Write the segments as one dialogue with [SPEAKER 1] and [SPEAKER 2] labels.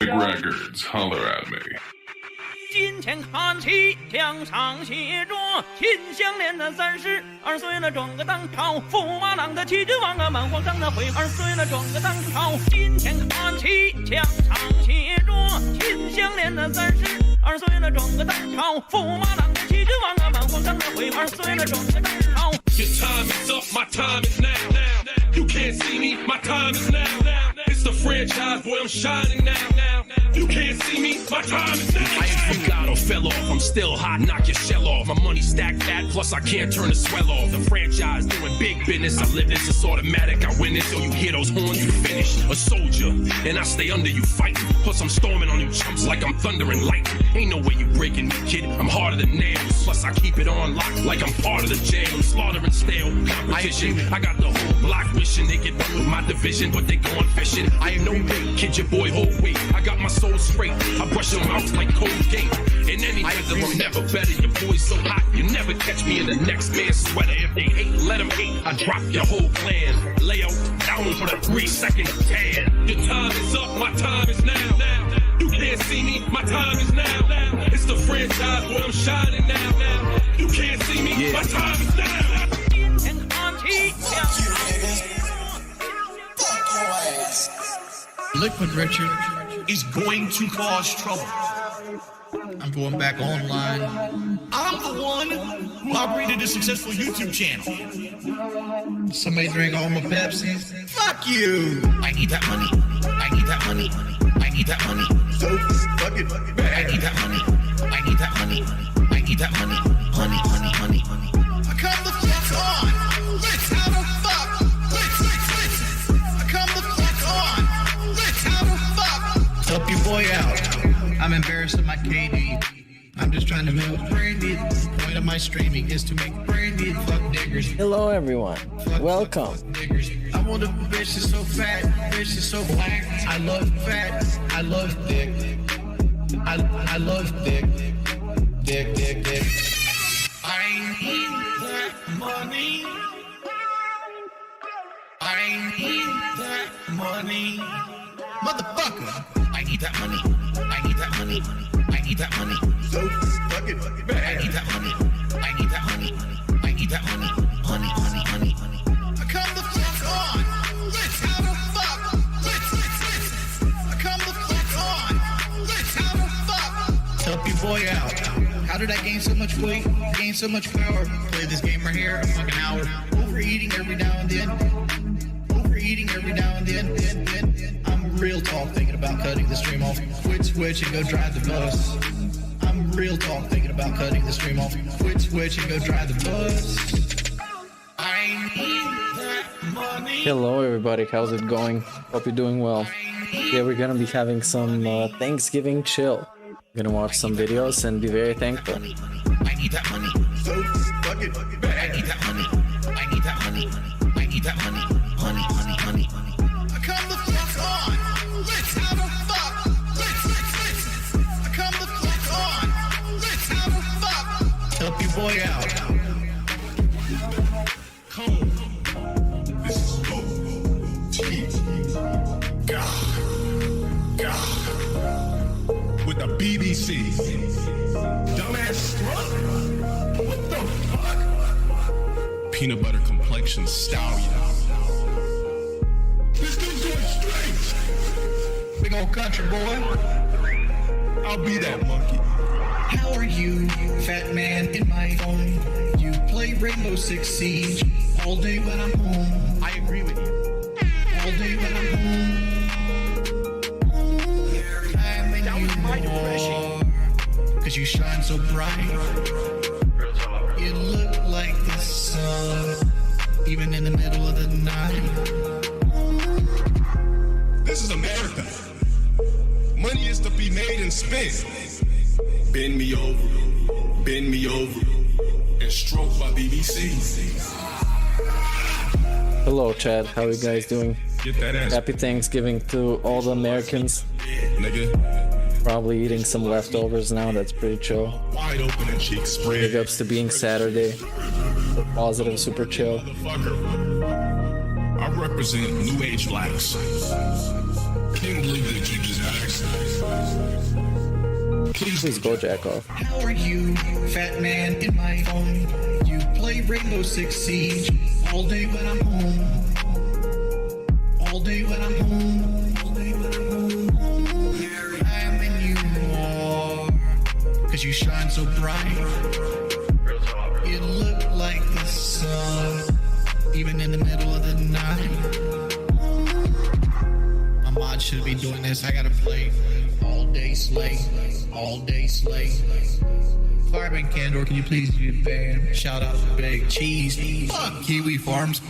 [SPEAKER 1] Big Records, holler at me.
[SPEAKER 2] 金钱看齐，墙上写着秦香莲的32岁了，装个当朝；驸马郎的齐君王啊，满皇上的会2岁了，装个当朝。金钱看齐，墙上写着秦香莲的32岁了，装个当朝；驸马郎的齐君王啊，满皇上的会2岁了，装个当朝。
[SPEAKER 3] Your time is up, my time is now. You can't see me, my time is now. It's the franchise, boy, I'm shining now. You can't see me, my time is now. I ain't freak out or fell off, I'm still hot, knock your shell off. My money stacked fat, plus I can't turn the swell off. The franchise doing big business, I live this, it's automatic, I win it. So you hear those horns, you finish. A soldier, and I stay under you fighting. Plus I'm storming on you chumps like I'm thunder and lightning. Ain't no way you breaking me, kid, I'm harder than nails. Plus I keep it on lock like I'm part of the jail. I'm slaughtering stale competition. I got the whole block wishing they get done with my division, but they going fishing. I ain't no bait, kid, your boy hold weight. I got my soul straight, I brush them out like Colgate. In any weather, I'm never better. Your boy's so hot, you never catch me in the next man's sweater. If they hate, let them hate. I drop your whole clan. Lay out down for the 3-second tan. Your time is up, my time is now. You can't see me, my time is now. It's the franchise, boy, I'm shining now. You can't see me, my time is now.
[SPEAKER 4] Liquid Richard is going to cause trouble. I'm going back online. I'm the one who operated a successful YouTube channel. Somebody drank all my Pepsi. Fuck you! I need that money. I need that money. I need that money. So fucking bad. I need that money. I need that money. I need that money. Honey, honey, honey, honey. I come the fuck on. Let's have a fuck. Let's. I come the fuck on. Let's have a fuck. Help your boy out. I'm embarrassed of my KD. I'm just trying to milk brandy. The point of my streaming is to make brandy. Fuck niggers.
[SPEAKER 5] Hello everyone, welcome.
[SPEAKER 4] I want a bitch that's so fat, bitch that's so black. I love fat, I love thick. I love thick. Dick, dick, dick. I need that money. I need that money. Motherfucker. I need that money. I need that money. I need that money. So fucking bad. I need that money. I need that money. I need that money. Honey, honey, honey, honey. I come the fuck on. Let's have a fuck. Let's. I come the fuck on. Let's have a fuck. Help your boy out. How did I gain so much weight? Gain so much power? Play this game right here a fucking hour. Overeating every now and then. Overeating every now and then. I'm real talk thinking about cutting the stream off. Quit switch and go drive the bus. I'm real talk thinking about cutting the stream off. Quit switch and go drive the bus. I need that money.
[SPEAKER 5] Hello everybody, how's it going? Hope you're doing well. Yeah, we're gonna be having some Thanksgiving chill. We're gonna watch some videos and be very thankful.
[SPEAKER 4] I need that money. So fucking bad. I need that money. I need that money. I need that money. Honey, honey, honey, honey. I come the fuck on. Let's have a fuck. Let's. I come the fuck on. Let's have a fuck. Help your boy out. Come on. This is God. With the BBC. Dumbass struck. What the fuck? Peanut butter complexion stallion. This dude's doing straight. Big old country boy. I'll be that monkey. How are you, fat man in my phone? You play Rainbow Six Siege all day when I'm home. I agree with you. All day when I'm home. I'm in my depression. Cause you shine so bright. You look like the sun, even in the middle of the night. This is America. Money is to be made and spent. Bend me over, and stroke by BBC.
[SPEAKER 5] Hello Chad, how are you guys doing?
[SPEAKER 4] Get that ass.
[SPEAKER 5] Happy Thanksgiving to all the Americans.
[SPEAKER 4] Nigga.
[SPEAKER 5] Probably eating some leftovers now, that's pretty chill.
[SPEAKER 4] Wide open and cheeks spread.
[SPEAKER 5] Big ups to being Saturday. Positive, super chill.
[SPEAKER 4] I represent New Age blacks. Can't believe that you just asked.
[SPEAKER 5] Please go jack off.
[SPEAKER 6] How are you, fat man in my phone? You play Rainbow Six Siege all day when I'm home. All day when I'm home. All day when I'm home. Here I am and you are. Cause you shine so bright. You look like the sun. Even in the middle of the night. My mod should be doing this. I gotta play all day slay. All day slay. Fireman Candor, can you please be banned? Shout out to Big Cheese. Fuck Kiwi Farms.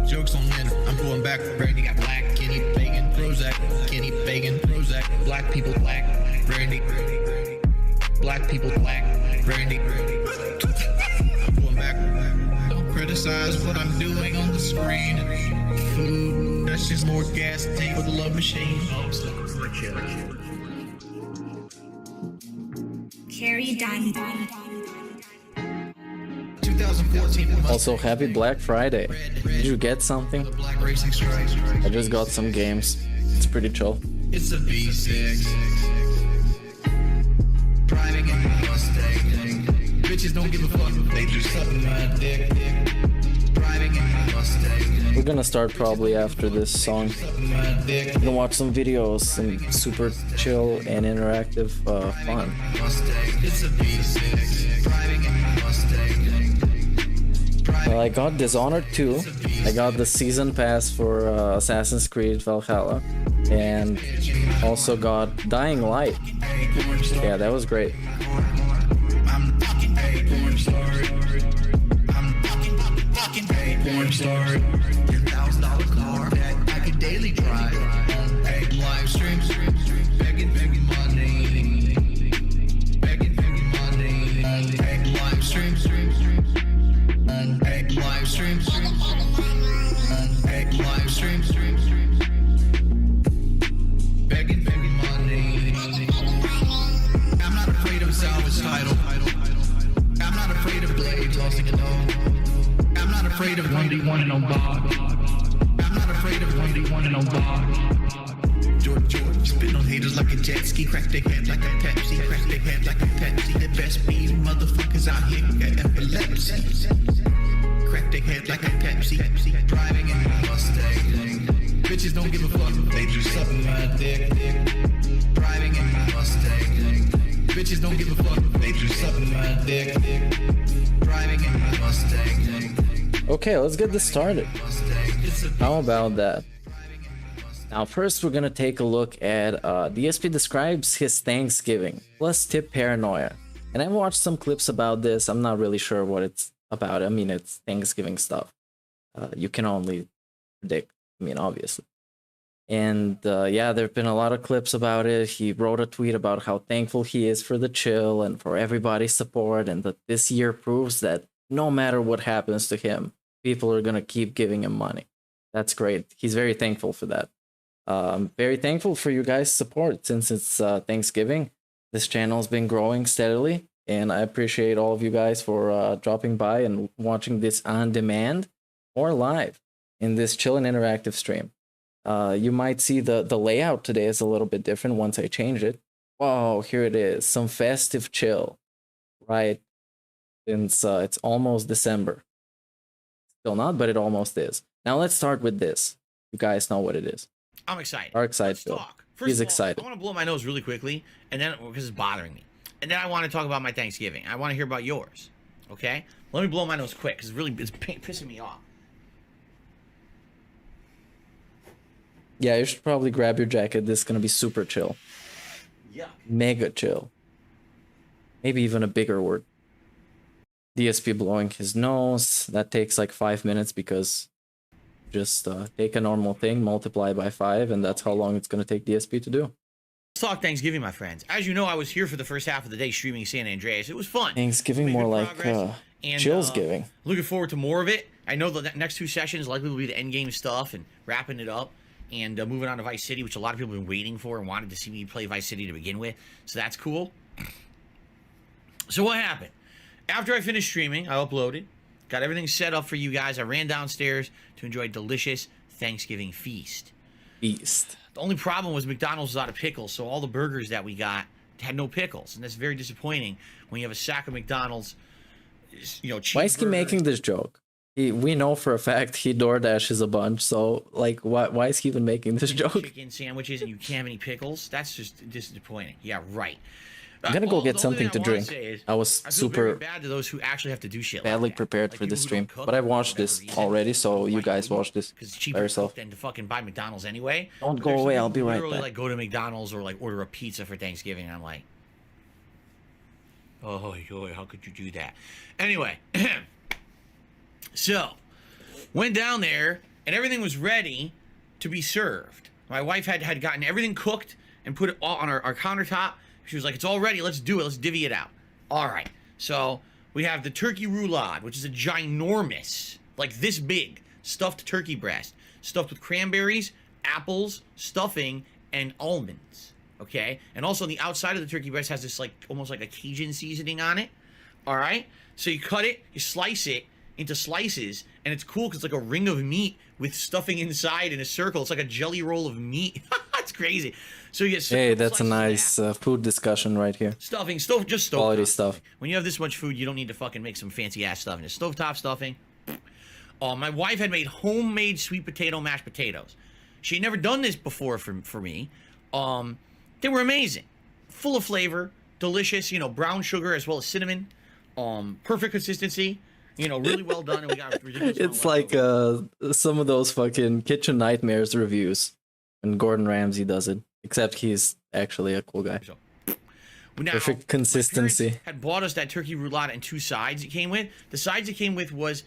[SPEAKER 6] Jokes on men. I'm going back. Brandy got black. Kenny Pagan. Prozac. Kenny Pagan. Prozac. Black people black. Brandy. Black people black. Brandy. I'm going back. Don't criticize what I'm doing on the screen. Food. That's just more gas to take with the love machine.
[SPEAKER 7] Carrie Donnie.
[SPEAKER 6] 2014.
[SPEAKER 5] Also, happy Black Friday. Did you get something?
[SPEAKER 6] Black racing stripes.
[SPEAKER 5] I just got some games. It's pretty chill.
[SPEAKER 6] It's a V6. Driving in my Mustang. Bitches don't give a fuck if they do something my dick. Driving in my Mustang.
[SPEAKER 5] We're gonna start probably after this song.
[SPEAKER 6] My dick.
[SPEAKER 5] We're gonna watch some videos, some super chill and interactive fun.
[SPEAKER 6] Mustang. It's a V6. Driving in my Mustang.
[SPEAKER 5] Well, I got Dishonored 2. I got the season pass for Assassin's Creed Valhalla. And also got Dying Light. Yeah, that was great.
[SPEAKER 6] I'm fucking a porn star. I'm fucking a porn star. $10,000 car that I could daily drive. Live streams, begging money. Begging money. Live streams. Live streams. Live streams. Begging money. I'm not afraid of a salvage title. I'm not afraid of blade tossing a dome. I'm not afraid of 1v1 and no bog. I'm not afraid of 1v1 and no bog. George, spit on haters like a jet ski, crack their head like a Pepsi, crack their head like a Pepsi. The best bees motherfuckers out here got epilepsy. Crack their head like a Pepsi, driving in my Mustang. Bitches don't give a fuck if they do something my dick. Driving in my Mustang. Bitches don't give a fuck if they do something my dick. Driving in my Mustang.
[SPEAKER 5] Okay, let's get this started. How about that? Now first we're gonna take a look at DSP describes his Thanksgiving plus tip paranoia. And I've watched some clips about this. I'm not really sure what it's about. I mean, it's Thanksgiving stuff. You can only predict, I mean, obviously. And yeah, there have been a lot of clips about it. He wrote a tweet about how thankful he is for the chill and for everybody's support, and that this year proves that no matter what happens to him, people are gonna keep giving him money. That's great. He's very thankful for that. Very thankful for you guys' support since it's Thanksgiving. This channel's been growing steadily, and I appreciate all of you guys for dropping by and watching this on demand or live in this chill and interactive stream. You might see the layout today is a little bit different once I change it. Whoa, here it is. Some festive chill, right? Since it's almost December. Still not, but it almost is. Now let's start with this. You guys know what it is.
[SPEAKER 8] I'm excited.
[SPEAKER 5] Dark Side
[SPEAKER 8] Let's
[SPEAKER 5] Phil.
[SPEAKER 8] talk.
[SPEAKER 5] He's
[SPEAKER 8] First of all,
[SPEAKER 5] excited.
[SPEAKER 8] I want to blow my nose really quickly, and then because it's bothering me, and then I want to talk about my Thanksgiving. I want to hear about yours. Okay, let me blow my nose quick because it's pissing me off.
[SPEAKER 5] Yeah, you should probably grab your jacket. This is gonna be super chill.
[SPEAKER 8] Yeah.
[SPEAKER 5] Mega chill. Maybe even a bigger word. DSP blowing his nose. That takes like 5 minutes because just take a normal thing, multiply by 5, and that's how long it's gonna take DSP to do.
[SPEAKER 8] Let's talk Thanksgiving, my friends. As you know, I was here for the first half of the day streaming San Andreas. It was fun.
[SPEAKER 5] Thanksgiving,
[SPEAKER 8] Made
[SPEAKER 5] more
[SPEAKER 8] good
[SPEAKER 5] like
[SPEAKER 8] progress, and,
[SPEAKER 5] Chillsgiving.
[SPEAKER 8] Looking forward to more of it. I know the next 2 sessions likely will be the end game stuff and wrapping it up and moving on to Vice City, which a lot of people have been waiting for and wanted to see me play Vice City to begin with. So that's cool. So what happened? After I finished streaming, I uploaded, got everything set up for you guys. I ran downstairs to enjoy delicious Thanksgiving feast.
[SPEAKER 5] Beast.
[SPEAKER 8] The only problem was McDonald's was out of pickles, so all the burgers that we got had no pickles, and that's very disappointing when you have a sack of McDonald's, cheeseburger.
[SPEAKER 5] Why is he making this joke? We know for a fact he DoorDashes a bunch, so like, why is he even making this joke?
[SPEAKER 8] Chicken sandwiches and you can't have any pickles? That's just disappointing. Yeah, right.
[SPEAKER 5] I'm gonna go get
[SPEAKER 8] The only
[SPEAKER 5] something
[SPEAKER 8] thing
[SPEAKER 5] to
[SPEAKER 8] I wanna
[SPEAKER 5] drink.
[SPEAKER 8] say is,
[SPEAKER 5] I was
[SPEAKER 8] I feel very
[SPEAKER 5] super
[SPEAKER 8] bad to those who actually have to do shit
[SPEAKER 5] badly
[SPEAKER 8] like that.
[SPEAKER 5] prepared
[SPEAKER 8] Like
[SPEAKER 5] for this
[SPEAKER 8] people who
[SPEAKER 5] stream,
[SPEAKER 8] don't cook
[SPEAKER 5] but I
[SPEAKER 8] for
[SPEAKER 5] watched
[SPEAKER 8] whatever
[SPEAKER 5] this
[SPEAKER 8] reason.
[SPEAKER 5] already, so
[SPEAKER 8] Why
[SPEAKER 5] you guys
[SPEAKER 8] wouldn't?
[SPEAKER 5] watch this
[SPEAKER 8] Because it's
[SPEAKER 5] by
[SPEAKER 8] cheaper
[SPEAKER 5] yourself.
[SPEAKER 8] than to fucking buy McDonald's anyway.
[SPEAKER 5] Don't
[SPEAKER 8] But
[SPEAKER 5] go
[SPEAKER 8] there's some
[SPEAKER 5] away, I'll
[SPEAKER 8] people
[SPEAKER 5] be
[SPEAKER 8] who
[SPEAKER 5] right
[SPEAKER 8] literally,
[SPEAKER 5] back.
[SPEAKER 8] like go to McDonald's or like order a pizza for Thanksgiving. And I'm like, oh, how could you do that? Anyway, so went down there and everything was ready to be served. My wife had gotten everything cooked and put it all on our countertop. She was like, it's all ready. Let's do it. Let's divvy it out. All right. So we have the turkey roulade, which is a ginormous, like this big, stuffed turkey breast, stuffed with cranberries, apples, stuffing, and almonds. Okay? And also on the outside of the turkey breast has this like almost like a Cajun seasoning on it. All right? So you cut it, you slice it into slices, and it's cool because it's like a ring of meat with stuffing inside in a circle. It's like a jelly roll of meat. It's crazy. So you get
[SPEAKER 5] Hey, that's a
[SPEAKER 8] slices of
[SPEAKER 5] nice food discussion right here.
[SPEAKER 8] stuffing, just stovetop
[SPEAKER 5] Quality stuff.
[SPEAKER 8] When you have this much food, you don't need to fucking make some fancy ass stuffing. It's stovetop stuffing. My wife had made homemade sweet potato mashed potatoes. She had never done this before for me. They were amazing, full of flavor, delicious. Brown sugar as well as cinnamon. Perfect consistency. Really well done. And we got ridiculous.
[SPEAKER 5] It's like some of those fucking Kitchen Nightmares reviews when Gordon Ramsay does it, except he's actually a cool guy.
[SPEAKER 8] Now,
[SPEAKER 5] Perfect
[SPEAKER 8] my
[SPEAKER 5] consistency.
[SPEAKER 8] parents had bought us that turkey roulade and 2 sides it came with. The sides it came with was,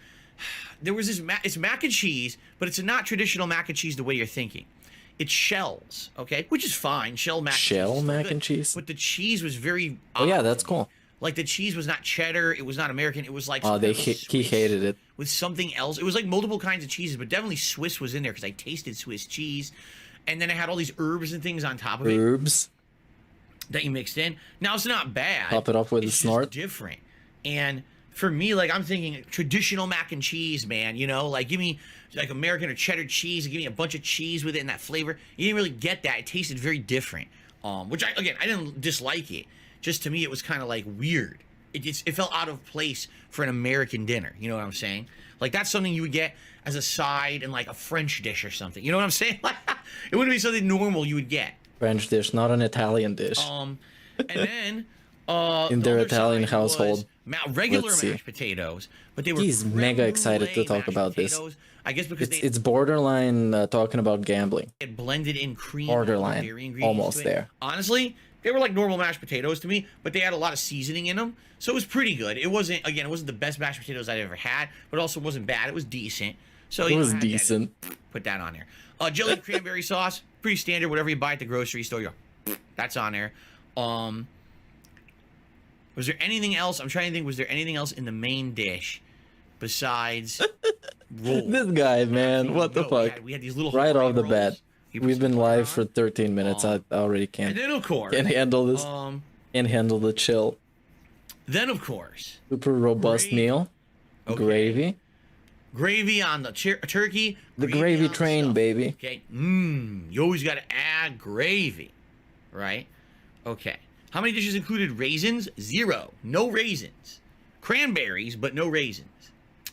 [SPEAKER 8] there was this, it's mac and cheese, but it's not traditional mac and cheese the way you're thinking. It's shells, okay? Which is fine. Shell mac and cheese.
[SPEAKER 5] Shell
[SPEAKER 8] is still
[SPEAKER 5] mac
[SPEAKER 8] good.
[SPEAKER 5] and cheese?
[SPEAKER 8] But the cheese was very
[SPEAKER 5] Oh yeah,
[SPEAKER 8] odd.
[SPEAKER 5] that's cool.
[SPEAKER 8] Like the cheese was not cheddar, it was not American, it was like
[SPEAKER 5] Oh,
[SPEAKER 8] some kind of
[SPEAKER 5] he
[SPEAKER 8] Swiss
[SPEAKER 5] hated it.
[SPEAKER 8] with something else. It was like multiple kinds of cheeses, but definitely Swiss was in there because I tasted Swiss cheese. And then it had all these herbs and things on top of it
[SPEAKER 5] Herbs.
[SPEAKER 8] that you mixed in. Now it's not bad.
[SPEAKER 5] Top it up with a
[SPEAKER 8] it's just
[SPEAKER 5] snort.
[SPEAKER 8] different. And for me, like I'm thinking traditional mac and cheese, man. Like give me like American or cheddar cheese and give me a bunch of cheese with it and that flavor. You didn't really get that. It tasted very different. Which I didn't dislike it. Just to me, it was kind of like weird. It felt out of place for an American dinner. You know what I'm saying? Like that's something you would get as a side in like a French dish or something. You know what I'm saying? Like it wouldn't be something normal you would get.
[SPEAKER 5] French dish, not an Italian dish.
[SPEAKER 8] And then
[SPEAKER 5] In
[SPEAKER 8] the
[SPEAKER 5] their
[SPEAKER 8] other
[SPEAKER 5] Italian
[SPEAKER 8] side
[SPEAKER 5] household.
[SPEAKER 8] was regular
[SPEAKER 5] Let's see.
[SPEAKER 8] mashed potatoes, but they were
[SPEAKER 5] He's mega
[SPEAKER 8] creme
[SPEAKER 5] excited to
[SPEAKER 8] brulee
[SPEAKER 5] talk
[SPEAKER 8] mashed
[SPEAKER 5] about this.
[SPEAKER 8] potatoes. I guess because
[SPEAKER 5] It's borderline talking about gambling.
[SPEAKER 8] they had blended in cream,
[SPEAKER 5] Borderline.
[SPEAKER 8] and dairy ingredients
[SPEAKER 5] Almost
[SPEAKER 8] to it.
[SPEAKER 5] there.
[SPEAKER 8] Honestly, they were like normal mashed potatoes to me, but they had a lot of seasoning in them, so it was pretty good. It wasn't the best mashed potatoes I'd ever had, but also wasn't bad. It was decent. So
[SPEAKER 5] It was
[SPEAKER 8] I had to
[SPEAKER 5] decent.
[SPEAKER 8] put that on there. Jelly cranberry sauce, pretty standard. Whatever you buy at the grocery store, you go, that's on there. Was there anything else? I'm trying to think. Was there anything else in the main dish besides rolls?
[SPEAKER 5] This guy, man, what the
[SPEAKER 8] No,
[SPEAKER 5] fuck?
[SPEAKER 8] we had these little
[SPEAKER 5] Right
[SPEAKER 8] Hawaiian
[SPEAKER 5] off the
[SPEAKER 8] rolls.
[SPEAKER 5] bat.
[SPEAKER 8] You put
[SPEAKER 5] We've
[SPEAKER 8] some
[SPEAKER 5] been
[SPEAKER 8] butter
[SPEAKER 5] live for
[SPEAKER 8] on.
[SPEAKER 5] 13 minutes. I already
[SPEAKER 8] And
[SPEAKER 5] can't
[SPEAKER 8] then of course,
[SPEAKER 5] handle this.
[SPEAKER 8] um,
[SPEAKER 5] Can't handle the chill.
[SPEAKER 8] then of course,
[SPEAKER 5] Super robust
[SPEAKER 8] gravy.
[SPEAKER 5] meal.
[SPEAKER 8] Okay.
[SPEAKER 5] Gravy.
[SPEAKER 8] gravy on the turkey.
[SPEAKER 5] The gravy
[SPEAKER 8] on the
[SPEAKER 5] train,
[SPEAKER 8] stuff.
[SPEAKER 5] baby.
[SPEAKER 8] Okay. You always got to add gravy, right? Okay. How many dishes included raisins? 0. No raisins. Cranberries, but no raisins.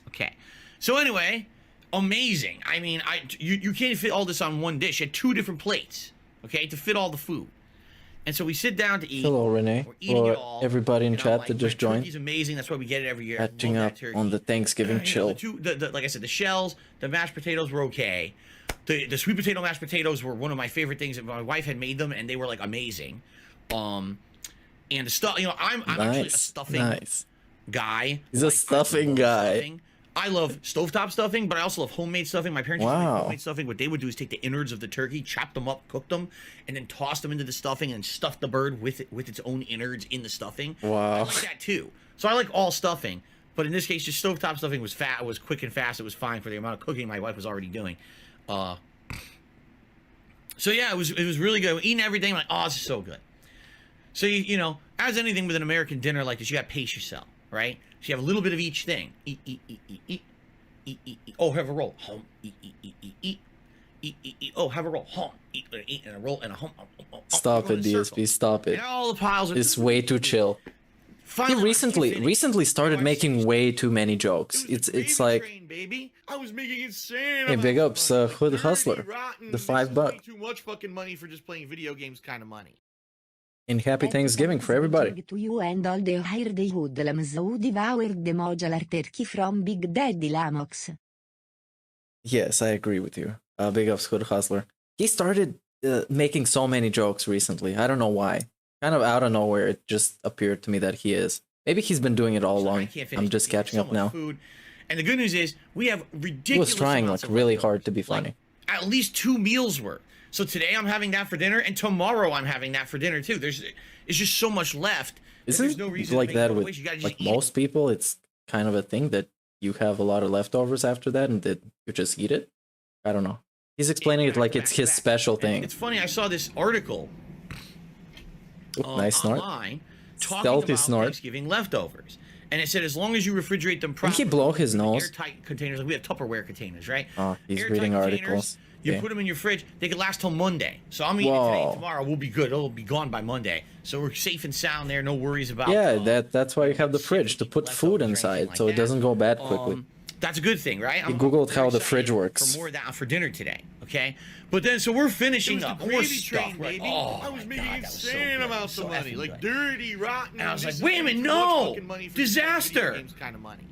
[SPEAKER 8] Okay. So anyway, amazing. I mean, you can't fit all this on one dish. You had 2 different plates, okay, to fit all the food. And so we sit down to eat.
[SPEAKER 5] Hello, Renee.
[SPEAKER 8] We're eating it
[SPEAKER 5] Or
[SPEAKER 8] all.
[SPEAKER 5] everybody in
[SPEAKER 8] and I'm
[SPEAKER 5] chat
[SPEAKER 8] like,
[SPEAKER 5] that just
[SPEAKER 8] "My
[SPEAKER 5] joined.
[SPEAKER 8] Turkey's amazing. That's why we get it every year.
[SPEAKER 5] Catching
[SPEAKER 8] Love
[SPEAKER 5] up
[SPEAKER 8] that turkey."
[SPEAKER 5] on the Thanksgiving chill.
[SPEAKER 8] Like I said, the shells, the mashed potatoes were okay. The sweet potato mashed potatoes were one of my favorite things. My wife had made them, and they were like amazing. And the stuff, I'm actually a stuffing guy.
[SPEAKER 5] He's a
[SPEAKER 8] Like, I
[SPEAKER 5] stuffing
[SPEAKER 8] love
[SPEAKER 5] guy.
[SPEAKER 8] stuffing. I love stovetop stuffing, but I also love homemade stuffing. My parents used to make homemade stuffing. What they would do is take the innards of the turkey, chop them up, cook them, and then toss them into the stuffing and stuff the bird with its own innards in the stuffing. I
[SPEAKER 5] Wow.
[SPEAKER 8] like that too. So I like all stuffing, but in this case, just stovetop stuffing was fat. It was quick and fast. It was fine for the amount of cooking my wife was already doing. So yeah, it was really good. Eating everything, like, oh, this is so good. So as anything with an American dinner like this, you got to pace yourself, right? So you have a little bit of each thing. Eat. Oh, have a roll. Home. Eat. eat. Oh, have a roll. Home. Eat and a roll and a home.
[SPEAKER 5] Stop it, DSP. Stop it.
[SPEAKER 8] And all the piles are.
[SPEAKER 5] It's way too chill. He recently started making way too many jokes. It's like,
[SPEAKER 8] I was making insane.
[SPEAKER 5] hey, big ups, Hood Hustler, the $5.
[SPEAKER 8] Too much fucking money for just playing video games, kind of money.
[SPEAKER 5] And happy Thanksgiving for everybody.
[SPEAKER 7] To you and all the higher the hoodlums who devoured the modular turkey from Big Daddy Lamox.
[SPEAKER 5] Yes, I agree with you. Big ups, Hood Hustler. He started making so many jokes recently. I don't know why. Kind of out of nowhere, it just appeared to me that he is. Maybe he's been doing it all along. I'm just catching up now.
[SPEAKER 8] Food. And the good news is, we have ridiculous.
[SPEAKER 5] He was trying like really hard to be funny.
[SPEAKER 8] Like, at least 2 meals worth. So today I'm having that for dinner, and tomorrow I'm having that for dinner too. It's just so much left.
[SPEAKER 5] Isn't
[SPEAKER 8] no
[SPEAKER 5] it like that with like most people? It's kind of a thing that you have a lot of leftovers after that, and that you just eat it. I don't know. He's explaining it like it's his special thing.
[SPEAKER 8] It's funny. I saw this article.
[SPEAKER 5] Nice snort.
[SPEAKER 8] Online, talking
[SPEAKER 5] Stealthy
[SPEAKER 8] about
[SPEAKER 5] snort.
[SPEAKER 8] Thanksgiving leftovers, and it said as long as you refrigerate them properly.
[SPEAKER 5] Did he blow his nose?
[SPEAKER 8] Airtight containers. Like we have Tupperware containers, right?
[SPEAKER 5] Oh, he's
[SPEAKER 8] Airtight
[SPEAKER 5] reading
[SPEAKER 8] containers,
[SPEAKER 5] articles.
[SPEAKER 8] You
[SPEAKER 5] Okay.
[SPEAKER 8] put them in your fridge. They could last till Monday. So I'm eating it today. Tomorrow we'll be good. It'll be gone by Monday. So we're safe and sound there. No worries about.
[SPEAKER 5] Yeah, that's why you have the fridge to put food inside, so it doesn't go bad quickly.
[SPEAKER 8] That's a good thing, right?
[SPEAKER 5] You googled how the fridge works.
[SPEAKER 8] For more of that for dinner today, okay? But then, so we're finishing the horse stuff. Right? Oh,
[SPEAKER 4] I was making
[SPEAKER 8] God, that was so
[SPEAKER 4] insane
[SPEAKER 8] good.
[SPEAKER 4] amounts
[SPEAKER 8] So
[SPEAKER 4] of money,
[SPEAKER 8] effing
[SPEAKER 4] like
[SPEAKER 8] good.
[SPEAKER 4] dirty, rotten.
[SPEAKER 8] And I was like,
[SPEAKER 4] this
[SPEAKER 8] wait a
[SPEAKER 4] is
[SPEAKER 8] minute,
[SPEAKER 4] too
[SPEAKER 8] no!
[SPEAKER 4] much fucking money for
[SPEAKER 8] Disaster!
[SPEAKER 4] video games kind of money.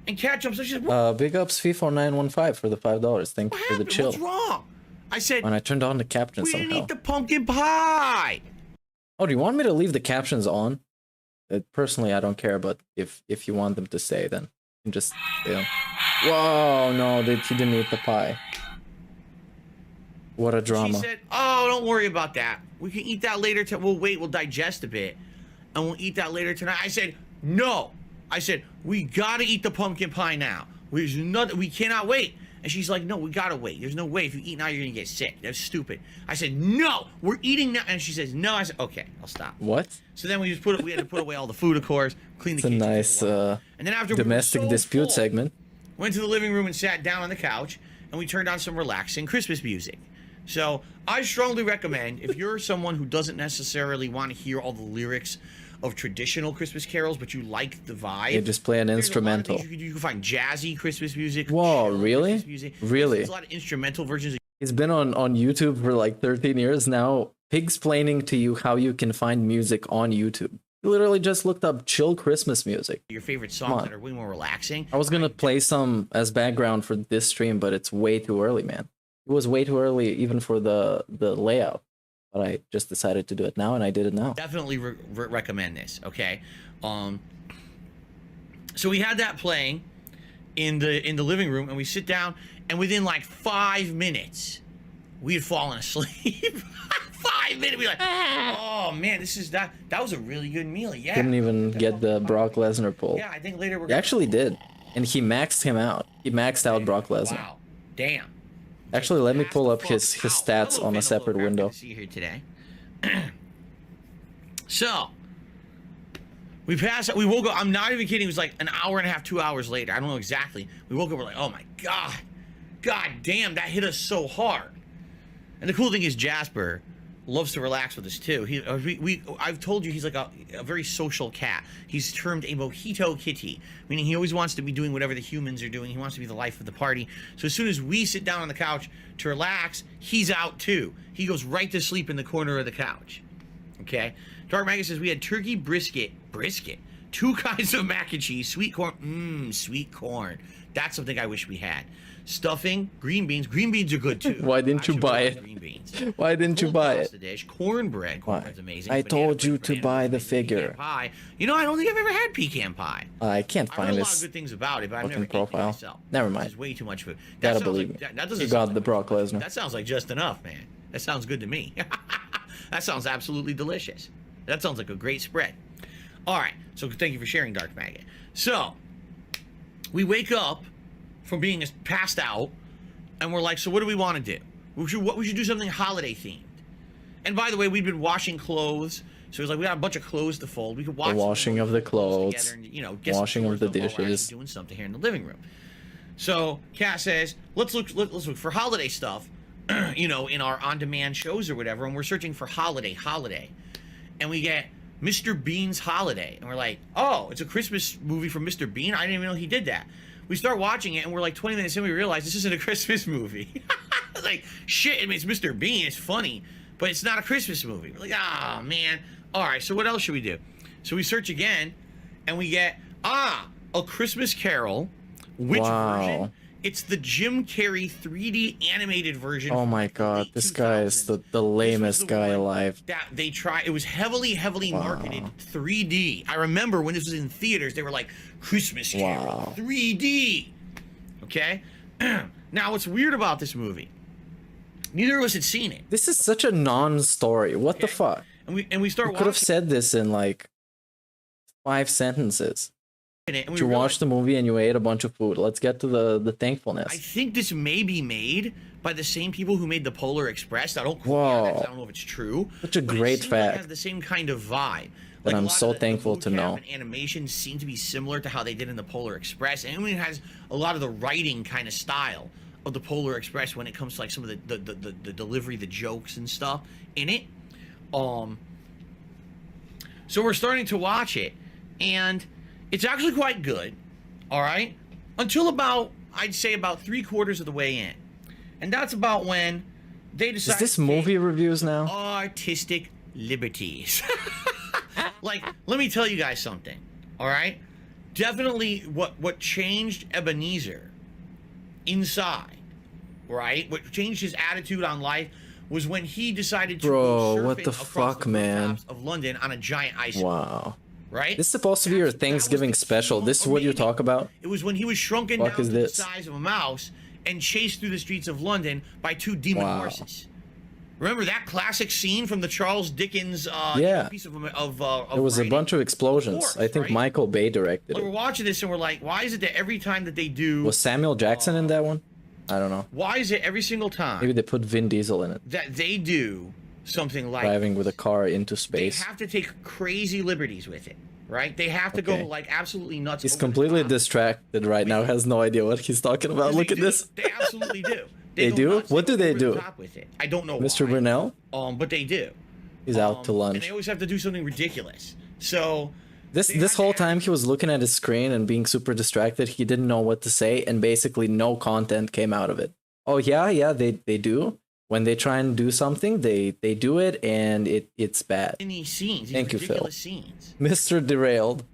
[SPEAKER 8] And catch up. So she's like,
[SPEAKER 5] Big ups FIFA915 for the $5. Thank you
[SPEAKER 8] what
[SPEAKER 5] for the
[SPEAKER 8] happened?
[SPEAKER 5] chill.
[SPEAKER 8] What's wrong? I said,
[SPEAKER 5] When I turned on the caption
[SPEAKER 8] we didn't
[SPEAKER 5] somehow.
[SPEAKER 8] eat the pumpkin pie.
[SPEAKER 5] Oh, do you want me to leave the captions on? Personally, I don't care, but if you want them to stay, then you can just stay on. Whoa, no, he didn't eat the pie. What a drama.
[SPEAKER 8] She said, oh, don't worry about that. We can eat that later. We'll wait. We'll digest a bit. And we'll eat that later tonight. I said, no. I said, we got to eat the pumpkin pie now. We cannot wait. And she's like, no, we got to wait. There's no way. If you eat now, you're going to get sick. That's stupid. I said, no, we're eating now. And she says, no. I said, okay, I'll stop.
[SPEAKER 5] What?
[SPEAKER 8] So then we had to put away all the food, of course, clean the
[SPEAKER 5] It's a
[SPEAKER 8] kitchen.
[SPEAKER 5] nice
[SPEAKER 8] and then after
[SPEAKER 5] domestic
[SPEAKER 8] we were so
[SPEAKER 5] dispute
[SPEAKER 8] full,
[SPEAKER 5] segment.
[SPEAKER 8] went to the living room and sat down on the couch, and we turned on some relaxing Christmas music. So I strongly recommend, if you're someone who doesn't necessarily want to hear all the lyrics of traditional Christmas carols, but you like the vibe,
[SPEAKER 5] You just play an
[SPEAKER 8] there's a lot of
[SPEAKER 5] instrumental.
[SPEAKER 8] things you can find jazzy Christmas music.
[SPEAKER 5] Whoa,
[SPEAKER 8] chill
[SPEAKER 5] really?
[SPEAKER 8] Christmas music.
[SPEAKER 5] Really?
[SPEAKER 8] There's a lot of instrumental versions.
[SPEAKER 5] He's been on YouTube for like 13 years now, pig-splaining to you how you can find music on YouTube. He literally just looked up chill Christmas music.
[SPEAKER 8] Your favorite songs that are way more relaxing.
[SPEAKER 5] I was gonna play some as background for this stream, but it's way too early, man. It was way too early even for the layout. But I just decided to do it now, and I did it now.
[SPEAKER 8] Definitely recommend this, okay? So we had that playing in the living room, and we sit down, and within like 5 minutes, we had fallen asleep. 5 minutes, we were like, oh man, that was a really good meal. Yeah.
[SPEAKER 5] Couldn't even get the Brock Lesnar pull.
[SPEAKER 8] Yeah, I think later we're
[SPEAKER 5] He actually did, and he maxed him out. He maxed out Brock Lesnar.
[SPEAKER 8] Wow, damn.
[SPEAKER 5] Actually, let me pull up his
[SPEAKER 8] Out.
[SPEAKER 5] stats
[SPEAKER 8] Hello,
[SPEAKER 5] on a
[SPEAKER 8] Vanilla
[SPEAKER 5] separate
[SPEAKER 8] Crap,
[SPEAKER 5] window.
[SPEAKER 8] good to see you here today. So we woke up. I'm not even kidding. It was like an hour and a half, 2 hours later. I don't know exactly. We woke up. We're like, oh my god damn, that hit us so hard. And the cool thing is, Jasper loves to relax with us too. I've told you he's like a very social cat. He's termed a mojito kitty, meaning he always wants to be doing whatever the humans are doing. He wants to be the life of the party. So as soon as we sit down on the couch to relax, he's out too. He goes right to sleep in the corner of the couch. Okay. Dark Maggot says we had turkey brisket, 2 kinds of mac and cheese, sweet corn, sweet corn. That's something I wish we had. Stuffing, green beans. Green beans are good too.
[SPEAKER 5] Why didn't you buy it?
[SPEAKER 8] Green beans.
[SPEAKER 5] Why didn't you buy it?
[SPEAKER 8] Dish, cornbread. Cornbread's amazing.
[SPEAKER 5] I
[SPEAKER 8] Banana
[SPEAKER 5] told you
[SPEAKER 8] bread,
[SPEAKER 5] to
[SPEAKER 8] banana
[SPEAKER 5] buy the
[SPEAKER 8] bread,
[SPEAKER 5] figure.
[SPEAKER 8] pecan pie. You know, I don't think I've ever had pecan pie.
[SPEAKER 5] I can't
[SPEAKER 8] I
[SPEAKER 5] find
[SPEAKER 8] heard a lot of
[SPEAKER 5] this
[SPEAKER 8] good things about it, but I've
[SPEAKER 5] fucking
[SPEAKER 8] never eaten it
[SPEAKER 5] profile.
[SPEAKER 8] myself.
[SPEAKER 5] Never
[SPEAKER 8] This
[SPEAKER 5] mind.
[SPEAKER 8] is way too much food.
[SPEAKER 5] Gotta
[SPEAKER 8] sounds
[SPEAKER 5] believe
[SPEAKER 8] like,
[SPEAKER 5] me.
[SPEAKER 8] that doesn't
[SPEAKER 5] You
[SPEAKER 8] sound
[SPEAKER 5] got the Brock Lesnar.
[SPEAKER 8] That sounds like just enough, man. That sounds good to me. That sounds absolutely delicious. That sounds like a great spread. All right, so thank you for sharing, Dark Maggot. So we wake up from being passed out, and we're like, so what do we want to do? We should do something holiday themed. And by the way, we'd been washing clothes, so it was like we got a bunch of clothes to fold. We could watch
[SPEAKER 5] The washing of the clothes,
[SPEAKER 8] together and, get some
[SPEAKER 5] washing of
[SPEAKER 8] chores
[SPEAKER 5] the
[SPEAKER 8] done while we're
[SPEAKER 5] dishes.
[SPEAKER 8] actually doing something here in the living room. So Kat says, let's look for holiday stuff. you know, in our on-demand shows or whatever, and we're searching for holiday, and we get Mr. Bean's Holiday, and we're like, oh, it's a Christmas movie from Mr. Bean? I didn't even know he did that. We start watching it, and we're like 20 minutes in, we realize this isn't a Christmas movie. Like, shit, I mean, it's Mr. Bean, it's funny, but it's not a Christmas movie. We're like, ah, man. All right, so what else should we do? So we search again, and we get, A Christmas Carol. Which version? It's the Jim Carrey 3D animated version.
[SPEAKER 5] Oh my god, this guy is the lamest guy alive.
[SPEAKER 8] That they try. It was heavily marketed 3D. I remember when this was in theaters, they were like, Christmas Carol 3D. Okay? Now, what's weird about this movie? Neither of us had seen it.
[SPEAKER 5] This is such a non-story. What the fuck?
[SPEAKER 8] And we start watching.
[SPEAKER 5] Could have said this in like 5 sentences. You watched the movie and you ate a bunch of food. Let's get to the thankfulness.
[SPEAKER 8] I think this may be made by the same people who made the Polar Express. I don't quote me on that, I don't know if it's true.
[SPEAKER 5] Such a great fact.
[SPEAKER 8] Like it has the same kind of vibe.
[SPEAKER 5] That I'm so thankful to know.
[SPEAKER 8] And animations seem to be similar to how they did in the Polar Express, and it has a lot of the writing kind of style of the Polar Express when it comes to like some of the delivery, the jokes and stuff in it. So we're starting to watch it, and it's actually quite good, all right? Until about, I'd say about 3/4 of the way in. And that's about when they decide
[SPEAKER 5] Is this movie reviews now?
[SPEAKER 8] Artistic liberties. Like, let me tell you guys something, all right? Definitely what changed Ebenezer inside, right? What changed his attitude on life was when he decided to go surfing
[SPEAKER 5] what the fuck, man?
[SPEAKER 8] of London on a giant iceberg.
[SPEAKER 5] Wow.
[SPEAKER 8] Right?
[SPEAKER 5] This is supposed to be your Thanksgiving special. This is what you talk about?
[SPEAKER 8] It was when he was shrunken down to the size of a mouse and chased through the streets of London by 2 demon horses. Remember that classic scene from the Charles Dickens piece of
[SPEAKER 5] There was
[SPEAKER 8] writing?
[SPEAKER 5] A bunch of explosions.
[SPEAKER 8] Course,
[SPEAKER 5] I think
[SPEAKER 8] right?
[SPEAKER 5] Michael Bay directed
[SPEAKER 8] Like,
[SPEAKER 5] it.
[SPEAKER 8] we're watching this and we're like, why is it that every time that they do...
[SPEAKER 5] Was Samuel Jackson in that one? I don't know.
[SPEAKER 8] Why is it every single time...
[SPEAKER 5] Maybe they put Vin Diesel in it.
[SPEAKER 8] ...that they do something like...
[SPEAKER 5] Driving with a car into space.
[SPEAKER 8] They have to take crazy liberties with it. Right? They have to go like absolutely nuts.
[SPEAKER 5] He's completely distracted right now. Has no idea what he's talking about. Look at this.
[SPEAKER 8] They absolutely do.
[SPEAKER 5] They do? What do they do?
[SPEAKER 8] With it. I don't know
[SPEAKER 5] Mr.
[SPEAKER 8] why.
[SPEAKER 5] Brunel?
[SPEAKER 8] But they do.
[SPEAKER 5] He's out to lunch.
[SPEAKER 8] And they always have to do something ridiculous. So
[SPEAKER 5] this whole time he was looking at his screen and being super distracted. He didn't know what to say, and basically no content came out of it. Oh yeah, they do. When they try and do something, they do it, and it's bad.
[SPEAKER 8] In these scenes,
[SPEAKER 5] Thank you, Phil.
[SPEAKER 8] Scenes.
[SPEAKER 5] Mr. Derailed.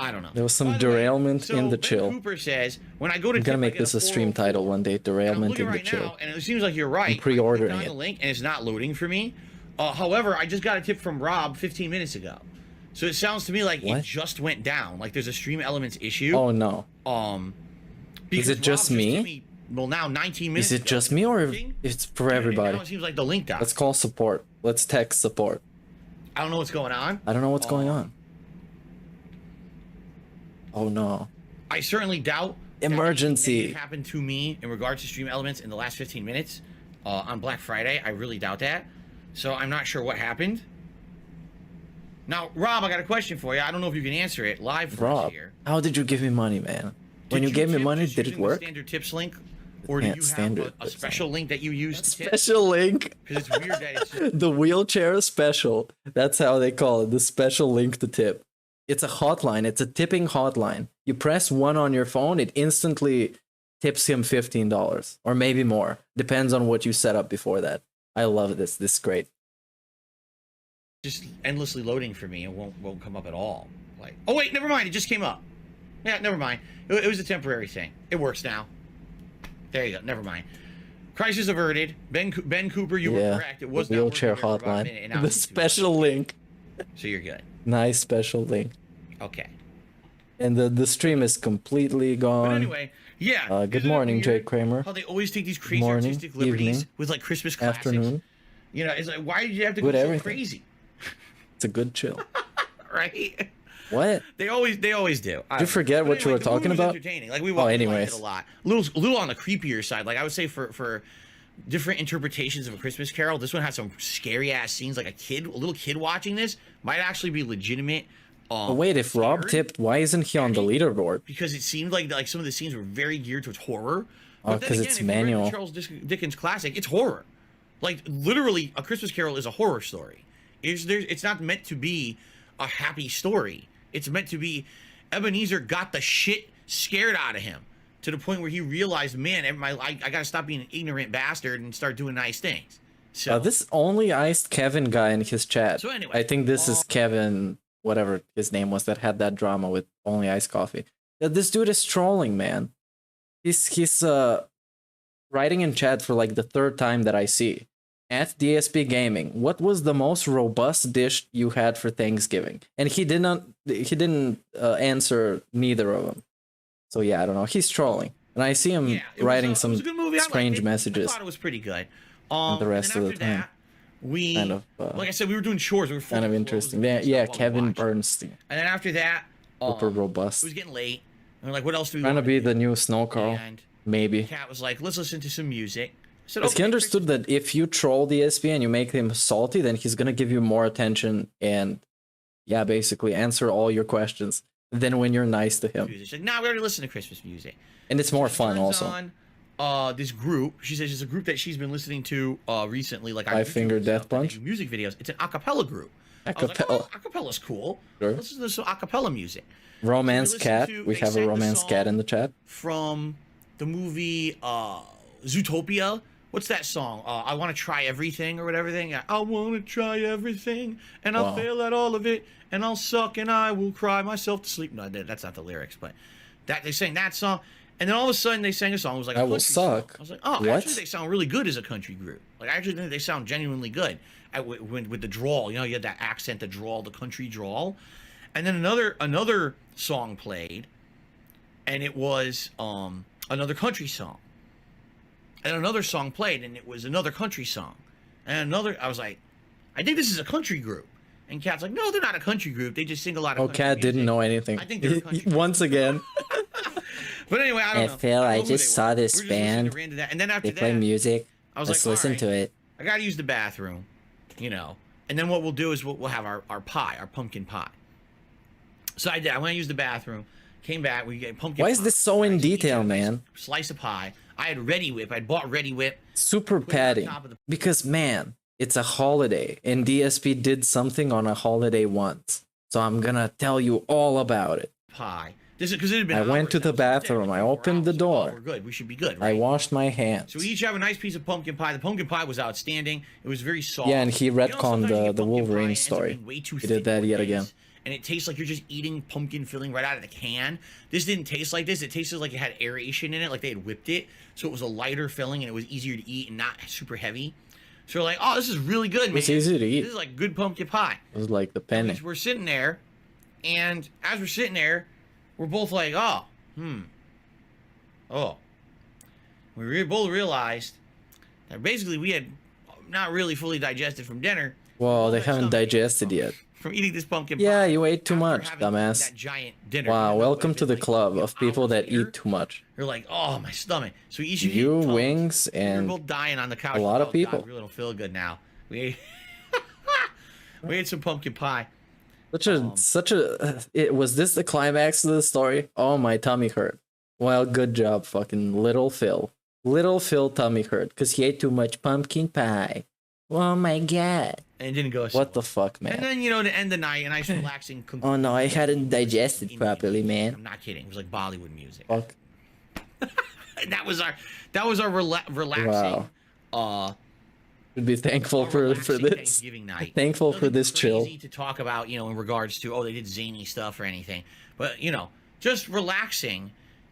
[SPEAKER 8] I don't know.
[SPEAKER 5] There was some derailment in the
[SPEAKER 8] Ben
[SPEAKER 5] chill.
[SPEAKER 8] Cooper says, when I go to
[SPEAKER 5] I'm gonna make this a stream title one day. Derailment in the chill.
[SPEAKER 8] now, and it seems like you're right.
[SPEAKER 5] I'm pre-ordering
[SPEAKER 8] I clicked on the link and it's not loading for me. However, I just got a tip from Rob 15 minutes ago. So it sounds to me like it just went down. Like there's a Stream Elements issue.
[SPEAKER 5] Oh no.
[SPEAKER 8] Is
[SPEAKER 5] it just me?
[SPEAKER 8] Well, now 19 minutes.
[SPEAKER 5] Is it just me, or it's for everybody?
[SPEAKER 8] Now it seems like the link died.
[SPEAKER 5] Let's call support. Let's text support.
[SPEAKER 8] I don't know what's going on.
[SPEAKER 5] I don't know what's going on. Oh no.
[SPEAKER 8] I certainly doubt
[SPEAKER 5] emergency
[SPEAKER 8] that happened to me in regards to Stream Elements in the last 15 minutes on Black Friday. I really doubt that. So I'm not sure what happened. Now, Rob, I got a question for you. I don't know if you can answer it live for us here.
[SPEAKER 5] How did you give me money, man? When you gave me money, did it work?
[SPEAKER 8] Standard tips link, or do you have a special link that you use?
[SPEAKER 5] Special link.
[SPEAKER 8] Because it's weird that it's just...
[SPEAKER 5] The wheelchair special. That's how they call it. The special link to tip. It's a hotline. It's a tipping hotline. You press 1 on your phone, it instantly tips him $15 or maybe more. Depends on what you set up before that. I love this. This is great.
[SPEAKER 8] Just endlessly loading for me. It won't come up at all. Like, oh wait, never mind. It just came up. Yeah, never mind. It was a temporary thing. It works now. There you go. Never mind. Crisis averted. Ben Cooper, you were correct. It was
[SPEAKER 5] the wheelchair hotline. The special link.
[SPEAKER 8] So you're good.
[SPEAKER 5] Nice special link.
[SPEAKER 8] Okay.
[SPEAKER 5] And the stream is completely gone.
[SPEAKER 8] But anyway, yeah.
[SPEAKER 5] Good morning, Jake Kramer.
[SPEAKER 8] How they always take these crazy artistic liberties with like Christmas classics.
[SPEAKER 5] Afternoon.
[SPEAKER 8] You know, it's like, why did you have to go so crazy?
[SPEAKER 5] It's a good chill.
[SPEAKER 8] Right?
[SPEAKER 5] What?
[SPEAKER 8] They always do.
[SPEAKER 5] Did you forget what you were talking about?
[SPEAKER 8] Entertaining. Like we watched
[SPEAKER 5] anyways.
[SPEAKER 8] it a lot. A little on the creepier side. Like I would say for different interpretations of A Christmas Carol, this one had some scary ass scenes. Like a little kid watching this might actually be legitimate.
[SPEAKER 5] But wait, if Rob tipped, why isn't he on the leaderboard?
[SPEAKER 8] Because it seemed like some of the scenes were very geared towards horror.
[SPEAKER 5] Oh,
[SPEAKER 8] But then
[SPEAKER 5] because
[SPEAKER 8] again,
[SPEAKER 5] it's
[SPEAKER 8] if you read the
[SPEAKER 5] manual.
[SPEAKER 8] Charles Dickens classic, it's horror. Like literally, A Christmas Carol is a horror story. It's not meant to be a happy story. It's meant to be Ebenezer got the shit scared out of him to the point where he realized, man, I got to stop being an ignorant bastard and start doing nice things. So
[SPEAKER 5] This only iced Kevin guy in his chat.
[SPEAKER 8] So anyway,
[SPEAKER 5] I think this is Kevin, whatever his name was, that had that drama with only iced coffee. Yeah, this dude is trolling, man. He's writing in chat for like the third time that I see. At DSP Gaming, what was the most robust dish you had for Thanksgiving? And he didn't answer neither of them. So yeah, I don't know. He's trolling, and I see him writing some strange messages.
[SPEAKER 8] I thought it was pretty good.
[SPEAKER 5] The rest of the time,
[SPEAKER 8] that, we
[SPEAKER 5] kind of
[SPEAKER 8] like I said, we were doing chores. We were
[SPEAKER 5] kind of interesting. Yeah, Kevin Bernstein.
[SPEAKER 8] And then after that,
[SPEAKER 5] Super robust.
[SPEAKER 8] it was getting late. And we're like, what else do we
[SPEAKER 5] Trying to
[SPEAKER 8] want
[SPEAKER 5] be
[SPEAKER 8] do?
[SPEAKER 5] the new Snow Carl,
[SPEAKER 8] And
[SPEAKER 5] maybe.
[SPEAKER 8] Cat was like, let's listen to some music. I said,
[SPEAKER 5] Because he understood that if you troll the SP and you make him salty, then he's gonna give you more attention and, yeah, basically answer all your questions than when you're nice to him.
[SPEAKER 8] She's like, nah, we already listened to Christmas music.
[SPEAKER 5] And it's more fun
[SPEAKER 8] Turns
[SPEAKER 5] also.
[SPEAKER 8] on this group. She says it's a group that she's been listening to recently, like
[SPEAKER 5] Five Finger Death Punch?
[SPEAKER 8] music videos. It's an acapella group. I was like,
[SPEAKER 5] Acapella.
[SPEAKER 8] oh, acapella's cool.
[SPEAKER 5] Sure.
[SPEAKER 8] Let's listen to some acapella music.
[SPEAKER 5] Romance
[SPEAKER 8] So we
[SPEAKER 5] Cat.
[SPEAKER 8] listened to-
[SPEAKER 5] We
[SPEAKER 8] they
[SPEAKER 5] have a
[SPEAKER 8] sang the
[SPEAKER 5] Romance
[SPEAKER 8] song
[SPEAKER 5] Cat in the chat.
[SPEAKER 8] From the movie Zootopia. What's that song? I want to try everything or whatever thing. I want to try everything and I'll fail at all of it and I'll suck and I will cry myself to sleep. No, that's not the lyrics, but they sang that song. And then all of a sudden they sang a song. It was like
[SPEAKER 5] I
[SPEAKER 8] a
[SPEAKER 5] will
[SPEAKER 8] country song.
[SPEAKER 5] suck.
[SPEAKER 8] I was like, oh,
[SPEAKER 5] What?
[SPEAKER 8] actually they sound really good as a country group. Like I actually think they sound genuinely good with the drawl. You know, you had that accent, the drawl, the country drawl. And then another song played, and it was another country song. And another song played, and it was another country song. And I was like, I think this is a country group. And Kat's like, no, they're not a country group. They just sing a lot of
[SPEAKER 5] Oh,
[SPEAKER 8] country
[SPEAKER 5] Cat didn't
[SPEAKER 8] music."
[SPEAKER 5] know anything.
[SPEAKER 8] I think they're a country
[SPEAKER 5] Once again.
[SPEAKER 8] But anyway, I don't know.
[SPEAKER 9] Phil,
[SPEAKER 8] don't
[SPEAKER 9] I
[SPEAKER 8] know who
[SPEAKER 9] just
[SPEAKER 8] they
[SPEAKER 9] saw
[SPEAKER 8] were.
[SPEAKER 9] this
[SPEAKER 8] We're just listening
[SPEAKER 9] band.
[SPEAKER 8] to Randy that. And then after
[SPEAKER 9] They play
[SPEAKER 8] that,
[SPEAKER 9] music.
[SPEAKER 8] I was
[SPEAKER 9] Let's
[SPEAKER 8] like,
[SPEAKER 9] listen
[SPEAKER 8] all right,
[SPEAKER 9] to it.
[SPEAKER 8] I gotta use the bathroom, you know. And then what we'll do is we'll have our pie, our pumpkin pie. So I did. I went to use the bathroom, came back, we get pumpkin
[SPEAKER 5] Why
[SPEAKER 8] pie.
[SPEAKER 5] is this so in
[SPEAKER 8] I each
[SPEAKER 5] detail,
[SPEAKER 8] had a nice
[SPEAKER 5] man?
[SPEAKER 8] Slice of pie. I had Ready Whip. I'd bought Ready Whip.
[SPEAKER 5] Super
[SPEAKER 8] it on
[SPEAKER 5] padding.
[SPEAKER 8] top of the-
[SPEAKER 5] Because, man, it's a holiday. And DSP did something on a holiday once. So I'm gonna tell you all about it.
[SPEAKER 8] Pie. This is because it had been.
[SPEAKER 5] I went
[SPEAKER 8] hours
[SPEAKER 5] to the
[SPEAKER 8] now, so it's
[SPEAKER 5] bathroom, I
[SPEAKER 8] 24
[SPEAKER 5] opened the
[SPEAKER 8] hours.
[SPEAKER 5] door.
[SPEAKER 8] Oh, we're good. We should be good.
[SPEAKER 5] I
[SPEAKER 8] Right?
[SPEAKER 5] washed my hands.
[SPEAKER 8] So we each have a nice piece of pumpkin pie. The pumpkin pie was outstanding. It was very soft.
[SPEAKER 5] Yeah, and he retconned
[SPEAKER 8] sometimes you get
[SPEAKER 5] the
[SPEAKER 8] pumpkin pie
[SPEAKER 5] Wolverine
[SPEAKER 8] and it ends up
[SPEAKER 5] story.
[SPEAKER 8] being way too
[SPEAKER 5] He did
[SPEAKER 8] thick
[SPEAKER 5] that
[SPEAKER 8] what
[SPEAKER 5] yet
[SPEAKER 8] it
[SPEAKER 5] again.
[SPEAKER 8] is, and it tastes like you're just eating pumpkin filling right out of the can. This didn't taste like this. It tasted like it had aeration in it, like they had whipped it. So it was a lighter filling and it was easier to eat and not super heavy. So we're like, oh, this is really good, man.
[SPEAKER 5] It's easy to eat.
[SPEAKER 8] This is like good pumpkin pie.
[SPEAKER 5] It was like the penny.
[SPEAKER 8] We're sitting there, and as we're sitting there, we're both like, oh. We both realized that basically we had not really fully digested from dinner.
[SPEAKER 5] Well, they
[SPEAKER 8] That
[SPEAKER 5] haven't
[SPEAKER 8] stomach
[SPEAKER 5] digested yet.
[SPEAKER 8] from eating this pumpkin
[SPEAKER 5] Yeah,
[SPEAKER 8] pie.
[SPEAKER 5] you ate too
[SPEAKER 8] after
[SPEAKER 5] much,
[SPEAKER 8] having
[SPEAKER 5] dumbass.
[SPEAKER 8] That giant dinner.
[SPEAKER 5] Wow,
[SPEAKER 8] Even though it
[SPEAKER 5] welcome
[SPEAKER 8] would've
[SPEAKER 5] to the
[SPEAKER 8] been like
[SPEAKER 5] club
[SPEAKER 8] a
[SPEAKER 5] of
[SPEAKER 8] few
[SPEAKER 5] people
[SPEAKER 8] hours
[SPEAKER 5] that
[SPEAKER 8] later.
[SPEAKER 5] eat too much.
[SPEAKER 8] You're like, oh, my stomach. So we each
[SPEAKER 5] You,
[SPEAKER 8] ate tons.
[SPEAKER 5] wings,
[SPEAKER 8] We were
[SPEAKER 5] and
[SPEAKER 8] both dying on the couch.
[SPEAKER 5] a lot of
[SPEAKER 8] Oh, God,
[SPEAKER 5] people.
[SPEAKER 8] we really don't feel good now. We ate, we ate some pumpkin pie.
[SPEAKER 5] such a was this the climax of the story? Oh, my tummy hurt. Well, good job, fucking little Phil. Little Phil tummy hurt because he ate too much pumpkin pie. Oh my god.
[SPEAKER 8] And it didn't go so
[SPEAKER 5] What the
[SPEAKER 8] well.
[SPEAKER 5] fuck,
[SPEAKER 8] And
[SPEAKER 5] man?
[SPEAKER 8] then, you know, to end the night, a nice relaxing.
[SPEAKER 9] Oh no, I hadn't digested
[SPEAKER 8] immediately.
[SPEAKER 9] properly, man.
[SPEAKER 8] I'm not kidding. It was like Bollywood music.
[SPEAKER 5] Fuck.
[SPEAKER 8] And that was our relaxing.
[SPEAKER 5] Should be thankful
[SPEAKER 8] our
[SPEAKER 5] for
[SPEAKER 8] relaxing
[SPEAKER 5] this.
[SPEAKER 8] Thanksgiving night.
[SPEAKER 5] Thankful for
[SPEAKER 8] Nothing
[SPEAKER 5] this chill.
[SPEAKER 8] crazy to talk about, you know, in regards to they did zany stuff or anything, but you know, just relaxing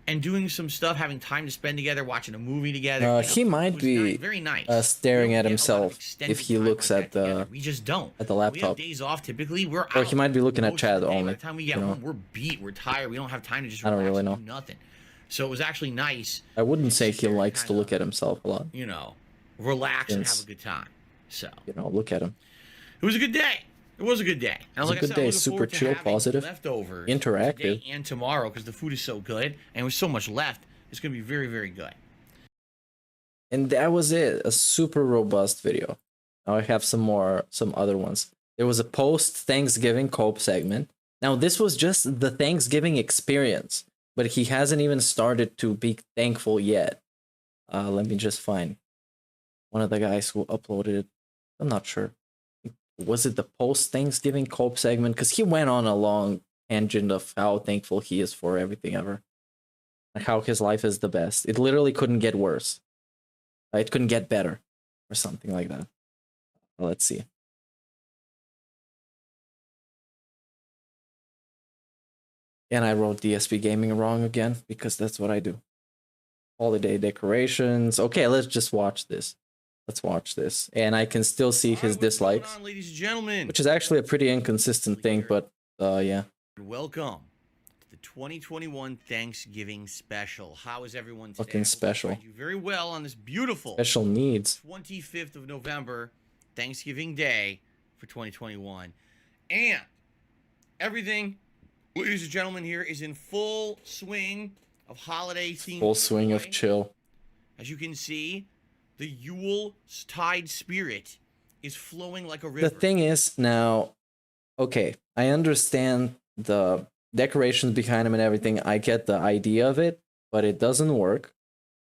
[SPEAKER 8] and doing some stuff, having time to spend together, watching a movie together. You know,
[SPEAKER 5] He
[SPEAKER 8] it
[SPEAKER 5] might
[SPEAKER 8] was
[SPEAKER 5] be
[SPEAKER 8] very nice.
[SPEAKER 5] staring
[SPEAKER 8] We
[SPEAKER 5] at
[SPEAKER 8] don't get a lot of
[SPEAKER 5] himself
[SPEAKER 8] extended
[SPEAKER 5] if he
[SPEAKER 8] time
[SPEAKER 5] looks
[SPEAKER 8] like
[SPEAKER 5] at
[SPEAKER 8] that together.
[SPEAKER 5] the
[SPEAKER 8] We just don't.
[SPEAKER 5] at the
[SPEAKER 8] We
[SPEAKER 5] laptop.
[SPEAKER 8] have days off. Typically, we're out.
[SPEAKER 5] Or he might be looking at
[SPEAKER 8] most of
[SPEAKER 5] chat
[SPEAKER 8] the day. By
[SPEAKER 5] only,
[SPEAKER 8] the time we get
[SPEAKER 5] you know.
[SPEAKER 8] home, we're beat. We're tired. We don't have time to just
[SPEAKER 5] I don't
[SPEAKER 8] relax
[SPEAKER 5] really
[SPEAKER 8] and
[SPEAKER 5] know.
[SPEAKER 8] do nothing. So it was actually nice,
[SPEAKER 5] I wouldn't say
[SPEAKER 8] sit
[SPEAKER 5] he
[SPEAKER 8] there and
[SPEAKER 5] likes to
[SPEAKER 8] kinda,
[SPEAKER 5] look at himself a lot.
[SPEAKER 8] you know, relax and have
[SPEAKER 5] Yes.
[SPEAKER 8] a good time. So
[SPEAKER 5] You know, look at him.
[SPEAKER 8] it was a good day. It was a good day. And
[SPEAKER 5] It was a
[SPEAKER 8] like I
[SPEAKER 5] good
[SPEAKER 8] said,
[SPEAKER 5] day,
[SPEAKER 8] I'm looking
[SPEAKER 5] super
[SPEAKER 8] forward to
[SPEAKER 5] chill,
[SPEAKER 8] having
[SPEAKER 5] positive,
[SPEAKER 8] leftovers
[SPEAKER 5] interactive.
[SPEAKER 8] today and tomorrow because the food is so good and with so much left, it's going to be very, very good.
[SPEAKER 5] And that was it. A super robust video. Now I have some other ones. There was a post-Thanksgiving cope segment. Now this was just the Thanksgiving experience, but he hasn't even started to be thankful yet. Let me just find one of the guys who uploaded it. I'm not sure. Was it the post-Thanksgiving cope segment? Because he went on a long tangent of how thankful he is for everything ever. Like how his life is the best. It literally couldn't get worse. It couldn't get better. Or something like that. Let's see. And I wrote DSP Gaming wrong again, because that's what I do. Holiday decorations. Okay, let's just watch this. Let's watch this. And I can still see his dislikes.
[SPEAKER 8] Ladies and gentlemen?
[SPEAKER 5] Which is actually a pretty inconsistent thing, but yeah.
[SPEAKER 8] Welcome to the 2021 Thanksgiving special. How is everyone today?
[SPEAKER 5] Fucking special.
[SPEAKER 8] I hope you do very well on this beautiful
[SPEAKER 5] Special needs.
[SPEAKER 8] 25th of November, Thanksgiving Day for 2021. And everything, ladies and gentlemen, here is in full swing of holiday theme.
[SPEAKER 5] Full swing of chill.
[SPEAKER 8] As you can see, the Yule tide spirit is flowing like a river.
[SPEAKER 5] The thing is now, okay, I understand the decorations behind him and everything. I get the idea of it, but it doesn't work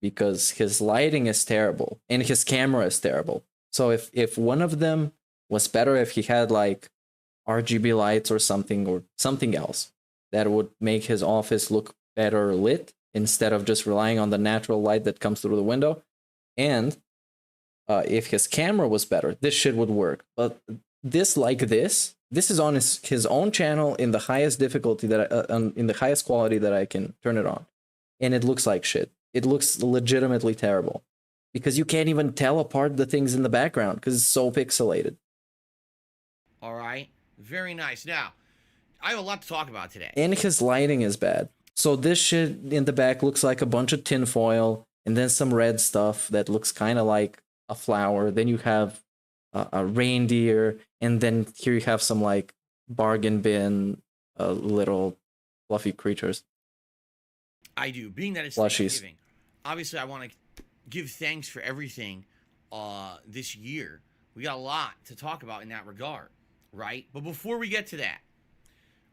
[SPEAKER 5] because his lighting is terrible and his camera is terrible. So if one of them was better, if he had like RGB lights or something else that would make his office look better lit instead of just relying on the natural light that comes through the window, and if his camera was better, this shit would work. But this is on his own channel in the highest difficulty in the highest quality that I can turn it on, and it looks like shit. It looks legitimately terrible because you can't even tell apart the things in the background because it's so pixelated.
[SPEAKER 8] All right, very nice. Now, I have a lot to talk about today.
[SPEAKER 5] And his lighting is bad. So this shit in the back looks like a bunch of tinfoil, and then some red stuff that looks kind of like a flower. Then you have a reindeer, and then here you have some like bargain bin little fluffy creatures.
[SPEAKER 8] I do. Being that it's
[SPEAKER 5] Plushies.
[SPEAKER 8] Thanksgiving, obviously I want to give thanks for everything this year. We got a lot to talk about in that regard, right? But before we get to that,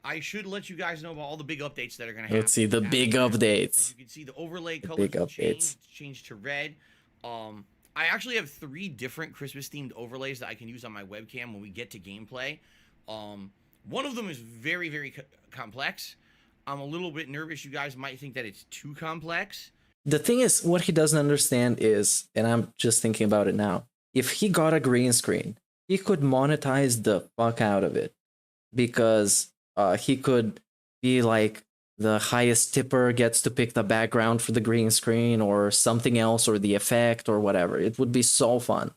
[SPEAKER 8] I should let you guys know about all the big updates that are going to happen.
[SPEAKER 5] Let's see the big updates.
[SPEAKER 8] As you can see, the overlay colors changed to red. I actually have 3 different Christmas-themed overlays that I can use on my webcam when we get to gameplay. One of them is very, very complex. I'm a little bit nervous. You guys might think that it's too complex.
[SPEAKER 5] The thing is, what he doesn't understand is, and I'm just thinking about it now, if he got a green screen, he could monetize the fuck out of it, because he could be like the highest tipper gets to pick the background for the green screen or something else, or the effect or whatever. It would be so fun.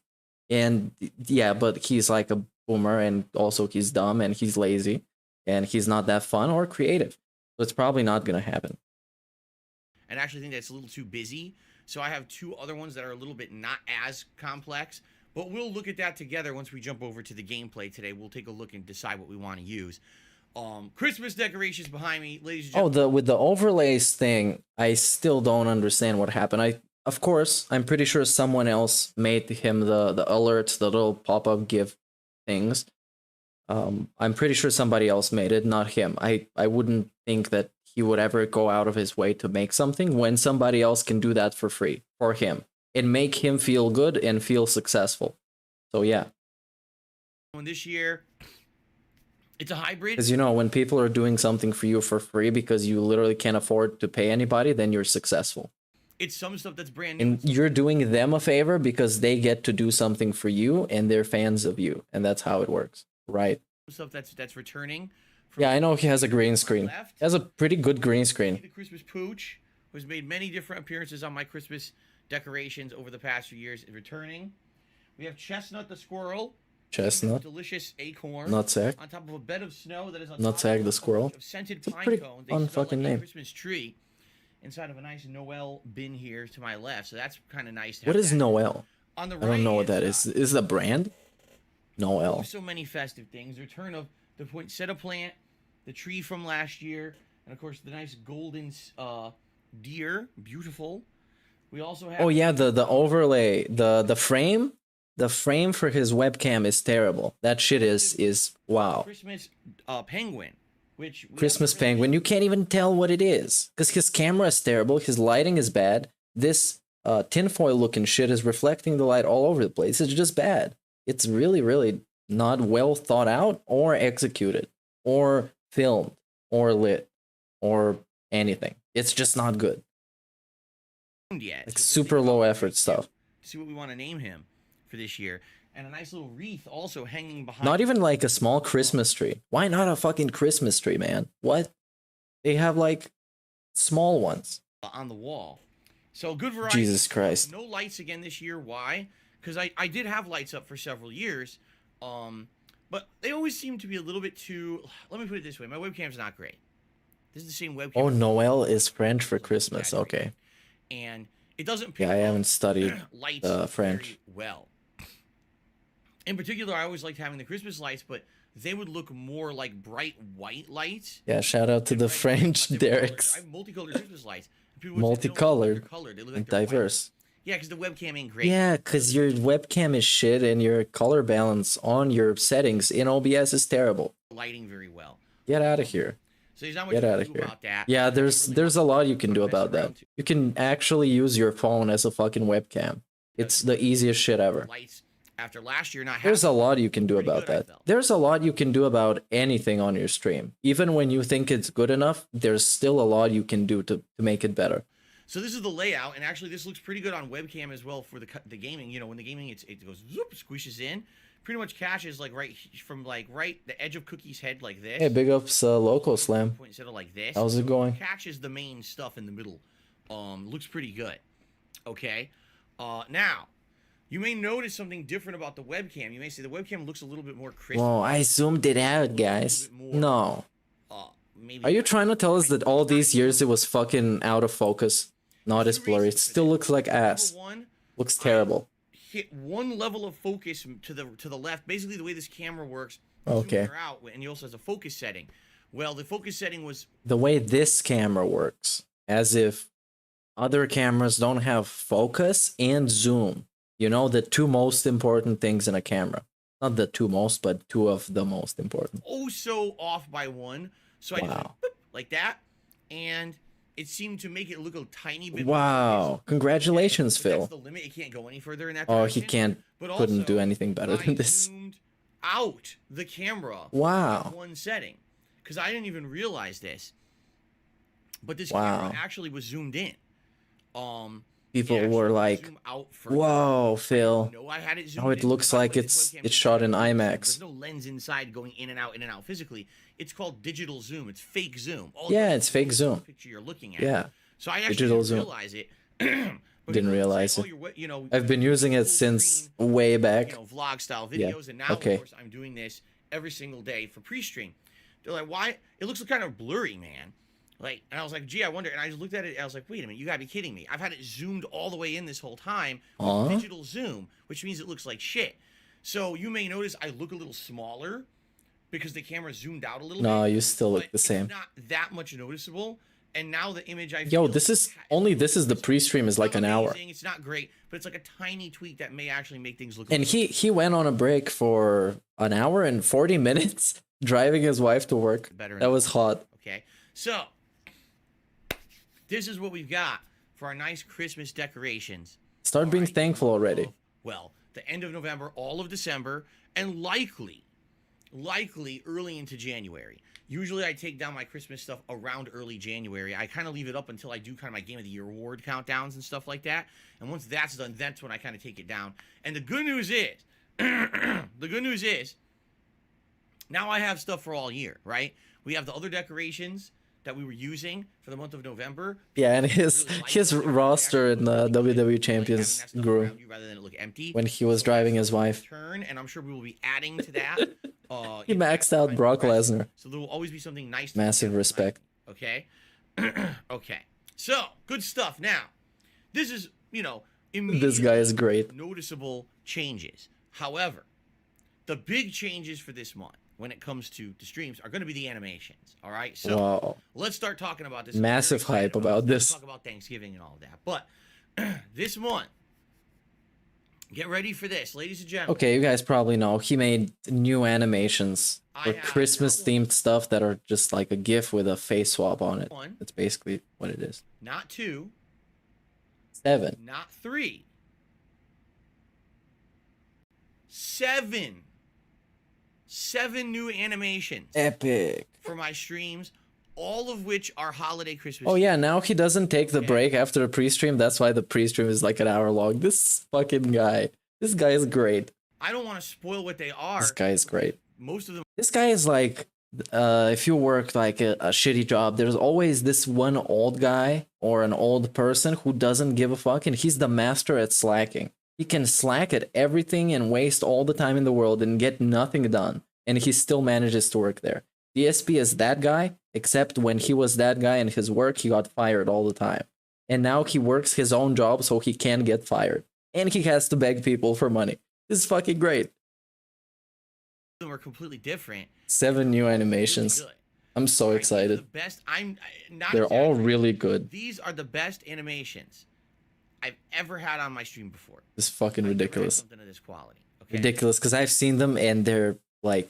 [SPEAKER 5] And yeah, but he's like a boomer, and also he's dumb and he's lazy and he's not that fun or creative. So it's probably not going to happen.
[SPEAKER 8] And I actually think that's a little too busy. So I have 2 other ones that are a little bit not as complex, but we'll look at that together once we jump over to the gameplay today. We'll take a look and decide what we want to use. Christmas decorations behind me, ladies and gentlemen.
[SPEAKER 5] With the overlays thing, I still don't understand what happened. Of course, I'm pretty sure someone else made him the alerts, the little pop-up GIF things. I'm pretty sure somebody else made it, not him. I wouldn't think that he would ever go out of his way to make something when somebody else can do that for free for him and make him feel good and feel successful. So yeah.
[SPEAKER 8] This year, it's a hybrid.
[SPEAKER 5] Because, you know, when people are doing something for you for free because you literally can't afford to pay anybody, then you're successful.
[SPEAKER 8] It's some stuff that's brand new.
[SPEAKER 5] And you're doing them a favor because they get to do something for you and they're fans of you. And that's how it works, right?
[SPEAKER 8] Stuff that's returning.
[SPEAKER 5] Yeah, I know he has a green screen. He has a pretty good green screen.
[SPEAKER 8] The Christmas Pooch, who's made many different appearances on my Christmas decorations over the past few years, is returning. We have Chestnut the Squirrel.
[SPEAKER 5] Chestnut.
[SPEAKER 8] Delicious acorn.
[SPEAKER 5] Nutsack.
[SPEAKER 8] On top of a bed of snow that is on
[SPEAKER 5] Nutsack the Squirrel.
[SPEAKER 8] Scented
[SPEAKER 5] It's a
[SPEAKER 8] pine
[SPEAKER 5] pretty
[SPEAKER 8] cones.
[SPEAKER 5] fun fucking name.
[SPEAKER 8] Christmas tree inside of a nice Noel bin here to my left. So that's kind of nice.
[SPEAKER 5] What is Noel?
[SPEAKER 8] On the
[SPEAKER 5] I don't know what that is. Is it a brand? Noel.
[SPEAKER 8] So many festive things. Return of the poinsettia plant, the tree from last year, and of course the nice golden deer. Beautiful. We also have.
[SPEAKER 5] Oh yeah, the overlay, the frame. The frame for his webcam is terrible. That shit is wow.
[SPEAKER 8] Christmas penguin, which
[SPEAKER 5] Christmas penguin. You can't even tell what it is because his camera is terrible. His lighting is bad. This tinfoil looking shit is reflecting the light all over the place. It's just bad. It's really, really not well thought out or executed or filmed or lit or anything. It's just not good.
[SPEAKER 8] Yet.
[SPEAKER 5] Like
[SPEAKER 8] So
[SPEAKER 5] super low effort stuff.
[SPEAKER 8] see what we want to name him for this year. And a nice little wreath also hanging behind.
[SPEAKER 5] Not even like a small Christmas tree. Why not a fucking Christmas tree, man? What? They have like small ones.
[SPEAKER 8] On the wall. So good variety.
[SPEAKER 5] Jesus Christ.
[SPEAKER 8] No lights again this year. Why? Because I did have lights up for several years. But they always seem to be a little bit too... Let me put it this way. My webcam's not great. This is the same webcam.
[SPEAKER 5] Oh, Noel is French for Christmas. Okay.
[SPEAKER 8] And it doesn't pick
[SPEAKER 5] Yeah, I
[SPEAKER 8] up
[SPEAKER 5] haven't studied
[SPEAKER 8] lights
[SPEAKER 5] French.
[SPEAKER 8] very well. In particular, I always liked having the Christmas lights, but they would look more like bright white lights.
[SPEAKER 5] Yeah, shout out to the French Derek's.
[SPEAKER 8] I have multicolored Christmas lights.
[SPEAKER 5] Multicolored and diverse.
[SPEAKER 8] Yeah, because the webcam ain't great.
[SPEAKER 5] Yeah, because your webcam is shit and your color balance on your settings in OBS is terrible.
[SPEAKER 8] Lighting very well.
[SPEAKER 5] Get out of here.
[SPEAKER 8] So there's not much
[SPEAKER 5] Get
[SPEAKER 8] you
[SPEAKER 5] out
[SPEAKER 8] can
[SPEAKER 5] of
[SPEAKER 8] do
[SPEAKER 5] here.
[SPEAKER 8] about that.
[SPEAKER 5] Yeah, there's a lot you can do about that. You can actually use your phone as a fucking webcam. It's the easiest shit ever.
[SPEAKER 8] Lights after last year not
[SPEAKER 5] There's a
[SPEAKER 8] having
[SPEAKER 5] lot you can do
[SPEAKER 8] pretty
[SPEAKER 5] about
[SPEAKER 8] good, I
[SPEAKER 5] that.
[SPEAKER 8] felt.
[SPEAKER 5] There's a lot you can do about anything on your stream. Even when you think it's good enough, there's still a lot you can do to make it better.
[SPEAKER 8] So this is the layout, and actually this looks pretty good on webcam as well for the gaming. You know, when the gaming it goes zoop, squishes in, pretty much catches like right from like right the edge of Cookie's head like this.
[SPEAKER 5] Hey, big ups, Loco Slam.
[SPEAKER 8] Point instead of like this.
[SPEAKER 5] How's it going?
[SPEAKER 8] Catches the main stuff in the middle. Looks pretty good. Okay. Now, you may notice something different about the webcam. You may say the webcam looks a little bit more crisp.
[SPEAKER 5] Whoa, I zoomed it out, guys. No.
[SPEAKER 8] Maybe
[SPEAKER 5] Are you trying to tell us that all these years it was fucking out of focus? Not as blurry. It still looks like ass.
[SPEAKER 8] Number one,
[SPEAKER 5] Looks terrible.
[SPEAKER 8] hit one level of focus to the left. Basically, the way this camera works.
[SPEAKER 5] Okay.
[SPEAKER 8] zoom her out, and he also has a focus setting. Well, the focus setting was
[SPEAKER 5] The way this camera works, as if other cameras don't have focus and zoom. You know, the two most important things in a camera. Not the two most, but two of the most important.
[SPEAKER 8] oh so off by one. So I just went
[SPEAKER 5] Wow.
[SPEAKER 8] boop, like that, and it seemed to make it look a tiny bit.
[SPEAKER 5] Wow. Congratulations,
[SPEAKER 8] But
[SPEAKER 5] Phil.
[SPEAKER 8] that's the limit. It can't go any further in that
[SPEAKER 5] Oh,
[SPEAKER 8] direction.
[SPEAKER 5] he can't,
[SPEAKER 8] But
[SPEAKER 5] couldn't
[SPEAKER 8] also,
[SPEAKER 5] do anything better than
[SPEAKER 8] I
[SPEAKER 5] this.
[SPEAKER 8] zoomed out the camera.
[SPEAKER 5] Wow.
[SPEAKER 8] with one setting, because I didn't even realize this. But this
[SPEAKER 5] Wow.
[SPEAKER 8] camera actually was zoomed in.
[SPEAKER 5] People
[SPEAKER 8] it actually
[SPEAKER 5] were
[SPEAKER 8] would
[SPEAKER 5] like,
[SPEAKER 8] zoom out further.
[SPEAKER 5] whoa, Phil.
[SPEAKER 8] No, I had it zoomed
[SPEAKER 5] Oh, it
[SPEAKER 8] in.
[SPEAKER 5] looks
[SPEAKER 8] By the
[SPEAKER 5] like
[SPEAKER 8] way, this
[SPEAKER 5] it's
[SPEAKER 8] webcam is
[SPEAKER 5] shot in
[SPEAKER 8] digital zoom.
[SPEAKER 5] IMAX.
[SPEAKER 8] There's no lens inside going in and out physically. It's called digital zoom. It's fake zoom. All
[SPEAKER 5] Yeah,
[SPEAKER 8] it is
[SPEAKER 5] it's
[SPEAKER 8] is
[SPEAKER 5] fake
[SPEAKER 8] the
[SPEAKER 5] zoom.
[SPEAKER 8] picture you're looking at.
[SPEAKER 5] Yeah.
[SPEAKER 8] So I actually
[SPEAKER 5] Digital
[SPEAKER 8] didn't
[SPEAKER 5] zoom.
[SPEAKER 8] realize it. But
[SPEAKER 5] Didn't
[SPEAKER 8] people
[SPEAKER 5] realize
[SPEAKER 8] say,
[SPEAKER 5] it.
[SPEAKER 8] "Oh, you know,
[SPEAKER 5] I've been using it
[SPEAKER 8] full
[SPEAKER 5] since
[SPEAKER 8] screen,
[SPEAKER 5] way back.
[SPEAKER 8] you know, vlog style
[SPEAKER 5] Yeah,
[SPEAKER 8] videos, and now
[SPEAKER 5] okay.
[SPEAKER 8] of course I'm doing this every single day for pre-stream." They're like, "Why? It looks kind of blurry, man." Like, and I was like, "Gee, I wonder." And I just looked at it. And I was like, "Wait a minute, you gotta be kidding me! I've had it zoomed all the way in this whole time with
[SPEAKER 5] Huh?
[SPEAKER 8] digital zoom, which means it looks like shit." So you may notice I look a little smaller because the camera zoomed out a little
[SPEAKER 5] No,
[SPEAKER 8] bit.
[SPEAKER 5] you still look
[SPEAKER 8] but
[SPEAKER 5] the same.
[SPEAKER 8] It's not that much noticeable. And now the image I
[SPEAKER 5] Yo,
[SPEAKER 8] feel
[SPEAKER 5] this is
[SPEAKER 8] ha-
[SPEAKER 5] only this is the pre-stream is like
[SPEAKER 8] not
[SPEAKER 5] an hour.
[SPEAKER 8] amazing, it's not great, but it's like a tiny tweak that may actually make things look.
[SPEAKER 5] And he went on a break for an hour and 40 minutes driving his wife to work.
[SPEAKER 8] Better
[SPEAKER 5] That was hot.
[SPEAKER 8] Okay, so this is what we've got for our nice Christmas decorations.
[SPEAKER 5] Start being
[SPEAKER 8] Alright.
[SPEAKER 5] thankful already.
[SPEAKER 8] Well, the end of November, all of December, and likely early into January. Usually I take down my Christmas stuff around early January. I kind of leave it up until I do kind of my Game of the Year award countdowns and stuff like that. And once that's done, that's when I kind of take it down. And the good news is, now I have stuff for all year, right? We have the other decorations that we were using for the month of November.
[SPEAKER 5] Yeah, and his roster in the WWE Champions grew
[SPEAKER 8] rather than it look empty.
[SPEAKER 5] when he was driving his wife.
[SPEAKER 8] Turn, and I'm sure we will be adding to that.
[SPEAKER 5] He maxed out Brock Lesnar.
[SPEAKER 8] So there will always be something nice.
[SPEAKER 5] Massive respect.
[SPEAKER 8] Okay. Okay. So good stuff. Now, this is
[SPEAKER 5] This guy is great.
[SPEAKER 8] noticeable changes. However, the big changes for this month when it comes to the streams are going to be the animations. All right. So
[SPEAKER 5] Wow.
[SPEAKER 8] let's start talking about this.
[SPEAKER 5] Massive
[SPEAKER 8] I'm very excited
[SPEAKER 5] hype about
[SPEAKER 8] it.
[SPEAKER 5] this.
[SPEAKER 8] Let's talk about Thanksgiving and all of that. But this month, get ready for this, ladies and gentlemen.
[SPEAKER 5] Okay, you guys probably know he made new animations for
[SPEAKER 8] I have
[SPEAKER 5] Christmas themed stuff that are just like a GIF with a face swap on it.
[SPEAKER 8] One.
[SPEAKER 5] That's basically what it is.
[SPEAKER 8] Not two.
[SPEAKER 5] 7.
[SPEAKER 8] Not 3. 7. 7 new animations
[SPEAKER 5] Epic.
[SPEAKER 8] for my streams, all of which are holiday Christmas.
[SPEAKER 5] Oh yeah, now he doesn't take the break after the pre-stream. That's why the pre-stream is like an hour long. This fucking guy. This guy is great.
[SPEAKER 8] I don't want to spoil what they are.
[SPEAKER 5] This guy is great.
[SPEAKER 8] Most of them.
[SPEAKER 5] This guy is like, if you work like a shitty job, there's always this one old guy or an old person who doesn't give a fuck, and he's the master at slacking. He can slack at everything and waste all the time in the world and get nothing done, and he still manages to work there. DSP is that guy, except when he was that guy in his work, he got fired all the time. And now he works his own job so he can't get fired. And he has to beg people for money. This is fucking great.
[SPEAKER 8] Them are completely different.
[SPEAKER 5] 7 new animations.
[SPEAKER 8] Really good.
[SPEAKER 5] I'm so excited.
[SPEAKER 8] The best. I'm not.
[SPEAKER 5] They're all
[SPEAKER 8] exaggerating.
[SPEAKER 5] really good.
[SPEAKER 8] These are the best animations I've ever had on my stream before.
[SPEAKER 5] It's fucking
[SPEAKER 8] I've never had
[SPEAKER 5] ridiculous.
[SPEAKER 8] something of this quality. Okay?
[SPEAKER 5] Ridiculous, because I've seen them and they're like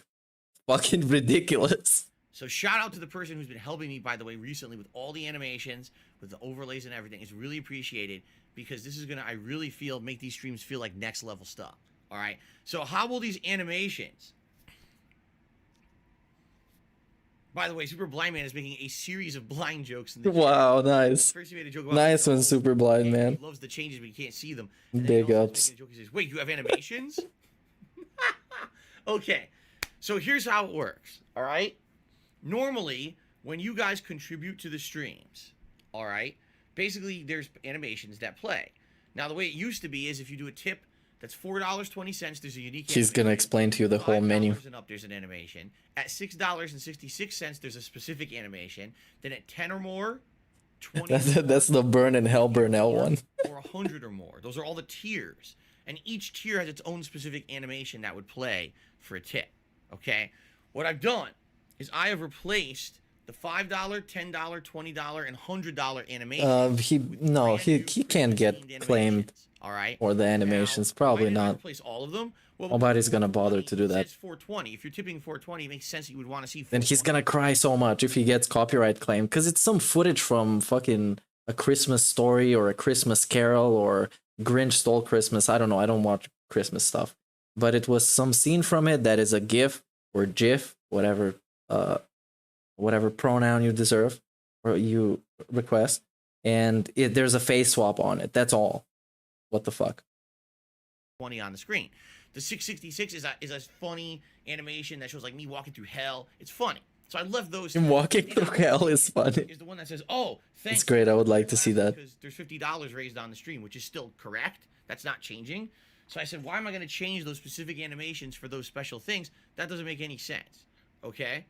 [SPEAKER 5] fucking ridiculous.
[SPEAKER 8] So shout out to the person who's been helping me, by the way, recently with all the animations, with the overlays and everything. It's really appreciated because this is gonna, I really feel, make these streams feel like next level stuff. All right. So how will these animations? By the way, Super Blind Man is making a series of blind jokes in the
[SPEAKER 5] Wow, nice.
[SPEAKER 8] First he made a joke about
[SPEAKER 5] Nice one, Super Blind Man.
[SPEAKER 8] He loves the changes, but you can't see them. And then
[SPEAKER 5] Big
[SPEAKER 8] he also
[SPEAKER 5] ups.
[SPEAKER 8] making a joke, he says, "Wait, you have animations?" Okay, so here's how it works. All right. Normally, when you guys contribute to the streams, all right, basically there's animations that play. Now, the way it used to be is if you do a tip that's $4.20, there's a unique.
[SPEAKER 5] He's gonna explain to you the whole menu.
[SPEAKER 8] $5 and up, there's an animation. At $6.66, there's a specific animation. Then at 10 or more, 20.
[SPEAKER 5] That's the Burn in Hell Burnell one.
[SPEAKER 8] Or 100 or more. Those are all the tiers. And each tier has its own specific animation that would play for a tip. Okay? What I've done is I have replaced the $5, $10, $20, and $100 animation.
[SPEAKER 5] He can't get claimed
[SPEAKER 8] all right.
[SPEAKER 5] for the animations. Probably
[SPEAKER 8] why did I
[SPEAKER 5] not.
[SPEAKER 8] replace all of them? Well,
[SPEAKER 5] Nobody's gonna bother to do that.
[SPEAKER 8] It's 420. If you're tipping 420, it makes sense that you would want to see.
[SPEAKER 5] Then he's gonna cry so much if he gets copyright claim, because it's some footage from fucking A Christmas Story or A Christmas Carol or Grinch Stole Christmas. I don't know. I don't watch Christmas stuff, but it was some scene from it that is a GIF or GIF, whatever pronoun you deserve or you request, and there's a face swap on it. That's all. What the fuck?
[SPEAKER 8] 20 on the screen. The 666 is a funny animation that shows like me walking through hell. It's funny. So I left those.
[SPEAKER 5] Him walking through hell is funny.
[SPEAKER 8] Is the one that says, "Oh, thanks."
[SPEAKER 5] It's great. I would like to see that.
[SPEAKER 8] Because there's $50 raised on the stream, which is still correct. That's not changing. So I said, why am I going to change those specific animations for those special things? That doesn't make any sense. Okay?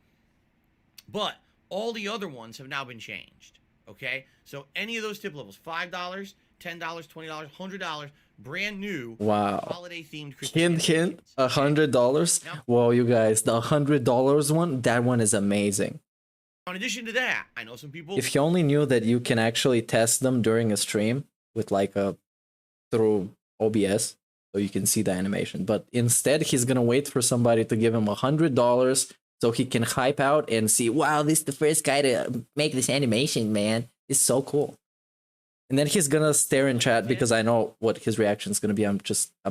[SPEAKER 8] But all the other ones have now been changed. Okay? So any of those tip levels, $5, $10, $20, $100, brand new.
[SPEAKER 5] Wow.
[SPEAKER 8] Holiday themed Christmas.
[SPEAKER 5] Hint, $100. Whoa, you guys, the $100 one, that one is amazing.
[SPEAKER 8] In addition to that, I know some people.
[SPEAKER 5] If you only knew that you can actually test them during a stream with like through OBS, so you can see the animation. But instead, he's gonna wait for somebody to give him $100 so he can hype out and see, wow, this is the first guy to make this animation, man. It's so cool. And then he's gonna stare in chat because I know what his reaction is gonna be. I'm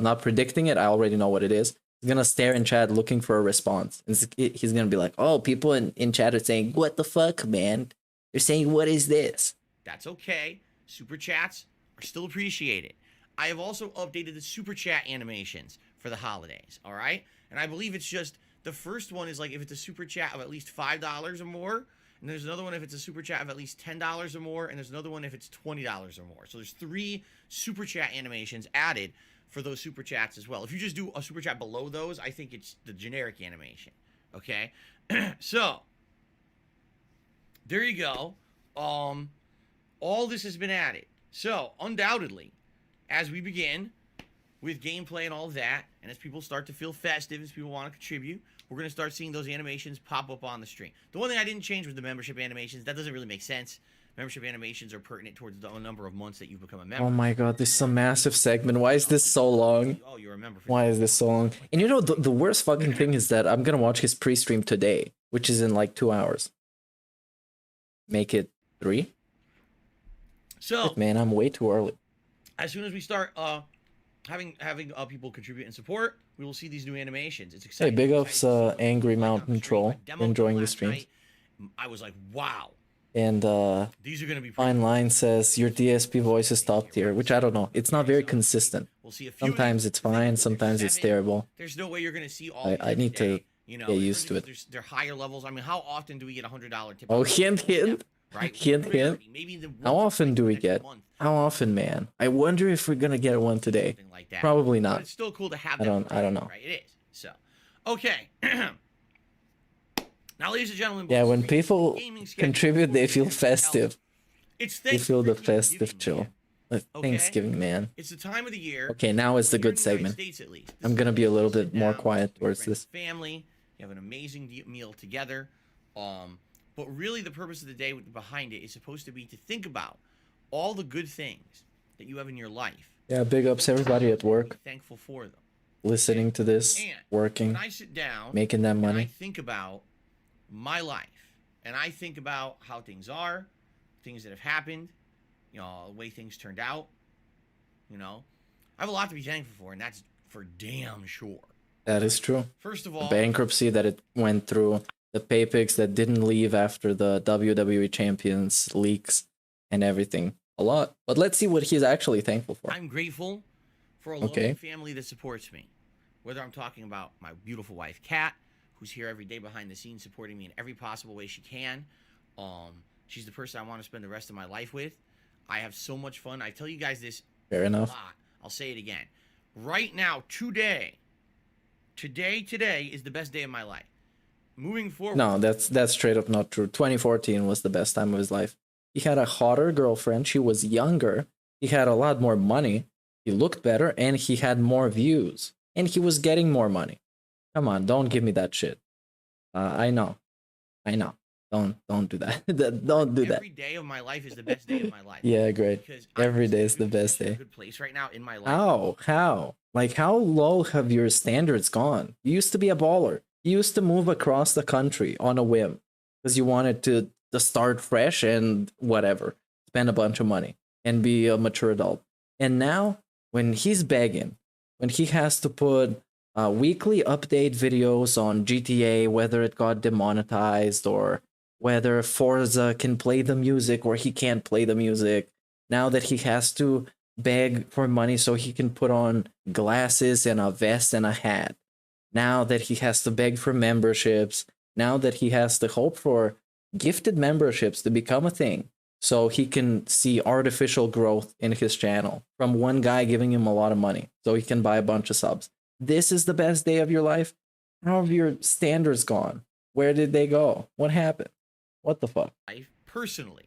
[SPEAKER 5] not predicting it. I already know what it is. He's gonna stare in chat looking for a response. And he's gonna be like, oh, people in chat are saying, what the fuck, man? They're saying, what is this?
[SPEAKER 8] That's okay. Super chats are still appreciated. I have also updated the super chat animations for the holidays, all right? And I believe it's just, the first one is like if it's a super chat of at least $5 or more, and there's another one if it's a super chat of at least $10 or more, and there's another one if it's $20 or more. So there's 3 super chat animations added for those super chats as well. If you just do a super chat below those, I think it's the generic animation, okay? So, there you go. All this has been added. So, undoubtedly, as we begin with gameplay and all of that, and as people start to feel festive, as people want to contribute, we're going to start seeing those animations pop up on the stream. The one thing I didn't change was the membership animations. That doesn't really make sense. Membership animations are pertinent towards the number of months that you've become a member.
[SPEAKER 5] Oh my god, this is a massive segment. Why is this so long?
[SPEAKER 8] Oh, you're a member.
[SPEAKER 5] Why is this so long? And you know, the worst fucking thing is that I'm going to watch his pre-stream today, which is in like 2 hours. Make it 3?
[SPEAKER 8] So,
[SPEAKER 5] man, I'm way too early.
[SPEAKER 8] as soon as we start having people contribute and support, we will see these new animations. It's
[SPEAKER 5] Hey,
[SPEAKER 8] exciting.
[SPEAKER 5] big ups, Angry Mountain Troll. Enjoying the streams.
[SPEAKER 8] I was like, wow,
[SPEAKER 5] And
[SPEAKER 8] these are gonna be
[SPEAKER 5] Fine Line says your DSP voice is top tier, which I don't know. It's not very consistent.
[SPEAKER 8] We'll see a few
[SPEAKER 5] Sometimes it's fine, sometimes it's terrible.
[SPEAKER 8] There's no way you're gonna see all.
[SPEAKER 5] I need to
[SPEAKER 8] get
[SPEAKER 5] used to it.
[SPEAKER 8] They're higher levels. I mean, how often do we get $100 tip?
[SPEAKER 5] Oh, hint, hint.
[SPEAKER 8] Right?
[SPEAKER 5] Hint, hint.
[SPEAKER 8] Maybe
[SPEAKER 5] How often do we get?
[SPEAKER 8] month,
[SPEAKER 5] How often, man? I wonder if we're gonna get one today.
[SPEAKER 8] something like that.
[SPEAKER 5] Probably
[SPEAKER 8] But
[SPEAKER 5] not.
[SPEAKER 8] it's still cool to have.
[SPEAKER 5] I
[SPEAKER 8] that
[SPEAKER 5] don't know.
[SPEAKER 8] Right? It is. So, okay. Now, ladies and gentlemen.
[SPEAKER 5] Yeah, when
[SPEAKER 8] before we
[SPEAKER 5] people
[SPEAKER 8] gaming schedule,
[SPEAKER 5] contribute, they feel
[SPEAKER 8] health,
[SPEAKER 5] festive.
[SPEAKER 8] It's
[SPEAKER 5] They feel the
[SPEAKER 8] Thanksgiving,
[SPEAKER 5] festive chill.
[SPEAKER 8] man.
[SPEAKER 5] Thanksgiving, man.
[SPEAKER 8] It's the time of the year.
[SPEAKER 5] Okay, now is the
[SPEAKER 8] when you're
[SPEAKER 5] good
[SPEAKER 8] in the United
[SPEAKER 5] segment.
[SPEAKER 8] States, at least. This
[SPEAKER 5] I'm
[SPEAKER 8] is
[SPEAKER 5] gonna be a
[SPEAKER 8] when
[SPEAKER 5] little
[SPEAKER 8] you sit
[SPEAKER 5] bit more
[SPEAKER 8] down
[SPEAKER 5] quiet
[SPEAKER 8] with your
[SPEAKER 5] towards
[SPEAKER 8] friends
[SPEAKER 5] this.
[SPEAKER 8] and family. You have an amazing meal together. But really, the purpose of the day behind it is supposed to be to think about all the good things that you have in your life.
[SPEAKER 5] Yeah, big ups everybody at work,
[SPEAKER 8] Be thankful for them.
[SPEAKER 5] listening to this,
[SPEAKER 8] And
[SPEAKER 5] working,
[SPEAKER 8] when I sit down,
[SPEAKER 5] making that
[SPEAKER 8] and I
[SPEAKER 5] money.
[SPEAKER 8] think about my life, and I think about how things are, things that have happened, the way things turned out. I have a lot to be thankful for, and that's for damn sure.
[SPEAKER 5] That is true.
[SPEAKER 8] First of
[SPEAKER 5] The
[SPEAKER 8] all,
[SPEAKER 5] bankruptcy that it went through, the pay pigs that didn't leave after the WWE Champions leaks and everything. A lot. But let's see what he's actually thankful for.
[SPEAKER 8] I'm grateful for a
[SPEAKER 5] Okay.
[SPEAKER 8] loving family that supports me. Whether I'm talking about my beautiful wife, Kat, who's here every day behind the scenes supporting me in every possible way she can. She's the person I want to spend the rest of my life with. I have so much fun. I tell you guys this
[SPEAKER 5] Fair
[SPEAKER 8] a
[SPEAKER 5] enough.
[SPEAKER 8] lot. I'll say it again. Right now, today is the best day of my life. Moving forward.
[SPEAKER 5] No, that's straight up not true. 2014 was the best time of his life. He had a hotter girlfriend. She was younger. He had a lot more money. He looked better, and he had more views. And he was getting more money. Come on, don't give me that shit. I know. Don't do that. Don't do that.
[SPEAKER 8] Every day of my life is the best day of my life.
[SPEAKER 5] Yeah, great.
[SPEAKER 8] Because I'm
[SPEAKER 5] Every
[SPEAKER 8] just
[SPEAKER 5] day
[SPEAKER 8] in
[SPEAKER 5] is the
[SPEAKER 8] good
[SPEAKER 5] best
[SPEAKER 8] position,
[SPEAKER 5] day.
[SPEAKER 8] Good place right now in my life.
[SPEAKER 5] How? Like, how low have your standards gone? You used to be a baller. You used to move across the country on a whim because you wanted to start fresh and whatever, spend a bunch of money and be a mature adult. And now, when he's begging, when he has to put weekly update videos on GTA, whether it got demonetized or whether Forza can play the music or he can't play the music, now that he has to beg for money so he can put on glasses and a vest and a hat, now that he has to beg for memberships, now that he has to hope for gifted memberships to become a thing so he can see artificial growth in his channel from one guy giving him a lot of money so he can buy a bunch of subs. This is the best day of your life? How have your standards gone? Where did they go? What happened? What the fuck?
[SPEAKER 8] Personally,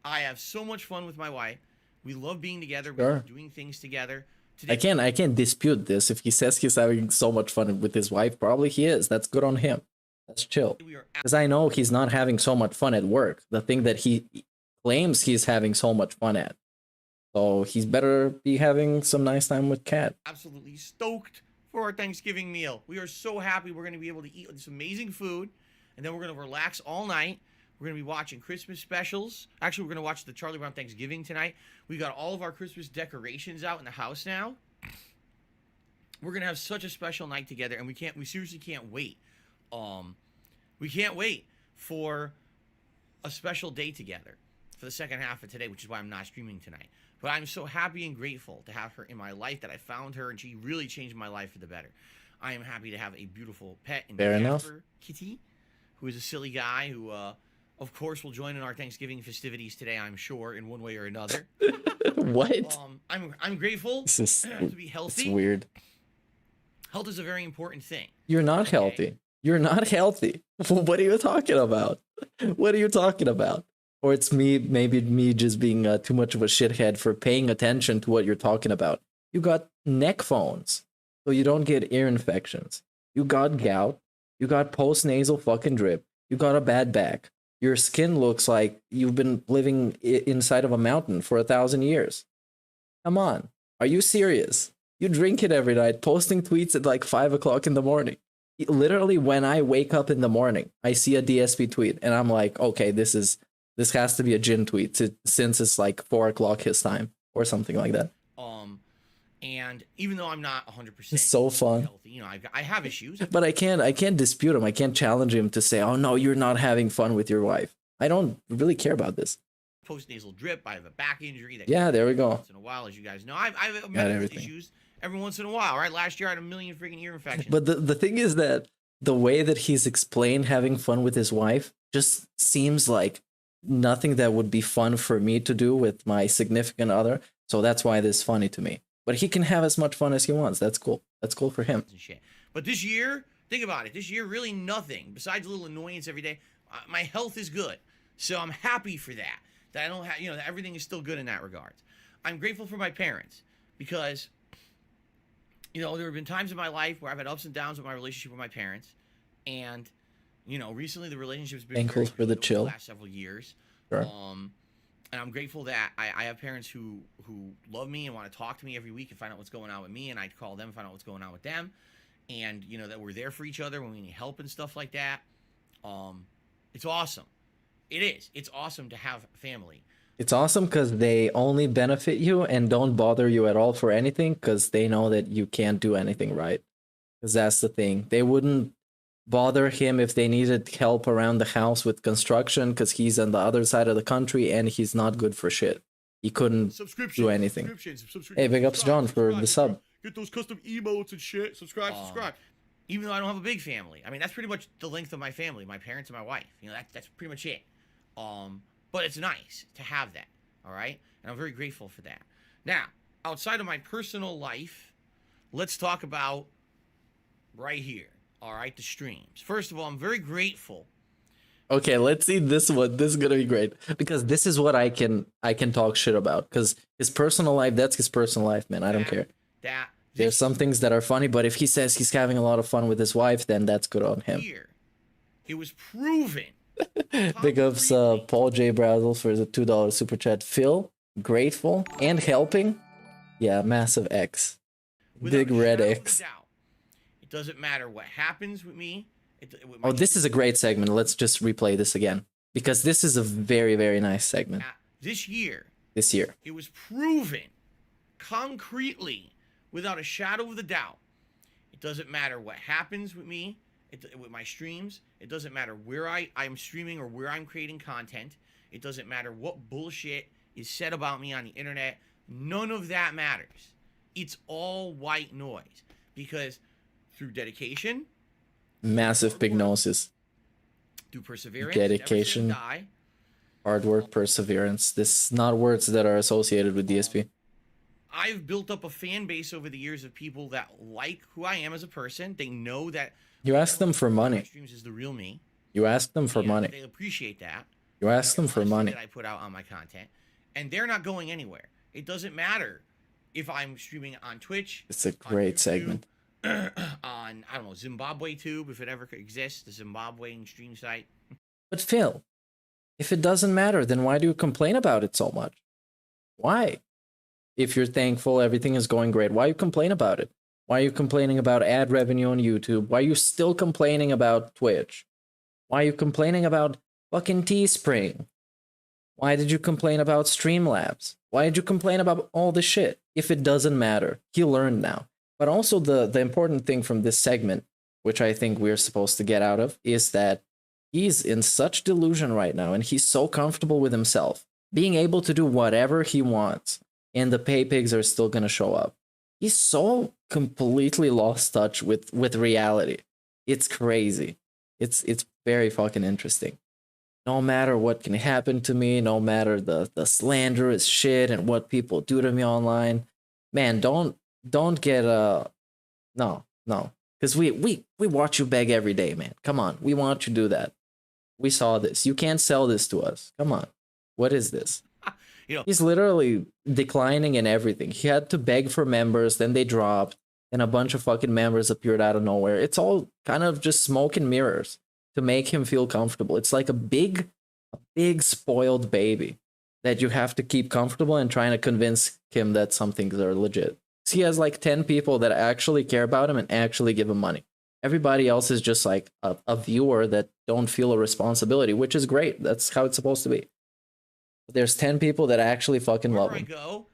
[SPEAKER 8] I have so much fun with my wife. We love being together. We
[SPEAKER 5] Sure.
[SPEAKER 8] love doing things together.
[SPEAKER 5] I can't dispute this. If he says he's having so much fun with his wife, probably he is. That's good on him. That's chill.
[SPEAKER 8] We are
[SPEAKER 5] Because I know he's not having so much fun at work. The thing that he claims he's having so much fun at. So he's better be having some nice time with Kat.
[SPEAKER 8] absolutely stoked for our Thanksgiving meal. We are so happy we're going to be able to eat this amazing food, and then we're going to relax all night. We're going to be watching Christmas specials. Actually, we're going to watch the Charlie Brown Thanksgiving tonight. We got all of our Christmas decorations out in the house now. We're going to have such a special night together, and we seriously can't wait. We can't wait for a special day together for the second half of today, which is why I'm not streaming tonight. But I'm so happy and grateful to have her in my life, that I found her, and she really changed my life for the better. I am happy to have a beautiful pet in
[SPEAKER 5] Fair enough.
[SPEAKER 8] Jasper Kitty, who is a silly guy who, of course, will join in our Thanksgiving festivities today, I'm sure, in one way or another.
[SPEAKER 5] What?
[SPEAKER 8] I'm grateful
[SPEAKER 5] This is
[SPEAKER 8] to be
[SPEAKER 5] it's
[SPEAKER 8] healthy.
[SPEAKER 5] weird.
[SPEAKER 8] Health is a very important thing.
[SPEAKER 5] You're not healthy. You're not healthy. What are you talking about? What are you talking about? Or it's maybe me just being too much of a shithead for paying attention to what you're talking about. You got neck phones, so you don't get ear infections. You got gout. You got post-nasal fucking drip. You got a bad back. Your skin looks like you've been living inside of a mountain for 1,000 years. Come on. Are you serious? You drink it every night, posting tweets at like 5 o'clock in the morning. Literally, when I wake up in the morning, I see a DSP tweet, and I'm like, okay, this has to be a Jin tweet since it's like 4 o'clock his time or something like that.
[SPEAKER 8] And even though I'm not 100%
[SPEAKER 5] It's so fun.
[SPEAKER 8] healthy, you know, I have issues.
[SPEAKER 5] But I can't dispute him. I can't challenge him to say, "Oh no, you're not having fun with your wife." I don't really care about this.
[SPEAKER 8] Post-nasal drip. I have a back injury. That
[SPEAKER 5] Yeah, there we go.
[SPEAKER 8] once in a while, as you guys know, I've medical
[SPEAKER 5] everything.
[SPEAKER 8] issues every once in a while. Right? Last year, I had a million freaking ear infections.
[SPEAKER 5] But the thing is that the way that he's explained having fun with his wife just seems like nothing that would be fun for me to do with my significant other. So that's why this is funny to me. But he can have as much fun as he wants. That's cool. That's cool for him.
[SPEAKER 8] And shit. But this year, think about it. This year, really nothing besides a little annoyance every day. My health is good, so I'm happy for that. That I don't have, you know, that everything is still good in that regard. I'm grateful for my parents because, you know, there have been times in my life where I've had ups and downs with my relationship with my parents, and, you know, recently the relationship's been
[SPEAKER 5] Thankful
[SPEAKER 8] very
[SPEAKER 5] for the
[SPEAKER 8] good over
[SPEAKER 5] chill.
[SPEAKER 8] the last several years.
[SPEAKER 5] Sure.
[SPEAKER 8] And I'm grateful that I have parents who love me and want to talk to me every week and find out what's going on with me, and I call them and find out what's going on with them, and, you know, that we're there for each other when we need help and stuff like that. It's awesome. It is. It's awesome to have family.
[SPEAKER 5] It's awesome because they only benefit you and don't bother you at all for anything because they know that you can't do anything right. Because that's the thing. They wouldn't bother him if they needed help around the house with construction because he's on the other side of the country and he's not good for shit. He couldn't do anything. Hey, big ups John for the sub.
[SPEAKER 8] Get those custom emotes and shit. Subscribe. Even though I don't have a big family. I mean, that's pretty much the length of my family. My parents and my wife. You know, that's pretty much it. But it's nice to have that. All right? And I'm very grateful for that. Now, outside of my personal life, let's talk about right here. All right, the streams. First of all, I'm very grateful.
[SPEAKER 5] Okay, let's see this one. This is gonna be great because this is what I can talk shit about. Because his personal life, that's his personal life, man. I don't care. There's some things that are funny, but if he says he's having a lot of fun with his wife, then that's good on him.
[SPEAKER 8] Here, it was proven.
[SPEAKER 5] Big ups Paul J. Brazel for the $2 super chat. Phil, grateful and helping. Yeah, massive X. Big red X.
[SPEAKER 8] It doesn't matter what happens with me.
[SPEAKER 5] Oh, this is a great segment. Let's just replay this again. Because this is a very, very nice segment.
[SPEAKER 8] This year.
[SPEAKER 5] It
[SPEAKER 8] was proven concretely, without a shadow of a doubt. It doesn't matter what happens with me, with my streams. It doesn't matter where I'm streaming or where I'm creating content. It doesn't matter what bullshit is said about me on the internet. None of that matters. It's all white noise. Because through dedication,
[SPEAKER 5] massive big noses,
[SPEAKER 8] through perseverance,
[SPEAKER 5] dedication, hard work, perseverance. This is not words that are associated with DSP.
[SPEAKER 8] I've built up a fan base over the years of people that like who I am as a person. They know that
[SPEAKER 5] you ask them for money.
[SPEAKER 8] Streams is the real me.
[SPEAKER 5] You ask them for money.
[SPEAKER 8] They appreciate that.
[SPEAKER 5] You ask them for money.
[SPEAKER 8] That I put out on my content, and they're not going anywhere. It doesn't matter if I'm streaming on Twitch.
[SPEAKER 5] It's a great segment.
[SPEAKER 8] On, I don't know, Zimbabwe Tube, if it ever exists, the Zimbabwean stream site.
[SPEAKER 5] But Phil, if it doesn't matter, then why do you complain about it so much? Why? If you're thankful, everything is going great, why you complain about it? Why are you complaining about ad revenue on YouTube? Why are you still complaining about Twitch? Why are you complaining about fucking Teespring? Why did you complain about Streamlabs? Why did you complain about all this shit? If it doesn't matter, he learned now. But also the important thing from this segment, which I think we're supposed to get out of, is that he's in such delusion right now and he's so comfortable with himself, being able to do whatever he wants, and the pay pigs are still going to show up. He's so completely lost touch with reality. It's crazy. It's very fucking interesting. No matter what can happen to me, no matter the slanderous shit and what people do to me online, man, don't get no, because we watch you beg every day, man. Come on, we want you to do that. We saw this. You can't sell this to us. Come on, what is this?
[SPEAKER 8] You know,
[SPEAKER 5] he's literally declining in everything. He had to beg for members, then they dropped, and a bunch of fucking members appeared out of nowhere. It's all kind of just smoke and mirrors to make him feel comfortable. It's like a big spoiled baby that you have to keep comfortable and trying to convince him that some things are legit. He has like 10 people that actually care about him and actually give him money. Everybody else is just like a viewer that don't feel a responsibility, which is great. That's how it's supposed to be. But there's 10 people that actually fucking love him.
[SPEAKER 8] Wherever I go,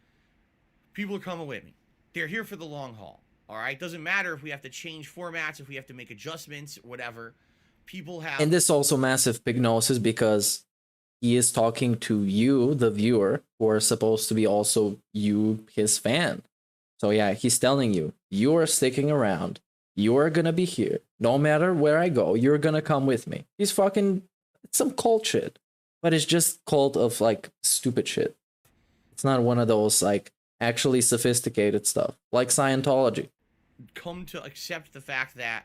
[SPEAKER 8] People are coming with me. They're here for the long haul. All right. Doesn't matter if we have to change formats, if we have to make adjustments, whatever. People have.
[SPEAKER 5] And this also massive prognosis because he is talking to you, the viewer, who are supposed to be also you, his fan. So yeah, he's telling you, you are sticking around. You are gonna be here. No matter where I go, you're gonna come with me. He's fucking, it's some cult shit. But it's just cult of like stupid shit. It's not one of those like actually sophisticated stuff, like Scientology.
[SPEAKER 8] Come to accept the fact that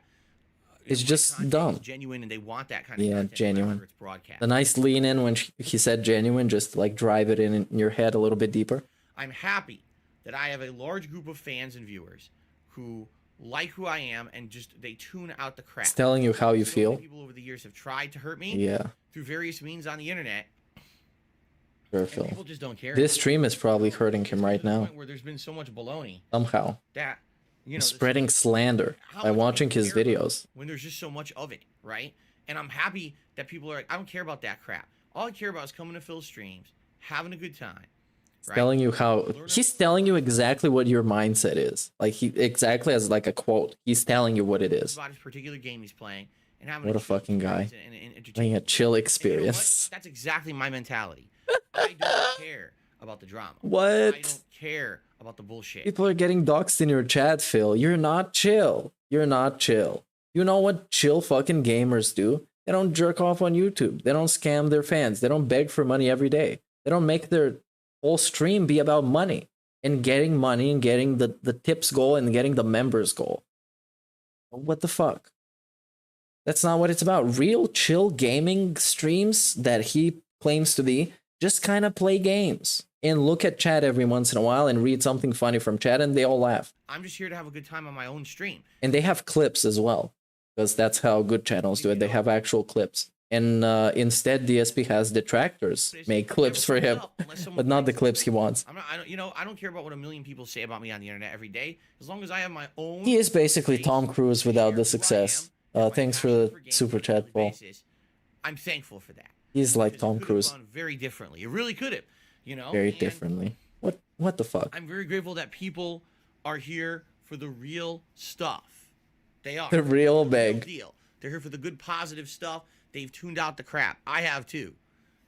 [SPEAKER 5] it's just dumb.
[SPEAKER 8] Genuine, and they want that kind of
[SPEAKER 5] yeah, genuine.
[SPEAKER 8] It's broadcast.
[SPEAKER 5] The nice lean in when he said genuine, just like drive it in your head a little bit deeper.
[SPEAKER 8] I'm happy that I have a large group of fans and viewers who like who I am and just they tune out the crap.
[SPEAKER 5] It's telling you how you feel.
[SPEAKER 8] People over the years have tried to hurt me.
[SPEAKER 5] Yeah.
[SPEAKER 8] Through various means on the internet.
[SPEAKER 5] Sure, Phil.
[SPEAKER 8] People just don't care.
[SPEAKER 5] This stream is probably hurting him right now.
[SPEAKER 8] Where there's been so much baloney.
[SPEAKER 5] Somehow.
[SPEAKER 8] That. You know,
[SPEAKER 5] spreading slander by watching his videos.
[SPEAKER 8] When there's just so much of it, right? And I'm happy that people are like, I don't care about that crap. All I care about is coming to Phil's streams, having a good time.
[SPEAKER 5] Right? Telling you how he's telling you exactly what your mindset is. Like he exactly as like a quote. He's telling you what it is.
[SPEAKER 8] About his particular game he's playing and having
[SPEAKER 5] what a fucking guy.
[SPEAKER 8] And
[SPEAKER 5] playing a chill experience.
[SPEAKER 8] You know that's exactly my mentality. I don't care about the drama.
[SPEAKER 5] What?
[SPEAKER 8] I don't care about the bullshit.
[SPEAKER 5] People are getting doxxed in your chat, Phil. You're not chill. You're not chill. You know what chill fucking gamers do? They don't jerk off on YouTube. They don't scam their fans. They don't beg for money every day. They don't make their whole stream be about money and getting the tips goal and getting the members goal. What the fuck? That's not what it's about. Real chill gaming streams that he claims to be just kind of play games and look at chat every once in a while and read something funny from chat and they all laugh.
[SPEAKER 8] I'm just here to have a good time on my own stream.
[SPEAKER 5] And they have clips as well because that's how good channels do it. They have actual clips. And instead, DSP has detractors make clips for him, but not the clips he wants.
[SPEAKER 8] I don't care about what a million people say about me on the internet every day. As long as I have my own.
[SPEAKER 5] He is basically Tom Cruise without the success. Thanks for the super chat, Paul.
[SPEAKER 8] I'm thankful for that.
[SPEAKER 5] He's like Tom Cruise.
[SPEAKER 8] Very differently. It really could have, you know.
[SPEAKER 5] Very differently. What the fuck?
[SPEAKER 8] I'm very grateful that people are here for the real stuff. They are.
[SPEAKER 5] The real beg.
[SPEAKER 8] Deal. They're here for the good, positive stuff. They've tuned out the crap. I have too.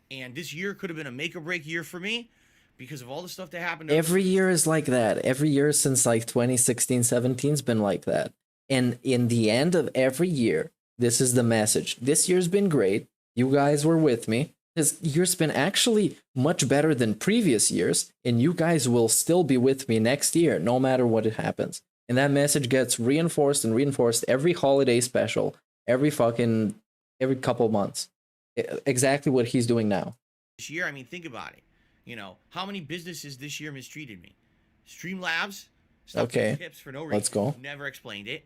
[SPEAKER 8] And this year could have been a make or break year for me because of all the stuff that happened.
[SPEAKER 5] Every year is like that. Every year since like 2016, 17's been like that. And in the end of every year, this is the message. This year's been great. You guys were with me. This year's been actually much better than previous years. And you guys will still be with me next year, no matter what it happens. And that message gets reinforced and reinforced every holiday special, every couple months. Exactly what he's doing now.
[SPEAKER 8] This year, I mean, think about it. You know, how many businesses this year mistreated me? Streamlabs,
[SPEAKER 5] okay,
[SPEAKER 8] tips for no reason.
[SPEAKER 5] Let's go.
[SPEAKER 8] Never explained it.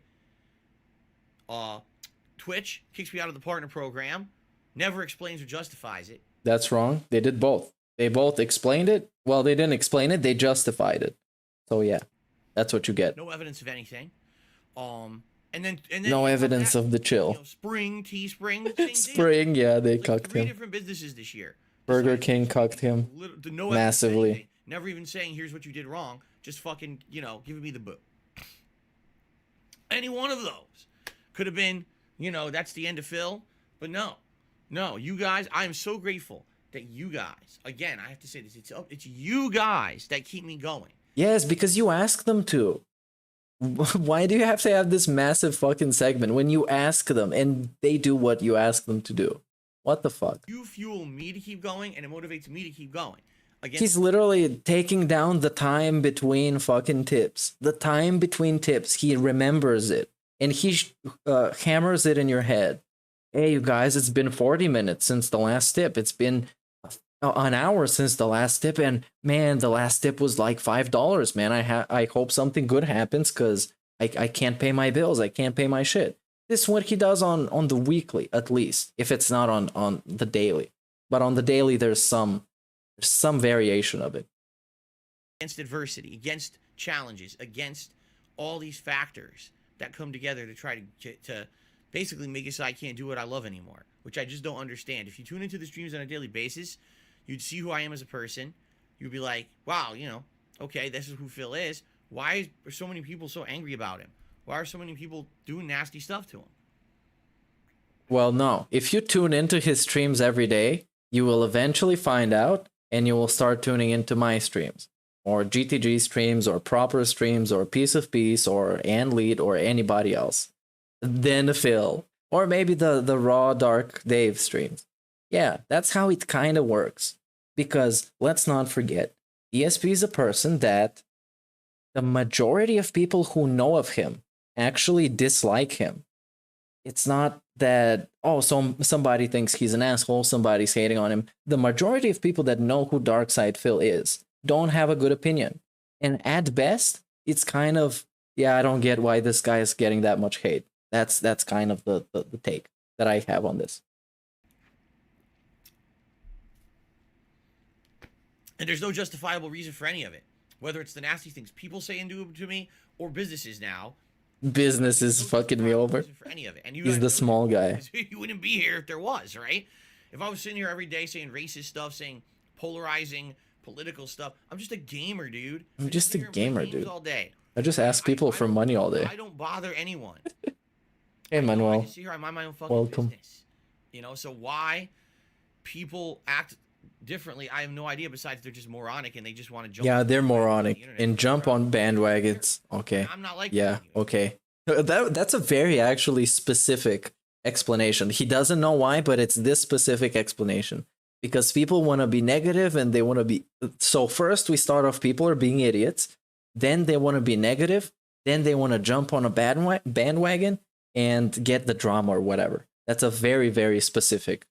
[SPEAKER 8] Twitch kicks me out of the partner program. Never explains or justifies it.
[SPEAKER 5] That's wrong. They did both. They both explained it. Well, they didn't explain it. They justified it. So yeah, that's what you get.
[SPEAKER 8] No evidence of anything. And then
[SPEAKER 5] no evidence of the chill.
[SPEAKER 8] You know, Spring, Teespring,
[SPEAKER 5] Spring, yeah, they cucked
[SPEAKER 8] three
[SPEAKER 5] him.
[SPEAKER 8] Different businesses this year.
[SPEAKER 5] Burger King cucked him massively.
[SPEAKER 8] Never even saying here's what you did wrong. Just fucking, you know, giving me the boot. Any one of those could have been, you know, that's the end of Phil. But no, you guys, I am so grateful that you guys, again, I have to say this, it's you guys that keep me going.
[SPEAKER 5] Yes, because you ask them to. Why do you have to have this massive fucking segment when you ask them and they do what you ask them to do? What the fuck?
[SPEAKER 8] You fuel me to keep going and it motivates me to keep going. Again,
[SPEAKER 5] he's literally taking down the time between fucking tips. The time between tips, he remembers it. And he hammers it in your head. Hey, you guys, it's been 40 minutes since the last tip. It's been an hour since the last tip. And man, the last tip was like $5, man. I hope something good happens because I can't pay my bills. I can't pay my shit. This is what he does on the weekly, at least, if it's not on the daily. But on the daily, there's some variation of it.
[SPEAKER 8] Against adversity, against challenges, against all these factors that come together to try to basically make it so I can't do what I love anymore, which I just don't understand. If you tune into the streams on a daily basis, you'd see who I am as a person. You'd be like, wow, you know, Okay, this is who Phil is. Why are so many people so angry about him? Why are so many people doing nasty stuff to him?
[SPEAKER 5] Well, no. If you tune into his streams every day, you will eventually find out, and you will start tuning into my streams, or GTG streams, or Proper streams, or Piece of Peace, or Anlead, or anybody else. Then Phil, or maybe the Raw Dark Dave streams. Yeah, that's how it kind of works. Because let's not forget, ESP is a person that the majority of people who know of him actually dislike him. It's not that, oh, somebody thinks he's an asshole, somebody's hating on him. The majority of people that know who Darkside Phil is don't have a good opinion. And at best, it's kind of, yeah, I don't get why this guy is getting that much hate. That's kind of the take that I have on this.
[SPEAKER 8] And there's no justifiable reason for any of it. Whether it's the nasty things people say and do to me, or businesses now.
[SPEAKER 5] Business is fucking me over.
[SPEAKER 8] For any of it. And
[SPEAKER 5] He's the small guy.
[SPEAKER 8] You wouldn't be here if there was, right? If I was sitting here every day saying racist stuff, saying polarizing political stuff, I'm just a gamer, dude.
[SPEAKER 5] I'm just a gamer, dude.
[SPEAKER 8] All day.
[SPEAKER 5] I just ask people for money all day.
[SPEAKER 8] I don't bother anyone.
[SPEAKER 5] Hey, Manuel.
[SPEAKER 8] I see here, I mind my own fucking
[SPEAKER 5] Welcome.
[SPEAKER 8] business. You know, so why people act differently, I have no idea, besides they're just moronic and they just want to jump.
[SPEAKER 5] Yeah, they're moronic and jump on bandwagons. Okay.
[SPEAKER 8] I'm not like
[SPEAKER 5] yeah,
[SPEAKER 8] that,
[SPEAKER 5] okay. That's a very actually specific explanation. He doesn't know why, but it's this specific explanation. Because people want to be negative and they want to be... So first we start off, people are being idiots. Then they want to be negative. Then they want to jump on a bandwagon and get the drama or whatever. That's a very, very specific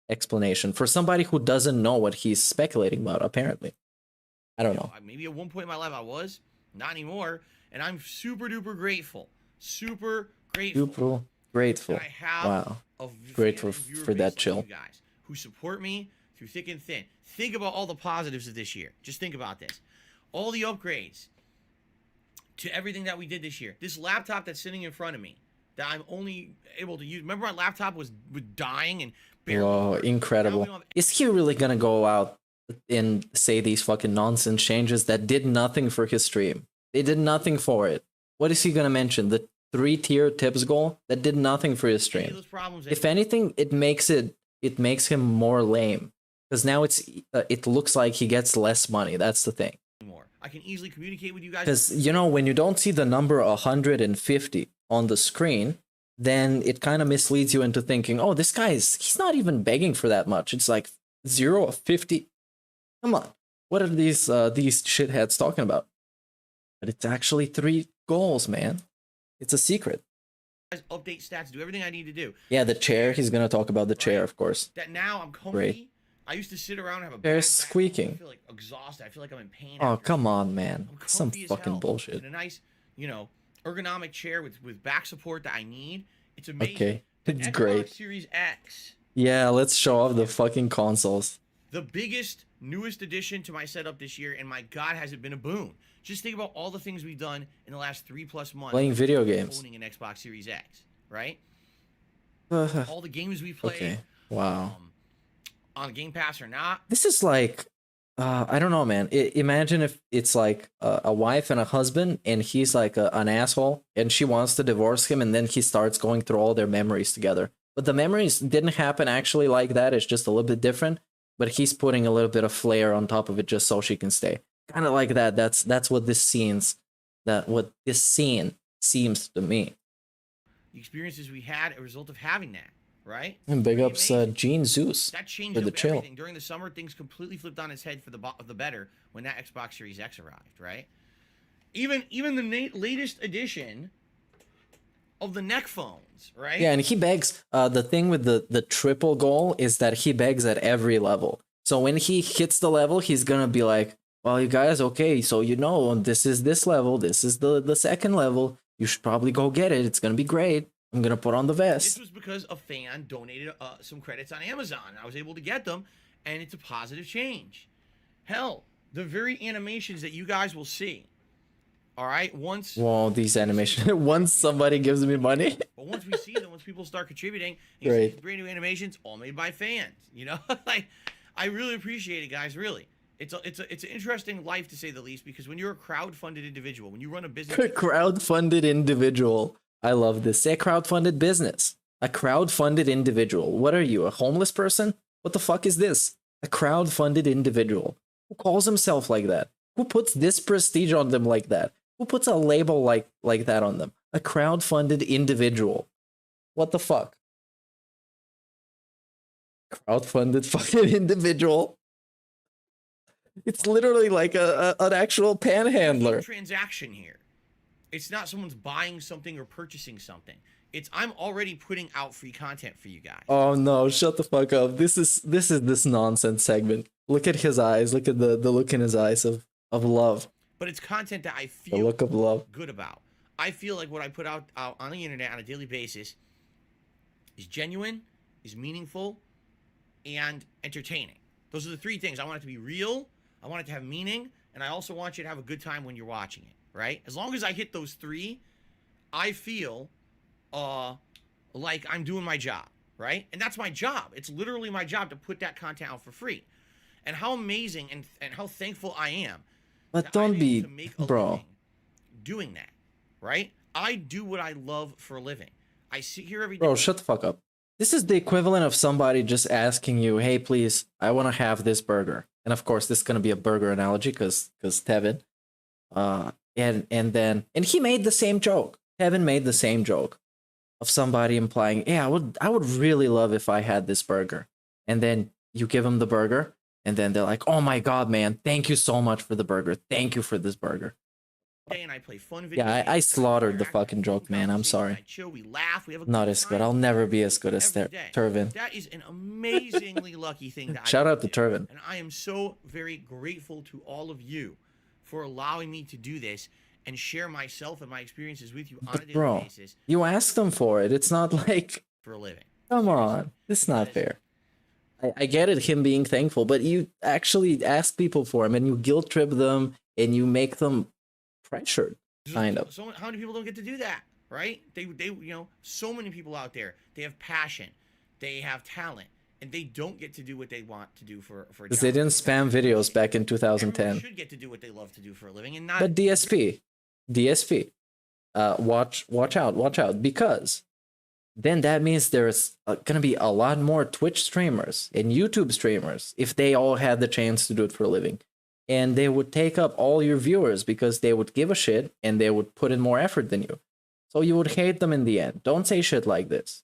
[SPEAKER 5] explanation for somebody who doesn't know what he's speculating about, apparently. I don't know.
[SPEAKER 8] Maybe at one point in my life I was, not anymore, and I'm super duper grateful. Super grateful.
[SPEAKER 5] Super grateful.
[SPEAKER 8] I have
[SPEAKER 5] wow. Grateful for that chill.
[SPEAKER 8] You guys who support me through thick and thin. Think about all the positives of this year. Just think about this. All the upgrades to everything that we did this year. This laptop that's sitting in front of me that I'm only able to use. Remember my laptop was dying and barely.
[SPEAKER 5] Whoa, incredible. Is he really gonna go out and say these fucking nonsense changes that did nothing for his stream? They did nothing for it. What is he gonna mention? The 3-tier tips goal that did nothing for his stream. If anything, it makes him more lame, because now it looks like he gets less money. That's the thing.
[SPEAKER 8] I can easily communicate with you guys.
[SPEAKER 5] Because, you know, when you don't see the number 150 on the screen, then it kind of misleads you into thinking, oh, this guy he's not even begging for that much. It's like 0 of 50. Come on. What are these shitheads talking about? But it's actually 3 goals, man. It's a secret.
[SPEAKER 8] Update stats, do everything I need to do.
[SPEAKER 5] Yeah, the chair. He's going to talk about the chair, of course.
[SPEAKER 8] That now I'm comfy.
[SPEAKER 5] Great.
[SPEAKER 8] I used to sit around and have a
[SPEAKER 5] chair
[SPEAKER 8] bad
[SPEAKER 5] squeaking.
[SPEAKER 8] back. I feel like exhausted. I feel like I'm in pain.
[SPEAKER 5] Oh, come on, man.
[SPEAKER 8] I'm
[SPEAKER 5] Some
[SPEAKER 8] comfy as
[SPEAKER 5] fucking
[SPEAKER 8] hell.
[SPEAKER 5] bullshit.
[SPEAKER 8] And a nice, you know, ergonomic chair with back support that I need. It's amazing.
[SPEAKER 5] Okay, it's
[SPEAKER 8] Xbox
[SPEAKER 5] great.
[SPEAKER 8] Series X.
[SPEAKER 5] Yeah, let's show off the fucking consoles.
[SPEAKER 8] The biggest, newest addition to my setup this year, and my God, has it been a boon. Just think about all the things we've done in the last 3+ months.
[SPEAKER 5] Playing video games.
[SPEAKER 8] Owning an Xbox Series X, right? All the games we played.
[SPEAKER 5] Okay, wow.
[SPEAKER 8] On Game Pass or not.
[SPEAKER 5] This is like, I don't know, man. Imagine if it's like a wife and a husband, and he's like an asshole, and she wants to divorce him, and then he starts going through all their memories together. But the memories didn't happen actually like that. It's just a little bit different. But he's putting a little bit of flair on top of it just so she can stay. Kind of like that. That's what this scene seems to me.
[SPEAKER 8] The experiences we had as a result of having that, right?
[SPEAKER 5] And big ups Gene Zeus
[SPEAKER 8] that changed
[SPEAKER 5] for the
[SPEAKER 8] up
[SPEAKER 5] chill.
[SPEAKER 8] everything. During the summer, things completely flipped on its head for the better when that Xbox Series X arrived, right? Even the latest edition of the neck phones, right?
[SPEAKER 5] Yeah, and he begs. The thing with the triple goal is that he begs at every level. So when he hits the level, he's gonna be like, well, you guys, okay, so you know, this is this level, this is the second level. You should probably go get it. It's gonna be great. I'm gonna put on the vest.
[SPEAKER 8] This was because a fan donated some credits on Amazon. I was able to get them, and it's a positive change. Hell, the very animations that you guys will see. All right, once.
[SPEAKER 5] Well, these animations. Once somebody gives me money.
[SPEAKER 8] But once we see them, once people start contributing, you
[SPEAKER 5] Great.
[SPEAKER 8] see brand new animations, all made by fans. You know, like I really appreciate it, guys. Really, It's an interesting life to say the least, because when you're a crowd-funded individual, when you run a business,
[SPEAKER 5] A crowd-funded individual. I love this. Say crowd-funded business. A crowd-funded individual. What are you, a homeless person? What the fuck is this? A crowd-funded individual. Who calls himself like that? Who puts this prestige on them like that? Who puts a label like that on them? A crowd-funded individual. What the fuck? Crowd-funded fucking individual. It's literally like an actual panhandler.
[SPEAKER 8] transaction here. It's not someone's buying something or purchasing something. It's I'm already putting out free content for you guys.
[SPEAKER 5] Oh no, shut the fuck up. This is this nonsense segment. Look at his eyes. Look at the look in his eyes of love.
[SPEAKER 8] But it's content that I
[SPEAKER 5] The
[SPEAKER 8] feel
[SPEAKER 5] look of love.
[SPEAKER 8] good about. I feel like what I put out on the internet on a daily basis is genuine, is meaningful, and entertaining. Those are the three things. I want it to be real, I want it to have meaning, and I also want you to have a good time when you're watching it, right? As long as I hit those three, I feel like I'm doing my job, right? And that's my job. It's literally my job to put that content out for free. And how amazing and how thankful I am.
[SPEAKER 5] But
[SPEAKER 8] that
[SPEAKER 5] don't
[SPEAKER 8] I'm
[SPEAKER 5] be,
[SPEAKER 8] able to make a
[SPEAKER 5] bro.
[SPEAKER 8] living doing that, right? I do what I love for a living. I sit here every day.
[SPEAKER 5] Bro, shut the fuck up. This is the equivalent of somebody just asking you, hey, please, I want to have this burger. And of course, this is going to be a burger analogy because Tevin. And he made the same joke. Tevin made the same joke of somebody implying, yeah, I would really love if I had this burger. And then you give them the burger. And then they're like, oh my God, man, thank you so much for the burger. Thank you for this burger.
[SPEAKER 8] And I play fun videos.
[SPEAKER 5] Yeah, I slaughtered the fucking joke, man. I'm sorry.
[SPEAKER 8] I chill, we laugh, we have a
[SPEAKER 5] Not
[SPEAKER 8] good
[SPEAKER 5] as good.
[SPEAKER 8] time
[SPEAKER 5] I'll never be as good as
[SPEAKER 8] every day.
[SPEAKER 5] Turvin.
[SPEAKER 8] That is an amazingly lucky thing that
[SPEAKER 5] Shout
[SPEAKER 8] I
[SPEAKER 5] out to
[SPEAKER 8] do.
[SPEAKER 5] Turvin.
[SPEAKER 8] And I am so very grateful to all of you for allowing me to do this and share myself and my experiences with you on a
[SPEAKER 5] But
[SPEAKER 8] daily
[SPEAKER 5] bro,
[SPEAKER 8] basis
[SPEAKER 5] you asked them for it. It's not like,
[SPEAKER 8] for a living.
[SPEAKER 5] come on. It's not fair. I get it, him being thankful, but you actually ask people for him and you guilt trip them and you make them pressured, kind of.
[SPEAKER 8] So how many people don't get to do that, right? They so many people out there, they have passion, they have talent, and they don't get to do what they want to do for a
[SPEAKER 5] Because they didn't spam videos back in 2010.
[SPEAKER 8] Everyone should get to do what they love to do for a living, and not.
[SPEAKER 5] But DSP, watch out, because then that means there's gonna be a lot more Twitch streamers and YouTube streamers if they all had the chance to do it for a living. And they would take up all your viewers because they would give a shit and they would put in more effort than you. So you would hate them in the end. Don't say shit like this.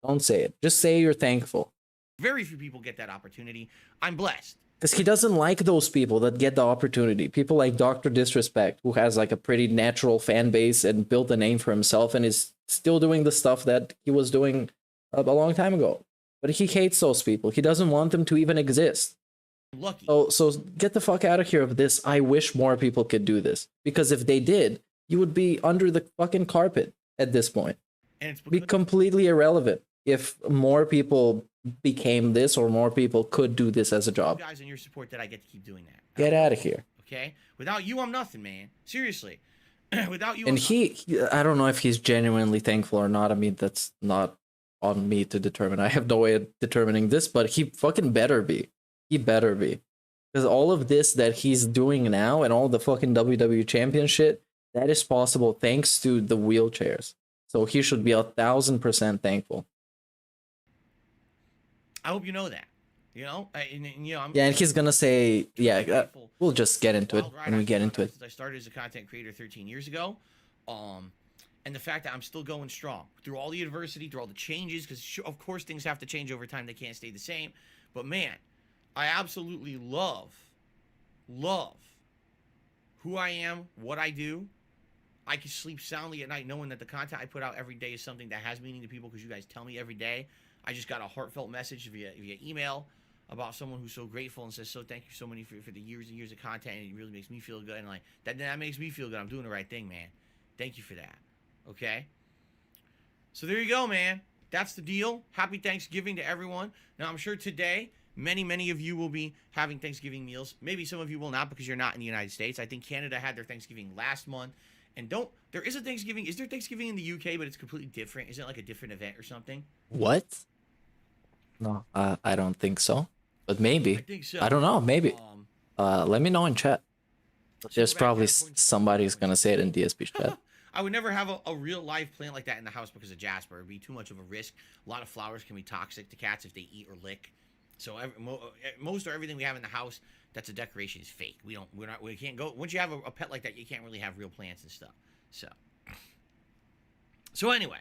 [SPEAKER 5] Don't say it. Just say you're thankful.
[SPEAKER 8] Very few people get that opportunity. I'm blessed.
[SPEAKER 5] Because he doesn't like those people that get the opportunity. People like Dr. Disrespect, who has like a pretty natural fan base and built a name for himself and is still doing the stuff that he was doing a long time ago. But he hates those people. He doesn't want them to even exist.
[SPEAKER 8] Lucky.
[SPEAKER 5] So get the fuck out of here of this. I wish more people could do this. Because if they did, you would be under the fucking carpet at this point.
[SPEAKER 8] And it's
[SPEAKER 5] Be completely irrelevant if more people became this or more people could do this as a job.
[SPEAKER 8] you guys and your support that I get to keep doing that.
[SPEAKER 5] Get out of here.
[SPEAKER 8] Okay? Without you, I'm nothing, man. Seriously. Without you,
[SPEAKER 5] And
[SPEAKER 8] I'm
[SPEAKER 5] he, I don't know if he's genuinely thankful or not. I mean, that's not on me to determine. I have no way of determining this, but he fucking better be. He better be. Because all of this that he's doing now and all the fucking WWE champion shit, that is possible thanks to the wheelchairs. So he should be 1000% thankful.
[SPEAKER 8] I hope you know that. You know? I'm
[SPEAKER 5] Yeah, and he's gonna say, yeah,
[SPEAKER 8] grateful.
[SPEAKER 5] we'll just get into it
[SPEAKER 8] Wild ride
[SPEAKER 5] when we
[SPEAKER 8] I've
[SPEAKER 5] get
[SPEAKER 8] been
[SPEAKER 5] into
[SPEAKER 8] on
[SPEAKER 5] it.
[SPEAKER 8] since I started as a content creator 13 years ago. And the fact that I'm still going strong through all the adversity, through all the changes, because of course things have to change over time. They can't stay the same. But man, I absolutely love who I am, what I do. I can sleep soundly at night knowing that the content I put out every day is something that has meaning to people because you guys tell me every day. I just got a heartfelt message via email about someone who's so grateful and says, so thank you so many for the years and years of content, and it really makes me feel good. And like that makes me feel good. I'm doing the right thing, man. Thank you for that. Okay? So there you go, man. That's the deal. Happy Thanksgiving to everyone. Now, I'm sure today, many of you will be having Thanksgiving meals. Maybe some of you will not because you're not in the United States. I think Canada had their Thanksgiving last month. And there is a Thanksgiving. Is there Thanksgiving in the UK, but it's completely different? Isn't it like a different event or something?
[SPEAKER 5] What? No, I don't think so. But maybe.
[SPEAKER 8] I think so.
[SPEAKER 5] I don't know. Maybe. Let me know in chat. There's
[SPEAKER 8] Silverback
[SPEAKER 5] probably
[SPEAKER 8] California-
[SPEAKER 5] somebody's gonna say it in DSP chat.
[SPEAKER 8] I would never have a real live plant like that in the house because of Jasper. It'd be too much of a risk. A lot of flowers can be toxic to cats if they eat or lick. So most or everything we have in the house that's a decoration is fake. We can't go. Once you have a pet like that, you can't really have real plants and stuff. So anyway,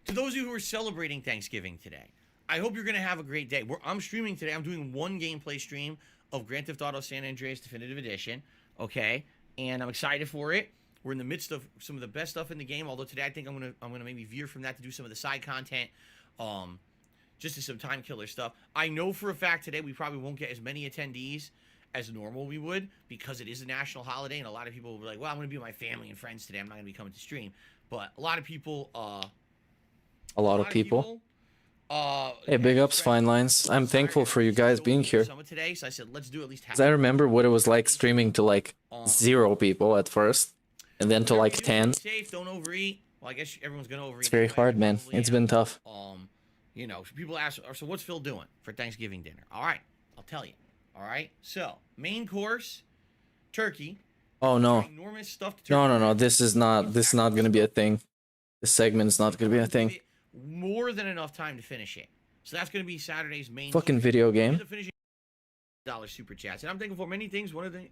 [SPEAKER 8] to those of you who are celebrating Thanksgiving today, I hope you're gonna have a great day. I'm streaming today. I'm doing one gameplay stream of Grand Theft Auto San Andreas Definitive Edition. Okay, and I'm excited for it. We're in the midst of some of the best stuff in the game. Although today I think I'm gonna maybe veer from that to do some of the side content, just to some time killer stuff. I know for a fact today we probably won't get as many attendees as normal we would because it is a national holiday and a lot of people will be like, well, I'm gonna be with my family and friends today. I'm not gonna be coming to stream. But a lot of people,
[SPEAKER 5] Hey, big ups, Fine Lines. I'm thankful for you guys being here.
[SPEAKER 8] Today, so I said, let's do at least half.
[SPEAKER 5] 'Cause I remember what it was like streaming to like 0 people at first, and then to like 10.
[SPEAKER 8] Safe, don't overeat. Well, I guess everyone's gonna overeat.
[SPEAKER 5] It's very hard, man. It's been tough.
[SPEAKER 8] You know, people ask, so what's Phil doing for Thanksgiving dinner? All right, I'll tell you. All right, so main course, turkey.
[SPEAKER 5] Oh no.
[SPEAKER 8] Enormous stuffed turkey.
[SPEAKER 5] No. This is not gonna be a thing. This segment is not gonna be a thing.
[SPEAKER 8] More than enough time to finish it. So that's gonna be Saturday's main.
[SPEAKER 5] Fucking video game.
[SPEAKER 8] $1 super chats, and I'm thankful for many things. One of the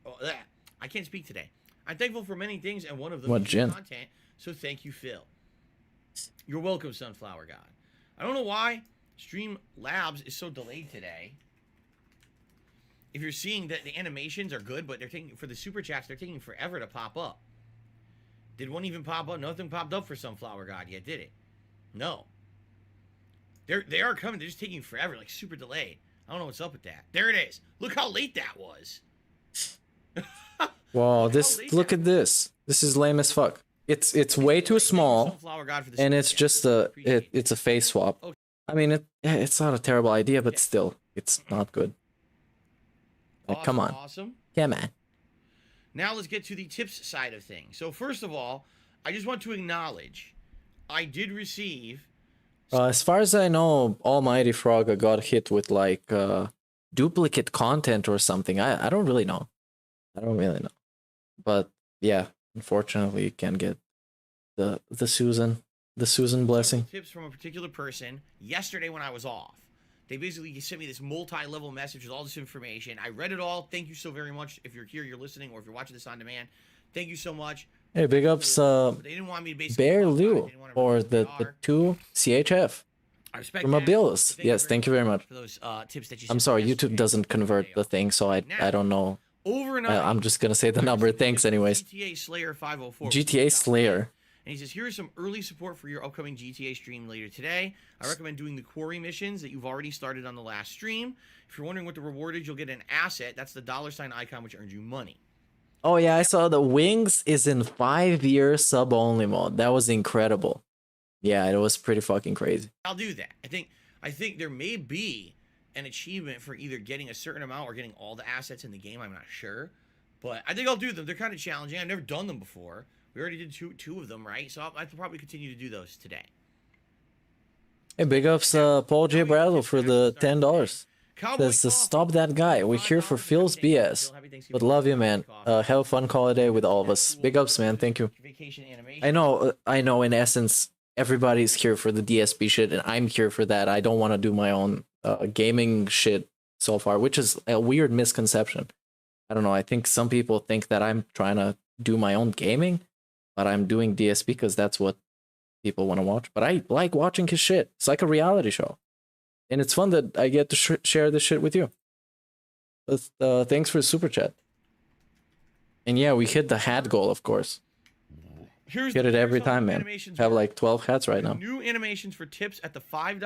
[SPEAKER 8] I can't speak today. I'm thankful for many things, and one of them
[SPEAKER 5] What,
[SPEAKER 8] is
[SPEAKER 5] Jen?
[SPEAKER 8] content. So thank you, Phil. You're welcome, Sunflower God. I don't know why Streamlabs is so delayed today. If you're seeing that the animations are good, but they're taking for the super chats, they're taking forever to pop up. Did one even pop up? Nothing popped up for Sunflower God yet, did it? No. They are coming. They're just taking forever, like super delayed. I don't know what's up with that. There it is. Look how late that was.
[SPEAKER 5] Wow, look at this. This is lame as fuck. It's way too small, and it's just it's a face swap. I mean, it's not a terrible idea, but still, it's not good. Like, come on.
[SPEAKER 8] Awesome.
[SPEAKER 5] Yeah, man.
[SPEAKER 8] Now let's get to the tips side of things. So first of all, I just want to acknowledge I did receive.
[SPEAKER 5] As far as I know, Almighty Frog got hit with like duplicate content or something. I don't really know. But yeah, unfortunately, you can get the Susan blessing.
[SPEAKER 8] Tips from a particular person yesterday when I was off. They basically sent me this multi-level message with all this information. I read it all. Thank you so very much. If you're here, you're listening, or if you're watching this on demand, thank you so much.
[SPEAKER 5] Hey, big ups,
[SPEAKER 8] they didn't want me to basically
[SPEAKER 5] Bear Lou, or the 2 CHF. From Abilis. Yes, thank you very much.
[SPEAKER 8] For those tips that you
[SPEAKER 5] I'm sorry, YouTube doesn't convert the thing, so I don't know.
[SPEAKER 8] Overnight,
[SPEAKER 5] I'm just gonna say the number. Thanks, anyways.
[SPEAKER 8] GTA Slayer 504.
[SPEAKER 5] GTA Slayer.
[SPEAKER 8] And he says, here is some early support for your upcoming GTA stream later today. I recommend doing the quarry missions that you've already started on the last stream. If you're wondering what the reward is, you'll get an asset. That's the $ icon, which earns you money.
[SPEAKER 5] Oh yeah, I saw the Wings is in 5-year sub-only mode. That was incredible. Yeah, it was pretty fucking crazy.
[SPEAKER 8] I'll do that. I think there may be an achievement for either getting a certain amount or getting all the assets in the game. I'm not sure. But I think I'll do them. They're kind of challenging. I've never done them before. We already did two of them, right? So I'll probably continue to do those today.
[SPEAKER 5] Hey, big ups Paul J. Bradley for the $10. Says, stop that guy. We're here for Phil's BS. But love you, man. Have a fun holiday with all of us. Big ups, man. Thank you. I know. In essence, everybody's here for the DSP shit, and I'm here for that. I don't want to do my own gaming shit so far, which is a weird misconception. I don't know. I think some people think that I'm trying to do my own gaming, but I'm doing DSP because that's what people want to watch. But I like watching his shit. It's like a reality show. And it's fun that I get to share this shit with you. Thanks for the super chat. And yeah, we hit the hat goal, of course. Get it every time, man. Have like 12 hats right now.
[SPEAKER 8] New animations for tips at the $5,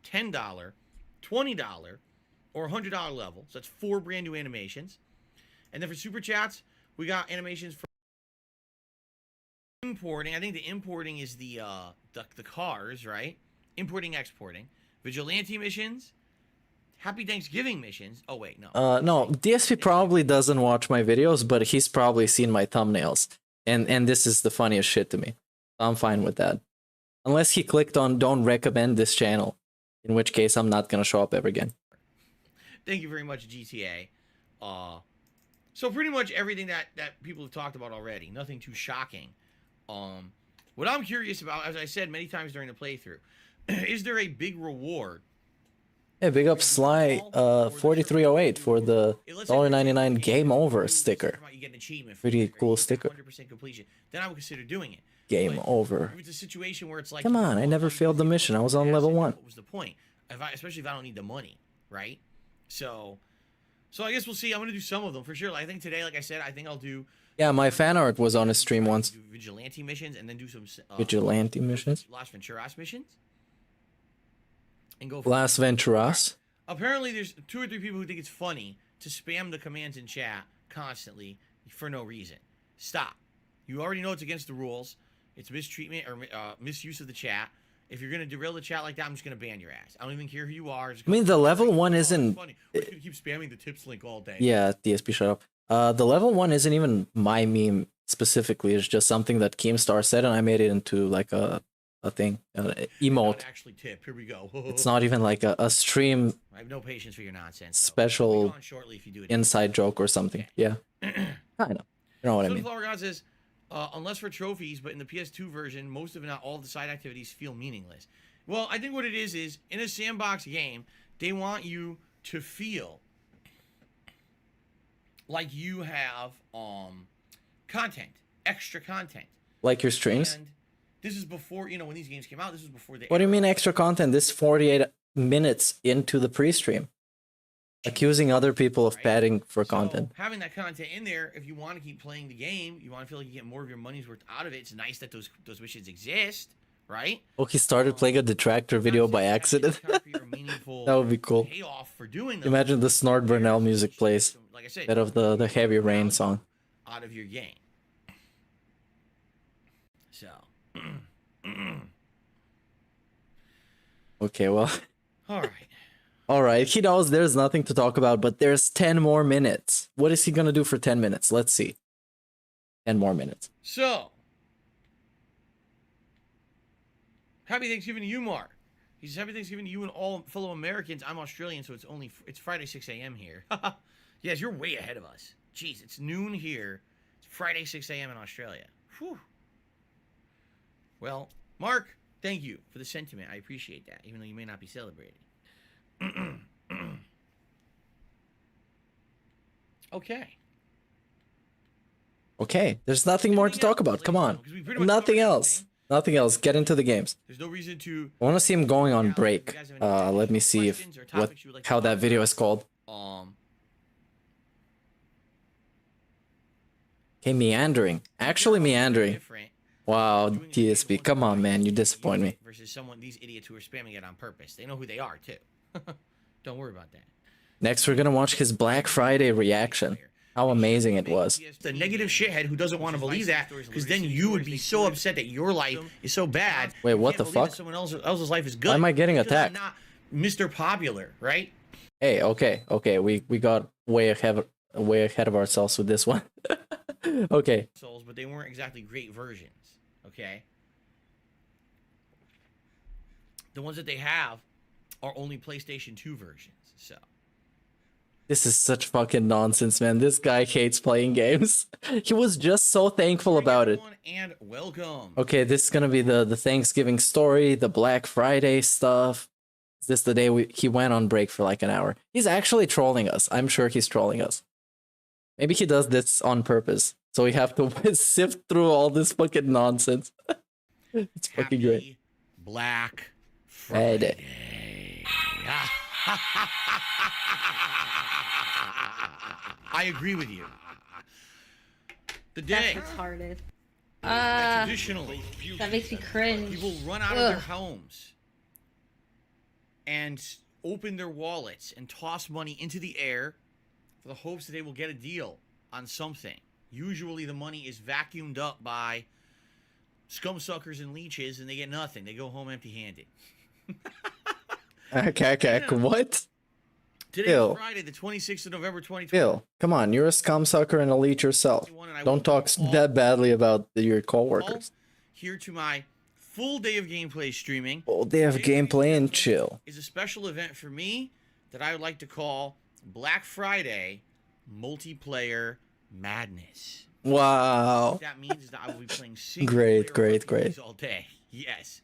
[SPEAKER 8] $10, $20, or $100 level. So that's 4 brand new animations. And then for super chats, we got animations for importing. I think the importing is the cars, right? Importing, exporting. Vigilante missions. Happy Thanksgiving missions. Oh, wait, no.
[SPEAKER 5] No, DSP probably doesn't watch my videos, but he's probably seen my thumbnails. And this is the funniest shit to me. I'm fine with that. Unless he clicked on don't recommend this channel. In which case, I'm not going to show up ever again.
[SPEAKER 8] Thank you very much, GTA. So pretty much everything that people have talked about already. Nothing too shocking. What I'm curious about, as I said many times during the playthrough, is there a big reward?
[SPEAKER 5] Hey, big up Sly 4308 for the $1.99 game over sticker. Pretty cool sticker.
[SPEAKER 8] 100% completion. Then I would consider doing it.
[SPEAKER 5] Game over.
[SPEAKER 8] If it's a situation where it's like,
[SPEAKER 5] Come on, I never failed the mission. I was on level 1.
[SPEAKER 8] What was the point? Especially if I don't need the money, right? So I guess we'll see. I'm gonna do some of them for sure. I think today, like I said, I think I'll do.
[SPEAKER 5] Yeah, my fan art was on a stream once.
[SPEAKER 8] Do vigilante missions and then do some
[SPEAKER 5] Vigilante missions.
[SPEAKER 8] Las Venturas missions. And go for
[SPEAKER 5] Las Venturas.
[SPEAKER 8] Apparently, there's 2 or 3 people who think it's funny to spam the commands in chat constantly for no reason. Stop. You already know it's against the rules. It's mistreatment or misuse of the chat. If you're gonna derail the chat like that, I'm just gonna ban your ass. I don't even care who you are.
[SPEAKER 5] I mean, the level 1 isn't.
[SPEAKER 8] Funny. We're just gonna keep spamming the tips link all day.
[SPEAKER 5] Yeah, DSP, shut up. The level 1 isn't even my meme specifically. It's just something that Keemstar said, and I made it into like a thing, emote.
[SPEAKER 8] Not actually tip. Here we go.
[SPEAKER 5] It's not even like a stream.
[SPEAKER 8] I have no patience for your nonsense.
[SPEAKER 5] Special
[SPEAKER 8] I'll be gone shortly if you do it.
[SPEAKER 5] inside joke or something. Yeah, I know. You know what I mean.
[SPEAKER 8] Sunflower God says, unless for trophies, but in the PS2 version, most of not all the side activities feel meaningless. Well, I think what it is in a sandbox game, they want you to feel like you have content, extra content.
[SPEAKER 5] Like your streams?
[SPEAKER 8] And this is before, when these games came out, this was before they.
[SPEAKER 5] What do you mean extra content? This is 48 minutes into the pre-stream. Accusing other people of padding for content.
[SPEAKER 8] Having that content in there, if you want to keep playing the game, you want to feel like you get more of your money's worth out of it. It's nice that those missions exist, right?
[SPEAKER 5] Oh, he started playing a detractor video by accident. That would be cool.
[SPEAKER 8] For doing them.
[SPEAKER 5] Imagine the Snort Burnell music plays
[SPEAKER 8] Like I said,
[SPEAKER 5] instead of the Heavy Rain song.
[SPEAKER 8] Out of your game. So.
[SPEAKER 5] Okay, well.
[SPEAKER 8] All right.
[SPEAKER 5] All right, he knows there's nothing to talk about, but there's 10 more minutes. What is he going to do for 10 minutes? Let's see. 10 more minutes.
[SPEAKER 8] So. Happy Thanksgiving to you, Mark. He says, happy Thanksgiving to you and all fellow Americans. I'm Australian, so it's Friday 6 a.m. here. Yes, you're way ahead of us. Jeez, it's noon here. It's Friday 6 a.m. in Australia. Whew. Well, Mark, thank you for the sentiment. I appreciate that, even though you may not be celebrating. Okay.
[SPEAKER 5] Okay, there's nothing more to talk about. Come on. Nothing else. Nothing else. Get into the games.
[SPEAKER 8] There's no reason to.
[SPEAKER 5] I want to see him going on break. Let me see how that video is called. Okay, meandering. Actually meandering. Wow, TSP. Come on, man. You disappoint me.
[SPEAKER 8] Versus these idiots who are spamming it on purpose. They know who they are, too. Don't worry about that.
[SPEAKER 5] Next, we're going to watch his Black Friday reaction. How amazing it was.
[SPEAKER 8] The negative shithead who doesn't want to believe that, because then you would be so upset that your life is so bad.
[SPEAKER 5] Wait, what the fuck?
[SPEAKER 8] Someone else's life is good.
[SPEAKER 5] Why am I getting attacked?
[SPEAKER 8] I'm not Mr. Popular, right?
[SPEAKER 5] Hey, okay. We got way ahead of ourselves with this one. Okay.
[SPEAKER 8] Souls, but they weren't exactly great versions. Okay. The ones that they have are only PlayStation 2 versions. So.
[SPEAKER 5] This is such fucking nonsense, man. This guy hates playing games. He was just so thankful about it.
[SPEAKER 8] And welcome.
[SPEAKER 5] Okay, this is gonna be the Thanksgiving story, the Black Friday stuff. Is this the day he went on break for like an hour? He's actually trolling us. I'm sure he's trolling us. Maybe he does this on purpose. So we have to sift through all this fucking nonsense. It's fucking great.
[SPEAKER 8] Black Friday. I agree with you. The day.
[SPEAKER 10] That's retarded.
[SPEAKER 8] Traditionally,
[SPEAKER 10] That makes me cringe.
[SPEAKER 8] people run out of their homes and open their wallets and toss money into the air for the hopes that they will get a deal on something. Usually the money is vacuumed up by scumsuckers and leeches and they get nothing. They go home empty-handed.
[SPEAKER 5] Okay. What?
[SPEAKER 8] Today is Friday, the 26th of November, 2020.
[SPEAKER 5] Bill, come on. You're a scumsucker and a leech yourself. Don't talk that badly about your coworkers.
[SPEAKER 8] Here to my full day of gameplay streaming.
[SPEAKER 5] Full day of gameplay and chill.
[SPEAKER 8] Is a special event for me that I would like to call Black Friday multiplayer madness.
[SPEAKER 5] Wow.
[SPEAKER 8] What that means is that I will be playing single
[SPEAKER 5] Great,
[SPEAKER 8] player
[SPEAKER 5] great, great.
[SPEAKER 8] games all day. Yes.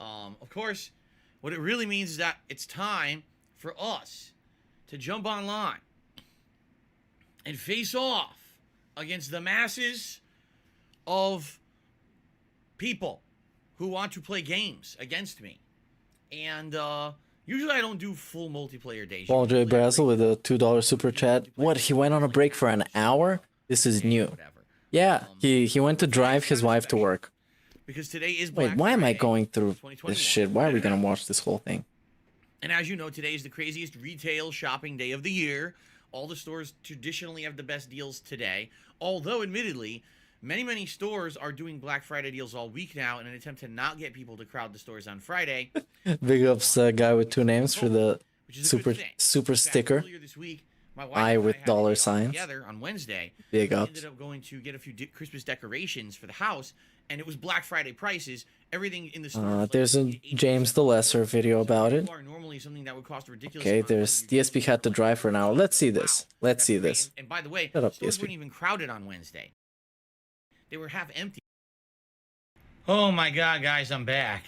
[SPEAKER 8] Of course, what it really means is that it's time for us to jump online and face off against the masses of people who want to play games against me. And usually I don't do full multiplayer days.
[SPEAKER 5] Paul J. Brazel with a $2 super chat. What, he went on a break for an hour? This is new.
[SPEAKER 8] Whatever.
[SPEAKER 5] Yeah, he went to drive his wife to work.
[SPEAKER 8] Because today is
[SPEAKER 5] Wait,
[SPEAKER 8] Black
[SPEAKER 5] why am I
[SPEAKER 8] Friday,
[SPEAKER 5] going through
[SPEAKER 8] 2021.
[SPEAKER 5] this shit? Why are we gonna watch this whole thing?
[SPEAKER 8] And as you know, today is the craziest retail shopping day of the year. All the stores traditionally have the best deals today. Although, admittedly, many stores are doing Black Friday deals all week now in an attempt to not get people to crowd the stores on Friday.
[SPEAKER 5] Big ups guy with 2 names for the
[SPEAKER 8] Which is a good
[SPEAKER 5] super
[SPEAKER 8] thing. In fact,
[SPEAKER 5] sticker.
[SPEAKER 8] earlier this week, my wife
[SPEAKER 5] I
[SPEAKER 8] and
[SPEAKER 5] with
[SPEAKER 8] had a
[SPEAKER 5] dollar
[SPEAKER 8] day off
[SPEAKER 5] signs.
[SPEAKER 8] together on Wednesday.
[SPEAKER 5] Big
[SPEAKER 8] We
[SPEAKER 5] ups.
[SPEAKER 8] ended up going to get a few Christmas decorations for the house, and it was Black Friday prices. Everything in the store. was like
[SPEAKER 5] There's a
[SPEAKER 8] 80%
[SPEAKER 5] James the Lesser video about it.
[SPEAKER 8] normally something that would cost a ridiculous
[SPEAKER 5] Okay,
[SPEAKER 8] amount of
[SPEAKER 5] there's
[SPEAKER 8] money.
[SPEAKER 5] DSP had to drive for an hour. Let's see this. Let's see
[SPEAKER 8] That's great.
[SPEAKER 5] this.
[SPEAKER 8] And by the way,
[SPEAKER 5] Shut up,
[SPEAKER 8] stores
[SPEAKER 5] DSP.
[SPEAKER 8] weren't even crowded on Wednesday. They were half empty. Oh my God, guys, I'm back.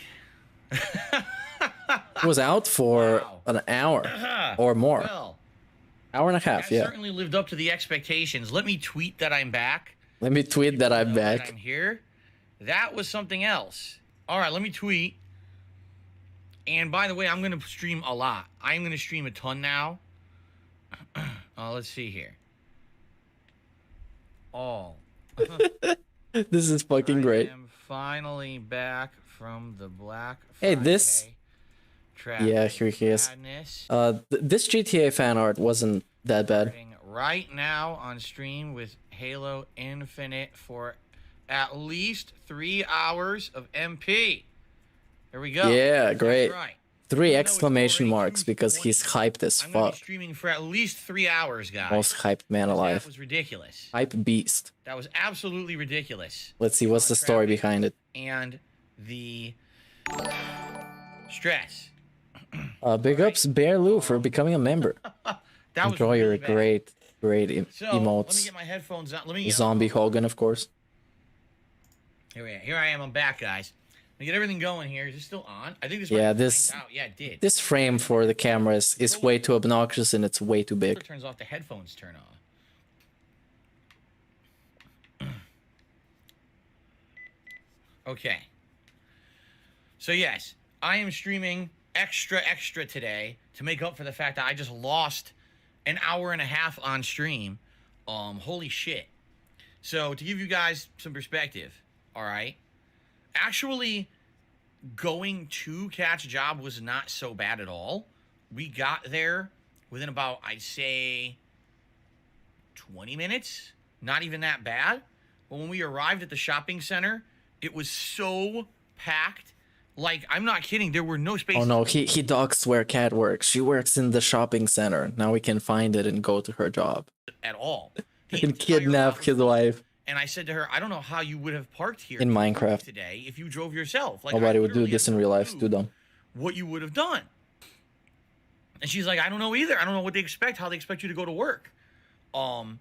[SPEAKER 5] It was out for
[SPEAKER 8] Wow.
[SPEAKER 5] an hour or more.
[SPEAKER 8] Well,
[SPEAKER 5] Hour and a half,
[SPEAKER 8] that
[SPEAKER 5] yeah.
[SPEAKER 8] certainly lived up to the expectations. Let me tweet that I'm back.
[SPEAKER 5] Let me tweet that I'm
[SPEAKER 8] Know that
[SPEAKER 5] back.
[SPEAKER 8] I'm here. That was something else. All right, let me tweet. And by the way, I'm going to stream a lot. I'm going to stream a ton now. Let's see here. Oh.
[SPEAKER 5] This is fucking great.
[SPEAKER 8] I am finally back from the Black
[SPEAKER 5] Hey,
[SPEAKER 8] Friday
[SPEAKER 5] this-
[SPEAKER 8] traffic
[SPEAKER 5] Yeah, here he is.
[SPEAKER 8] madness.
[SPEAKER 5] This GTA fan art wasn't that bad.
[SPEAKER 8] Starting right now on stream with Halo Infinite for at least 3 hours of MP. There we go.
[SPEAKER 5] Yeah,
[SPEAKER 8] That's
[SPEAKER 5] great.
[SPEAKER 8] right.
[SPEAKER 5] 3
[SPEAKER 8] Even though it's
[SPEAKER 5] exclamation
[SPEAKER 8] already
[SPEAKER 5] marks because he's
[SPEAKER 8] 2:20,
[SPEAKER 5] hyped as
[SPEAKER 8] I'm gonna be
[SPEAKER 5] fuck.
[SPEAKER 8] streaming for at least 3 hours, guys.
[SPEAKER 5] Most hyped man
[SPEAKER 8] That
[SPEAKER 5] alive.
[SPEAKER 8] was ridiculous.
[SPEAKER 5] Hype beast.
[SPEAKER 8] That was absolutely ridiculous.
[SPEAKER 5] Let's see what's the story behind it.
[SPEAKER 8] And the stress.
[SPEAKER 5] Big ups Bear Lou for becoming a member.
[SPEAKER 8] That was
[SPEAKER 5] Enjoy
[SPEAKER 8] really
[SPEAKER 5] your
[SPEAKER 8] bad.
[SPEAKER 5] great
[SPEAKER 8] So, let me
[SPEAKER 5] emotes.
[SPEAKER 8] get my headphones on. Let me
[SPEAKER 5] Zombie Hogan, of course.
[SPEAKER 8] Here I am. I'm back, guys. Let me get everything going here. Is this still on? I think this.
[SPEAKER 5] Yeah,
[SPEAKER 8] might be
[SPEAKER 5] this-
[SPEAKER 8] timed out. Yeah, it did.
[SPEAKER 5] This frame for the camera is way too obnoxious and it's way too
[SPEAKER 8] It
[SPEAKER 5] big.
[SPEAKER 8] turns off. The headphones turn on. Okay. So yes, I am streaming extra today to make up for the fact that I just lost an hour and a half on stream. Holy shit. So to give you guys some perspective, all right, actually going to catch a job was not so bad at all. We got there within about, I'd say, 20 minutes. Not even that bad. But when we arrived at the shopping center, it was so packed. Like, I'm not kidding. There were no spaces.
[SPEAKER 5] Oh no, he dogs where Cat works. She works in the shopping center. Now we can find it and go to her job.
[SPEAKER 8] At all. The
[SPEAKER 5] And
[SPEAKER 8] entire
[SPEAKER 5] kidnap
[SPEAKER 8] lot
[SPEAKER 5] his
[SPEAKER 8] was-
[SPEAKER 5] wife.
[SPEAKER 8] And I said to her, I don't know how you would have parked here
[SPEAKER 5] In Minecraft.
[SPEAKER 8] today if you drove yourself. Like,
[SPEAKER 5] Nobody
[SPEAKER 8] I
[SPEAKER 5] would do
[SPEAKER 8] literally
[SPEAKER 5] this in
[SPEAKER 8] have
[SPEAKER 5] real
[SPEAKER 8] no
[SPEAKER 5] life.
[SPEAKER 8] clue
[SPEAKER 5] Too dumb.
[SPEAKER 8] what you would have done. And she's like, I don't know either. I don't know what they expect, how they expect you to go to work. On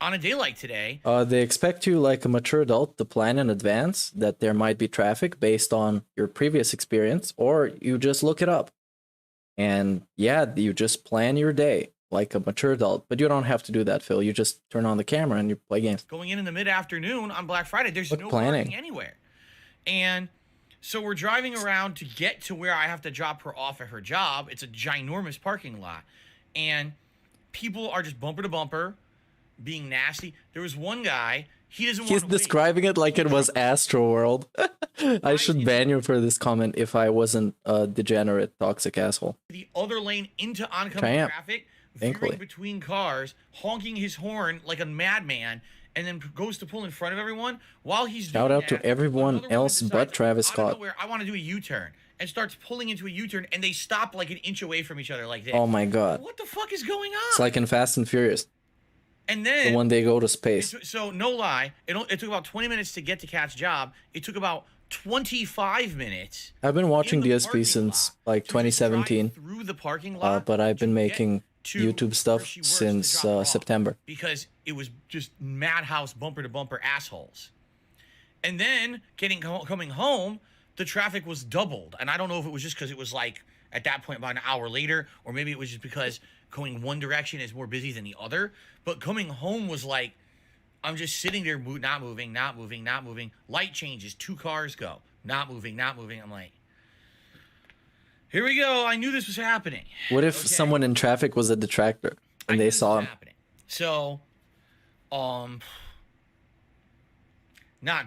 [SPEAKER 8] a day like today,
[SPEAKER 5] They expect you, like a mature adult, to plan in advance that there might be traffic based on your previous experience, or you just look it up. And yeah, you just plan your day like a mature adult. But you don't have to do that, Phil. You just turn on the camera and you play games.
[SPEAKER 8] going in the mid-afternoon on Black Friday, there's
[SPEAKER 5] What
[SPEAKER 8] no
[SPEAKER 5] planning?
[SPEAKER 8] parking anywhere. And so we're driving around to get to where I have to drop her off at her job. It's a ginormous parking lot. And people are just bumper to bumper, being nasty. There was one guy, he doesn't
[SPEAKER 5] He's
[SPEAKER 8] want to wait.
[SPEAKER 5] describing it like it was Astro World. I should ban you for this comment if I wasn't a degenerate, toxic asshole.
[SPEAKER 8] The other lane into oncoming
[SPEAKER 5] I am,
[SPEAKER 8] traffic,
[SPEAKER 5] thankfully.
[SPEAKER 8] veering between cars, honking his horn like a madman, and then goes to pull in front of everyone. While he's
[SPEAKER 5] Shout
[SPEAKER 8] doing
[SPEAKER 5] out to
[SPEAKER 8] that,
[SPEAKER 5] everyone
[SPEAKER 8] another woman
[SPEAKER 5] else but
[SPEAKER 8] decides,
[SPEAKER 5] Travis
[SPEAKER 8] out of
[SPEAKER 5] Scott.
[SPEAKER 8] nowhere, I want to do a U-turn, and starts pulling into a U-turn, and they stop like an inch away from each other like this.
[SPEAKER 5] Oh my god.
[SPEAKER 8] What the fuck is going on?
[SPEAKER 5] It's like in Fast and Furious,
[SPEAKER 8] and then
[SPEAKER 5] the one they go to space.
[SPEAKER 8] so no lie, it took about 20 minutes to get to Cat's job. It took about 25 minutes.
[SPEAKER 5] I've been watching
[SPEAKER 8] in the
[SPEAKER 5] DSP
[SPEAKER 8] parking
[SPEAKER 5] since
[SPEAKER 8] lot
[SPEAKER 5] like
[SPEAKER 8] to drive
[SPEAKER 5] 2017,
[SPEAKER 8] through the parking lot,
[SPEAKER 5] but I've been
[SPEAKER 8] to get
[SPEAKER 5] making YouTube stuff since September.
[SPEAKER 8] Because it was just madhouse bumper to bumper assholes. And then coming home, the traffic was doubled. And I don't know if it was just because it was like at that point about an hour later, or maybe it was just because going one direction is more busy than the other. But coming home was like, I'm just sitting there, not moving. Light changes, 2 cars go, not moving. I'm like, here we go. I knew this was happening.
[SPEAKER 5] What if someone in traffic was a detractor and they saw him?
[SPEAKER 8] So, not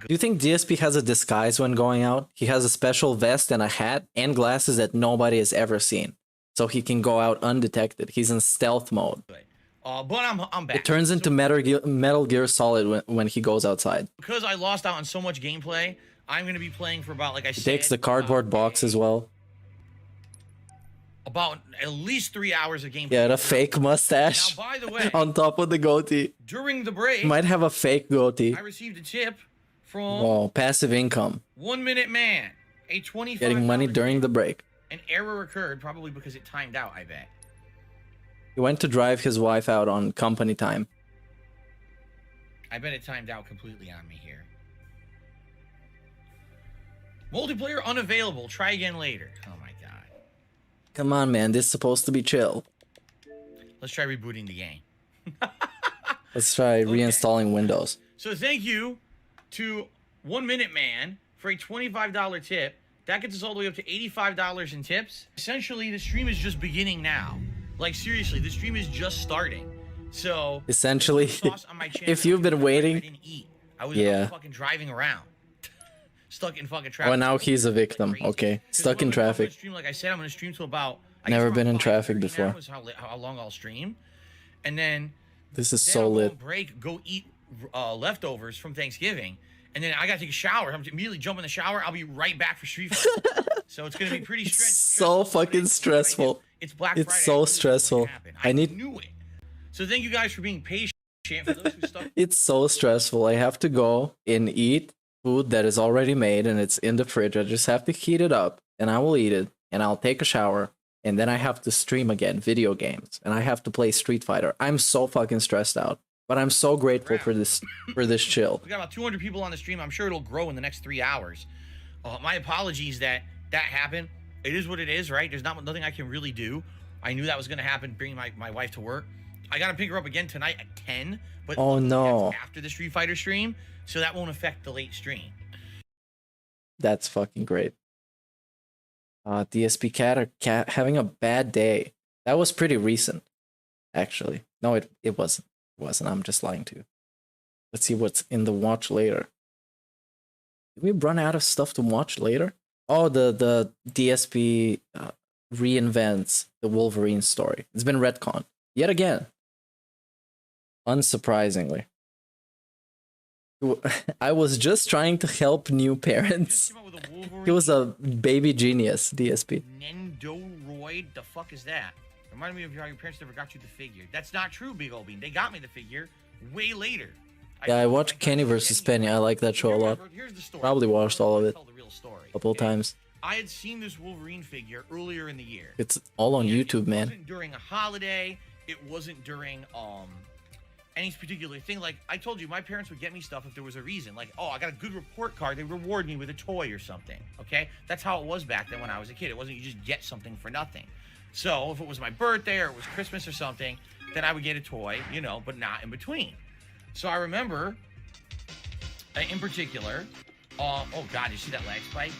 [SPEAKER 8] good.
[SPEAKER 5] Do you think DSP has a disguise when going out? He has a special vest and a hat and glasses that nobody has ever seen. So he can go out undetected. He's in stealth mode.
[SPEAKER 8] But I'm back.
[SPEAKER 5] It turns into Metal Gear Solid when he goes outside.
[SPEAKER 8] Because I lost out on so much gameplay, I'm going to be playing for about, like I said...
[SPEAKER 5] He takes the cardboard box as well.
[SPEAKER 8] About at least 3 hours of gameplay.
[SPEAKER 5] Yeah, the fake mustache.
[SPEAKER 8] Now, by the way...
[SPEAKER 5] on top of the goatee.
[SPEAKER 8] During the break...
[SPEAKER 5] He might have a fake goatee.
[SPEAKER 8] I received a tip from...
[SPEAKER 5] Oh, passive income.
[SPEAKER 8] 1 Minute Man. A $25...
[SPEAKER 5] Getting money during the break.
[SPEAKER 8] An error occurred, probably because it timed out, I bet.
[SPEAKER 5] He went to drive his wife out on company time.
[SPEAKER 8] I bet it timed out completely on me here. Multiplayer unavailable. Try again later. Oh my god.
[SPEAKER 5] Come on, man. This is supposed to be chill.
[SPEAKER 8] Let's try rebooting the game.
[SPEAKER 5] Let's try reinstalling Windows.
[SPEAKER 8] So thank you to 1 Minute Man for a $25 tip. That gets us all the way up to $85 in tips. Essentially, the stream is just beginning now. Like, seriously, the stream is just starting. So,
[SPEAKER 5] essentially, if you've been waiting,
[SPEAKER 8] I didn't eat. I was fucking driving around. Stuck in fucking traffic.
[SPEAKER 5] Oh, now he's a victim. Okay. Stuck in traffic.
[SPEAKER 8] Stream, like I said, I'm going to stream till about...
[SPEAKER 5] Never been in traffic before.
[SPEAKER 8] Hours, how long I'll stream. And then...
[SPEAKER 5] This is so lit.
[SPEAKER 8] Break, go eat leftovers from Thanksgiving. And then I got to take a shower. I'm immediately jump in the shower. I'll be right back for Street Fighter. So it's going to be pretty
[SPEAKER 5] so fucking stressful.
[SPEAKER 8] It's Black Friday.
[SPEAKER 5] It's so stressful.
[SPEAKER 8] I knew it. So thank you guys for being patient. For those who stuck.
[SPEAKER 5] It's so stressful. I have to go and eat food that is already made and it's in the fridge. I just have to heat it up and I will eat it and I'll take a shower and then I have to stream again video games and I have to play Street Fighter. I'm so fucking stressed out. But I'm so grateful for this chill.
[SPEAKER 8] We got about 200 people on the stream. I'm sure it'll grow in the next 3 hours. My apologies that happened. It is what it is, right? There's nothing I can really do. I knew that was going to happen, bringing my wife to work. I got to pick her up again tonight at 10. But
[SPEAKER 5] oh, no.
[SPEAKER 8] That's after the Street Fighter stream, so that won't affect the late stream.
[SPEAKER 5] That's fucking great. DSP Cat having a bad day. That was pretty recent, actually. No, it wasn't. I'm just lying to you. Let's see what's in the watch later. Did we run out of stuff to watch later? Oh, the DSP reinvents the Wolverine story. It's been retcon yet again. Unsurprisingly. I was just trying to help new parents. He was a baby genius, DSP.
[SPEAKER 8] Nendoroid, the fuck is that? Reminded me of how your parents never got you the figure. That's not true, Big Ol' Bean. They got me the figure way later.
[SPEAKER 5] Yeah, I watched Kenny vs. Penny. I like that show a lot. Probably watched all of it a couple of times.
[SPEAKER 8] I had seen this Wolverine figure earlier in the year.
[SPEAKER 5] It's all on YouTube, man.
[SPEAKER 8] It wasn't during a holiday. It wasn't during any particular thing. Like, I told you, my parents would get me stuff if there was a reason. Like, oh, I got a good report card. They reward me with a toy or something. Okay? That's how it was back then when I was a kid. It wasn't you just get something for nothing. So if it was my birthday or it was Christmas or something, then I would get a toy, you know, but not in between. So I remember, in particular, oh God, you see that leg spike?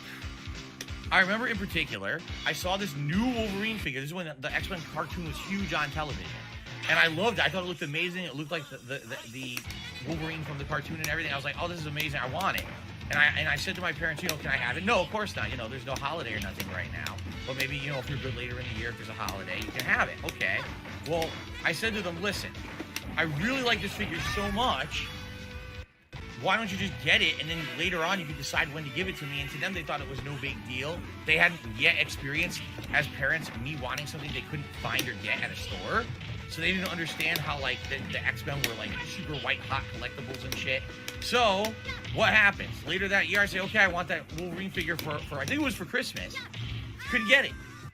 [SPEAKER 8] I remember in particular, I saw this new Wolverine figure. This is when the X-Men cartoon was huge on television. And I loved it. I thought it looked amazing. It looked like the Wolverine from the cartoon and everything. I was like, oh, this is amazing. I want it. And I said to my parents, you know, can I have it? No, of course not. You know, there's no holiday or nothing right now. But maybe, you know, if you're good later in the year, if there's a holiday, you can have it. Okay. Well, I said to them, listen, I really like this figure so much. Why don't you just get it, and then later on you can decide when to give it to me? And to them, they thought it was no big deal. They hadn't yet experienced, as parents, me wanting something they couldn't find or get at a store. So they didn't understand how, like, the X-Men were, like, super white-hot collectibles and shit. So, what happens? Later that year, I say, okay, I want that Wolverine figure for I think it was for Christmas. Couldn't get it.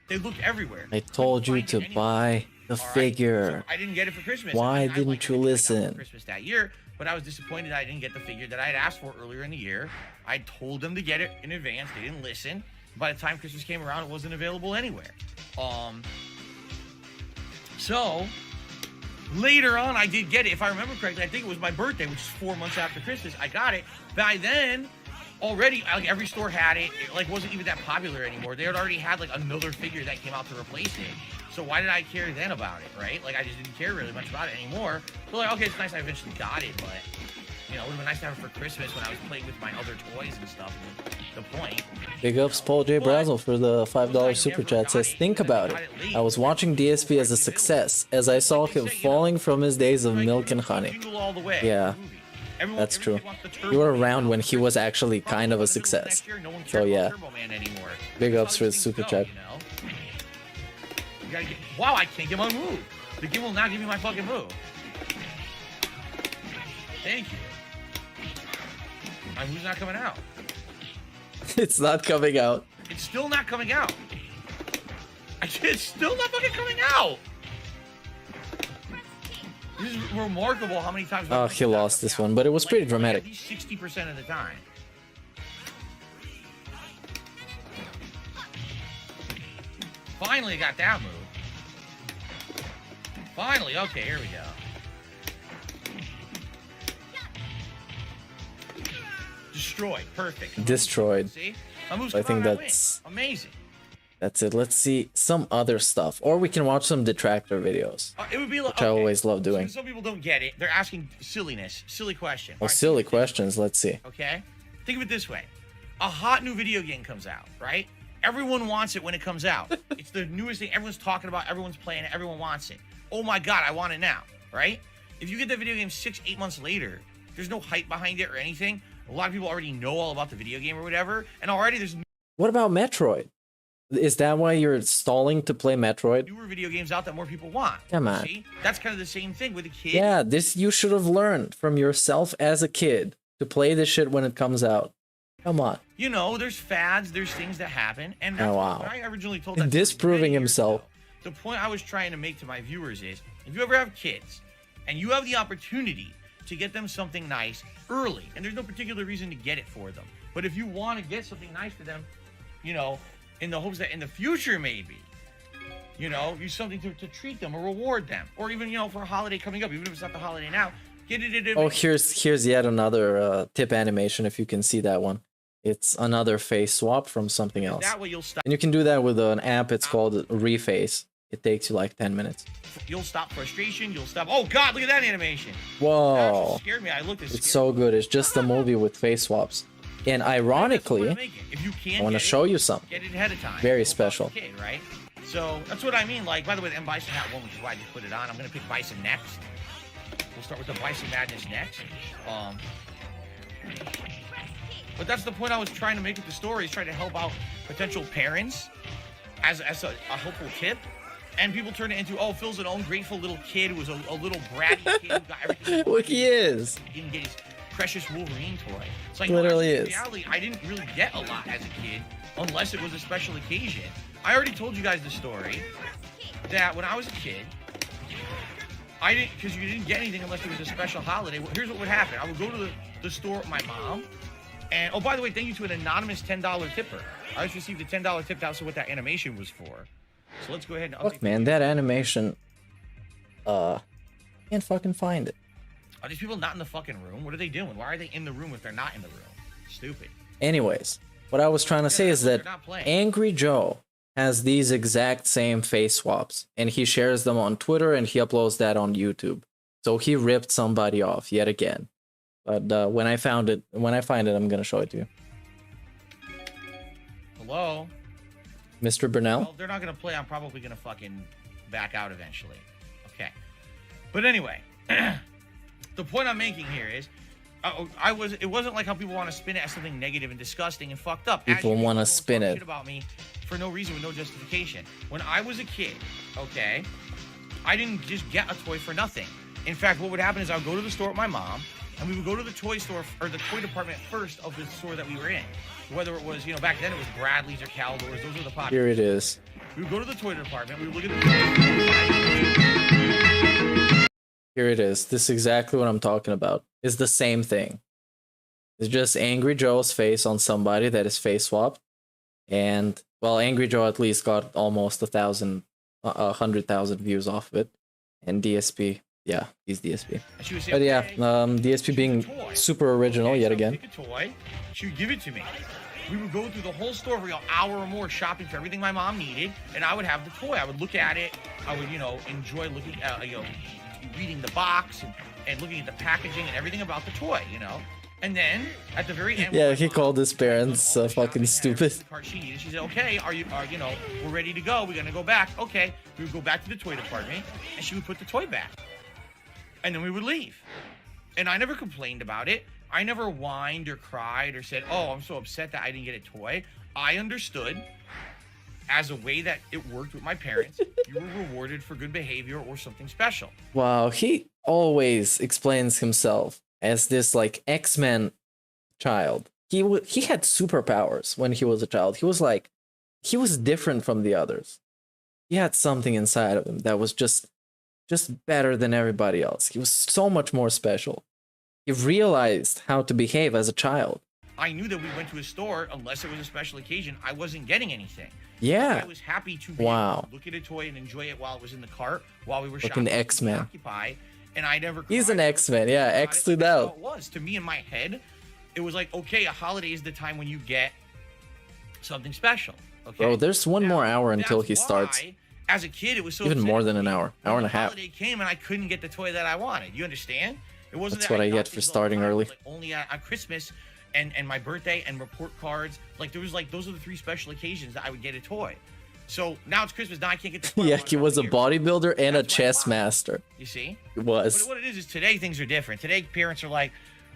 [SPEAKER 8] They looked everywhere.
[SPEAKER 5] I told you to buy the figure.
[SPEAKER 8] So I didn't get it for Christmas.
[SPEAKER 5] Why
[SPEAKER 8] I
[SPEAKER 5] didn't
[SPEAKER 8] liked
[SPEAKER 5] you
[SPEAKER 8] everything I got
[SPEAKER 5] listen?
[SPEAKER 8] for Christmas that year, but I was disappointed I didn't get the figure that I had asked for earlier in the year. I told them to get it in advance. They didn't listen. By the time Christmas came around, it wasn't available anywhere. So later on, I did get it. If I remember correctly, I think it was my birthday, which is 4 months after Christmas. I got it. By then, already, like every store had it. It like wasn't even that popular anymore. They had already had like another figure that came out to replace it. So why did I care then about it, right? Like I just didn't care really much about it anymore. So like, okay, it's nice I eventually got it, but you know, it would have been nice to have it for Christmas when I was playing with my other toys and stuff. The point.
[SPEAKER 5] Big ups Paul J. Brazel for the $5 super chat. Says, think about it. I was watching DSP as a success as I saw him falling from his days of milk and honey. Yeah, that's true. You were around when he was actually kind of a success. So yeah, big ups for the super chat.
[SPEAKER 8] Wow, I can't get my move. The game will not give me my fucking move. Thank you. My move's not coming out.
[SPEAKER 5] It's not coming out.
[SPEAKER 8] It's still not coming out. It's still not fucking coming out. This is remarkable how many times.
[SPEAKER 5] Oh, he lost this one, but it was pretty dramatic.
[SPEAKER 8] At least 60% of the time. Finally got that move. Finally, okay, here we go. Destroyed, perfect.
[SPEAKER 5] Destroyed.
[SPEAKER 8] See? My move's
[SPEAKER 5] I think
[SPEAKER 8] coming out,
[SPEAKER 5] that's
[SPEAKER 8] amazing.
[SPEAKER 5] That's it. Let's see some other stuff, or we can watch some detractor videos,
[SPEAKER 8] It would be like,
[SPEAKER 5] which I always love doing.
[SPEAKER 8] So some people don't get it. They're asking silly question.
[SPEAKER 5] Well, silly questions. Let's see.
[SPEAKER 8] Okay? Think of it this way. A hot new video game comes out, right? Everyone wants it when it comes out. It's the newest thing. Everyone's talking about, everyone's playing it, everyone wants it. Oh my god, I want it now, right? If you get the video game 6-8 months later, there's no hype behind it or anything. A lot of people already know all about the video game or whatever, and already there's
[SPEAKER 5] What about Metroid? Is that why you're stalling to play Metroid?
[SPEAKER 8] newer video games out that more people want.
[SPEAKER 5] Come on.
[SPEAKER 8] See? That's kind of the same thing with a kid.
[SPEAKER 5] Yeah, this you should have learned from yourself as a kid to play this shit when it comes out. Come on.
[SPEAKER 8] You know, there's fads, there's things that happen, and that's
[SPEAKER 5] Oh, wow.
[SPEAKER 8] what I originally told that
[SPEAKER 5] Disproving
[SPEAKER 8] many years
[SPEAKER 5] himself.
[SPEAKER 8] ago. The point I was trying to make to my viewers is, if you ever have kids, and you have the opportunity to get them something nice early, and there's no particular reason to get it for them, but if you want to get something nice for them, you know, in the hopes that in the future maybe, you know, use something to treat them or reward them, or even, you know, for a holiday coming up, even if it's not the holiday now, get it in.
[SPEAKER 5] Oh, here's yet another tip animation, if you can see that one. It's another face swap from something else.
[SPEAKER 8] That way you'll stop.
[SPEAKER 5] And you can do that with an app. It's called Reface. It takes you like 10 minutes.
[SPEAKER 8] You'll stop frustration. You'll stop. Oh God, look at that animation.
[SPEAKER 5] Whoa.
[SPEAKER 8] That actually scared me. I looked at
[SPEAKER 5] It's so good. It's just a movie with face swaps. And ironically,
[SPEAKER 8] if you can
[SPEAKER 5] I want to show you something.
[SPEAKER 8] Get it ahead of time.
[SPEAKER 5] Very
[SPEAKER 8] We'll
[SPEAKER 5] special.
[SPEAKER 8] talk to the kid, right? So that's what I mean. Like, by the way, the M Bison hat one, which is why I just put it on. I'm gonna pick Bison next. We'll start with the Bison Madness next. But that's the point I was trying to make with the story, is trying to help out potential parents as a helpful tip. And people turn it into, oh, Phil's an ungrateful little kid who was a little bratty kid who got everything.
[SPEAKER 5] Look, he is.
[SPEAKER 8] He didn't get his precious Wolverine toy. It's like,
[SPEAKER 5] Literally
[SPEAKER 8] in
[SPEAKER 5] is.
[SPEAKER 8] reality, I didn't really get a lot as a kid unless it was a special occasion. I already told you guys the story that when I was a kid, I didn't, because you didn't get anything unless it was a special holiday. Well, here's what would happen. I would go to the store with my mom. And, oh, by the way, thank you to an anonymous $10 tipper. I just received a $10 tip. That's what that animation was for. So let's go ahead and update.
[SPEAKER 5] Look, man, that animation. Can't fucking find it.
[SPEAKER 8] Are these people not in the fucking room? What are they doing? Why are they in the room if they're not in the room? Stupid.
[SPEAKER 5] Anyways, what I was trying to say is that
[SPEAKER 8] they're not playing.
[SPEAKER 5] Angry Joe has these exact same face swaps, and he shares them on Twitter and he uploads that on YouTube. So he ripped somebody off yet again. But when I find it, I'm gonna show it to you.
[SPEAKER 8] Hello?
[SPEAKER 5] Mr. Burnell?
[SPEAKER 8] Well, if they're not gonna play, I'm probably gonna fucking back out eventually. Okay. But anyway, the point I'm making here is, it wasn't like how people want to spin it as something negative and disgusting and fucked up.
[SPEAKER 5] People want to spin
[SPEAKER 8] talk
[SPEAKER 5] it
[SPEAKER 8] shit about me for no reason with no justification. When I was a kid, okay, I didn't just get a toy for nothing. In fact, what would happen is I would go to the store with my mom, and we would go to the toy store, or the toy department first of the store that we were in. Whether it was, you know, back then it was Bradley's or Caldor's, those were the popular.
[SPEAKER 5] Here it is.
[SPEAKER 8] We would go to the toy department. We would look at the.
[SPEAKER 5] Here it is. This is exactly what I'm talking about. It's the same thing. It's just Angry Joe's face on somebody that is face swapped. And, well, Angry Joe at least got almost 100,000 views off of it. And DSP, yeah, he's DSP.
[SPEAKER 8] Say,
[SPEAKER 5] but yeah,
[SPEAKER 8] okay,
[SPEAKER 5] DSP being super original yet again.
[SPEAKER 8] Pick a toy. She would give it to me. We would go through the whole store for an hour or more shopping for everything my mom needed, and I would have the toy. I would look at it. I would, enjoy looking at, reading the box and looking at the packaging and everything about the toy, And then at the very end,
[SPEAKER 5] yeah, he called his parents fucking stupid.
[SPEAKER 8] The card she needed. She said, "Okay, we're ready to go. We're gonna go back." Okay, we would go back to the toy department, and she would put the toy back, and then we would leave. And I never complained about it. I never whined or cried or said, "Oh, I'm so upset that I didn't get a toy." I understood as a way that it worked with my parents. You were rewarded for good behavior or something special.
[SPEAKER 5] Wow, he always explains himself as this like X-Men child. He had superpowers when he was a child. He was different from the others. He had something inside of him that was just better than everybody else. He was so much more special. He realized how to behave as a child.
[SPEAKER 8] I knew that we went to a store, unless it was a special occasion, I wasn't getting anything.
[SPEAKER 5] Yeah.
[SPEAKER 8] I was happy to be able to look at a toy and enjoy it while it was in the cart, while we were shopping.
[SPEAKER 5] Fucking X-Men.
[SPEAKER 8] Occupy, and I never.
[SPEAKER 5] He's an X-Men, yeah. X stood out.
[SPEAKER 8] It was to me in my head. It was like, okay, a holiday is the time when you get something special. Okay.
[SPEAKER 5] Bro, there's one more hour until he starts.
[SPEAKER 8] As a kid, it was so
[SPEAKER 5] even
[SPEAKER 8] upsetting
[SPEAKER 5] more than
[SPEAKER 8] to
[SPEAKER 5] an
[SPEAKER 8] me
[SPEAKER 5] hour
[SPEAKER 8] when
[SPEAKER 5] and a
[SPEAKER 8] the
[SPEAKER 5] half.
[SPEAKER 8] Holiday came and I couldn't get the toy that I wanted. You understand? It wasn't
[SPEAKER 5] That's
[SPEAKER 8] that
[SPEAKER 5] what I
[SPEAKER 8] got
[SPEAKER 5] get for
[SPEAKER 8] things all the
[SPEAKER 5] starting
[SPEAKER 8] time. It
[SPEAKER 5] early.
[SPEAKER 8] was like only at Christmas and my birthday and report cards. Like there was like those are the 3 special occasions that I would get a toy. So now it's Christmas. Now I can't get the toy.
[SPEAKER 5] Yeah, he was a bodybuilder and a chess master.
[SPEAKER 8] You see?
[SPEAKER 5] He was.
[SPEAKER 8] But what it is today things are different. Today parents are like,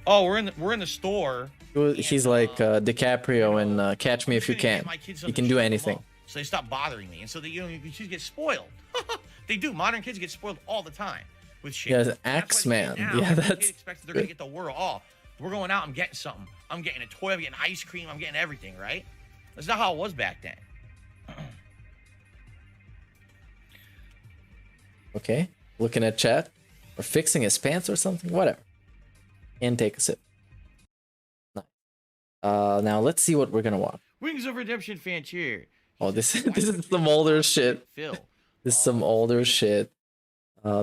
[SPEAKER 8] oh, we're in the store.
[SPEAKER 5] He's like DiCaprio in Catch Me If You Can. He can do anything.
[SPEAKER 8] So they stop bothering me, and so you kids get spoiled. They do. Modern kids get spoiled all the time with shit.
[SPEAKER 5] Yeah, X-Man. Yeah, that's.
[SPEAKER 8] They're gonna get the world. Oh, we're going out. I'm getting something. I'm getting a toy. I'm getting ice cream. I'm getting everything. Right? That's not how it was back then.
[SPEAKER 5] Okay, looking at chat or fixing his pants or something. Whatever. And take a sip. Nice. Now let's see what we're gonna watch.
[SPEAKER 8] Wings of Redemption fan cheer.
[SPEAKER 5] Oh, this is some older shit.
[SPEAKER 8] Phil.
[SPEAKER 5] This is some older shit.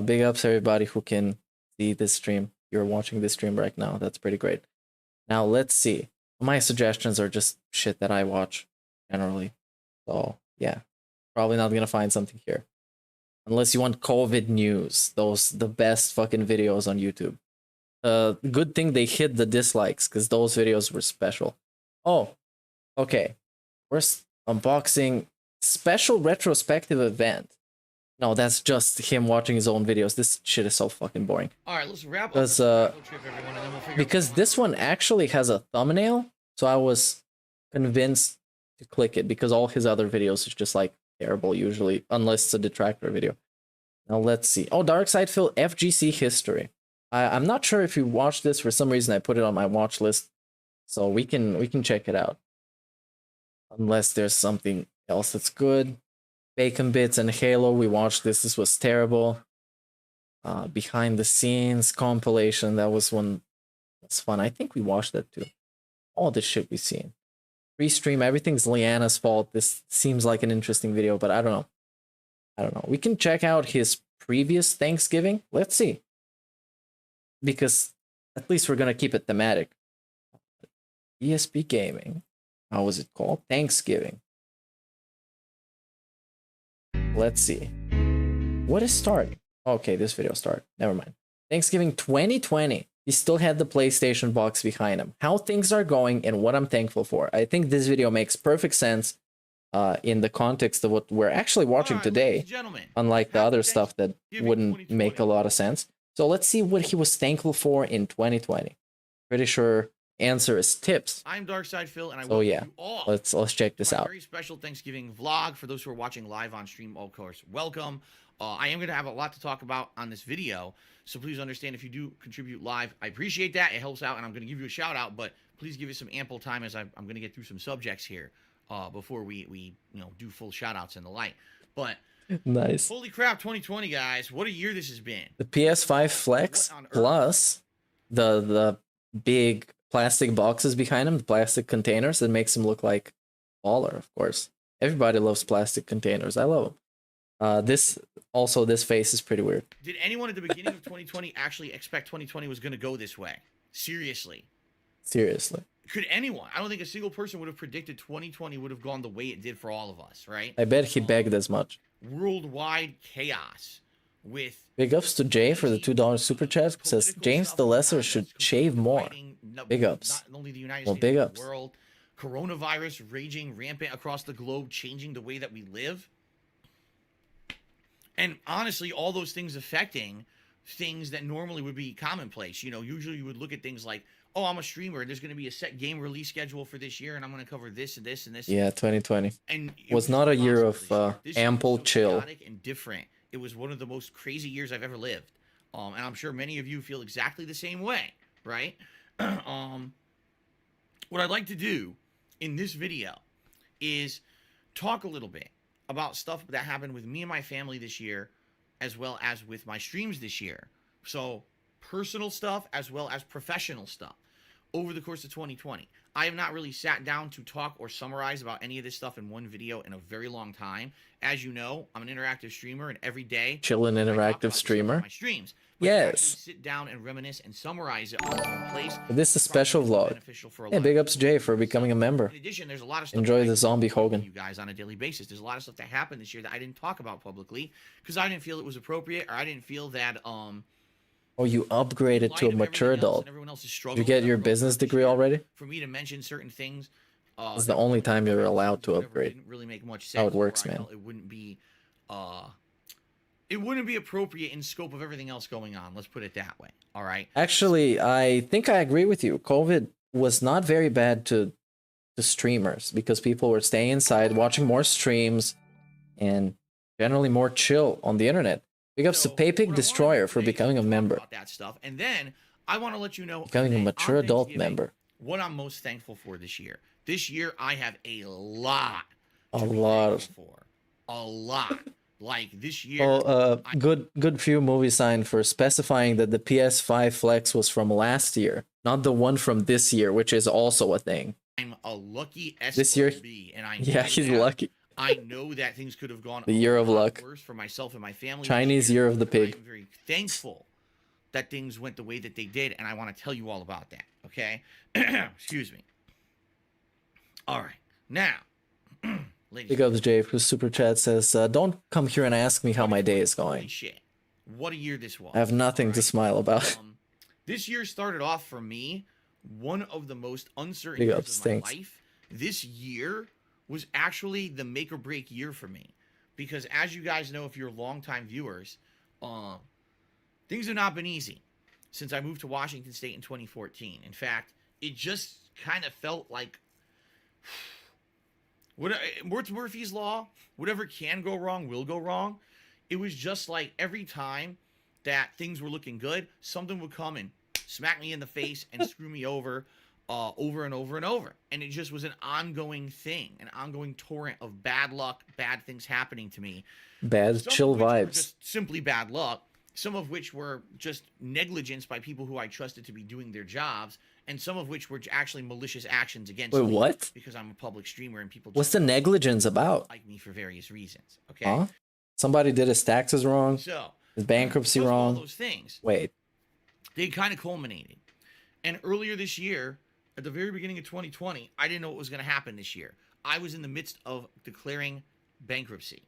[SPEAKER 5] Big ups everybody who can see this stream. You're watching this stream right now. That's pretty great. Now let's see. My suggestions are just shit that I watch generally. So yeah, probably not gonna find something here. Unless you want COVID news. The best fucking videos on YouTube. Good thing they hit the dislikes because those videos were special. Oh, okay. First unboxing special retrospective event. No, that's just him watching his own videos. This shit is so fucking boring.
[SPEAKER 8] All right, let's wrap up
[SPEAKER 5] Because
[SPEAKER 8] trip, everyone, and then we'll figure
[SPEAKER 5] because this one actually has a thumbnail, so I was convinced to click it because all his other videos is just like terrible usually, unless it's a detractor video. Now let's see. Oh, Darkside Phil FGC history. I'm not sure if you watched this. For some reason I put it on my watch list, so we can check it out. Unless there's something else that's good. Bacon Bits and Halo, we watched this. This was terrible. Behind the scenes compilation, that was one that's fun. I think we watched that too. All this shit we've seen. Prestream, everything's Liana's fault. This seems like an interesting video, but I don't know. We can check out his previous Thanksgiving. Let's see. Because at least we're gonna keep it thematic. ESP Gaming. How was it called? Thanksgiving. Let's see. What is starting? Okay, this video started. Never mind. Thanksgiving 2020. He still had the PlayStation box behind him. How things are going and what I'm thankful for. I think this video makes perfect sense in the context of what we're actually watching today. Unlike the other stuff that wouldn't make a lot of sense. So let's see what he was thankful for in 2020. Pretty sure answer is tips.
[SPEAKER 8] I'm Darkside Phil, and I
[SPEAKER 5] welcome you
[SPEAKER 8] all.
[SPEAKER 5] Let's check this out.
[SPEAKER 8] Very special Thanksgiving vlog for those who are watching live on stream. Of course, welcome. I am going to have a lot to talk about on this video, so please understand if you do contribute live, I appreciate that. It helps out, and I'm going to give you a shout out. But please give it some ample time as I'm going to get through some subjects here. before we do full shout outs and the like. But
[SPEAKER 5] Nice.
[SPEAKER 8] holy crap, 2020, guys. What a year this has been.
[SPEAKER 5] The PS5 Flex
[SPEAKER 8] What on earth?
[SPEAKER 5] plus the big plastic boxes behind them, the plastic containers, that makes them look like baller, of course. Everybody loves plastic containers. I love them. This face is pretty weird.
[SPEAKER 8] Did anyone at the beginning of 2020 actually expect 2020 was going to go this way? Seriously. Could anyone? I don't think a single person would have predicted 2020 would have gone the way it did for all of us, right?
[SPEAKER 5] I bet he begged as much.
[SPEAKER 8] Worldwide chaos with
[SPEAKER 5] Big ups to Jay for the $2 super chat. Says James the Lesser should shave more. Big ups.
[SPEAKER 8] Not only the United
[SPEAKER 5] Well,
[SPEAKER 8] States,
[SPEAKER 5] big
[SPEAKER 8] but
[SPEAKER 5] ups.
[SPEAKER 8] the world. Coronavirus raging rampant across the globe, changing the way that we live. And honestly, all those things affecting things that normally would be commonplace. Usually you would look at things like, oh, I'm a streamer, and there's going to be a set game release schedule for this year, and I'm going to cover this and this and this.
[SPEAKER 5] Yeah, 2020
[SPEAKER 8] And
[SPEAKER 5] was not a year of
[SPEAKER 8] This year
[SPEAKER 5] ample
[SPEAKER 8] was so
[SPEAKER 5] chill.
[SPEAKER 8] chaotic and different. It was one of the most crazy years I've ever lived. And I'm sure many of you feel exactly the same way, right? What I'd like to do in this video is talk a little bit about stuff that happened with me and my family this year, as well as with my streams this year. So personal stuff as well as professional stuff over the course of 2020. I have not really sat down to talk or summarize about any of this stuff in one video in a very long time. As you know, I'm an interactive streamer, and every day
[SPEAKER 5] Chillin'
[SPEAKER 8] I talk about
[SPEAKER 5] interactive
[SPEAKER 8] this stuff
[SPEAKER 5] streamer.
[SPEAKER 8] on my streams. But to
[SPEAKER 5] Yes.
[SPEAKER 8] actually sit down and reminisce and summarize it all in one place.
[SPEAKER 5] This is a special
[SPEAKER 8] probably
[SPEAKER 5] vlog.
[SPEAKER 8] beneficial for a
[SPEAKER 5] Yeah,
[SPEAKER 8] lot
[SPEAKER 5] big
[SPEAKER 8] of
[SPEAKER 5] ups Jay for becoming a member.
[SPEAKER 8] In addition, there's a lot of stuff
[SPEAKER 5] Enjoy
[SPEAKER 8] that I
[SPEAKER 5] the zombie
[SPEAKER 8] talk to
[SPEAKER 5] Hogan.
[SPEAKER 8] you guys on a daily basis. There's a lot of stuff that happened this year that I didn't talk about publicly because I didn't feel it was appropriate, or I didn't feel that
[SPEAKER 5] Oh, you upgraded to a mature adult. Did you get your business degree already?
[SPEAKER 8] For me to mention certain things,
[SPEAKER 5] It's the only time you're allowed to
[SPEAKER 8] whatever
[SPEAKER 5] upgrade.
[SPEAKER 8] didn't really make much sense.
[SPEAKER 5] How it works,
[SPEAKER 8] or I
[SPEAKER 5] man.
[SPEAKER 8] felt it wouldn't be appropriate in scope of everything else going on. Let's put it that way. All right.
[SPEAKER 5] Actually, I think I agree with you. COVID was not very bad to streamers because people were staying inside, watching more streams, and generally more chill on the internet. Big ups to
[SPEAKER 8] So,
[SPEAKER 5] Paypig
[SPEAKER 8] what I
[SPEAKER 5] Destroyer
[SPEAKER 8] wanna
[SPEAKER 5] for
[SPEAKER 8] do today
[SPEAKER 5] becoming a
[SPEAKER 8] is talk
[SPEAKER 5] member.
[SPEAKER 8] about that stuff, and then I want to let you know
[SPEAKER 5] Becoming a
[SPEAKER 8] today,
[SPEAKER 5] mature
[SPEAKER 8] on
[SPEAKER 5] adult
[SPEAKER 8] Thanksgiving,
[SPEAKER 5] member.
[SPEAKER 8] what I'm most thankful for this year. This year, I have a lot.
[SPEAKER 5] A
[SPEAKER 8] to be
[SPEAKER 5] lot.
[SPEAKER 8] thankful for. A lot. Like this year.
[SPEAKER 5] Oh, good few movie sign for specifying that the PS5 Flex was from last year, not the one from this year, which is also a thing.
[SPEAKER 8] I'm a lucky SOB,
[SPEAKER 5] This year-
[SPEAKER 8] and I
[SPEAKER 5] Yeah,
[SPEAKER 8] know
[SPEAKER 5] he's
[SPEAKER 8] that.
[SPEAKER 5] lucky.
[SPEAKER 8] I know that things could have gone
[SPEAKER 5] The year
[SPEAKER 8] a
[SPEAKER 5] of
[SPEAKER 8] lot
[SPEAKER 5] luck.
[SPEAKER 8] worse for myself and my family. this
[SPEAKER 5] Chinese year of the pig.
[SPEAKER 8] I'm very thankful that things went the way that they did, and I want to tell you all about that. Okay, excuse me. All right, now, ladies.
[SPEAKER 5] Big ups Jay for super chat says, "Don't come here and ask me how my day is
[SPEAKER 8] Holy
[SPEAKER 5] going.
[SPEAKER 8] shit! What a year this was.
[SPEAKER 5] I have nothing to smile about."
[SPEAKER 8] This year started off for me one of the most uncertain
[SPEAKER 5] Big
[SPEAKER 8] years
[SPEAKER 5] ups,
[SPEAKER 8] of my
[SPEAKER 5] thanks.
[SPEAKER 8] life. This year was actually the make or break year for me because, as you guys know, if you're longtime viewers, things have not been easy since I moved to Washington State in 2014. In fact, it just kind of felt like Murphy's Law, whatever can go wrong will go wrong. It was just like every time that things were looking good, something would come and smack me in the face and screw me over and over and over. And it just was an ongoing thing, an ongoing torrent of bad luck, bad things happening to me.
[SPEAKER 5] Bad
[SPEAKER 8] Some
[SPEAKER 5] chill
[SPEAKER 8] of which were
[SPEAKER 5] vibes.
[SPEAKER 8] just simply bad luck. Some of which were just negligence by people who I trusted to be doing their jobs, and some of which were actually malicious actions against
[SPEAKER 5] Wait,
[SPEAKER 8] me
[SPEAKER 5] what?
[SPEAKER 8] because I'm a public streamer and people
[SPEAKER 5] What's
[SPEAKER 8] just
[SPEAKER 5] the
[SPEAKER 8] don't
[SPEAKER 5] negligence about?
[SPEAKER 8] like me for various reasons. Okay,
[SPEAKER 5] Huh? Somebody did his taxes wrong,
[SPEAKER 8] so
[SPEAKER 5] his bankruptcy
[SPEAKER 8] because of all
[SPEAKER 5] wrong.
[SPEAKER 8] those things,
[SPEAKER 5] Wait,
[SPEAKER 8] they kind of culminated. And earlier this year, at the very beginning of 2020, I didn't know what was going to happen this year. I was in the midst of declaring bankruptcy.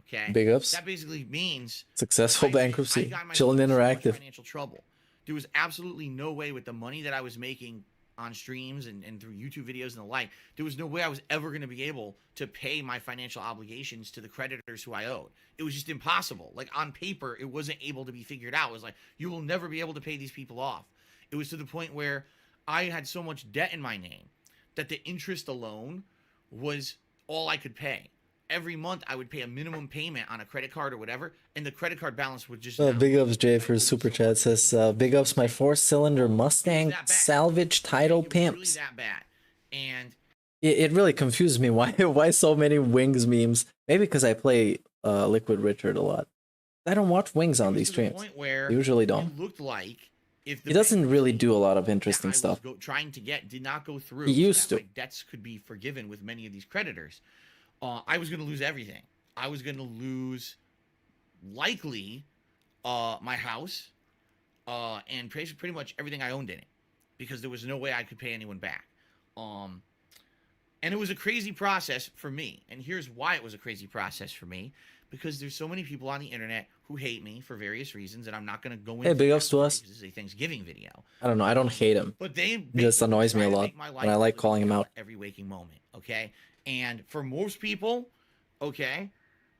[SPEAKER 8] Okay,
[SPEAKER 5] big ups.
[SPEAKER 8] that basically means
[SPEAKER 5] Successful
[SPEAKER 8] I
[SPEAKER 5] bankruptcy.
[SPEAKER 8] got myself
[SPEAKER 5] Chillin'
[SPEAKER 8] in so much
[SPEAKER 5] interactive.
[SPEAKER 8] financial trouble. There was absolutely no way with the money that I was making on streams and through YouTube videos and the like, there was no way I was ever going to be able to pay my financial obligations to the creditors who I owed. It was just impossible. Like on paper, it wasn't able to be figured out. It was like, you will never be able to pay these people off. It was to the point where I had so much debt in my name that the interest alone was all I could pay. Every month I would pay a minimum payment on a credit card or whatever, and the credit card balance would just
[SPEAKER 5] Big ups Jay for his super chat says, "Big ups my 4-cylinder Mustang
[SPEAKER 8] that bad.
[SPEAKER 5] salvage title
[SPEAKER 8] It was really
[SPEAKER 5] pimps."
[SPEAKER 8] that bad. And
[SPEAKER 5] It really confused me. Why so many Wings memes? Maybe because I play Liquid Richard a lot. I don't watch Wings on these streams. I usually don't.
[SPEAKER 8] It looked like if the
[SPEAKER 5] He doesn't really do a lot of
[SPEAKER 8] that
[SPEAKER 5] interesting
[SPEAKER 8] I was
[SPEAKER 5] stuff.
[SPEAKER 8] trying to get did not go through.
[SPEAKER 5] He used
[SPEAKER 8] so that
[SPEAKER 5] to.
[SPEAKER 8] my debts could be forgiven with many of these creditors. I was going to lose everything. I was going to lose likely my house and pretty much everything I owned in it, because there was no way I could pay anyone back. And it was a crazy process for me. And here's why it was a crazy process for me. Because there's so many people on the internet who hate me for various reasons, and I'm not going to go into
[SPEAKER 5] Hey, big ups to us.
[SPEAKER 8] this is a Thanksgiving video.
[SPEAKER 5] I don't know. I don't hate him.
[SPEAKER 8] But they
[SPEAKER 5] It just annoys me a lot, and I like calling him out.
[SPEAKER 8] every waking moment, okay? And for most people, okay,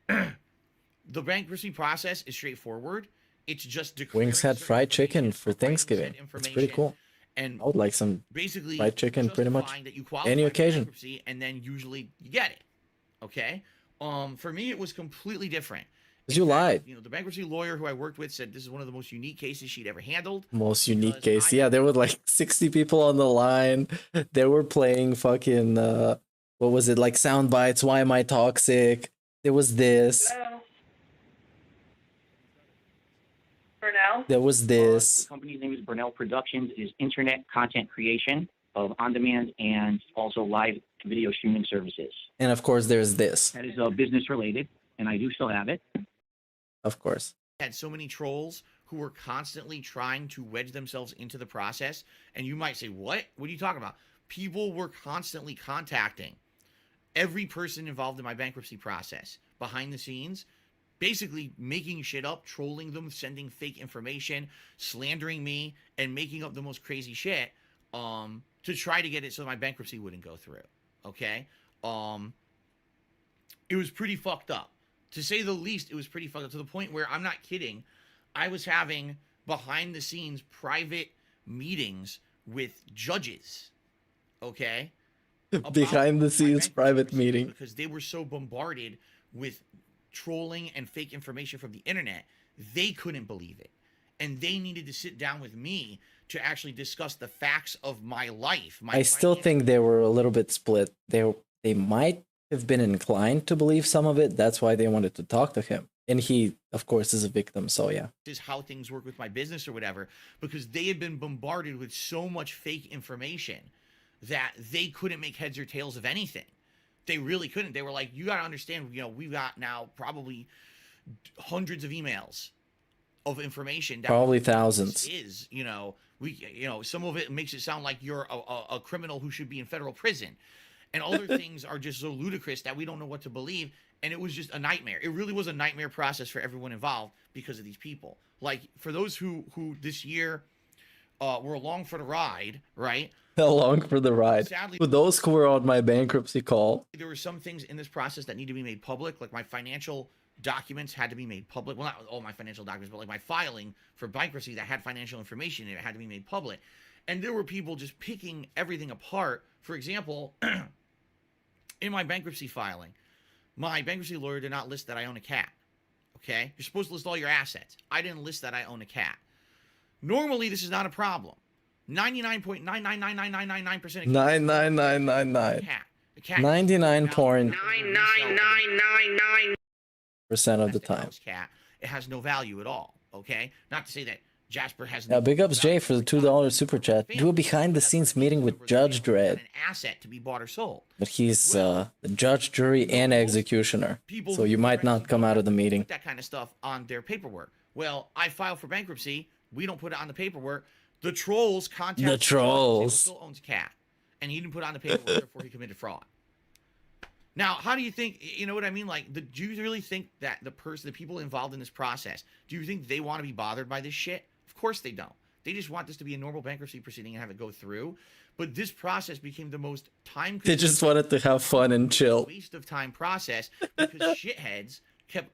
[SPEAKER 8] the bankruptcy process is straightforward. It's just declaring
[SPEAKER 5] Wings had
[SPEAKER 8] certain
[SPEAKER 5] fried chicken
[SPEAKER 8] information,
[SPEAKER 5] for
[SPEAKER 8] providing
[SPEAKER 5] Thanksgiving.
[SPEAKER 8] said
[SPEAKER 5] It's pretty cool.
[SPEAKER 8] And
[SPEAKER 5] I would like some
[SPEAKER 8] basically
[SPEAKER 5] fried chicken pretty much
[SPEAKER 8] justifying that you qualify
[SPEAKER 5] any
[SPEAKER 8] for
[SPEAKER 5] occasion.
[SPEAKER 8] bankruptcy, and then usually you get it, okay? For me, it was completely different.
[SPEAKER 5] Because you lied.
[SPEAKER 8] You know, the bankruptcy lawyer who I worked with said this is one of the most unique cases she'd ever handled.
[SPEAKER 5] Most unique
[SPEAKER 8] because
[SPEAKER 5] case. Yeah, there were like 60 people on the line. They were playing fucking what was it, like sound bites, why am I toxic? There was this.
[SPEAKER 10] Hello. Burnell?
[SPEAKER 5] There was
[SPEAKER 11] The
[SPEAKER 5] this.
[SPEAKER 11] company's name is Burnell Productions. It is internet content creation of on-demand and also live video streaming services.
[SPEAKER 5] And of course there's this.
[SPEAKER 11] That is business related, and I do still have it.
[SPEAKER 5] Of course.
[SPEAKER 8] Had so many trolls who were constantly trying to wedge themselves into the process. And you might say, what? What are you talking about? People were constantly contacting every person involved in my bankruptcy process behind the scenes, basically making shit up, trolling them, sending fake information, slandering me, and making up the most crazy shit to try to get it so my bankruptcy wouldn't go through. Okay? It was pretty fucked up. To say the least, it was pretty fucked up, to the point where, I'm not kidding, I was having behind the scenes private meetings with judges, okay?
[SPEAKER 5] Behind the scenes private
[SPEAKER 8] bankruptcy
[SPEAKER 5] meeting.
[SPEAKER 8] Because they were so bombarded with trolling and fake information from the internet, they couldn't believe it. And they needed to sit down with me to actually discuss the facts of my life.
[SPEAKER 5] I still think they were a little bit split. They might have been inclined to believe some of it. That's why they wanted to talk to him. And he, of course, is a victim, so yeah.
[SPEAKER 8] Is how things work with my business or whatever, because they had been bombarded with so much fake information that they couldn't make heads or tails of anything. They really couldn't. They were like, you got to understand, you know, we've got now probably hundreds of emails of information. That
[SPEAKER 5] Probably thousands.
[SPEAKER 8] Is, you know, some of it makes it sound like you're a criminal who should be in federal prison. And other things are just so ludicrous that we don't know what to believe. And it was just a nightmare. It really was a nightmare process for everyone involved because of these people. Like, for those who this year were along for the ride, right?
[SPEAKER 5] Along for the ride.
[SPEAKER 8] Sadly,
[SPEAKER 5] For those who were on my bankruptcy call,
[SPEAKER 8] there were some things in this process that need to be made public. Like, my financial documents had to be made public. Well, not all my financial documents, but like my filing for bankruptcy that had financial information in it had to be made public. And there were people just picking everything apart. For example, in my bankruptcy filing, my bankruptcy lawyer did not list that I own a cat. Okay? You're supposed to list all your assets. I didn't list that I own a cat. Normally, this is not a problem. 99.9999999% of
[SPEAKER 5] 99999.
[SPEAKER 8] cat. The cat
[SPEAKER 5] 99.999% of the time.
[SPEAKER 8] Cat, it has no value at all. Okay? Not to say that Jasper has
[SPEAKER 5] Yeah,
[SPEAKER 8] no
[SPEAKER 5] big ups Jay
[SPEAKER 8] value,
[SPEAKER 5] for the
[SPEAKER 8] but it's not
[SPEAKER 5] $2 super chat. Do a behind the scenes meeting with Judge Dredd.
[SPEAKER 8] an asset to be bought or sold.
[SPEAKER 5] But he's the judge, jury, and executioner.
[SPEAKER 8] People
[SPEAKER 5] So you
[SPEAKER 8] who
[SPEAKER 5] might not come out of the meeting.
[SPEAKER 8] put that kind of stuff on their paperwork. Well, I filed for bankruptcy. We don't put it on the paperwork. The trolls contact
[SPEAKER 5] The trolls.
[SPEAKER 8] Still owns a cat, and he didn't put it on the paperwork, therefore he committed fraud. Now, how do you think? You know what I mean? Like, do you really think that the people involved in this process, do you think they want to be bothered by this shit? Of course they don't. They just want this to be a normal bankruptcy proceeding and have it go through. But this process became the most time.
[SPEAKER 5] They just wanted to have fun and chill.
[SPEAKER 8] Waste of time process because shitheads kept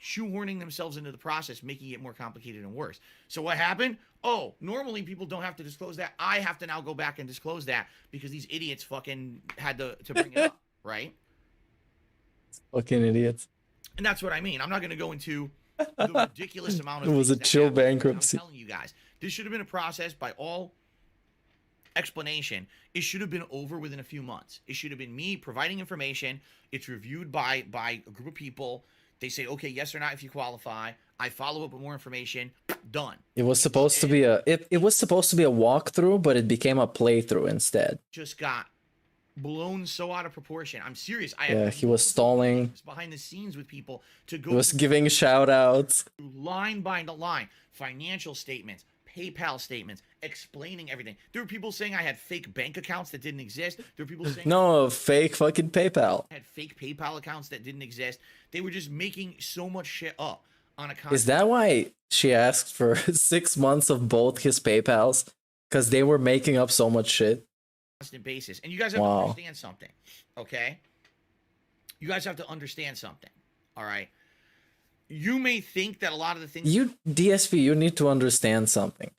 [SPEAKER 8] shoehorning themselves into the process, making it more complicated and worse. So what happened? Oh, normally people don't have to disclose that. I have to now go back and disclose that because these idiots fucking had to bring it up, right?
[SPEAKER 5] Fucking idiots.
[SPEAKER 8] And that's what I mean. I'm not going to go into the ridiculous amount of
[SPEAKER 5] It was a
[SPEAKER 8] things that
[SPEAKER 5] chill
[SPEAKER 8] happened.
[SPEAKER 5] bankruptcy.
[SPEAKER 8] I'm telling you guys, this should have been a process by all explanation, it should have been over within a few months. It should have been me providing information. It's reviewed by a group of people. They say, okay, yes or not if you qualify. I follow up with more information. Done.
[SPEAKER 5] It was supposed to be a it was supposed to be a walkthrough, but it became a playthrough instead.
[SPEAKER 8] Just got blown so out of proportion. I'm serious.
[SPEAKER 5] Yeah, he was stalling.
[SPEAKER 8] Behind the scenes with people to go.
[SPEAKER 5] He was giving shout outs.
[SPEAKER 8] Line by line, financial statements, PayPal statements, explaining everything. There were people saying I had fake bank accounts that didn't exist. There were people saying
[SPEAKER 5] no, fake fucking PayPal.
[SPEAKER 8] I had fake PayPal accounts that didn't exist. They were just making so much shit up on a
[SPEAKER 5] Is that why she asked for 6 months of both his PayPals? Because they were making up so much shit.
[SPEAKER 8] Constant basis. And you guys have to understand something, okay? You guys have to understand something, all right? You may think that a lot of the things...
[SPEAKER 5] DSP, you need to understand something.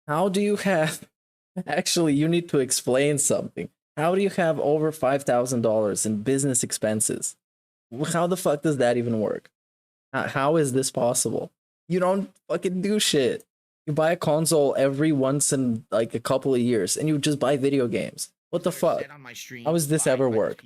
[SPEAKER 5] How do you have... Actually, you need to explain something. How do you have over $5,000 in business expenses? How the fuck does that even work? How is this possible? You don't fucking do shit. You buy a console every once in like a couple of years, and you just buy video games. What the fuck? How does this ever work?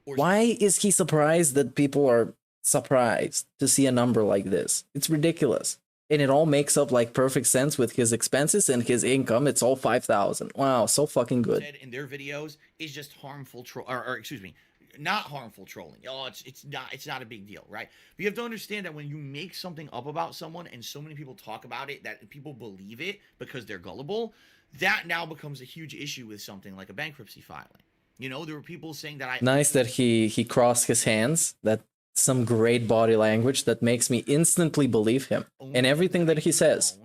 [SPEAKER 5] Why is he surprised that people are surprised to see a number like this? It's ridiculous. And it all makes up like perfect sense with his expenses and his income. It's all 5,000. Wow, so fucking good.
[SPEAKER 8] In their videos is just harmful or excuse me, not harmful trolling. Oh, it's not a big deal, right? But you have to understand that when you make something up about someone and so many people talk about it that people believe it because they're gullible, that now becomes a huge issue with something like a bankruptcy filing. You know, there were people saying that
[SPEAKER 5] Nice that he crossed his hands. That's some great body language that makes me instantly believe him and everything that he says.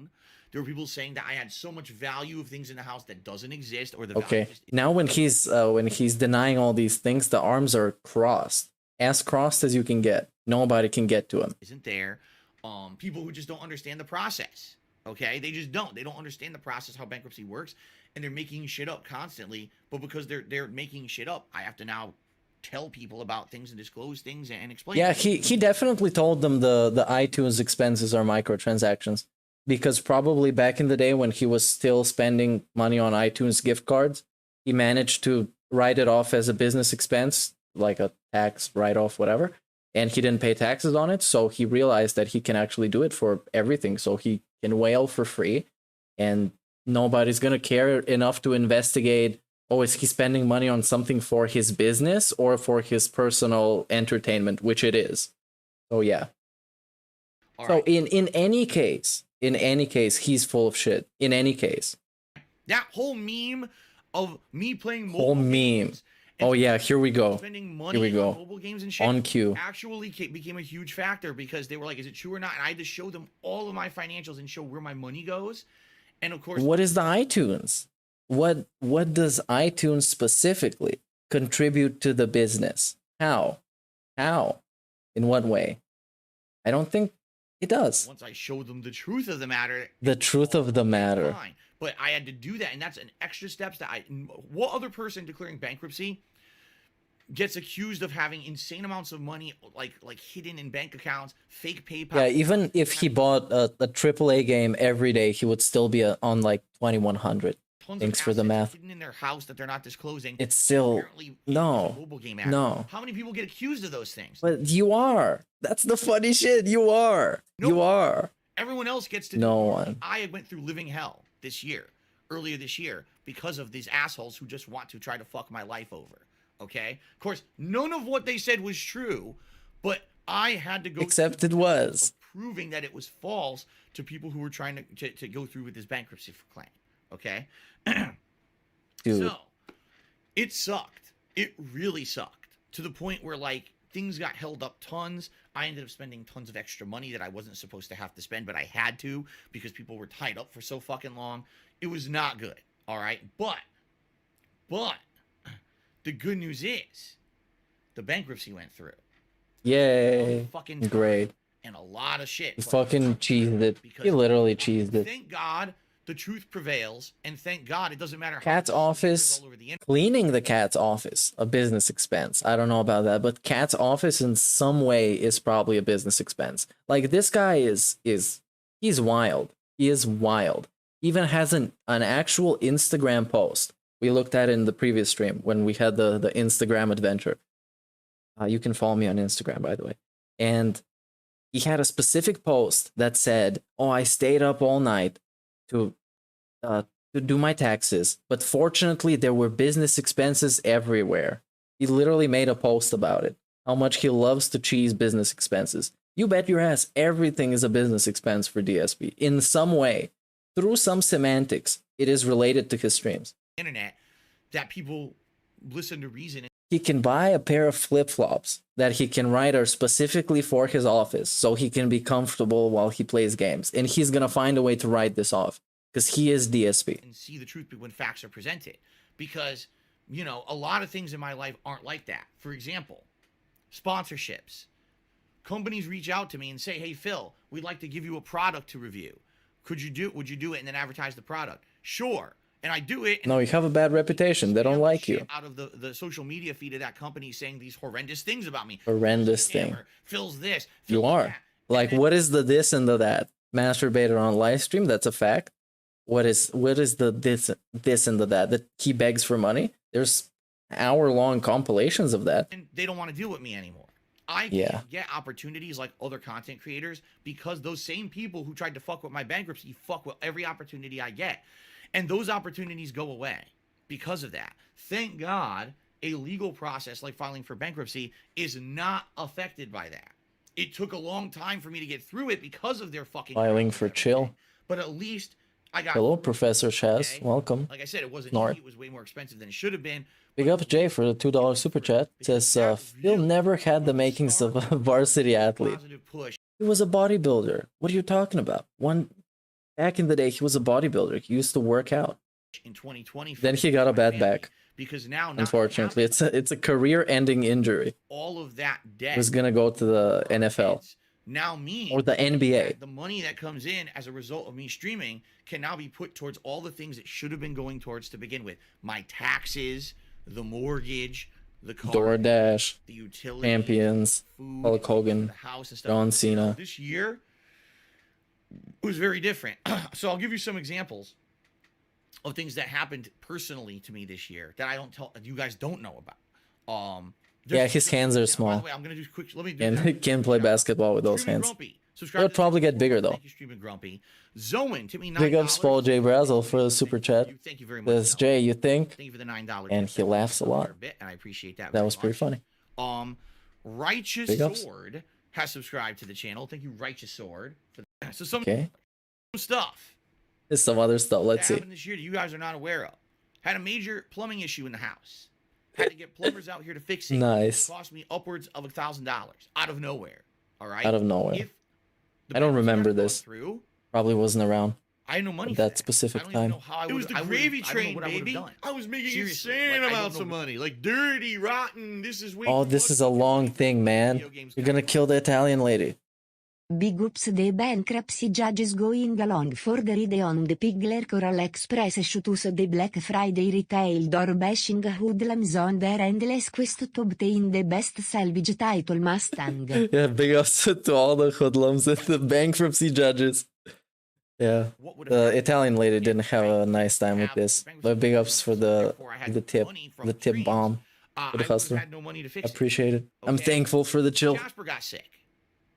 [SPEAKER 8] There were people saying that I had so much value of things in the house that doesn't exist, or the
[SPEAKER 5] okay. Now when he's denying all these things, the arms are crossed, as crossed as you can get. Nobody can get to him.
[SPEAKER 8] Isn't there? People who just don't understand the process. Okay, they just don't. They don't understand the process, how bankruptcy works, and they're making shit up constantly. But because they're making shit up, I have to now tell people about things and disclose things and explain.
[SPEAKER 5] Yeah, he definitely told them the iTunes expenses are microtransactions. Because probably back in the day when he was still spending money on iTunes gift cards, he managed to write it off as a business expense, like a tax write-off, whatever. And he didn't pay taxes on it, so he realized that he can actually do it for everything. So he can whale for free, and nobody's going to care enough to investigate, oh, is he spending money on something for his business or for his personal entertainment, which it is. So yeah. All so right. in any case, he's full of shit. In any case.
[SPEAKER 8] That whole meme of me playing mobile
[SPEAKER 5] whole meme. Oh yeah, here we go.
[SPEAKER 8] Spending money
[SPEAKER 5] here we go.
[SPEAKER 8] on mobile games and shit
[SPEAKER 5] on cue.
[SPEAKER 8] Actually became a huge factor because they were like, is it true or not? And I had to show them all of my financials and show where my money goes. And of course,
[SPEAKER 5] what is the iTunes? What does iTunes specifically contribute to the business? How? In what way? I don't think it does.
[SPEAKER 8] Once I showed them the truth of the matter.
[SPEAKER 5] The truth of the matter.
[SPEAKER 8] Fine. But I had to do that, and that's an extra steps that what other person declaring bankruptcy gets accused of having insane amounts of money like hidden in bank accounts, fake PayPal.
[SPEAKER 5] Yeah, even if he bought a AAA game every day, he would still be on like 2,100. Thanks for the math.
[SPEAKER 8] Hidden in their house that they're not disclosing.
[SPEAKER 5] It's still no.
[SPEAKER 8] How many people get accused of those things?
[SPEAKER 5] But you are. That's the funny shit. You are. No, you are.
[SPEAKER 8] Everyone else gets to.
[SPEAKER 5] No one.
[SPEAKER 8] I went through living hell earlier this year, because of these assholes who just want to try to fuck my life over. Okay? Of course, none of what they said was true, but I had to go.
[SPEAKER 5] Except it was.
[SPEAKER 8] Proving that it was false to people who were trying to go through with this bankruptcy claim. Okay?
[SPEAKER 5] Dude.
[SPEAKER 8] So, it sucked. It really sucked. To the point where, like, things got held up tons. I ended up spending tons of extra money that I wasn't supposed to have to spend, but I had to because people were tied up for so fucking long. It was not good. All right? But the good news is the bankruptcy went through.
[SPEAKER 5] Yay.
[SPEAKER 8] Fucking
[SPEAKER 5] great.
[SPEAKER 8] And a lot of shit.
[SPEAKER 5] He fucking cheesed it. He literally cheesed it.
[SPEAKER 8] Thank God the truth prevails, and thank God it doesn't matter how
[SPEAKER 5] cat's office, cleaning the cat's office, a business expense. I don't know about that, but cat's office in some way is probably a business expense. Like, this guy he's wild. He is wild. Even has an actual Instagram post We looked at it in the previous stream when we had the Instagram adventure. You can follow me on Instagram, by the way. And he had a specific post that said, "Oh, I stayed up all night to do my taxes, but fortunately there were business expenses everywhere." He literally made a post about it. How much he loves to cheese business expenses. You bet your ass everything is a business expense for DSP. In some way, through some semantics, it is related to his streams.
[SPEAKER 8] Internet that people listen to reason.
[SPEAKER 5] He can buy a pair of flip-flops that he can ride are specifically for his office so he can be comfortable while he plays games. And he's going to find a way to write this off because he is DSP.
[SPEAKER 8] And see the truth when facts are presented. Because, you know, a lot of things in my life aren't like that. For example, sponsorships. Companies reach out to me and say, "Hey, Phil, we'd like to give you a product to review. Would you do it and then advertise the product?" Sure. And I do it.
[SPEAKER 5] No, you have a bad reputation. They don't like you.
[SPEAKER 8] Out of the social media feed of that company saying these horrendous things about me.
[SPEAKER 5] Horrendous thing.
[SPEAKER 8] Phil's this.
[SPEAKER 5] You are.
[SPEAKER 8] That.
[SPEAKER 5] Like, what is the this and the that? Masturbated on live stream? That's a fact. What is the this and the that he begs for money? There's hour-long compilations of that.
[SPEAKER 8] And they don't want to deal with me anymore. I can't get opportunities like other content creators because those same people who tried to fuck with my bankruptcy fuck with every opportunity I get. And those opportunities go away because of that. Thank God a legal process like filing for bankruptcy is not affected by that. It took a long time for me to get through it because of their fucking
[SPEAKER 5] filing for chill.
[SPEAKER 8] But at least I got.
[SPEAKER 5] Hello, Professor Shaz.
[SPEAKER 8] Okay?
[SPEAKER 5] Welcome.
[SPEAKER 8] Like I said, it wasn't
[SPEAKER 5] Nord.
[SPEAKER 8] easy. It was way more expensive than it should have been.
[SPEAKER 5] Big up Jay for the $2 super chat. It says, Phil never had the makings of a varsity athlete. He was a bodybuilder. What are you talking about? Back in the day, he was a bodybuilder. He used to work out.
[SPEAKER 8] In 2020,
[SPEAKER 5] then he got a bad back.
[SPEAKER 8] Because now,
[SPEAKER 5] unfortunately, it's a career-ending injury.
[SPEAKER 8] All of that debt
[SPEAKER 5] was gonna go to the NFL.
[SPEAKER 8] Now
[SPEAKER 5] or the NBA.
[SPEAKER 8] The money that comes in as a result of me streaming can now be put towards all the things it should have been going towards to begin with. My taxes, the mortgage, the car,
[SPEAKER 5] DoorDash,
[SPEAKER 8] the utility,
[SPEAKER 5] Champions,
[SPEAKER 8] food,
[SPEAKER 5] Hulk Hogan,
[SPEAKER 8] the house and stuff.
[SPEAKER 5] John Cena.
[SPEAKER 8] This year it was very different. So I'll give you some examples of things that happened personally to me this year that you guys don't know about.
[SPEAKER 5] Yeah, his hands are small.
[SPEAKER 8] By the way, I'm gonna do quick. Let me do
[SPEAKER 5] and he can play basketball with those hands. It'll probably get bigger though.
[SPEAKER 8] Streaming Grumpy. Zoan, tip me $9.
[SPEAKER 5] Big ups Paul J. Brazel for the super chat.
[SPEAKER 8] Thank you very much.
[SPEAKER 5] Says Jay, you think?
[SPEAKER 8] Thank you for the $9.
[SPEAKER 5] And he laughs a lot.
[SPEAKER 8] And I appreciate that.
[SPEAKER 5] That was pretty funny.
[SPEAKER 8] Righteous Sword has subscribed to the channel. Thank you, Righteous Sword. So some stuff.
[SPEAKER 5] There's some other stuff. Let's see.
[SPEAKER 8] Happened this year that you guys are not aware of. Had a major plumbing issue in the house. Had to get plumbers out here to fix it.
[SPEAKER 5] Nice.
[SPEAKER 8] It cost me upwards of $1,000 out of nowhere. All right.
[SPEAKER 5] Out of nowhere. I don't remember this. Probably wasn't around.
[SPEAKER 8] I had no money
[SPEAKER 5] at
[SPEAKER 8] for
[SPEAKER 5] that specific time.
[SPEAKER 8] It was the gravy train, baby. I was making insane amounts of money, like dirty, rotten. This is way.
[SPEAKER 5] Oh, this is a long thing, man. You're gonna kill the Italian lady.
[SPEAKER 7] Big ups the bankruptcy judges going along for the ride on the Pigler Coral Express shooters the Black Friday retail door bashing hoodlums on their endless quest to obtain the best salvage title Mustang.
[SPEAKER 5] Yeah, big ups to all the hoodlums and the bankruptcy judges. Yeah, the Italian lady didn't have a nice time with this, but big ups for the tip bomb for the hustler. Appreciate it. I'm thankful for the chill.
[SPEAKER 8] Jasper got sick.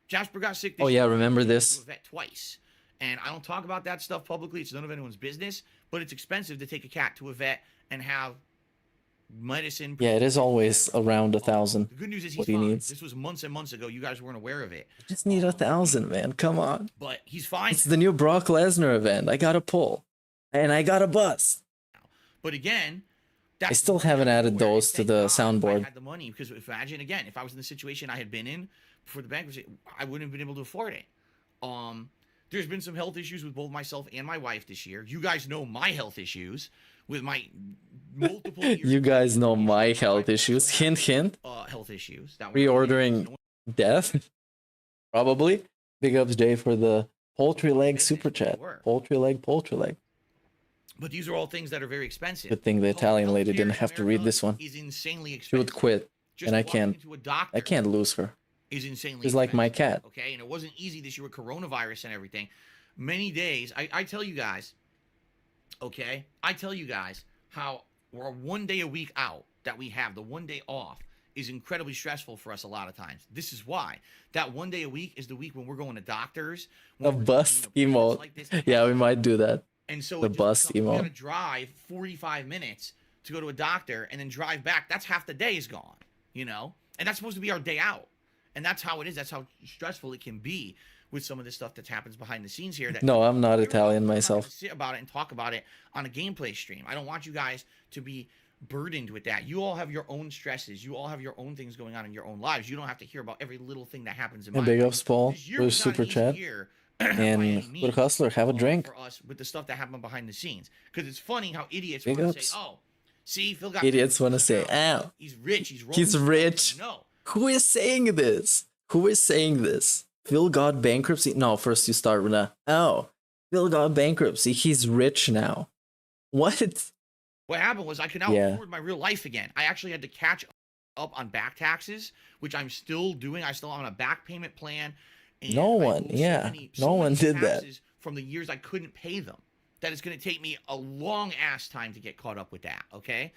[SPEAKER 8] Jasper got sick.
[SPEAKER 5] Oh yeah, remember this?
[SPEAKER 8] Twice, and I don't talk about that stuff publicly. It's none of anyone's business. But it's expensive to take a cat to a vet and have medicine.
[SPEAKER 5] Yeah, it is always around 1,000.
[SPEAKER 8] The good news is
[SPEAKER 5] what he needs.
[SPEAKER 8] This was months and months ago. You guys weren't aware of it.
[SPEAKER 5] I just need 1,000, man. Come on.
[SPEAKER 8] But he's fine.
[SPEAKER 5] It's the new Brock Lesnar event. I got a pull, and I got a bust.
[SPEAKER 8] But again,
[SPEAKER 5] I still haven't added those to the soundboard.
[SPEAKER 8] I had the money because imagine again, if I was in the situation I had been in before the bankruptcy, I wouldn't have been able to afford it. There's been some health issues with both myself and my wife this year. You guys know my health issues with my multiple.
[SPEAKER 5] You guys know my health issues. Hint, hint.
[SPEAKER 8] Health issues.
[SPEAKER 5] Reordering death, probably. Big ups Jay for the poultry leg super chat. Poultry leg.
[SPEAKER 8] But these are all things that are very expensive.
[SPEAKER 5] Good thing the Italian lady didn't have to read this one.
[SPEAKER 8] Is insanely expensive.
[SPEAKER 5] She would quit, and I can't lose her.
[SPEAKER 8] Is insanely
[SPEAKER 5] She's like my cat.
[SPEAKER 8] Okay, and it wasn't easy this year with coronavirus and everything. Many days, I tell you guys, okay, I tell you guys how or 1 day a week out that we have, the 1 day off, is incredibly stressful for us a lot of times. This is why. That 1 day a week is the week when we're going to doctors.
[SPEAKER 5] A bus emote.
[SPEAKER 8] Like this,
[SPEAKER 5] Yeah, we might do that.
[SPEAKER 8] and so
[SPEAKER 5] The bus
[SPEAKER 8] we
[SPEAKER 5] emote.
[SPEAKER 8] gotta drive 45 minutes to go to a doctor and then drive back. That's half the day is gone, you know? And that's supposed to be our day out. And that's how it is. That's how stressful it can be with some of this stuff that happens behind the scenes here. That
[SPEAKER 5] No, I'm not Italian myself.
[SPEAKER 8] sit about it and talk about it on a gameplay stream. I don't want you guys to be burdened with that. You all have your own stresses. You all have your own things going on in your own lives. You don't have to hear about every little thing that happens in my
[SPEAKER 5] Big
[SPEAKER 8] life.
[SPEAKER 5] ups, Paul,
[SPEAKER 8] This year
[SPEAKER 5] for
[SPEAKER 8] was not
[SPEAKER 5] super
[SPEAKER 8] easy
[SPEAKER 5] chat.
[SPEAKER 8] year
[SPEAKER 5] And
[SPEAKER 8] by any means,
[SPEAKER 5] Good Hustler, have a drink.
[SPEAKER 8] for us with the stuff that happened behind the scenes. Because it's funny how idiots
[SPEAKER 5] Big
[SPEAKER 8] want to
[SPEAKER 5] ups.
[SPEAKER 8] say, "Oh, see, Phil got
[SPEAKER 5] Idiots want to say,
[SPEAKER 8] now.
[SPEAKER 5] "Ow,
[SPEAKER 8] He's rich. He's
[SPEAKER 5] he's
[SPEAKER 8] rolling
[SPEAKER 5] rich."
[SPEAKER 8] No,
[SPEAKER 5] Who is saying this? Who is saying this? Phil got bankruptcy? No, first you start with a, oh, Phil got bankruptcy. He's rich now. What?
[SPEAKER 8] what happened was I could now
[SPEAKER 5] Yeah.
[SPEAKER 8] afford my real life again. I actually had to catch up on back taxes, which I'm still doing. I still on a back payment plan. And
[SPEAKER 5] No
[SPEAKER 8] I
[SPEAKER 5] one,
[SPEAKER 8] owe
[SPEAKER 5] yeah, no
[SPEAKER 8] many
[SPEAKER 5] one did that.
[SPEAKER 8] taxes from the years I couldn't pay them. That it's going to take me a long ass time to get caught up with that. Okay,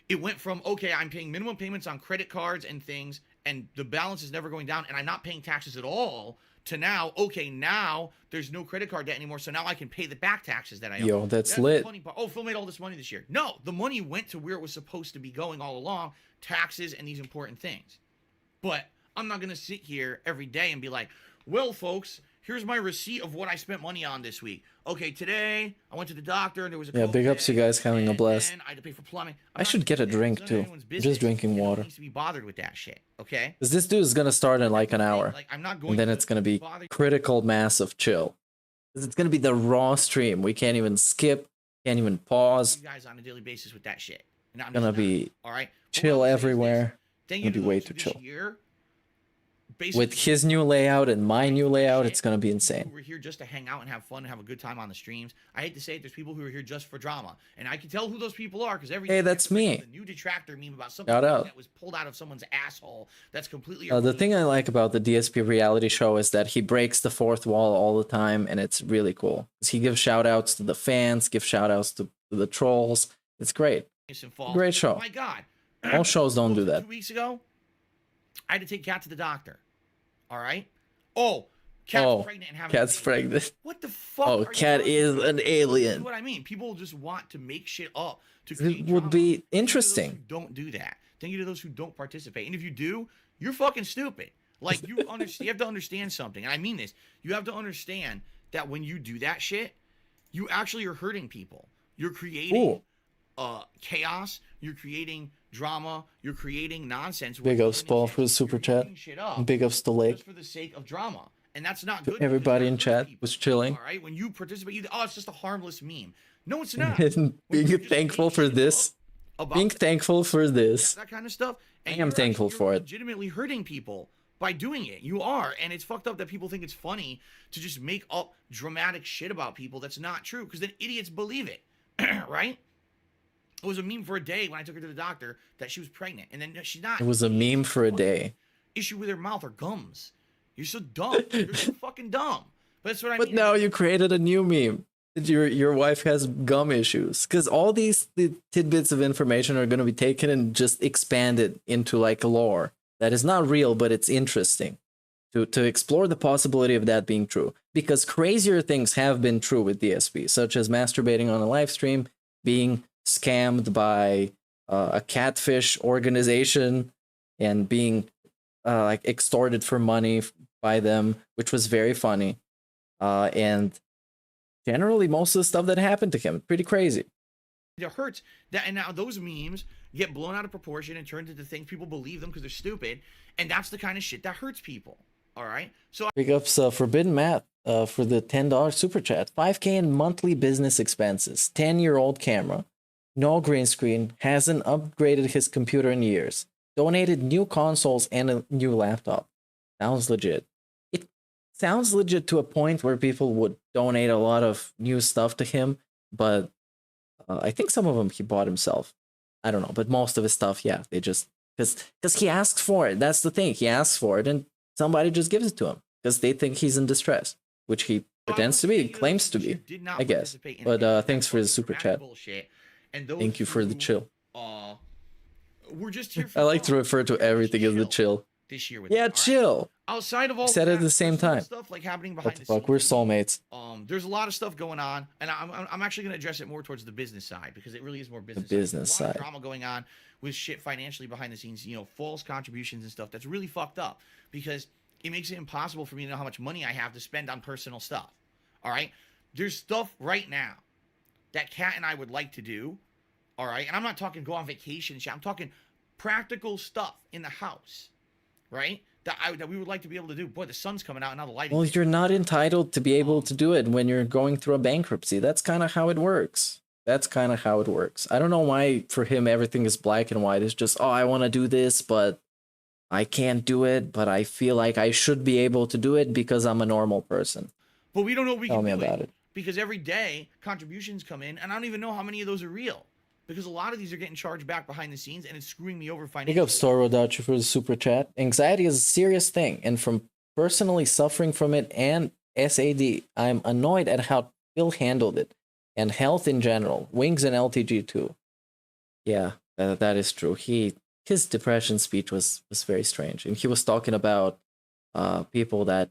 [SPEAKER 8] it went from okay, I'm paying minimum payments on credit cards and things, and the balance is never going down, and I'm not paying taxes at all. To now, okay, now there's no credit card debt anymore, so now I can pay the back taxes that I owe.
[SPEAKER 5] Yo, that's
[SPEAKER 8] the
[SPEAKER 5] lit.
[SPEAKER 8] funny part. Oh, Phil made all this money this year. No, the money went to where it was supposed to be going all along, taxes and these important things. But I'm not going to sit here every day and be like, well, folks, here's my receipt of what I spent money on this week. Okay, today I went to the doctor and there was a
[SPEAKER 5] Yeah, big ups you guys having a blast.
[SPEAKER 8] and I had to pay for plumbing.
[SPEAKER 5] I should get a drink too. I'm just drinking water.
[SPEAKER 8] Needs to be bothered with that shit, okay?
[SPEAKER 5] Because this dude is gonna start in like an hour.
[SPEAKER 8] Like, I'm not going
[SPEAKER 5] And then
[SPEAKER 8] to
[SPEAKER 5] it's gonna be
[SPEAKER 8] bother
[SPEAKER 5] critical mass of chill. 'Cause it's gonna be the raw stream. We can't even skip, can't even pause.
[SPEAKER 8] you guys on a daily basis with that shit. And I'm
[SPEAKER 5] It's gonna
[SPEAKER 8] just not,
[SPEAKER 5] be
[SPEAKER 8] all right. But
[SPEAKER 5] chill
[SPEAKER 8] what I'm saying is this.
[SPEAKER 5] everywhere.
[SPEAKER 8] Thank
[SPEAKER 5] It'll
[SPEAKER 8] you
[SPEAKER 5] be
[SPEAKER 8] to
[SPEAKER 5] way
[SPEAKER 8] those
[SPEAKER 5] too
[SPEAKER 8] who this
[SPEAKER 5] chill.
[SPEAKER 8] year
[SPEAKER 5] With his new layout and my new layout, it's gonna be
[SPEAKER 8] People
[SPEAKER 5] insane.
[SPEAKER 8] who are here just to hang out and have fun and have a good time on the streams. I hate to say it, there's people who are here just for drama, and I can tell who those people are because every
[SPEAKER 5] Hey,
[SPEAKER 8] day
[SPEAKER 5] that's
[SPEAKER 8] there's
[SPEAKER 5] me.
[SPEAKER 8] a new detractor meme about something
[SPEAKER 5] Shout out.
[SPEAKER 8] that was pulled out of someone's asshole. That's completely.
[SPEAKER 5] The thing I like about the DSP reality show is that he breaks the fourth wall all the time, and it's really cool. 'Cause he gives shout outs to the fans, gives shout outs to the trolls. It's great. Great show.
[SPEAKER 8] Oh my God.
[SPEAKER 5] All shows don't do that.
[SPEAKER 8] 2 weeks ago, I had to take Kat to the doctor. All right. Oh, Kat's
[SPEAKER 5] Oh,
[SPEAKER 8] pregnant and having.
[SPEAKER 5] Cat's
[SPEAKER 8] a baby.
[SPEAKER 5] pregnant.
[SPEAKER 8] What the fuck?
[SPEAKER 5] Oh,
[SPEAKER 8] are you
[SPEAKER 5] Cat
[SPEAKER 8] talking
[SPEAKER 5] is
[SPEAKER 8] about?
[SPEAKER 5] an
[SPEAKER 8] This is
[SPEAKER 5] alien.
[SPEAKER 8] what I mean. People just want to make shit up to
[SPEAKER 5] It
[SPEAKER 8] create
[SPEAKER 5] would
[SPEAKER 8] drama.
[SPEAKER 5] be
[SPEAKER 8] Thank you to those
[SPEAKER 5] interesting.
[SPEAKER 8] who don't do that. Thank you to those who don't participate. And if you do, you're fucking stupid. Like you understand, you have to understand something. And I mean this. You have to understand that when you do that shit, you actually are hurting people. You're creating chaos. You're creating drama. You're creating nonsense.
[SPEAKER 5] Big ups, Paul, for the super chat. And big ups to Lake.
[SPEAKER 8] Just for the sake of drama. And that's not good.
[SPEAKER 5] Everybody in
[SPEAKER 8] because you're hurting
[SPEAKER 5] chat
[SPEAKER 8] people,
[SPEAKER 5] was chilling.
[SPEAKER 8] All right. When you participate, it's just a harmless meme. No, it's not.
[SPEAKER 5] And
[SPEAKER 8] When
[SPEAKER 5] being
[SPEAKER 8] you're just
[SPEAKER 5] thankful
[SPEAKER 8] making
[SPEAKER 5] for
[SPEAKER 8] shit
[SPEAKER 5] this.
[SPEAKER 8] up about
[SPEAKER 5] Being thankful for this.
[SPEAKER 8] that kind of stuff. And
[SPEAKER 5] I am
[SPEAKER 8] you're
[SPEAKER 5] thankful
[SPEAKER 8] actually-
[SPEAKER 5] for
[SPEAKER 8] you're
[SPEAKER 5] it.
[SPEAKER 8] legitimately hurting people by doing it. You are. And it's fucked up that people think it's funny to just make up dramatic shit about people that's not true because then idiots believe it. Right? It was a meme for a day when I took her to the doctor that she was pregnant. And then she's not.
[SPEAKER 5] It was a meme for a day.
[SPEAKER 8] Issue with her mouth or gums. You're so dumb. You're so fucking dumb. But that's what I
[SPEAKER 5] But
[SPEAKER 8] mean.
[SPEAKER 5] now you created a new meme. That your wife has gum issues. Because all these tidbits of information are going to be taken and just expanded into like lore. That is not real, but it's interesting. To explore the possibility of that being true. Because crazier things have been true with DSP. Such as masturbating on a live stream. Being scammed by a catfish organization. And being like extorted for money by them, which was very funny. And generally, most of the stuff that happened to him, pretty crazy.
[SPEAKER 8] It hurts that, and now those memes get blown out of proportion and turned into things people believe them because they're stupid, and that's the kind of shit that hurts people. All right, so
[SPEAKER 5] Big ups Forbidden Math for the $10 super chat. 5K in monthly business expenses. 10-year-old camera, no green screen, hasn't upgraded his computer in years. Donated new consoles and a new laptop. Sounds legit. It sounds legit to a point where people would donate a lot of new stuff to him, but I think some of them he bought himself. I don't know, but most of his stuff, yeah, they just because he asks for it. That's the thing. He asks for it, and somebody just gives it to him because they think he's in distress, which he pretends to be, claims to be, I guess. But thanks for the super chat.
[SPEAKER 8] And those
[SPEAKER 5] Thank you for the
[SPEAKER 8] who
[SPEAKER 5] chill.
[SPEAKER 8] we're just here.
[SPEAKER 5] I like to refer to everything as the chill.
[SPEAKER 8] This year with
[SPEAKER 5] yeah,
[SPEAKER 8] it,
[SPEAKER 5] chill.
[SPEAKER 8] Right? Outside of all
[SPEAKER 5] said it at the same time.
[SPEAKER 8] Stuff like happening behind
[SPEAKER 5] what the fuck? We're soulmates.
[SPEAKER 8] There's a lot of stuff going on, and I'm actually going to address it more towards the business side because it really is more business.
[SPEAKER 5] The business
[SPEAKER 8] side.
[SPEAKER 5] There's a lot
[SPEAKER 8] of drama going on with shit financially behind the scenes. You know, false contributions and stuff. That's really fucked up because it makes it impossible for me to know how much money I have to spend on personal stuff. All right, there's stuff right now that Kat and I would like to do. All right, and I'm not talking go on vacation and shit. I'm talking practical stuff in the house, right? That we would like to be able to do. Boy, the sun's coming out and now the lighting.
[SPEAKER 5] Well, you're not entitled to be able to do it when you're going through a bankruptcy. That's kind of how it works. That's kind of how it works. I don't know why for him everything is black and white. It's just, oh, I want to do this, but I can't do it. But I feel like I should be able to do it because I'm a normal person.
[SPEAKER 8] But we don't know what we
[SPEAKER 5] Tell
[SPEAKER 8] can
[SPEAKER 5] me
[SPEAKER 8] do
[SPEAKER 5] about it.
[SPEAKER 8] Because every day contributions come in, and I don't even know how many of those are real. Because a lot of these are getting charged back behind the scenes, and it's screwing me over financially.
[SPEAKER 5] Big up Storo Dachi for the super chat. Anxiety is a serious thing, and from personally suffering from it and SAD, I'm annoyed at how Phil handled it, and health in general. Wings and LTG too. Yeah, that is true. His depression speech was very strange, and he was talking about people that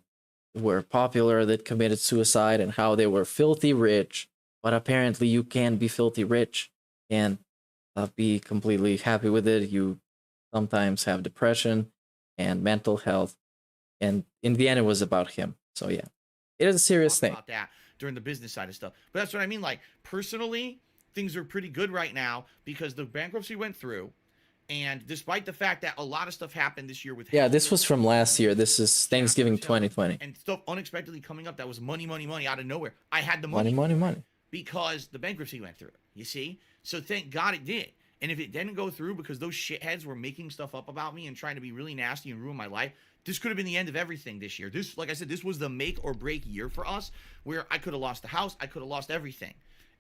[SPEAKER 5] were popular that committed suicide and how they were filthy rich, but apparently you can't be filthy rich and be completely happy with it. You sometimes have depression and mental health, and in the end it was about him. So yeah, it is a serious thing.
[SPEAKER 8] About that during the business side of stuff, but that's what I mean. Like personally, things are pretty good right now because the bankruptcy went through, and despite the fact that a lot of stuff happened this year with
[SPEAKER 5] this was from last year. This is Thanksgiving 2020,
[SPEAKER 8] and stuff unexpectedly coming up that was money out of nowhere. I had the money because the bankruptcy went through. You see. So thank God it did. And if it didn't go through because those shitheads were making stuff up about me and trying to be really nasty and ruin my life, this could have been the end of everything this year. This, like I said, this was the make or break year for us where I could have lost the house. I could have lost everything.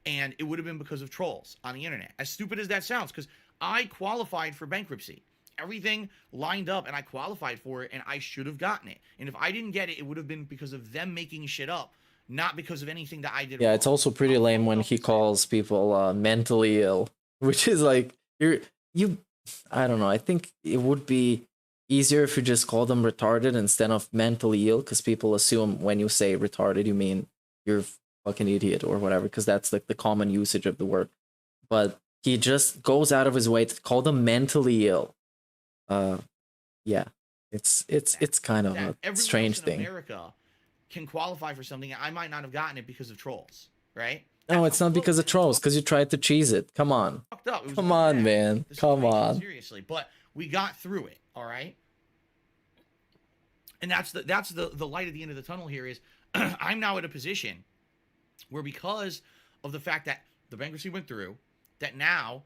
[SPEAKER 8] And it would have been because of trolls on the internet. As stupid as that sounds, because I qualified for bankruptcy. Everything lined up and I qualified for it and I should have gotten it. And if I didn't get it, it would have been because of them making shit up. Not because of anything that I did.
[SPEAKER 5] Yeah, it's also pretty lame when he calls people mentally ill, which is like I don't know. I think it would be easier if you just call them retarded instead of mentally ill, because people assume when you say retarded you mean you're a fucking idiot or whatever, because that's like the common usage of the word. But he just goes out of his way to call them mentally ill. Yeah, it's kind of a strange thing.
[SPEAKER 8] America can qualify for something. I might not have gotten it because of trolls, right?
[SPEAKER 5] No, it's not because of trolls, because you tried to cheese it. Come on. Come on, man. Come on.
[SPEAKER 8] Seriously, but we got through it, all right? And that's the light at the end of the tunnel here is I'm now at a position where because of the fact that the bankruptcy went through, that now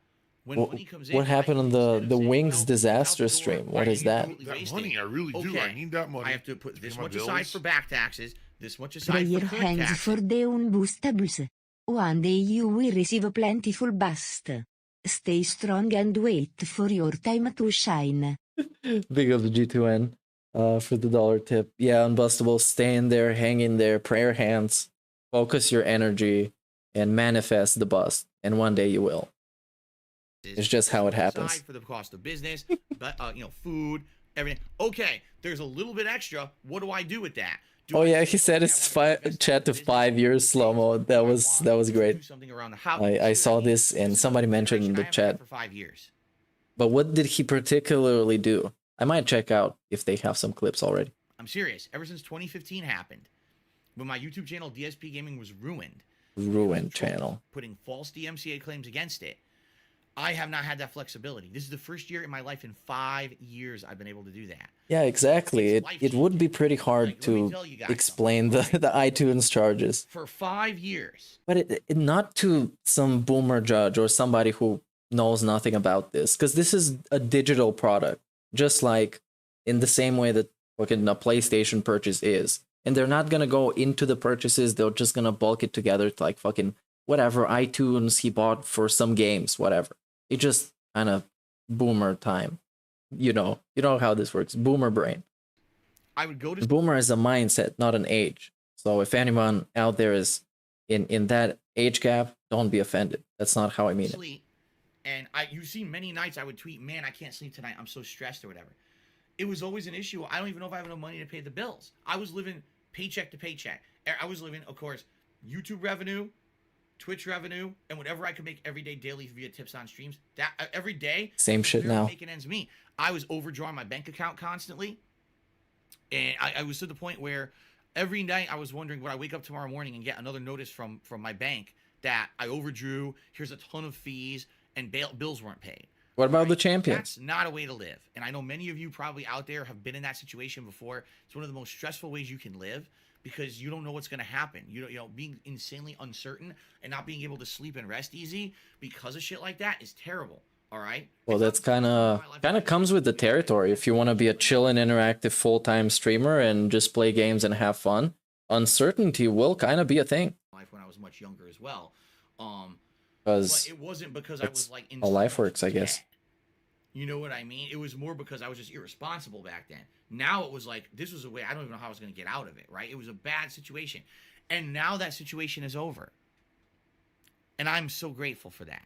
[SPEAKER 8] when money comes in,
[SPEAKER 5] what happened on the Wings disaster stream? What is that?
[SPEAKER 1] That money, I really do. I need that money.
[SPEAKER 8] I have to put this much aside for back taxes, this much aside for current
[SPEAKER 7] hands
[SPEAKER 8] taxes.
[SPEAKER 7] for the unboostables. One day you will receive plentiful bust. Stay strong and wait for your time to shine.
[SPEAKER 5] Big of the G2N for the dollar tip. Yeah, unbustable. Stay in there, hang in there, prayer hands, focus your energy, and manifest the bust. And one day you will. It's just how it happens.
[SPEAKER 8] For the cost of business, but food, everything. Okay, there's a little bit extra. What do I do with that?
[SPEAKER 5] He said it's chat to 5 years slow mo. That was great. I saw this and somebody mentioned in the chat.
[SPEAKER 8] For 5 years.
[SPEAKER 5] But what did he particularly do? I might check out if they have some clips already.
[SPEAKER 8] I'm serious. Ever since 2015 happened, when my YouTube channel DSP Gaming was ruined.
[SPEAKER 5] Ruined channel.
[SPEAKER 8] Putting false DMCA claims against it. I have not had that flexibility. This is the first year in my life in 5 years I've been able to do that.
[SPEAKER 5] Yeah, exactly. It would be pretty hard to explain the iTunes charges.
[SPEAKER 8] For 5 years.
[SPEAKER 5] But it not to some boomer judge or somebody who knows nothing about this, because this is a digital product, just like in the same way that fucking a PlayStation purchase is. And they're not going to go into the purchases. They're just going to bulk it together to like fucking whatever iTunes he bought for some games, whatever. It just kind of boomer time. You know how this works. Boomer brain.
[SPEAKER 8] I would go to
[SPEAKER 5] boomer is a mindset, not an age. So if anyone out there is in that age gap, don't be offended. That's not how I mean it.
[SPEAKER 8] And you see many nights I would tweet, man, I can't sleep tonight. I'm so stressed or whatever. It was always an issue. I don't even know if I have enough money to pay the bills. I was living paycheck to paycheck. I was living, of course, YouTube revenue, Twitch revenue, and whatever I could make every day daily via tips on streams. That every day,
[SPEAKER 5] Same shit now.
[SPEAKER 8] making ends meet. I was overdrawing my bank account constantly, and I was to the point where every night I was wondering, would I wake up tomorrow morning and get another notice from my bank that I overdrew? Here's a ton of fees, and bills weren't paid.
[SPEAKER 5] What about the champions?
[SPEAKER 8] That's not a way to live. And I know many of you probably out there have been in that situation before. It's one of the most stressful ways you can live because you don't know what's going to happen. You know, being insanely uncertain and not being able to sleep and rest easy because of shit like that is terrible. All right.
[SPEAKER 5] Well, that's kind of comes with the territory. If you want to be a chill and interactive full-time streamer and just play games and have fun, uncertainty will kind of be a thing.
[SPEAKER 8] Life when I was much younger as well.
[SPEAKER 5] Because
[SPEAKER 8] it wasn't because I was like in
[SPEAKER 5] how life works, I guess.
[SPEAKER 8] You know what I mean? It was more because I was just irresponsible back then. Now it was like, this was a way, I don't even know how I was going to get out of it, right? It was a bad situation. And now that situation is over. And I'm so grateful for that.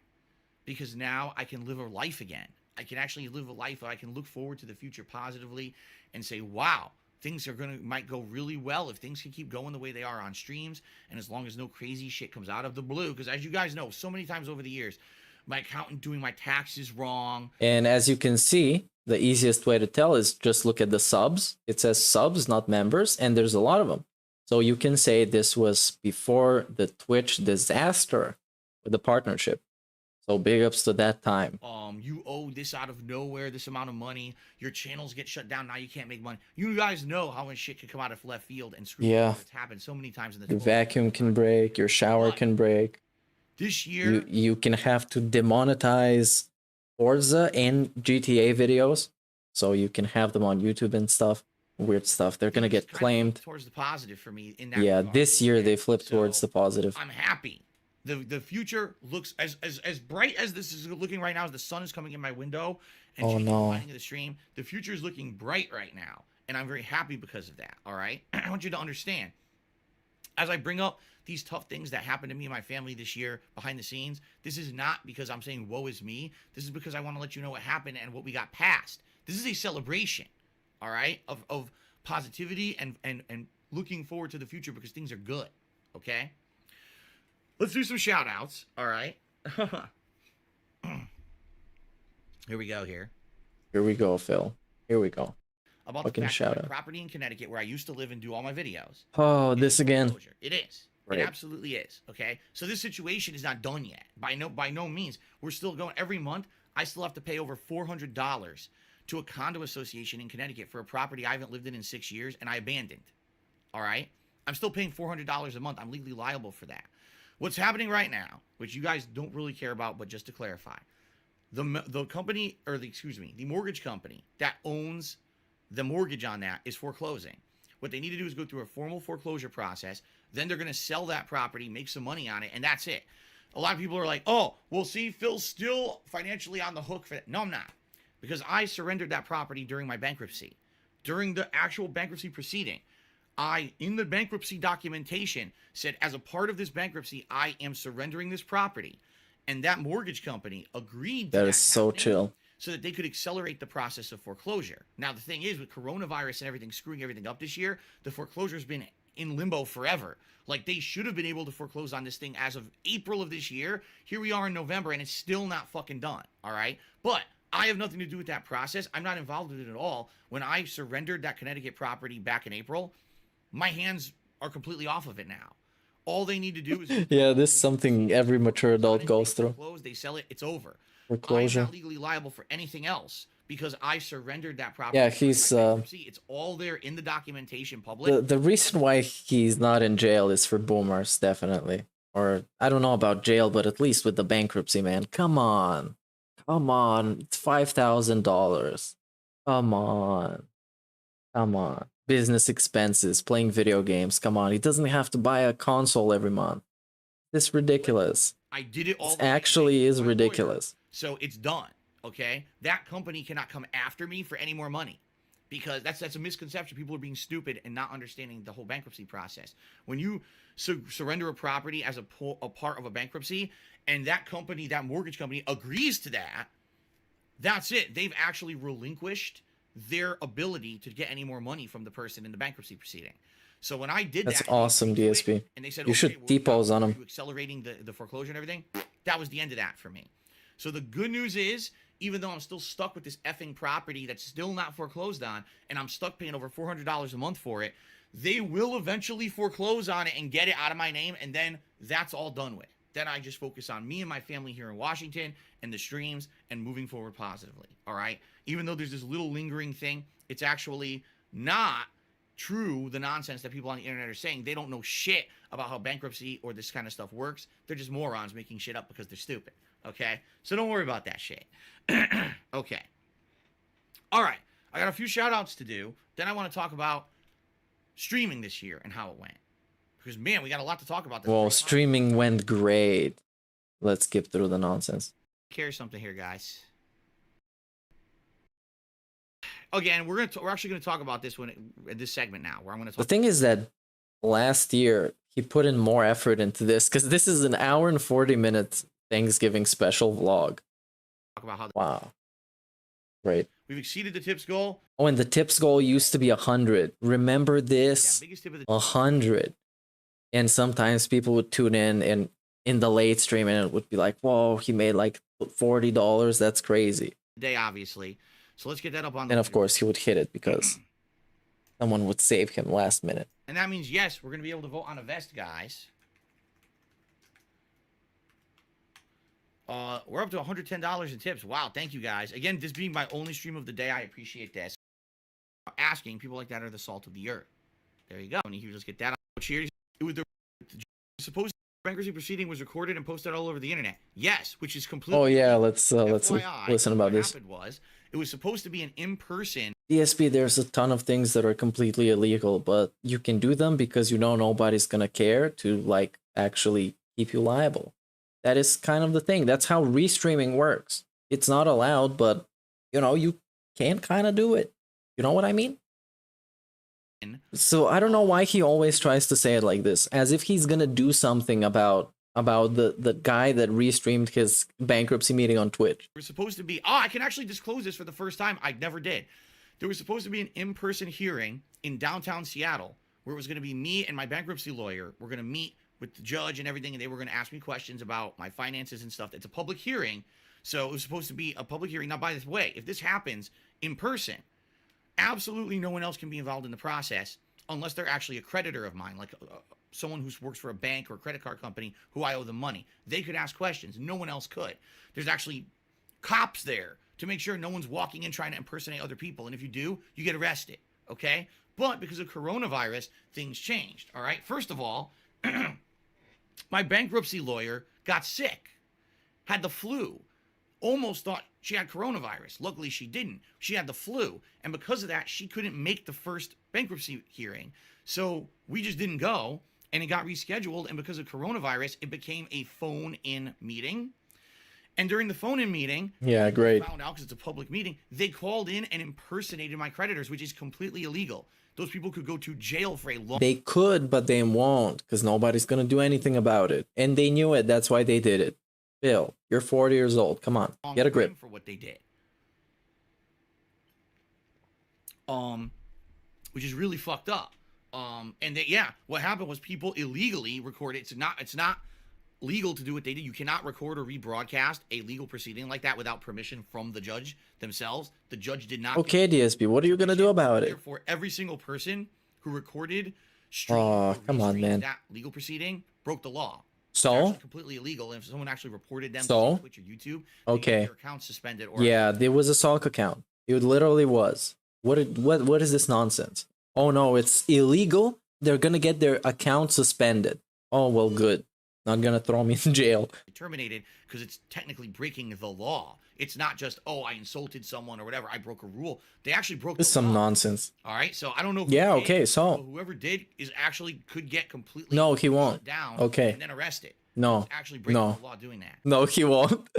[SPEAKER 8] Because now I can live a life again. I can actually live a life where I can look forward to the future positively and say, wow, things might go really well if things can keep going the way they are on streams, and as long as no crazy shit comes out of the blue. Because as you guys know, so many times over the years, my accountant doing my taxes wrong.
[SPEAKER 5] And as you can see, the easiest way to tell is just look at the subs. It says subs, not members, and there's a lot of them. So you can say this was before the Twitch disaster with the partnership. So big ups to that time.
[SPEAKER 8] You owe this out of nowhere, this amount of money. Your channels get shut down. Now you can't make money. You guys know how much shit can come out of left field and screw.
[SPEAKER 5] Yeah.
[SPEAKER 8] It's happened so many times in the
[SPEAKER 5] Your vacuum can break. Your shower can break.
[SPEAKER 8] This year,
[SPEAKER 5] you can have to demonetize Forza and GTA videos, so you can have them on YouTube and stuff. Weird stuff. They're gonna get claimed.
[SPEAKER 8] Towards the positive for me in that.
[SPEAKER 5] Yeah,
[SPEAKER 8] regard.
[SPEAKER 5] this year they flipped towards the positive.
[SPEAKER 8] I'm happy. The future looks as bright as this is looking right now. As the sun is coming in my window and changing the lighting of the stream, the future is looking bright right now, and I'm very happy because of that. All right, I want you to understand. As I bring up these tough things that happened to me and my family this year behind the scenes, this is not because I'm saying woe is me. This is because I want to let you know what happened and what we got past. This is a celebration, all right, of positivity and looking forward to the future because things are good, okay? Let's do some shout outs, all right? Here we go here.
[SPEAKER 5] Here we go, Phil. Here we go.
[SPEAKER 8] About
[SPEAKER 5] fucking
[SPEAKER 8] the fact
[SPEAKER 5] shout
[SPEAKER 8] that my
[SPEAKER 5] out.
[SPEAKER 8] property in Connecticut where I used to live and do all my videos.
[SPEAKER 5] Oh, this again.
[SPEAKER 8] It is.
[SPEAKER 5] Right.
[SPEAKER 8] It absolutely is. Okay. So this situation is not done yet. By no means. We're still going every month. I still have to pay over $400 to a condo association in Connecticut for a property I haven't lived in 6 years and I abandoned. All right. I'm still paying $400 a month. I'm legally liable for that. What's happening right now, which you guys don't really care about, but just to clarify, the company, or the mortgage company that owns the mortgage on that is foreclosing. What they need to do is go through a formal foreclosure process. Then they're going to sell that property, make some money on it, and that's it. A lot of people are like, oh, well, see, Phil's still financially on the hook for that. No, I'm not. Because I surrendered that property during my bankruptcy. During the actual bankruptcy proceeding, in the bankruptcy documentation, said as a part of this bankruptcy, I am surrendering this property. And that mortgage company agreed to
[SPEAKER 5] That is so chill.
[SPEAKER 8] so that they could accelerate the process of foreclosure. Now, the thing is, with coronavirus and everything screwing everything up this year, the foreclosure's been in limbo forever. Like, they should have been able to foreclose on this thing as of April of this year. Here we are in November, and it's still not fucking done, all right? But I have nothing to do with that process. I'm not involved with it at all. When I surrendered that Connecticut property back in April, my hands are completely off of it now. All they need to do is...
[SPEAKER 5] Yeah, this is something every mature adult goes through.
[SPEAKER 8] They sell it, it's over.
[SPEAKER 5] Foreclosure.
[SPEAKER 8] I'm not legally liable for anything else because I surrendered that property.
[SPEAKER 5] Yeah, he's
[SPEAKER 8] it's all there in the documentation public.
[SPEAKER 5] the reason why he's not in jail is for boomers, definitely. Or I don't know about jail, but at least with the bankruptcy, man. Come on. Come on. It's $5,000. Come on. Come on. Business expenses, playing video games. Come on. He doesn't have to buy a console every month. It's ridiculous.
[SPEAKER 8] I did it all.
[SPEAKER 5] It actually is ridiculous.
[SPEAKER 8] So it's done. Okay, that company cannot come after me for any more money because that's a misconception. People are being stupid and not understanding the whole bankruptcy process. When you surrender a property as a part of a bankruptcy, and that company, that mortgage company, agrees to that, that's it. They've actually relinquished their ability to get any more money from the person in the bankruptcy proceeding. So when I did
[SPEAKER 5] That's
[SPEAKER 8] that,
[SPEAKER 5] awesome, DSP.
[SPEAKER 8] and they said,
[SPEAKER 5] You should depose on them.
[SPEAKER 8] Accelerating the foreclosure and everything. That was the end of that for me. So the good news is, even though I'm still stuck with this effing property that's still not foreclosed on, and I'm stuck paying over $400 a month for it, they will eventually foreclose on it and get it out of my name, and then that's all done with. Then I just focus on me and my family here in Washington and the streams and moving forward positively, all right? Even though there's this little lingering thing, it's actually not true, the nonsense that people on the internet are saying. They don't know shit about how bankruptcy or this kind of stuff works. They're just morons making shit up because they're stupid, okay? So don't worry about that shit. Okay. All right. I got a few shout-outs to do. Then I want to talk about streaming this year and how it went. Because, man, we got a lot to talk about this.
[SPEAKER 5] Well, streaming went great. Let's skip through the nonsense.
[SPEAKER 8] Care something here, guys. Again, we're actually gonna talk about this in this segment now, where I'm gonna talk.
[SPEAKER 5] The thing is that last year he put in more effort into this, because this is an hour and 40 minutes Thanksgiving special vlog.
[SPEAKER 8] Talk about how.
[SPEAKER 5] Wow. Great.
[SPEAKER 8] We've exceeded the tips goal.
[SPEAKER 5] Oh, and the tips goal used to be 100. Remember this?
[SPEAKER 8] Yeah, biggest tip of the
[SPEAKER 5] 100. And sometimes people would tune in the late stream and it would be like, whoa, he made like $40. That's crazy.
[SPEAKER 8] day, obviously. So let's get that up on the
[SPEAKER 5] And of course he would hit it because someone would save him last minute.
[SPEAKER 8] And that means, yes, we're going to be able to vote on a vest, guys. We're up to $110 in tips. Wow, thank you, guys. Again, this being my only stream of the day, I appreciate this. Asking, people like that are the salt of the earth. There you go. And you just get that on. Cheers. It was the supposed bankruptcy proceeding was recorded and posted all over the internet. Yes, which is completely.
[SPEAKER 5] Oh yeah, let's
[SPEAKER 8] FYI,
[SPEAKER 5] listen about this.
[SPEAKER 8] What happened was, it was supposed to be an in-person.
[SPEAKER 5] DSP, there's a ton of things that are completely illegal, but you can do them because you know nobody's gonna care to like actually keep you liable. That is kind of the thing. That's how restreaming works. It's not allowed, but you know you can kind of do it. You know what I mean? So I don't know why he always tries to say it like this, as if he's gonna do something about the guy that restreamed his bankruptcy meeting on Twitch.
[SPEAKER 8] We're supposed to be. Oh, I can actually disclose this for the first time. I never did. There was supposed to be an in-person hearing in downtown Seattle where it was going to be me and my bankruptcy lawyer. We're going to meet with the judge and everything, and they were going to ask me questions about my finances and stuff. It's a public hearing, so it was supposed to be a public hearing. Now, by the way, if this happens in person, absolutely no one else can be involved in the process unless they're actually a creditor of mine, like someone who works for a bank or a credit card company who I owe them money. They could ask questions. No one else could. There's actually cops there to make sure no one's walking in trying to impersonate other people. And if you do, you get arrested, okay? But because of coronavirus, things changed, all right? First of all, my bankruptcy lawyer got sick, had the flu, almost thought she had coronavirus. Luckily, she didn't. She had the flu. And because of that, she couldn't make the first bankruptcy hearing. So we just didn't go, and it got rescheduled. And because of coronavirus, it became a phone-in meeting. And during the phone-in meeting,
[SPEAKER 5] yeah, great.
[SPEAKER 8] Found out because it's a public meeting, they called in and impersonated my creditors, which is completely illegal. Those people could go to jail for a long.
[SPEAKER 5] They could, but they won't, because nobody's gonna do anything about it, and they knew it. That's why they did it. Bill, you're 40 years old. Come on, get a grip.
[SPEAKER 8] For what they did, which is really fucked up. And yeah, what happened was people illegally recorded. It's not legal to do what they did. You cannot record or rebroadcast a legal proceeding like that without permission from the judge themselves. The judge did not.
[SPEAKER 5] Okay, DSP, what are you gonna do about it?
[SPEAKER 8] Therefore, every single person who recorded,
[SPEAKER 5] come on, man,
[SPEAKER 8] that legal proceeding broke the law.
[SPEAKER 5] So
[SPEAKER 8] Completely illegal. And if someone actually reported them
[SPEAKER 5] to
[SPEAKER 8] Twitch or YouTube,
[SPEAKER 5] okay,
[SPEAKER 8] their account suspended. Or
[SPEAKER 5] yeah, there was a Salk account. It literally was. What is this nonsense? Oh no, it's illegal. They're gonna get their account suspended. Oh well, good. Not gonna throw me in jail.
[SPEAKER 8] Terminated because it's technically breaking the law. It's not just, oh, I insulted someone or whatever. I broke a rule. They actually broke.
[SPEAKER 5] It's some nonsense.
[SPEAKER 8] All right, so I don't know.
[SPEAKER 5] Yeah. Okay. So
[SPEAKER 8] whoever did is actually could get completely.
[SPEAKER 5] No, he won't.
[SPEAKER 8] Down.
[SPEAKER 5] Okay.
[SPEAKER 8] And then arrested.
[SPEAKER 5] No.
[SPEAKER 8] It's actually breaking the law doing that.
[SPEAKER 5] No, he won't.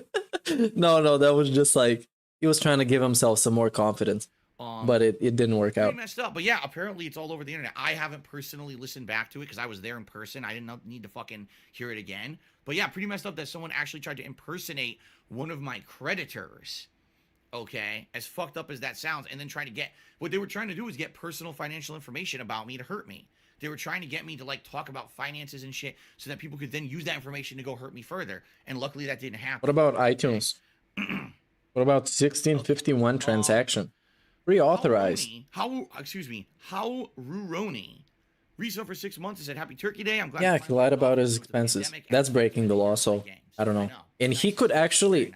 [SPEAKER 5] No, that was just like he was trying to give himself some more confidence. but it didn't work
[SPEAKER 8] pretty
[SPEAKER 5] out.
[SPEAKER 8] messed up. But yeah, apparently it's all over the internet. I haven't personally listened back to it because I was there in person. I didn't need to fucking hear it again. But yeah, pretty messed up that someone actually tried to impersonate one of my creditors. Okay, as fucked up as that sounds, and then trying to get, what they were trying to do was get personal financial information about me to hurt me. They were trying to get me to like talk about finances and shit so that people could then use that information to go hurt me further. And luckily that didn't happen.
[SPEAKER 5] What about iTunes? What about 1651 transaction? Reauthorized.
[SPEAKER 8] How Ruroni resale for 6 months and said happy turkey day. I'm glad.
[SPEAKER 5] Yeah, he lied about his expenses. That's breaking the law, so I don't know. And he could actually,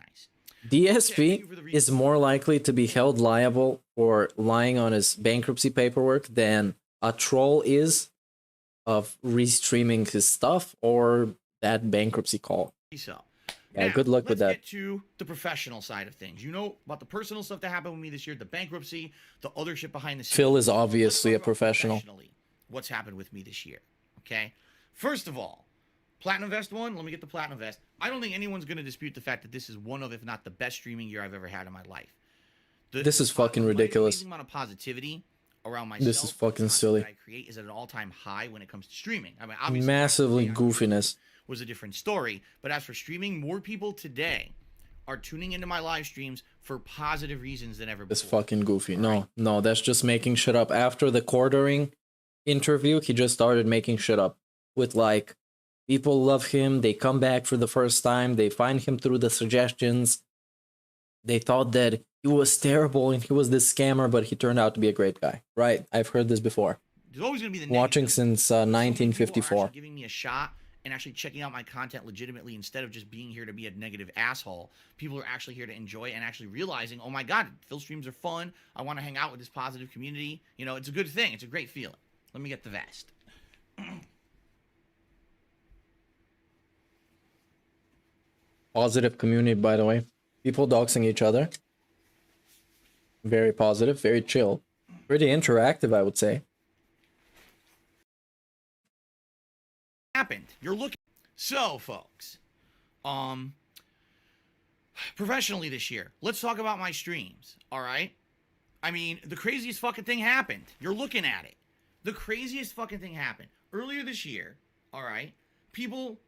[SPEAKER 5] DSP is more likely to be held liable for lying on his bankruptcy paperwork than a troll is of restreaming his stuff or that bankruptcy call.
[SPEAKER 8] So,
[SPEAKER 5] yeah,
[SPEAKER 8] now,
[SPEAKER 5] good luck with that.
[SPEAKER 8] Let's get to the professional side of things. You know about the personal stuff that happened with me this year, the bankruptcy, the other shit behind the scenes.
[SPEAKER 5] Phil is obviously a professional.
[SPEAKER 8] What's happened with me this year? Okay, first of all, Platinum Vest 1. Let me get the Platinum Vest. I don't think anyone's going to dispute the fact that this is one of, if not the best streaming year I've ever had in my life.
[SPEAKER 5] This is fucking ridiculous.
[SPEAKER 8] The amount of positivity around myself.
[SPEAKER 5] This is fucking silly.
[SPEAKER 8] I create is at an all-time high when it comes to streaming. I mean, obviously,
[SPEAKER 5] massively goofiness
[SPEAKER 8] was a different story, but as for streaming, more people today are tuning into my live streams for positive reasons than ever before.
[SPEAKER 5] It's fucking goofy. No, that's just making shit up. After the quartering interview, he just started making shit up with like, people love him, they come back for the first time, they find him through the suggestions. They thought that he was terrible and he was this scammer, but he turned out to be a great guy. Right, I've heard this before.
[SPEAKER 8] There's always going to be the
[SPEAKER 5] watching since 1954.
[SPEAKER 8] Giving me a shot and actually checking out my content legitimately instead of just being here to be a negative asshole. People are actually here to enjoy and actually realizing, oh my god, Phil streams are fun. I want to hang out with this positive community. You know, it's a good thing. It's a great feeling. Let me get the vest.
[SPEAKER 5] Positive community, by the way. People doxing each other. Very positive, very chill. Pretty interactive, I would say.
[SPEAKER 8] Happened. You're looking. So, folks, professionally this year, let's talk about my streams, all right? I mean, the craziest fucking thing happened. You're looking at it. The craziest fucking thing happened. Earlier this year, all right, people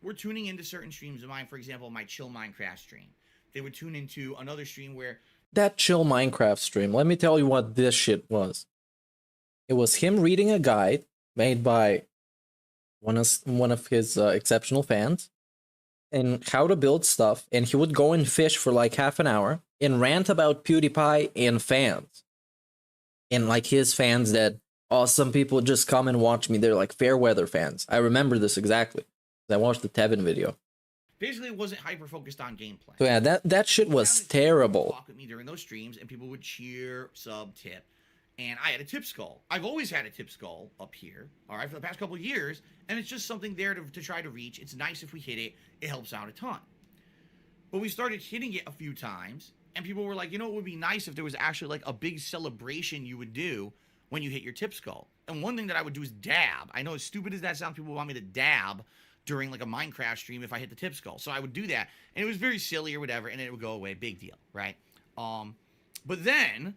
[SPEAKER 8] were tuning into certain streams of mine. For example, my Chill Minecraft stream. They would tune into another stream where...
[SPEAKER 5] That Chill Minecraft stream, let me tell you what this shit was. It was him reading a guide made by one of his exceptional fans and how to build stuff, and he would go and fish for like half an hour and rant about PewDiePie and fans. And like his fans that, oh, some people just come and watch me. They're like fair weather fans. I remember this exactly. I watched the Tevin video.
[SPEAKER 8] Basically, it wasn't hyper focused on gameplay.
[SPEAKER 5] So yeah, that shit was terrible.
[SPEAKER 8] Talk with me during those streams, and people would cheer, sub, tip, and I had a tip skull. I've always had a tip skull up here, all right, for the past couple of years, and it's just something there to try to reach. It's nice if we hit it. It helps out a ton. But we started hitting it a few times, and people were like, you know, it would be nice if there was actually like a big celebration you would do when you hit your tip skull. And one thing that I would do is dab. I know as stupid as that sounds, people want me to dab during like a Minecraft stream if I hit the tip skull. So I would do that, and it was very silly or whatever, and it would go away. Big deal, right? But then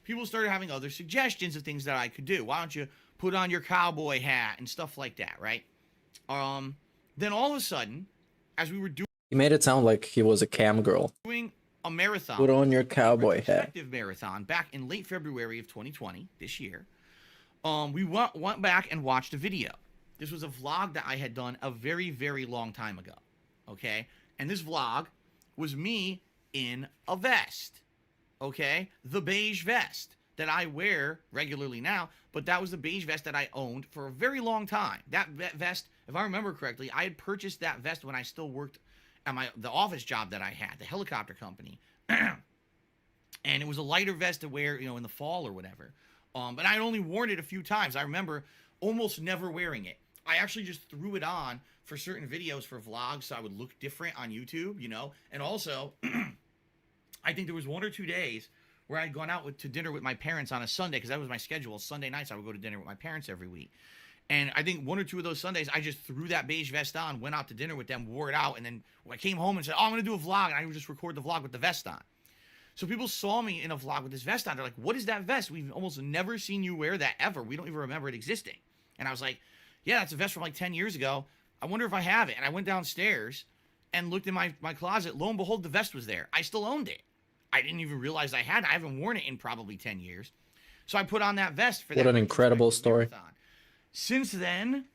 [SPEAKER 8] people started having other suggestions of things that I could do. Why don't you put on your cowboy hat and stuff like that, right? Then all of a sudden, as we were doing...
[SPEAKER 5] He made it sound like he was a cam girl.
[SPEAKER 8] Doing a marathon.
[SPEAKER 5] Put on your cowboy hat.
[SPEAKER 8] Marathon back in late February of 2020, this year. We went back and watched a video. This was a vlog that I had done a very, very long time ago, okay? And this vlog was me in a vest, okay? The beige vest that I wear regularly now, but that was the beige vest that I owned for a very long time. That vest, if I remember correctly, I had purchased that vest when I still worked at the office job that I had, the helicopter company. And it was a lighter vest to wear, you know, in the fall or whatever. But I had only worn it a few times. I remember almost never wearing it. I actually just threw it on for certain videos for vlogs so I would look different on YouTube, you know. And also, I think there was 1 or 2 days where I'd gone out to dinner with my parents on a Sunday, because that was my schedule. Sunday nights I would go to dinner with my parents every week. And I think 1 or 2 of those Sundays, I just threw that beige vest on, went out to dinner with them, wore it out, and then I came home and said, oh, I'm going to do a vlog, and I would just record the vlog with the vest on. So people saw me in a vlog with this vest on. They're like, what is that vest? We've almost never seen you wear that ever. We don't even remember it existing. And I was like, yeah, that's a vest from like 10 years ago. I wonder if I have it. And I went downstairs and looked in my closet. Lo and behold, the vest was there. I still owned it. I didn't even realize I had it. I haven't worn it in probably 10 years. So I put on that vest for that.
[SPEAKER 5] What an incredible story.
[SPEAKER 8] Marathon. Since then,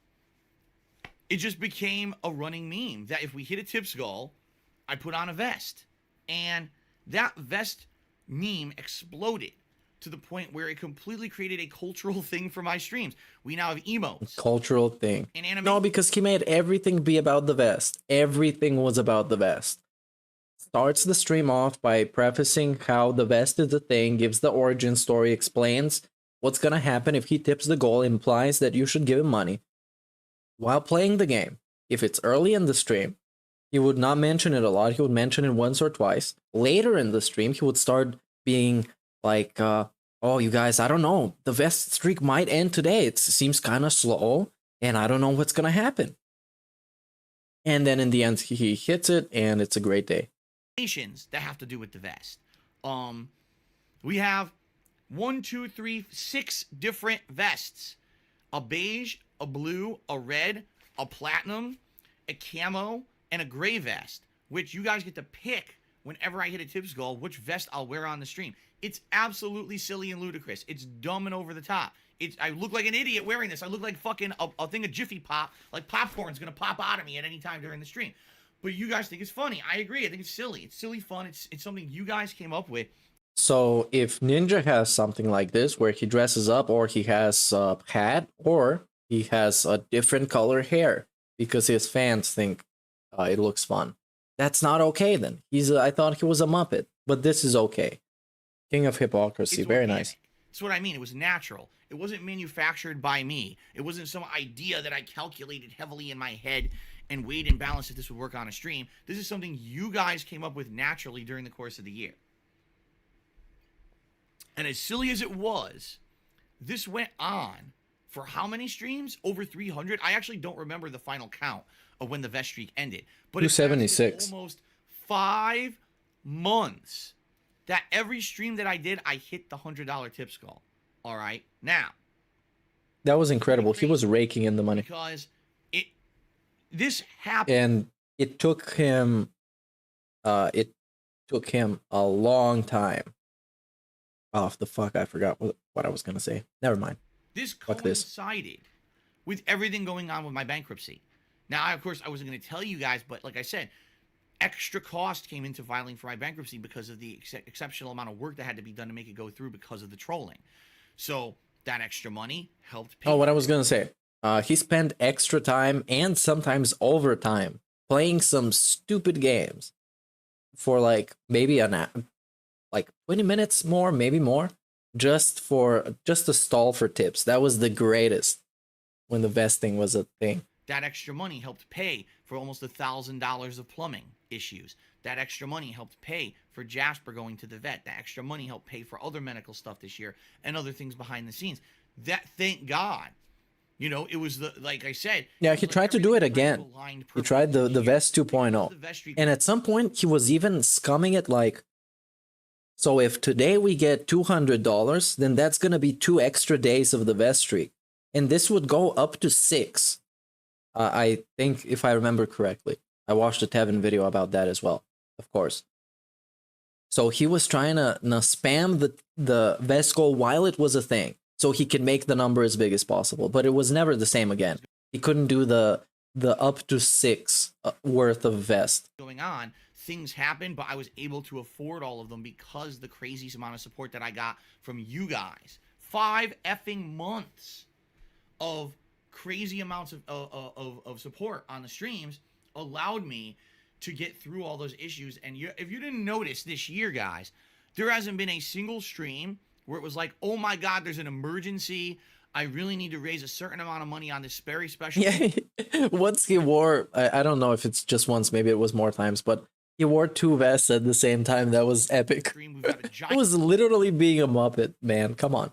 [SPEAKER 8] it just became a running meme that if we hit a tips goal, I put on a vest. And that vest meme exploded to the point where it completely created a cultural thing for my streams. We now have emotes.
[SPEAKER 5] Cultural thing.
[SPEAKER 8] And anime.
[SPEAKER 5] No, because he made everything be about the vest. Everything was about the vest. Starts the stream off by prefacing how the vest is a thing, gives the origin story, explains what's gonna happen if he tips the goal, implies that you should give him money. While playing the game, if it's early in the stream, he would not mention it a lot. He would mention it once or twice. Later in the stream, he would start being like, oh, you guys, I don't know. The vest streak might end today. It seems kind of slow, and I don't know what's going to happen. And then in the end, he hits it, and it's a great day.
[SPEAKER 8] That have to do with the vest. We have 6 different vests. A beige, a blue, a red, a platinum, a camo, and a gray vest, which you guys get to pick whenever I hit a tips goal, which vest I'll wear on the stream. It's absolutely silly and ludicrous. It's dumb and over the top. I look like an idiot wearing this. I look like fucking a thing of Jiffy Pop, like popcorn's gonna pop out of me at any time during the stream. But you guys think it's funny. I agree. I think it's silly. It's silly fun. It's something you guys came up with.
[SPEAKER 5] So if Ninja has something like this, where he dresses up, or he has a hat, or he has a different color hair, because his fans think it looks fun, that's not okay then. I thought he was a Muppet, but this is okay. King of hypocrisy.
[SPEAKER 8] It's
[SPEAKER 5] very
[SPEAKER 8] organic.
[SPEAKER 5] nice.
[SPEAKER 8] That's what I mean. It was natural. It wasn't manufactured by me. It wasn't some idea that I calculated heavily in my head and weighed and balanced if this would work on a stream. This is something you guys came up with naturally during the course of the year. And as silly as it was, this went on for how many streams? Over 300? I actually don't remember the final count of when the vest streak ended. But it's
[SPEAKER 5] 276.
[SPEAKER 8] Almost 5 months that every stream that I did, I hit the $100 tips goal. All right? Now.
[SPEAKER 5] That was incredible. He was raking in the money.
[SPEAKER 8] Because this happened.
[SPEAKER 5] And it took him a long time. Oh, the fuck, I forgot what I was going to say. Never mind.
[SPEAKER 8] This
[SPEAKER 5] fuck
[SPEAKER 8] coincided with everything going on with my bankruptcy. Now, of course, I wasn't going to tell you guys, but like I said, extra cost came into filing for my bankruptcy because of the exceptional amount of work that had to be done to make it go through because of the trolling. So that extra money helped pay.
[SPEAKER 5] Oh, what I was going to say. He spent extra time and sometimes overtime playing some stupid games for like maybe like 20 minutes more, maybe more, just to stall for tips. That was the greatest when the vesting was a thing.
[SPEAKER 8] That extra money helped pay for almost $1,000 of plumbing issues. That extra money helped pay for Jasper going to the vet. That extra money helped pay for other medical stuff this year and other things behind the scenes. That, thank God. You know, it was like I said.
[SPEAKER 5] Yeah, he tried to do it again. He tried the vest 2.0. And at some point, he was even scumming it like, so if today we get $200, then that's going to be 2 extra days of the vest streak. And this would go up to 6. I think, if I remember correctly. I watched a Tevin video about that as well, of course. So he was trying to spam the vest goal while it was a thing, so he could make the number as big as possible. But it was never the same again. He couldn't do the up to 6 worth of vest.
[SPEAKER 8] Going on, things happened, but I was able to afford all of them because the crazy amount of support that I got from you guys. 5 effing months of crazy amounts of support on the streams allowed me to get through all those issues. And if you didn't notice this year, guys, there hasn't been a single stream where it was like, oh my God, there's an emergency. I really need to raise a certain amount of money on this very special.
[SPEAKER 5] Yeah, once he wore, I don't know if it's just once, maybe it was more times, but he wore 2 vests at the same time. That was epic. It was literally being a Muppet, man. Come on.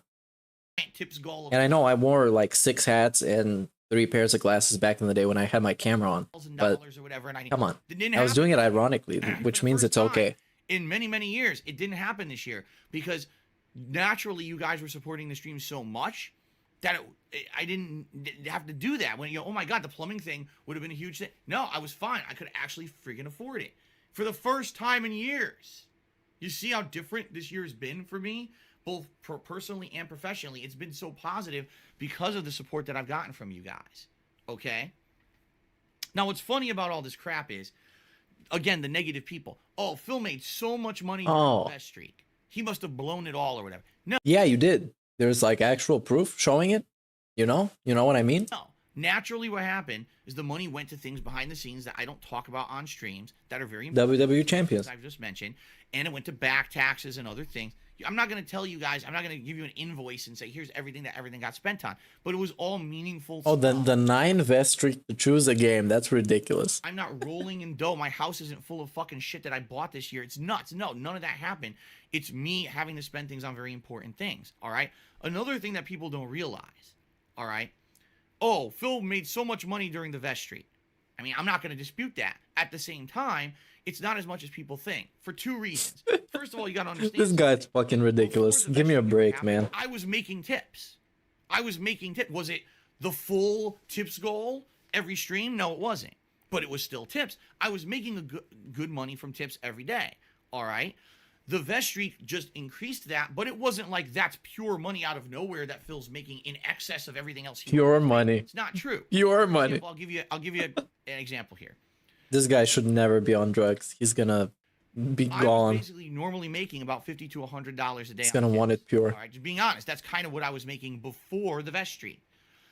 [SPEAKER 8] Tips goal.
[SPEAKER 5] And I know I wore like 6 hats and 3 pairs of glasses back in the day when I had my camera on. But
[SPEAKER 8] or whatever, and
[SPEAKER 5] come on, I was doing it ironically, which means it's okay.
[SPEAKER 8] In many, many years. It didn't happen this year because naturally you guys were supporting the stream so much that I didn't have to do that. When you know, oh my God, the plumbing thing would have been a huge thing. No, I was fine. I could actually freaking afford it for the first time in years. You see how different this year has been for me, both personally and professionally. It's been so positive because of the support that I've gotten from you guys. Okay? Now, what's funny about all this crap is, again, the negative people. Oh, Phil made so much money during the best streak. He must have blown it all or whatever. No.
[SPEAKER 5] Yeah, you did. There's like actual proof showing it. You know what I mean?
[SPEAKER 8] No. Naturally, what happened is the money went to things behind the scenes that I don't talk about on streams that are very important.
[SPEAKER 5] WWE champions.
[SPEAKER 8] I've just mentioned. And it went to back taxes and other things. I'm not going to tell you guys, I'm not going to give you an invoice and say, here's everything that everything got spent on. But it was all meaningful.
[SPEAKER 5] Oh, the 9 vest streak to choose a game. That's ridiculous.
[SPEAKER 8] I'm not rolling in dough. My house isn't full of fucking shit that I bought this year. It's nuts. No, none of that happened. It's me having to spend things on very important things. All right. Another thing that people don't realize. All right. Oh, Phil made so much money during the vest streak. I mean, I'm not going to dispute that. At the same time, it's not as much as people think for 2 reasons. First of all, you got to understand.
[SPEAKER 5] This guy's fucking ridiculous. Give me a break, man.
[SPEAKER 8] I was making tips. Was it the full tips goal every stream? No, it wasn't. But it was still tips. I was making a good money from tips every day. All right. The vest streak just increased that, but it wasn't like that's pure money out of nowhere that Phil's making in excess of everything else.
[SPEAKER 5] Pure money.
[SPEAKER 8] It's not true.
[SPEAKER 5] Pure money.
[SPEAKER 8] I'll give you an example here.
[SPEAKER 5] This guy should never be on drugs. He's gonna be gone.
[SPEAKER 8] I was basically normally making about $50 to $100 a day.
[SPEAKER 5] He's gonna want it pure.
[SPEAKER 8] All right, just being honest, that's kind of what I was making before the vest streak.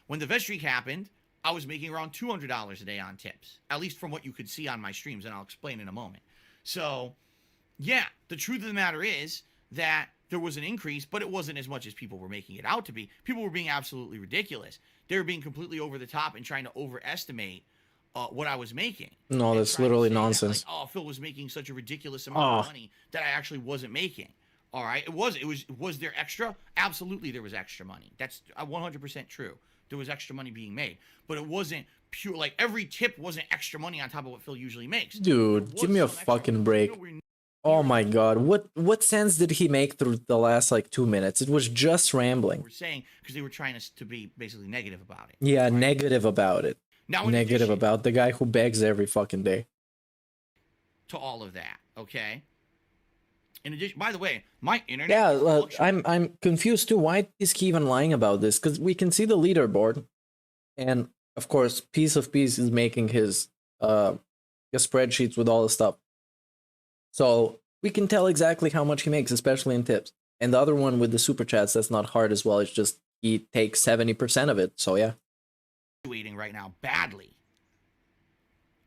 [SPEAKER 8] When the vest streak happened, I was making around $200 a day on tips, at least from what you could see on my streams, and I'll explain in a moment. So, yeah, the truth of the matter is that there was an increase, but it wasn't as much as people were making it out to be. People were being absolutely ridiculous. They were being completely over the top and trying to overestimate what I was making.
[SPEAKER 5] No, that's literally nonsense.
[SPEAKER 8] That, like, oh, Phil was making such a ridiculous amount of money that I actually wasn't making. All right, was there extra? Absolutely, there was extra money. That's 100% true. There was extra money being made, but it wasn't pure. Like every tip wasn't extra money on top of what Phil usually makes.
[SPEAKER 5] Dude, give me a fucking break. Oh my God, what sense did he make through the last like 2 minutes? It was just rambling.
[SPEAKER 8] We're saying because they were trying to be basically negative about it.
[SPEAKER 5] Yeah, right? Negative about it.
[SPEAKER 8] Now,
[SPEAKER 5] negative about the guy who begs every fucking day.
[SPEAKER 8] To all of that, okay. In addition, by the way, my internet.
[SPEAKER 5] Yeah, I'm confused too. Why is he even lying about this? Because we can see the leaderboard, and of course, Piece of Peace is making his spreadsheets with all the stuff. So we can tell exactly how much he makes, especially in tips. And the other one with the super chats, that's not hard as well. It's just he takes 70% of it. So yeah.
[SPEAKER 8] Right now badly.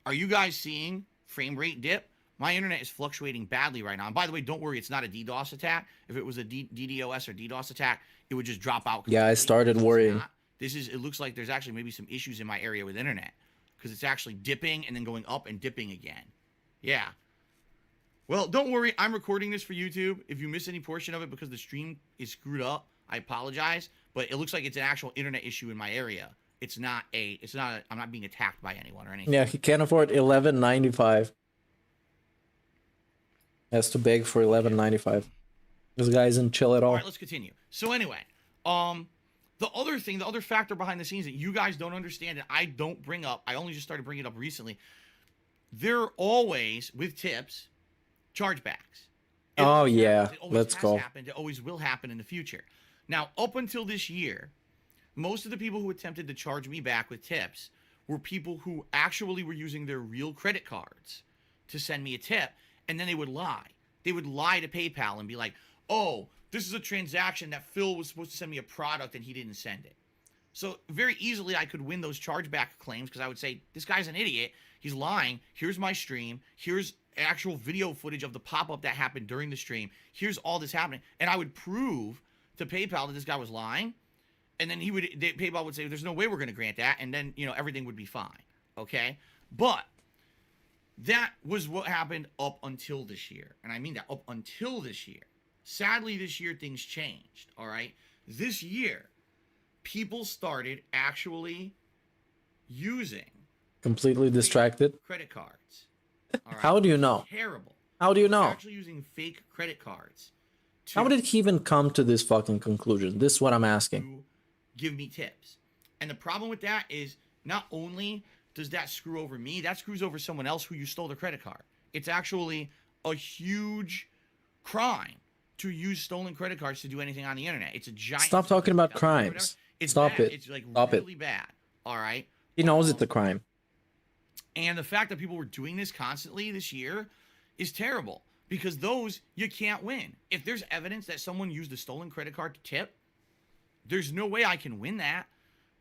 [SPEAKER 8] Are you guys seeing frame rate dip? My internet is fluctuating badly right now. And by the way, don't worry, it's not a DDoS attack. If it was a DDoS or DDoS attack, it would just drop out.
[SPEAKER 5] Yeah, I started worrying.
[SPEAKER 8] It looks like there's actually maybe some issues in my area with internet because it's actually dipping and then going up and dipping again. Yeah. Well, don't worry. I'm recording this for YouTube. If you miss any portion of it because the stream is screwed up, I apologize. But it looks like it's an actual internet issue in my area. I'm not being attacked by anyone or anything.
[SPEAKER 5] Yeah, he can't afford $11.95. Has to beg for $11.95. This guy isn't chill at all.
[SPEAKER 8] All right, let's continue. So anyway, the other factor behind the scenes that you guys don't understand and I don't bring up, I only just started bringing it up recently. There are always, with tips, chargebacks.
[SPEAKER 5] Oh yeah, let's go.
[SPEAKER 8] It always will happen in the future. Now, up until this year, most of the people who attempted to charge me back with tips were people who actually were using their real credit cards to send me a tip, and then they would lie. They would lie to PayPal and be like, oh, this is a transaction that Phil was supposed to send me a product and he didn't send it. So very easily I could win those chargeback claims because I would say, this guy's an idiot. He's lying. Here's my stream. Here's actual video footage of the pop-up that happened during the stream. Here's all this happening. And I would prove to PayPal that this guy was lying. And then PayPal would say, there's no way we're going to grant that. And then, everything would be fine. Okay? But that was what happened up until this year. And I mean that, up until this year. Sadly, this year, things changed. All right? This year, people started actually using
[SPEAKER 5] completely distracted
[SPEAKER 8] credit cards. All right?
[SPEAKER 5] How do you know?
[SPEAKER 8] Terrible.
[SPEAKER 5] How do you know?
[SPEAKER 8] Actually using fake credit cards.
[SPEAKER 5] How did he even come to this fucking conclusion? This is what I'm asking.
[SPEAKER 8] To give me tips. And the problem with that is not only does that screw over me, that screws over someone else who you stole their credit card. It's actually a huge crime to use stolen credit cards to do anything on the internet. It's a giant.
[SPEAKER 5] Stop talking about crimes.
[SPEAKER 8] Stop
[SPEAKER 5] it.
[SPEAKER 8] It's like
[SPEAKER 5] Stop
[SPEAKER 8] really bad. All right.
[SPEAKER 5] He knows it's a crime.
[SPEAKER 8] And the fact that people were doing this constantly this year is terrible because those you can't win. If there's evidence that someone used a stolen credit card to tip, there's no way I can win that.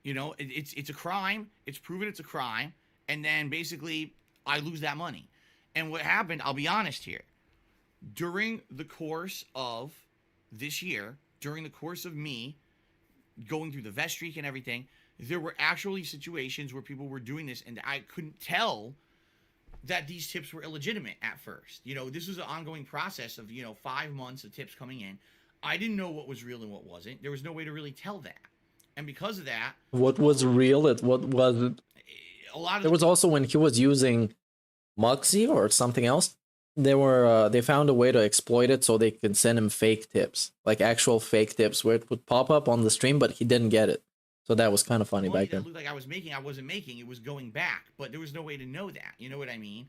[SPEAKER 8] You know, it's a crime. It's proven it's a crime. And then basically I lose that money. And what happened, I'll be honest here, during the course of this year, during the course of me going through the vet streak and everything, there were actually situations where people were doing this and I couldn't tell that these tips were illegitimate at first. You know, this was an ongoing process of, 5 months of tips coming in. I didn't know what was real and what wasn't. There was no way to really tell that. And because of that...
[SPEAKER 5] What was real? What wasn't? There was also when he was using Mugsy or something else, they found a way to exploit it so they could send him fake tips, like actual fake tips where it would pop up on the stream, but he didn't get it. So that was kind of funny back then.
[SPEAKER 8] Looked like I wasn't making, it was going back, but there was no way to know that. You know what I mean?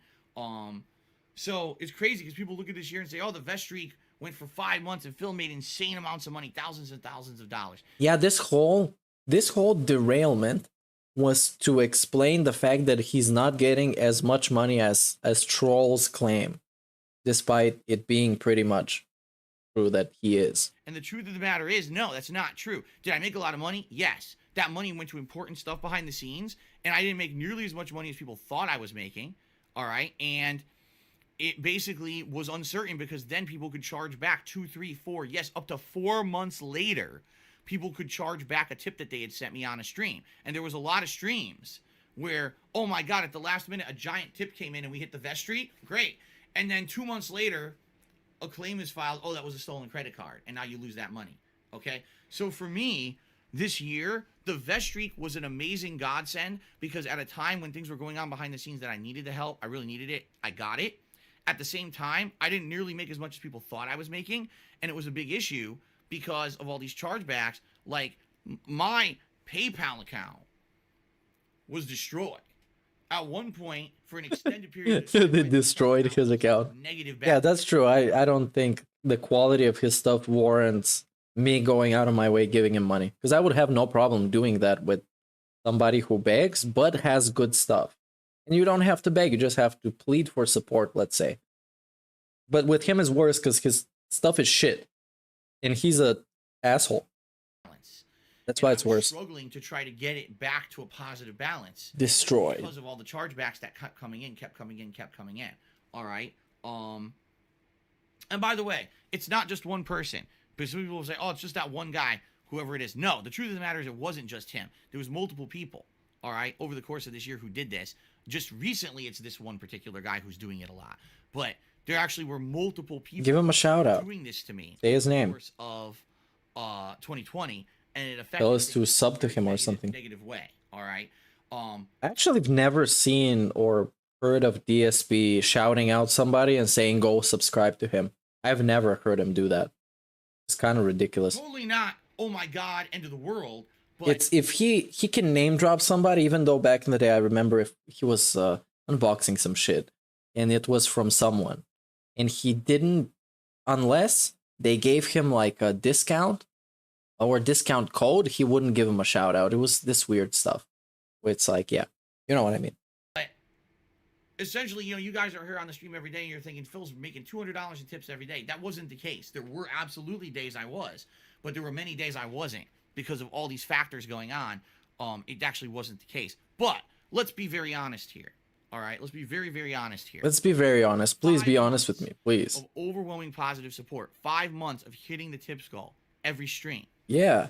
[SPEAKER 8] So it's crazy because people look at this year and say, oh, the vet streak went for 5 months and Phil made insane amounts of money, thousands and thousands of dollars.
[SPEAKER 5] Yeah, this whole derailment was to explain the fact that he's not getting as much money as trolls claim, despite it being pretty much true that he is.
[SPEAKER 8] And the truth of the matter is, no, that's not true. Did I make a lot of money? Yes. That money went to important stuff behind the scenes, and I didn't make nearly as much money as people thought I was making, all right? And it basically was uncertain because then people could charge back 2, 3, 4, yes, up to 4 months later, people could charge back a tip that they had sent me on a stream. And there was a lot of streams where, oh my God, at the last minute, a giant tip came in and we hit the vet streak. Great. And then 2 months later, a claim is filed. Oh, that was a stolen credit card. And now you lose that money. Okay. So for me, this year, the vet streak was an amazing godsend because at a time when things were going on behind the scenes that I needed the help, I really needed it. I got it. At the same time, I didn't nearly make as much as people thought I was making. And it was a big issue because of all these chargebacks. Like my PayPal account was destroyed. At one point, for an extended period of time,
[SPEAKER 5] they destroyed his account.
[SPEAKER 8] Negative
[SPEAKER 5] yeah, that's true. I don't think the quality of his stuff warrants me going out of my way giving him money. Because I would have no problem doing that with somebody who begs, but has good stuff. And you don't have to beg, you just have to plead for support, let's say. But with him is worse because his stuff is shit. And he's a asshole. That's why it's worse.
[SPEAKER 8] Struggling to try to get it back to a positive balance.
[SPEAKER 5] Destroyed.
[SPEAKER 8] Because of all the chargebacks that kept coming in. All right. And by the way, it's not just one person. Because some people will say, oh, it's just that one guy, whoever it is. No, the truth of the matter is it wasn't just him. There was multiple people, all right, over the course of this year who did this. Just recently, it's this one particular guy who's doing it a lot. But there actually were multiple people.
[SPEAKER 5] Give him a shout out.
[SPEAKER 8] Doing this to me.
[SPEAKER 5] Say his name.
[SPEAKER 8] Over the course of 2020. And it affected
[SPEAKER 5] tell us to sub to him or something.
[SPEAKER 8] Negative way, all right.
[SPEAKER 5] Actually, I've never seen or heard of DSP shouting out somebody and saying go subscribe to him. I've never heard him do that. It's kind of ridiculous.
[SPEAKER 8] Totally not. Oh my God, end of the world. But
[SPEAKER 5] it's if he can name drop somebody, even though back in the day I remember if he was unboxing some shit and it was from someone, and he didn't, unless they gave him like a discount or discount code, he wouldn't give him a shout out. It was this weird stuff. It's like, yeah, you know what I mean.
[SPEAKER 8] But essentially, you guys are here on the stream every day and you're thinking Phil's making $200 in tips every day. That wasn't the case. There were absolutely days I was, but there were many days I wasn't because of all these factors going on. It actually wasn't the case. But let's be very honest here. All right, let's be very, very honest here.
[SPEAKER 5] Let's be very honest. Please be honest with me, please.
[SPEAKER 8] Of overwhelming positive support. 5 months of hitting the tips goal every stream.
[SPEAKER 5] Yeah.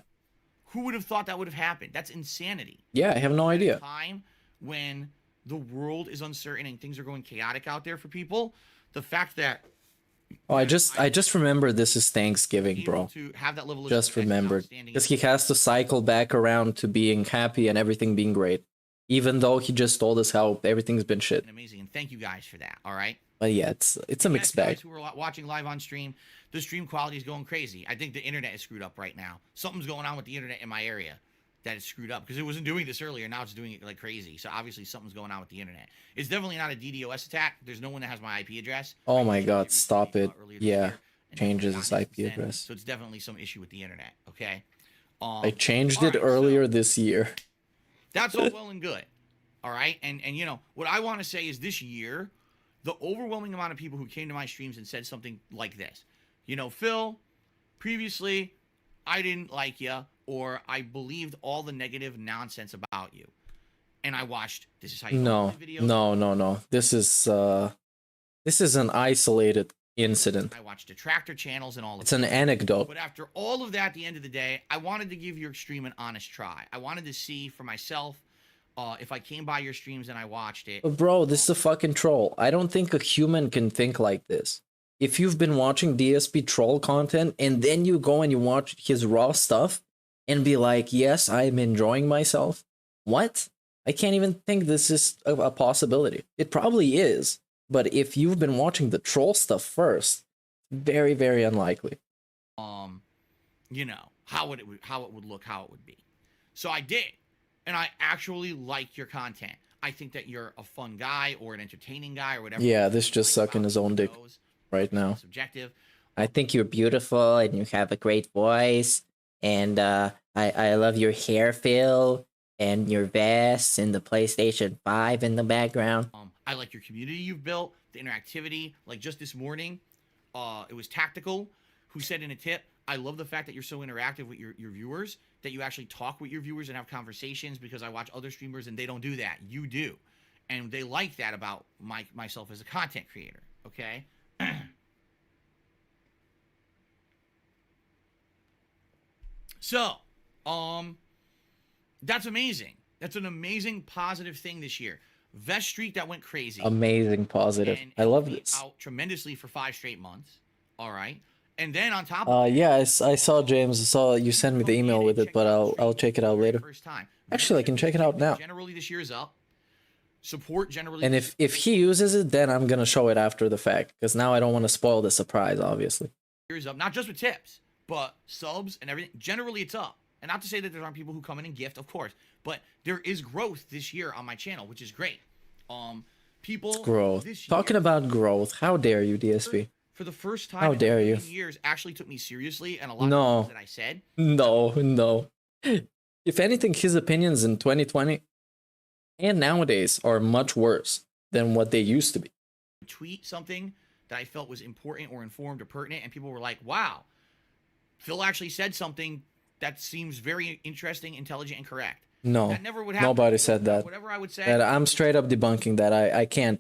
[SPEAKER 8] Who would have thought that would have happened? That's insanity.
[SPEAKER 5] Yeah, I have no idea.
[SPEAKER 8] At a time when the world is uncertain and things are going chaotic out there for people, the fact that
[SPEAKER 5] I just remember this is Thanksgiving, bro.
[SPEAKER 8] To have that level of
[SPEAKER 5] just remembered because he has to cycle back around to being happy and everything being great. even though he just told us how everything's been shit.
[SPEAKER 8] Amazing, and thank you guys for that. All right.
[SPEAKER 5] But yeah, it's a mixed bag.
[SPEAKER 8] Guys who are watching live on stream, the stream quality is going crazy. I think the internet is screwed up right now. Something's going on with the internet in my area that is screwed up because it wasn't doing this earlier. Now it's doing it like crazy. So obviously something's going on with the internet. It's definitely not a DDoS attack. There's no one that has my IP address.
[SPEAKER 5] Oh my god, stop it. Yeah,
[SPEAKER 8] and
[SPEAKER 5] changes his IP
[SPEAKER 8] then.
[SPEAKER 5] address.
[SPEAKER 8] So it's definitely some issue with the internet. Okay.
[SPEAKER 5] I changed it
[SPEAKER 8] all right,
[SPEAKER 5] earlier
[SPEAKER 8] so
[SPEAKER 5] this year.
[SPEAKER 8] that's all well and good. All right. And you know, what I want to say is this year, the overwhelming amount of people who came to my streams and said something like this. You know, Phil, previously, I didn't like you, or I believed all the negative nonsense about you. And I watched This Is How You
[SPEAKER 5] No, no. This is an isolated incident.
[SPEAKER 8] I watched detractor channels and all of
[SPEAKER 5] It's an anecdote.
[SPEAKER 8] But after all of that, at the end of the day, I wanted to give your stream an honest try. I wanted to see for myself if I came by your streams and I watched it.
[SPEAKER 5] But bro, this is a fucking troll. I don't think a human can think like this. If you've been watching DSP troll content and then you go and you watch his raw stuff and be like, yes, I'm enjoying myself. What? I can't even think this is a possibility. It probably is. But if you've been watching the troll stuff first, very, very unlikely.
[SPEAKER 8] You know, how it would look, how it would be. So I did. And I actually like your content. I think that you're a fun guy or an entertaining guy or whatever.
[SPEAKER 5] Yeah, this just sucking his own dick right now.
[SPEAKER 8] Subjective.
[SPEAKER 9] I think you're beautiful and you have a great voice. And I love your hair, Phil, and your vest and the PlayStation 5 in the background.
[SPEAKER 8] I like your community you've built, the interactivity. Like just this morning, it was Tactical who said in a tip, I love the fact that you're so interactive with your viewers, that you actually talk with your viewers and have conversations, because I watch other streamers and they don't do that. You do. And they like that about myself as a content creator, okay? So, that's amazing. That's an amazing positive thing this year. Vest Streak that went crazy.
[SPEAKER 5] Amazing positive.
[SPEAKER 8] And
[SPEAKER 5] I love
[SPEAKER 8] helped me
[SPEAKER 5] this.
[SPEAKER 8] out tremendously for 5 straight months. All right. And then on top of
[SPEAKER 5] Yeah, I saw James. I saw you send me the email with it, but I'll check it out later.
[SPEAKER 8] first time.
[SPEAKER 5] Actually, I can check it out now.
[SPEAKER 8] Generally this year is up. Support generally.
[SPEAKER 5] And if he uses it, then I'm gonna show it after the fact, because now I don't want to spoil the surprise, obviously.
[SPEAKER 8] Years up, not just with tips, but subs and everything. Generally, it's up. And not to say that there aren't people who come in and gift, of course, but there is growth this year on my channel, which is great. People
[SPEAKER 5] Growth.
[SPEAKER 8] this year,
[SPEAKER 5] Talking about growth, how dare you, DSP?
[SPEAKER 8] for the first time
[SPEAKER 5] How
[SPEAKER 8] in
[SPEAKER 5] dare you.
[SPEAKER 8] years actually took me seriously, and a lot
[SPEAKER 5] No.
[SPEAKER 8] of things that I said.
[SPEAKER 5] No. If anything, his opinions in 2020 and nowadays are much worse than what they used to be.
[SPEAKER 8] Tweet something that I felt was important or informed or pertinent, and people were like, wow, Phil actually said something that seems very interesting, intelligent, and correct.
[SPEAKER 5] No,
[SPEAKER 8] That never would happen.
[SPEAKER 5] nobody said that.
[SPEAKER 8] Whatever I would say,
[SPEAKER 5] And I'm straight up debunking that. I can't.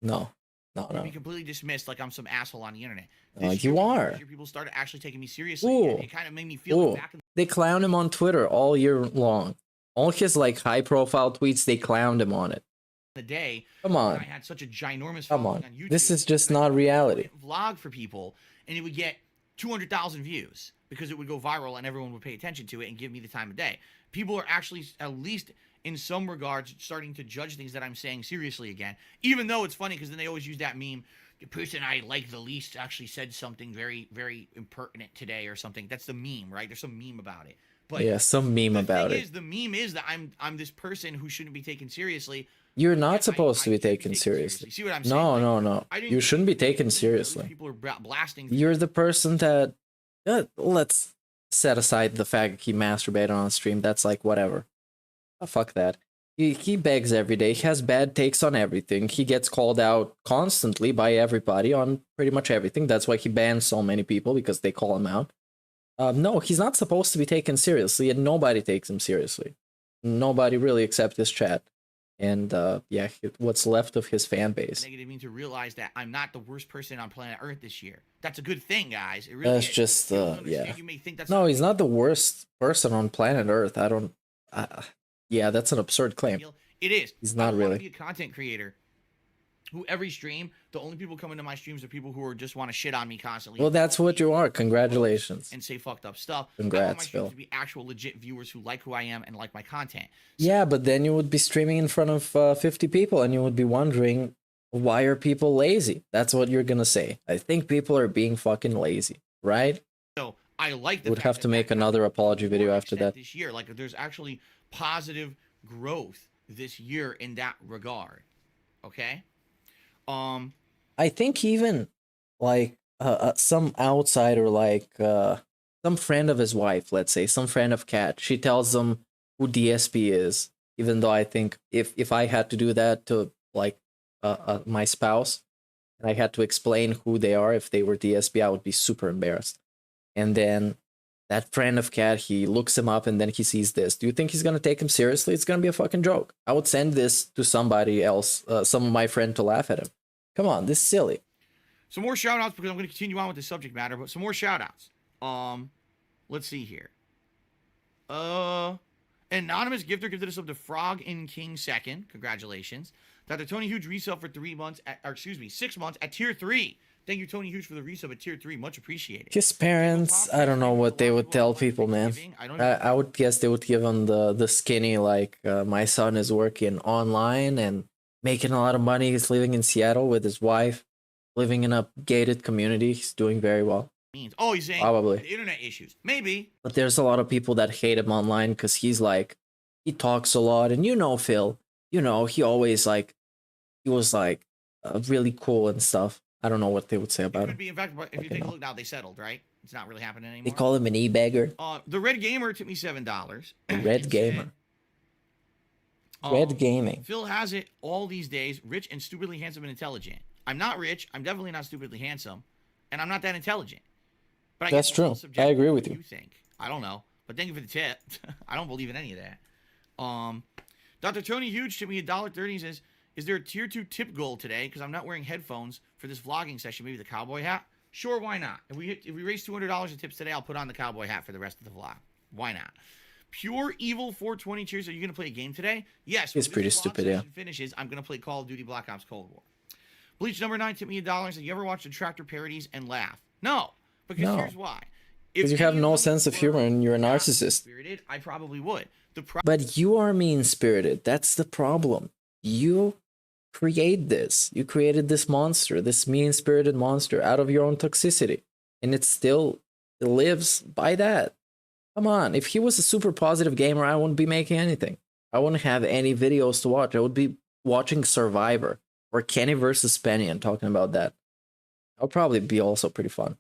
[SPEAKER 5] No.
[SPEAKER 8] would be completely dismissed like I'm some asshole on the internet.
[SPEAKER 5] You are.
[SPEAKER 8] This year people started actually taking me seriously.
[SPEAKER 5] Ooh.
[SPEAKER 8] And it kind of made me feel
[SPEAKER 5] Ooh.
[SPEAKER 8] back in
[SPEAKER 5] They clown him on Twitter all year long. All his like high profile tweets, they clowned him on it.
[SPEAKER 8] the day.
[SPEAKER 5] Come
[SPEAKER 8] when
[SPEAKER 5] on.
[SPEAKER 8] I had such a ginormous
[SPEAKER 5] Come
[SPEAKER 8] following
[SPEAKER 5] on.
[SPEAKER 8] YouTube.
[SPEAKER 5] This is just
[SPEAKER 8] I
[SPEAKER 5] not
[SPEAKER 8] would
[SPEAKER 5] reality.
[SPEAKER 8] Vlog for people, and it would get 200,000 views because it would go viral and everyone would pay attention to it and give me the time of day. People are actually, at least in some regards, starting to judge things that I'm saying seriously again. Even though it's funny because then they always use that meme. The person I like the least actually said something very, very impertinent today or something. That's the meme, right? There's some meme about it. But
[SPEAKER 5] Yeah, some meme about it.
[SPEAKER 8] the meme is that I'm this person who shouldn't be taken seriously.
[SPEAKER 5] You're not
[SPEAKER 8] Yet
[SPEAKER 5] supposed to be
[SPEAKER 8] should be
[SPEAKER 5] taken seriously.
[SPEAKER 8] See what I'm saying?
[SPEAKER 5] No.
[SPEAKER 8] I didn't
[SPEAKER 5] You shouldn't be
[SPEAKER 8] think
[SPEAKER 5] taken
[SPEAKER 8] those
[SPEAKER 5] seriously.
[SPEAKER 8] People are blasting.
[SPEAKER 5] You're the person that... let's set aside the fact he masturbated on stream. That's like, whatever. Oh, fuck that. He begs every day. He has bad takes on everything. He gets called out constantly by everybody on pretty much everything. That's why he bans so many people, because they call him out. No, he's not supposed to be taken seriously, and nobody takes him seriously. Nobody really except his chat. And yeah, what's left of his fan base.
[SPEAKER 8] Negative mean to realize that I'm not the worst person on planet Earth this year. That's a good thing, guys. It really
[SPEAKER 5] That's
[SPEAKER 8] is.
[SPEAKER 5] just,
[SPEAKER 8] You don't understand.
[SPEAKER 5] yeah.
[SPEAKER 8] You may think that's
[SPEAKER 5] No, he's not the worst person on planet Earth. I don't... yeah, that's an absurd claim.
[SPEAKER 8] It is.
[SPEAKER 5] He's not
[SPEAKER 8] I wanna
[SPEAKER 5] really.
[SPEAKER 8] be a content creator who every stream, the only people coming to my streams are people who are just want to shit on me constantly.
[SPEAKER 5] Well, that's what you are. Congratulations.
[SPEAKER 8] And say fucked up stuff.
[SPEAKER 5] Congrats,
[SPEAKER 8] I want my streams
[SPEAKER 5] Phil.
[SPEAKER 8] to be actual legit viewers who like who I am and like my content.
[SPEAKER 5] Yeah, but then you would be streaming in front of 50 people and you would be wondering, why are people lazy? That's what you're gonna say. I think people are being fucking lazy, right?
[SPEAKER 8] So I like the
[SPEAKER 5] Would
[SPEAKER 8] fact
[SPEAKER 5] have
[SPEAKER 8] that
[SPEAKER 5] to make
[SPEAKER 8] that
[SPEAKER 5] another apology
[SPEAKER 8] more
[SPEAKER 5] video after
[SPEAKER 8] extent
[SPEAKER 5] that.
[SPEAKER 8] this year. Like there's actually positive growth this year in that regard. Okay.
[SPEAKER 5] I think even like some outsider, like some friend of his wife, let's say, some friend of Kat, she tells them who DSP is. Even though I think if I had to do that to like my spouse, and I had to explain who they are if they were DSP, I would be super embarrassed. And then that friend of Kat, he looks him up and then he sees this. Do you think he's gonna take him seriously? It's gonna be a fucking joke. I would send this to somebody else, some of my friend, to laugh at him. Come on, this is silly.
[SPEAKER 8] Some more shout outs because I'm going to continue on with the subject matter, but some more shout outs. Let's see here. Anonymous gifter gifted us up to Frog in King second. Congratulations. Dr. Tony Huge resub for 6 months at tier 3. Thank you, Tony Huge, for the resub at tier 3. Much appreciated.
[SPEAKER 5] His parents, I don't know what they would tell people, man. I would guess they would give him the skinny, like, my son is working online and making a lot of money. He's living in Seattle with his wife, living in a gated community. He's doing very well.
[SPEAKER 8] Oh, he's saying
[SPEAKER 5] probably
[SPEAKER 8] internet issues. Maybe.
[SPEAKER 5] But there's a lot of people that hate him online because he's like, he talks a lot. And you know, Phil, you know, he always like, he was like really cool and stuff. I don't know what they would say about him.
[SPEAKER 8] In fact, if you take a look now, they settled, right? It's not really happening anymore.
[SPEAKER 5] They call him an e-beggar.
[SPEAKER 8] The Red Gamer took me $7.
[SPEAKER 5] Red Gamer. Red Gaming.
[SPEAKER 8] Phil has it all these days, rich and stupidly handsome and intelligent. I'm not rich. I'm definitely not stupidly handsome. And I'm not that intelligent. But I
[SPEAKER 5] That's true. I agree with you.
[SPEAKER 8] You think. I don't know. But thank you for the tip. I don't believe in any of that. Dr. Tony Huge tipped me $1.30 and says, is there a tier 2 tip goal today? Because I'm not wearing headphones for this vlogging session. Maybe the cowboy hat? Sure, why not? If we raise $200 in tips today, I'll put on the cowboy hat for the rest of the vlog. Why not? Pure Evil 420 cheers. Are you going to play a game today? Yes.
[SPEAKER 5] It's pretty stupid, yeah.
[SPEAKER 8] Finishes, I'm going to play Call of Duty Black Ops Cold War. Bleach number 9 tipped me $1 and said, you ever watch the tractor parodies and laugh? No. Because here's why.
[SPEAKER 5] Because you have no sense of humor and you're a narcissist.
[SPEAKER 8] Spirited, I probably would.
[SPEAKER 5] But you are mean-spirited. That's the problem. You create this. You created this monster, this mean-spirited monster out of your own toxicity. And it still lives by that. Come on. If he was a super positive gamer, I wouldn't be making anything. I wouldn't have any videos to watch. I would be watching Survivor or Kenny versus Penny and talking about that. That would probably be also pretty fun.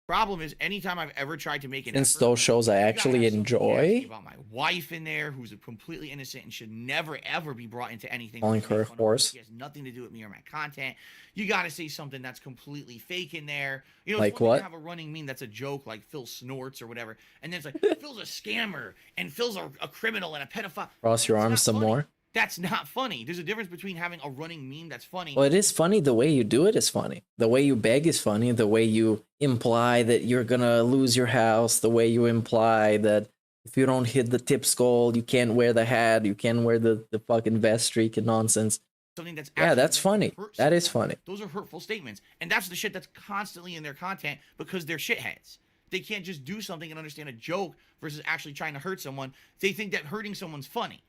[SPEAKER 8] Problem is, anytime I've ever tried to make an
[SPEAKER 5] Since
[SPEAKER 8] effort,
[SPEAKER 5] those shows I actually enjoy.
[SPEAKER 8] About my wife in there, who's completely innocent and should never ever be brought into anything.
[SPEAKER 5] Calling her a horse.
[SPEAKER 8] She has nothing to do with me or my content. You got to say something that's completely fake in there. You know,
[SPEAKER 5] like what?
[SPEAKER 8] To have a running meme that's a joke, like Phil snorts or whatever, and then it's like Phil's a scammer and Phil's a criminal and a pedophile.
[SPEAKER 5] Cross your arms some more.
[SPEAKER 8] That's not funny. There's a difference between having a running meme that's funny.
[SPEAKER 5] Well, it is funny. The way you do it is funny. The way you beg is funny. The way you imply that you're gonna lose your house. The way you imply that if you don't hit the tips goal, you can't wear the hat. You can't wear the fucking vest streak and nonsense.
[SPEAKER 8] Something that's
[SPEAKER 5] that's funny. That is funny.
[SPEAKER 8] Those are hurtful statements. And that's the shit that's constantly in their content because they're shitheads. They can't just do something and understand a joke versus actually trying to hurt someone. They think that hurting someone's funny.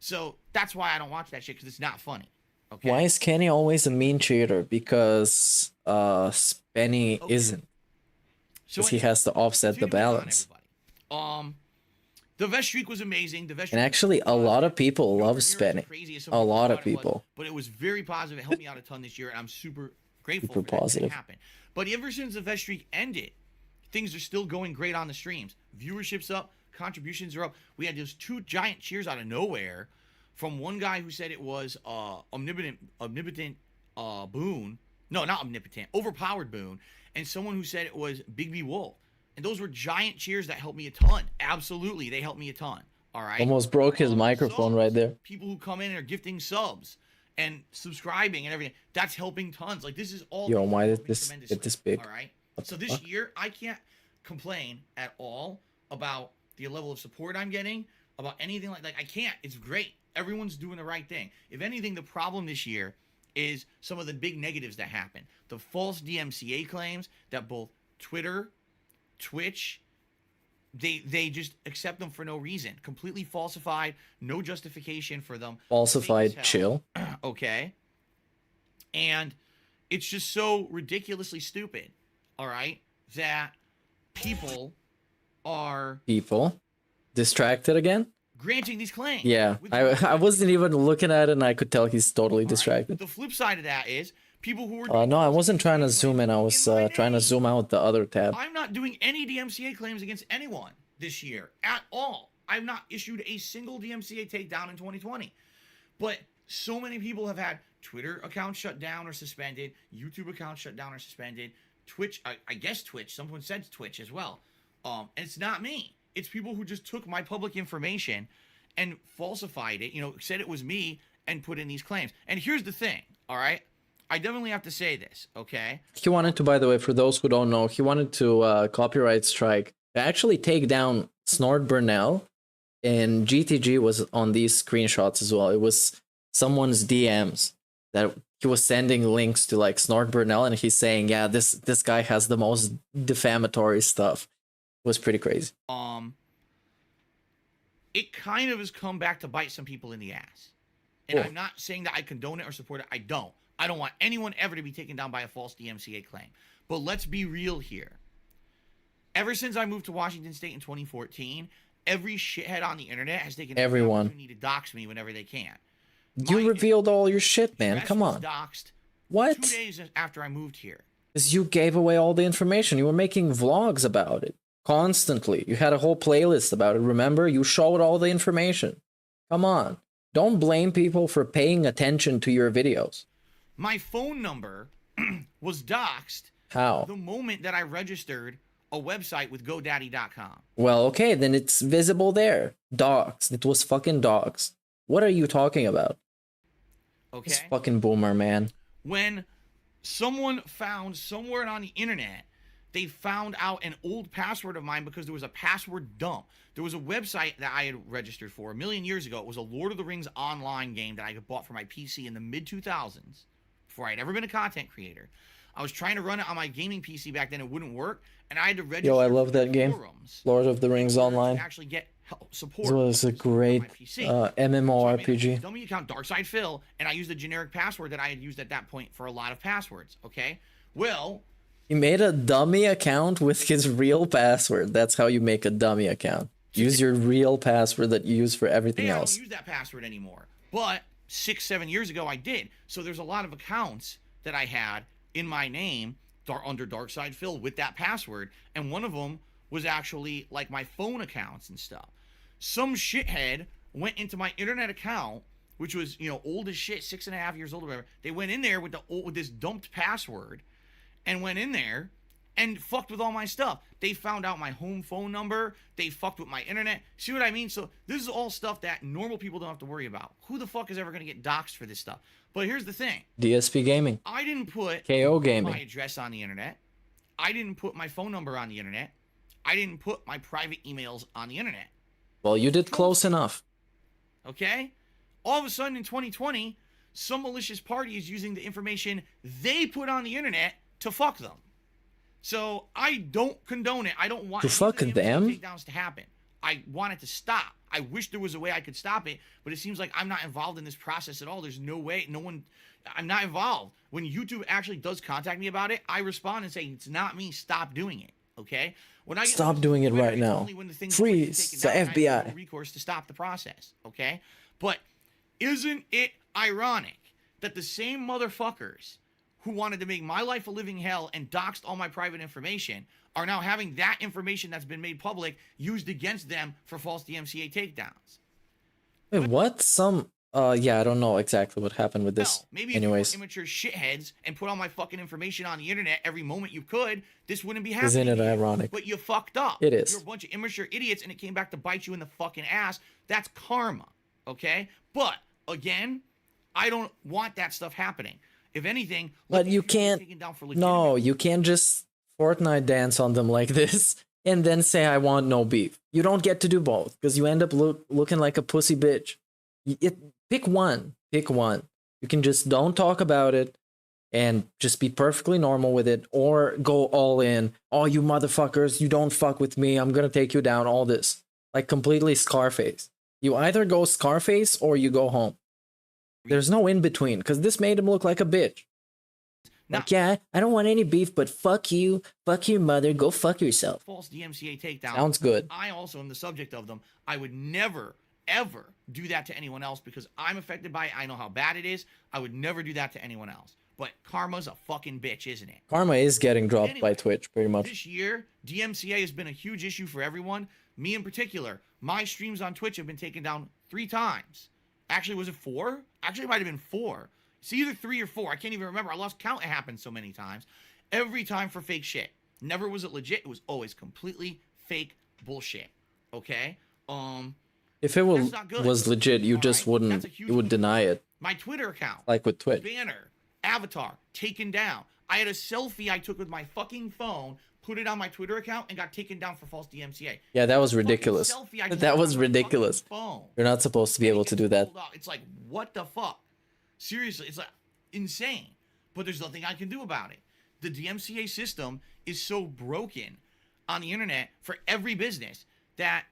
[SPEAKER 8] So that's why I don't watch that shit, because it's not funny. Okay?
[SPEAKER 5] Why is Kenny always a mean cheater? Because Spenny isn't. Because he has to offset the balance.
[SPEAKER 8] The vest streak was amazing. The vest
[SPEAKER 5] and actually, a lot of people love Spenny. A lot of people.
[SPEAKER 8] But it was very positive. It helped me out a ton this year, and I'm super grateful
[SPEAKER 5] super
[SPEAKER 8] for that
[SPEAKER 5] positive.
[SPEAKER 8] Happen. But ever since the vest streak ended, things are still going great on the streams. Viewership's up. Contributions are up. We had those 2 giant cheers out of nowhere from one guy who said it was omnipotent Boone. No, not omnipotent, overpowered Boone, and someone who said it was Big B Wolf. And those were giant cheers that helped me a ton. Absolutely, they helped me a ton. All right.
[SPEAKER 5] Almost broke his microphone right there.
[SPEAKER 8] People who come in and are gifting subs and subscribing and everything, that's helping tons. Like this is all.
[SPEAKER 5] Yo, why did this get this big?
[SPEAKER 8] All right. So this year, I can't complain at all about the level of support I'm getting, about anything like I can't. It's great. Everyone's doing the right thing. If anything, the problem this year is some of the big negatives that happen. The false DMCA claims that both Twitter, Twitch, they just accept them for no reason. Completely falsified, no justification for them.
[SPEAKER 5] Falsified chill.
[SPEAKER 8] Okay. And it's just so ridiculously stupid, all right, that people are...
[SPEAKER 5] People? Distracted again?
[SPEAKER 8] Granting these claims.
[SPEAKER 5] Yeah, I wasn't even looking at it and I could tell he's totally distracted.
[SPEAKER 8] The flip side of that is people who are...
[SPEAKER 5] No, I wasn't trying to zoom in. I was trying to zoom out the other tab.
[SPEAKER 8] I'm not doing any DMCA claims against anyone this year at all. I've not issued a single DMCA takedown in 2020. But so many people have had Twitter accounts shut down or suspended, YouTube accounts shut down or suspended, Twitch, I guess Twitch, someone said Twitch as well. And it's not me. It's people who just took my public information and falsified it, said it was me and put in these claims. And here's the thing, all right? I definitely have to say this, okay?
[SPEAKER 5] He wanted to, by the way, for those who don't know, he wanted to copyright strike, actually take down Snort Burnell, and GTG was on these screenshots as well. It was someone's DMs that he was sending links to, like, Snort Burnell, and he's saying, yeah, this guy has the most defamatory stuff. It was pretty crazy.
[SPEAKER 8] It kind of has come back to bite some people in the ass. And I'm not saying that I condone it or support it. I don't. I don't want anyone ever to be taken down by a false DMCA claim. But let's be real here. Ever since I moved to Washington State in 2014, every shithead on the internet has taken the opportunity to dox me whenever they can.
[SPEAKER 5] You revealed all your shit, man. Come on.
[SPEAKER 8] Doxed
[SPEAKER 5] what?
[SPEAKER 8] 2 days after I moved here.
[SPEAKER 5] Because you gave away all the information. You were making vlogs about it. Constantly. You had a whole playlist about it, remember? You showed all the information. Come on. Don't blame people for paying attention to your videos.
[SPEAKER 8] My phone number was doxed.
[SPEAKER 5] How?
[SPEAKER 8] The moment that I registered a website with GoDaddy.com.
[SPEAKER 5] Well, okay, then it's visible there. Doxed. It was fucking doxed. What are you talking about?
[SPEAKER 8] Okay.
[SPEAKER 5] This fucking boomer, man.
[SPEAKER 8] When someone found somewhere on the internet, they found out an old password of mine because there was a password dump. There was a website that I had registered for a million years ago. It was a Lord of the Rings online game that I had bought for my PC in the mid-2000s, before I had ever been a content creator. I was trying to run it on my gaming PC back then. It wouldn't work, and I had to register.
[SPEAKER 5] Yo, I love that game. Lord of the Rings Online.
[SPEAKER 8] Actually get support.
[SPEAKER 5] This was a great MMORPG.
[SPEAKER 8] So dummy account, Darkside Phil, and I used a generic password that I had used at that point for a lot of passwords, okay? Well...
[SPEAKER 5] He made a dummy account with his real password. That's how you make a dummy account. Use your real password that you use for everything else.
[SPEAKER 8] I don't use that password anymore. But 6-7 years ago, I did. So there's a lot of accounts that I had in my name under Darkside Phil with that password. And one of them was actually like my phone accounts and stuff. Some shithead went into my internet account, which was, old as shit, 6.5 years old or whatever. They went in there with this dumped password and went in there and fucked with all my stuff. They found out my home phone number. They fucked with my internet. See what I mean? So this is all stuff that normal people don't have to worry about. Who the fuck is ever going to get doxxed for this stuff? But here's the thing.
[SPEAKER 5] DSP Gaming.
[SPEAKER 8] I didn't put
[SPEAKER 5] KO Gaming.
[SPEAKER 8] my address on the internet. I didn't put my phone number on the internet. I didn't put my private emails on the internet.
[SPEAKER 5] Well, you did close enough.
[SPEAKER 8] Okay? All of a sudden in 2020, some malicious party is using the information they put on the internet to fuck them. So I don't condone it. I don't want
[SPEAKER 5] to fuck them
[SPEAKER 8] takedowns to happen. I want it to stop. I wish there was a way I could stop it, but it seems like I'm not involved in this process at all. There's no way. I'm not involved. When YouTube actually does contact me about it, I respond and say, it's not me. Stop doing it. Okay? When I
[SPEAKER 5] stop doing it right now. Freeze the FBI.
[SPEAKER 8] No recourse to stop the process. Okay? But isn't it ironic that the same motherfuckers who wanted to make my life a living hell and doxed all my private information are now having that information that's been made public used against them for false DMCA takedowns?
[SPEAKER 5] Wait, what? Yeah, I don't know exactly what happened with this.
[SPEAKER 8] Maybe if you were immature shitheads and put all my fucking information on the internet every moment you could, this wouldn't be happening.
[SPEAKER 5] Isn't it ironic?
[SPEAKER 8] But you fucked up.
[SPEAKER 5] It is.
[SPEAKER 8] You're a bunch of immature idiots and it came back to bite you in the fucking ass. That's karma, okay? But, again, I don't want that stuff happening. If anything,
[SPEAKER 5] but you can't. No, you can't just Fortnite dance on them like this and then say I want no beef. You don't get to do both because you end up looking like a pussy bitch. Pick one. Pick one. You can just don't talk about it and just be perfectly normal with it, or go all in. Oh, you motherfuckers, you don't fuck with me. I'm gonna take you down. All this. Like completely Scarface. You either go Scarface or you go home. There's no in between, because this made him look like a bitch. Like, yeah, I don't want any beef, but fuck you. Fuck your mother. Go fuck yourself.
[SPEAKER 8] False DMCA takedown.
[SPEAKER 5] Sounds good.
[SPEAKER 8] I also am the subject of them. I would never, ever do that to anyone else because I'm affected by it. I know how bad it is. I would never do that to anyone else. But karma's a fucking bitch, isn't it?
[SPEAKER 5] Karma is getting dropped by Twitch, pretty much.
[SPEAKER 8] This year, DMCA has been a huge issue for everyone. Me in particular. My streams on Twitch have been taken down 3 times. Actually, was it 4? Actually, it might have been 4. It's either 3 or 4. I can't even remember. I lost count. It happened so many times. Every time for fake shit. Never was it legit. It was always completely fake bullshit. Okay?
[SPEAKER 5] If it was legit, you just wouldn't. You would deny it.
[SPEAKER 8] My Twitter account.
[SPEAKER 5] Like with Twitch.
[SPEAKER 8] Banner. Avatar. Taken down. I had a selfie I took with my fucking phone, put it on my Twitter account, and got taken down for false DMCA.
[SPEAKER 5] Yeah, that was ridiculous. That was ridiculous. You're not supposed to be able to do that.
[SPEAKER 8] It's like, what the fuck? Seriously, it's like insane. But there's nothing I can do about it. The DMCA system is so broken on the internet for every business that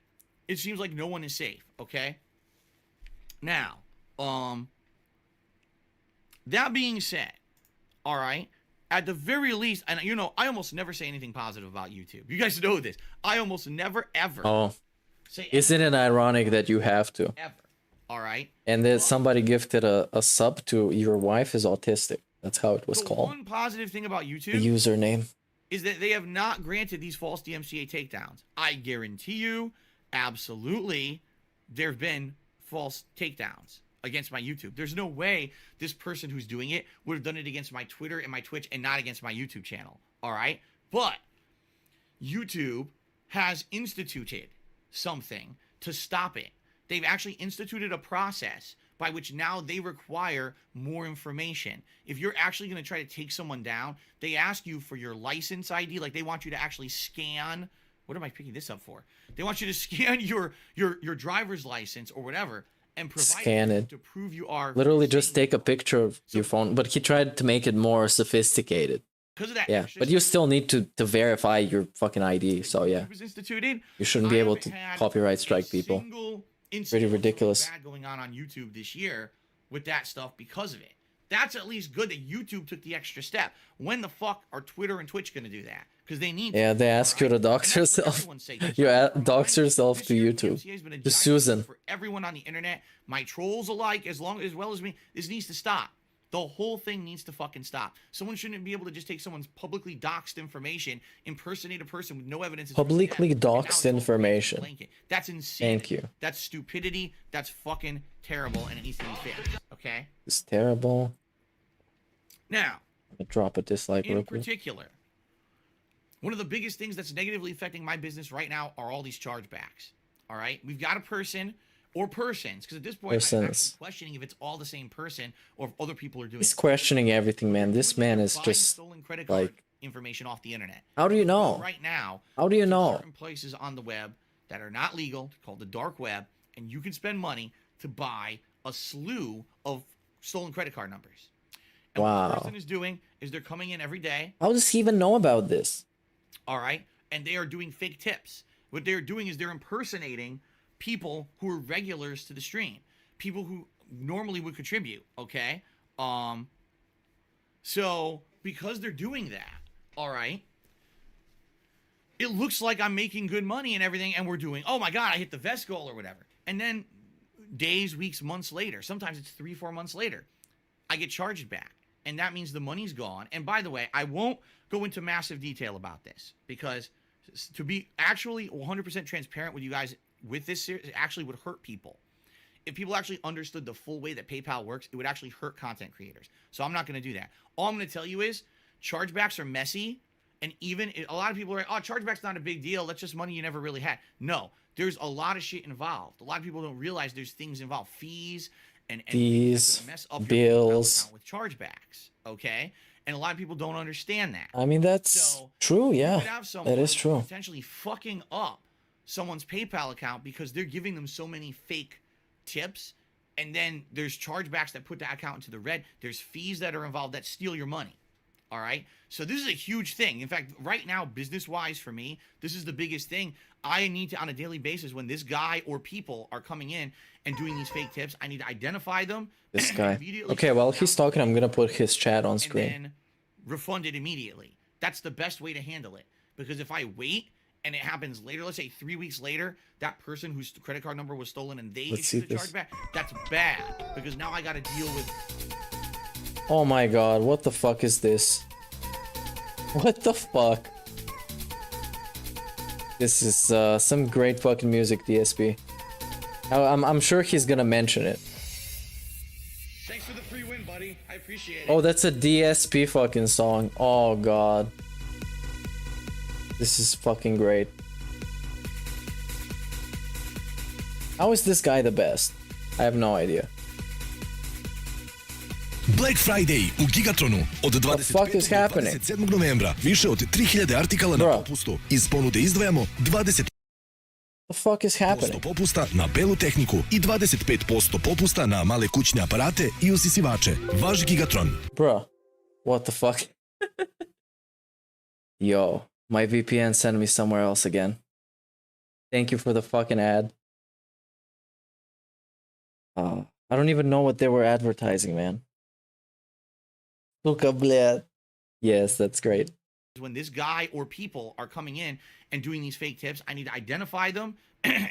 [SPEAKER 8] it seems like no one is safe, okay? Now, that being said, all right, at the very least, and you know, I almost never say anything positive about YouTube. You guys know this. I almost never, ever say anything.
[SPEAKER 5] Isn't it ironic that you have to?
[SPEAKER 8] Ever. All right.
[SPEAKER 5] And that somebody gifted a sub to your wife is autistic. That's how it was called.
[SPEAKER 8] One positive thing about YouTube,
[SPEAKER 5] the username,
[SPEAKER 8] is that they have not granted these false DMCA takedowns. I guarantee you, absolutely, there have been false takedowns against my YouTube. There's no way this person who's doing it would have done it against my Twitter and my Twitch and not against my YouTube channel. All right. But YouTube has instituted something to stop it. They've actually instituted a process by which now they require more information. If you're actually going to try to take someone down, they ask you for your license ID. Like they want you to actually scan. What am I picking this up for? They want you to scan your driver's license or whatever and provide it to prove you are.
[SPEAKER 5] Literally just take a picture of your phone. But he tried to make it more sophisticated.
[SPEAKER 8] Because of that.
[SPEAKER 5] Yeah, but you still need to verify your fucking ID. So yeah, you shouldn't be able to copyright strike people. Pretty ridiculous.
[SPEAKER 8] Bad going on YouTube this year with that stuff because of it. That's at least good that YouTube took the extra step. When the fuck are Twitter and Twitch going to do that? Because they need.
[SPEAKER 5] Yeah, they ask you to dox yourself. You dox yourself to YouTube. To Susan.
[SPEAKER 8] For everyone on the internet, my trolls alike, as well as me, this needs to stop. The whole thing needs to fucking stop. Someone shouldn't be able to just take someone's publicly doxed information, impersonate a person with no evidence.
[SPEAKER 5] Publicly doxed information.
[SPEAKER 8] That's insane.
[SPEAKER 5] Thank you.
[SPEAKER 8] That's stupidity. That's fucking terrible, and it needs to be fixed. Okay?
[SPEAKER 5] It's terrible.
[SPEAKER 8] Now,
[SPEAKER 5] drop a dislike real quick.
[SPEAKER 8] In particular, one of the biggest things that's negatively affecting my business right now are all these chargebacks. All right? We've got a person or persons, because at this point I'm actually questioning if it's all the same person or if other people are doing.
[SPEAKER 5] He's questioning everything, man. This man is just
[SPEAKER 8] stolen credit card information off the internet.
[SPEAKER 5] How do you know?
[SPEAKER 8] Right now,
[SPEAKER 5] how do you know?
[SPEAKER 8] Certain places on the web that are not legal, called the dark web, and you can spend money to buy a slew of stolen credit card numbers. And what the person is doing is they're coming in every day.
[SPEAKER 5] How does he even know about this?
[SPEAKER 8] All right, and they are doing fake tips. What they're doing is they're impersonating people who are regulars to the stream, people who normally would contribute, okay? So because they're doing that, all right, it looks like I'm making good money and everything, and we're doing, oh my God, I hit the vest goal or whatever. And then days, weeks, months later, sometimes it's 3-4 months later, I get charged back. And that means the money's gone. And by the way, I won't go into massive detail about this because to be actually 100% transparent with you guys with this series, it actually would hurt people. If people actually understood the full way that PayPal works, it would actually hurt content creators. So I'm not going to do that. All I'm going to tell you is chargebacks are messy. And even a lot of people are like, oh, chargeback's not a big deal. That's just money you never really had. No, there's a lot of shit involved. A lot of people don't realize there's things involved. Fees and
[SPEAKER 5] fees, mess up bills
[SPEAKER 8] with chargebacks. Okay. And a lot of people don't understand that.
[SPEAKER 5] I mean, that's true. Yeah, that is true.
[SPEAKER 8] Potentially fucking up someone's PayPal account because they're giving them so many fake tips and then there's chargebacks that put that account into the red. There's fees that are involved that steal your money. All right. So this is a huge thing. In fact, right now, business-wise for me, this is the biggest thing. I need to, on a daily basis, when this guy or people are coming in and doing these fake tips, I need to identify them.
[SPEAKER 5] This guy. Okay, while he's talking, I'm gonna put his chat on screen.
[SPEAKER 8] And then refund it immediately. That's the best way to handle it. Because if I wait and it happens later, let's say 3 weeks later, that person whose credit card number was stolen and they issue the chargeback, that's bad. Because now I got to deal with.
[SPEAKER 5] Oh my god, what the fuck is this? What the fuck? This is some great fucking music, DSP. I'm sure he's gonna mention it.
[SPEAKER 8] Thanks for the free win, buddy. I appreciate it.
[SPEAKER 5] Oh, that's a DSP fucking song. Oh god. This is fucking great. How is this guy the best? I have no idea.
[SPEAKER 12] Black Friday u Gigatronu od 25. do 27. novembra. Više od 3000 artikala na popustu. Iz ponude izdvajamo 20%
[SPEAKER 5] The fuck is happening?
[SPEAKER 12] popusta na belu tehniku i 25% popusta na male kućne aparate i usisivače. Vaš Gigatron.
[SPEAKER 5] Bruh, what the fuck? Yo, my VPN sent me somewhere else again. Thank you for the fucking ad. I don't even know what they were advertising, man. Suka bled. Yes, that's great.
[SPEAKER 8] When this guy or people are coming in and doing these fake tips, I need to identify them,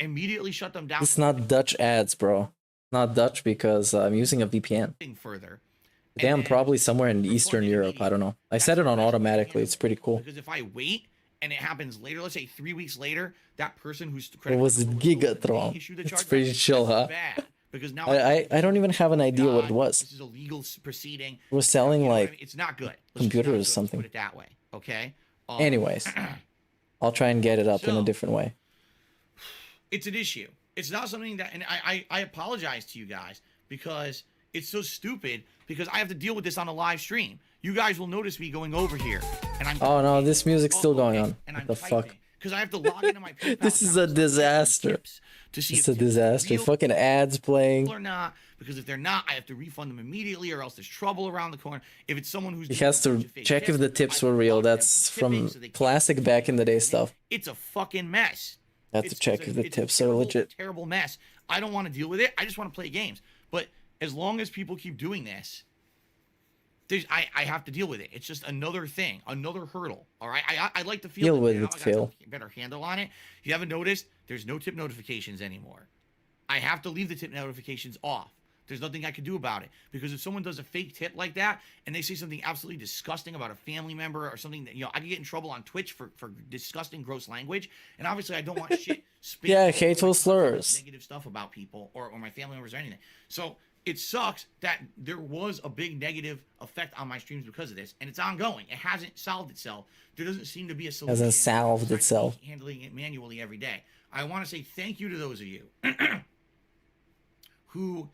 [SPEAKER 8] immediately shut them down.
[SPEAKER 5] It's not Dutch ads, bro. Not Dutch because I'm using a VPN.
[SPEAKER 8] Further.
[SPEAKER 5] Today I'm probably somewhere in Eastern Europe. I don't know. I set it on automatically. It's pretty cool.
[SPEAKER 8] Because if I wait and it happens later, let's say 3 weeks later, that person who's
[SPEAKER 5] It was Gigatron. It's pretty chill, huh?
[SPEAKER 8] Bad. Because now
[SPEAKER 5] I don't even have an idea what it was.
[SPEAKER 8] This is a legal proceeding.
[SPEAKER 5] We're selling like
[SPEAKER 8] it's not good.
[SPEAKER 5] Computers or something.
[SPEAKER 8] Put it that way, okay?
[SPEAKER 5] Anyways, I'll try and get it up in a different way.
[SPEAKER 8] It's an issue. It's not something that, and I apologize to you guys because it's so stupid because I have to deal with this on a live stream. You guys will notice me going over here, and I'm.
[SPEAKER 5] Oh no, this music's still going on. What the fuck?
[SPEAKER 8] Because I have to log into my PayPal
[SPEAKER 5] This is a disaster. It's a disaster. Fucking ads playing.
[SPEAKER 8] Or not, because if they're not, I have to refund them immediately, or else there's trouble around the corner. If it's someone who's
[SPEAKER 5] He has to check if the tips were real. That's from classic back in the day stuff.
[SPEAKER 8] It's a fucking mess.
[SPEAKER 5] I have to check if the tips are legit.
[SPEAKER 8] Terrible mess. I don't want to deal with it. I just want to play games. But as long as people keep doing this, I have to deal with it. It's just another thing, another hurdle. All right, I like to feel
[SPEAKER 5] deal with it, Phil.
[SPEAKER 8] Better handle on it. If you haven't noticed, there's no tip notifications anymore. I have to leave the tip notifications off. There's nothing I can do about it because if someone does a fake tip like that and they say something absolutely disgusting about a family member or something that I can get in trouble on Twitch for disgusting, gross language. And obviously, I don't want shit.
[SPEAKER 5] Yeah, hateful slurs.
[SPEAKER 8] Negative stuff about people or my family members or anything. So. It sucks that there was a big negative effect on my streams because of this, and it's ongoing. It hasn't solved itself. There doesn't seem to be a solution.
[SPEAKER 5] Hasn't solved itself.
[SPEAKER 8] Handling it manually every day. I want to say thank you to those of you who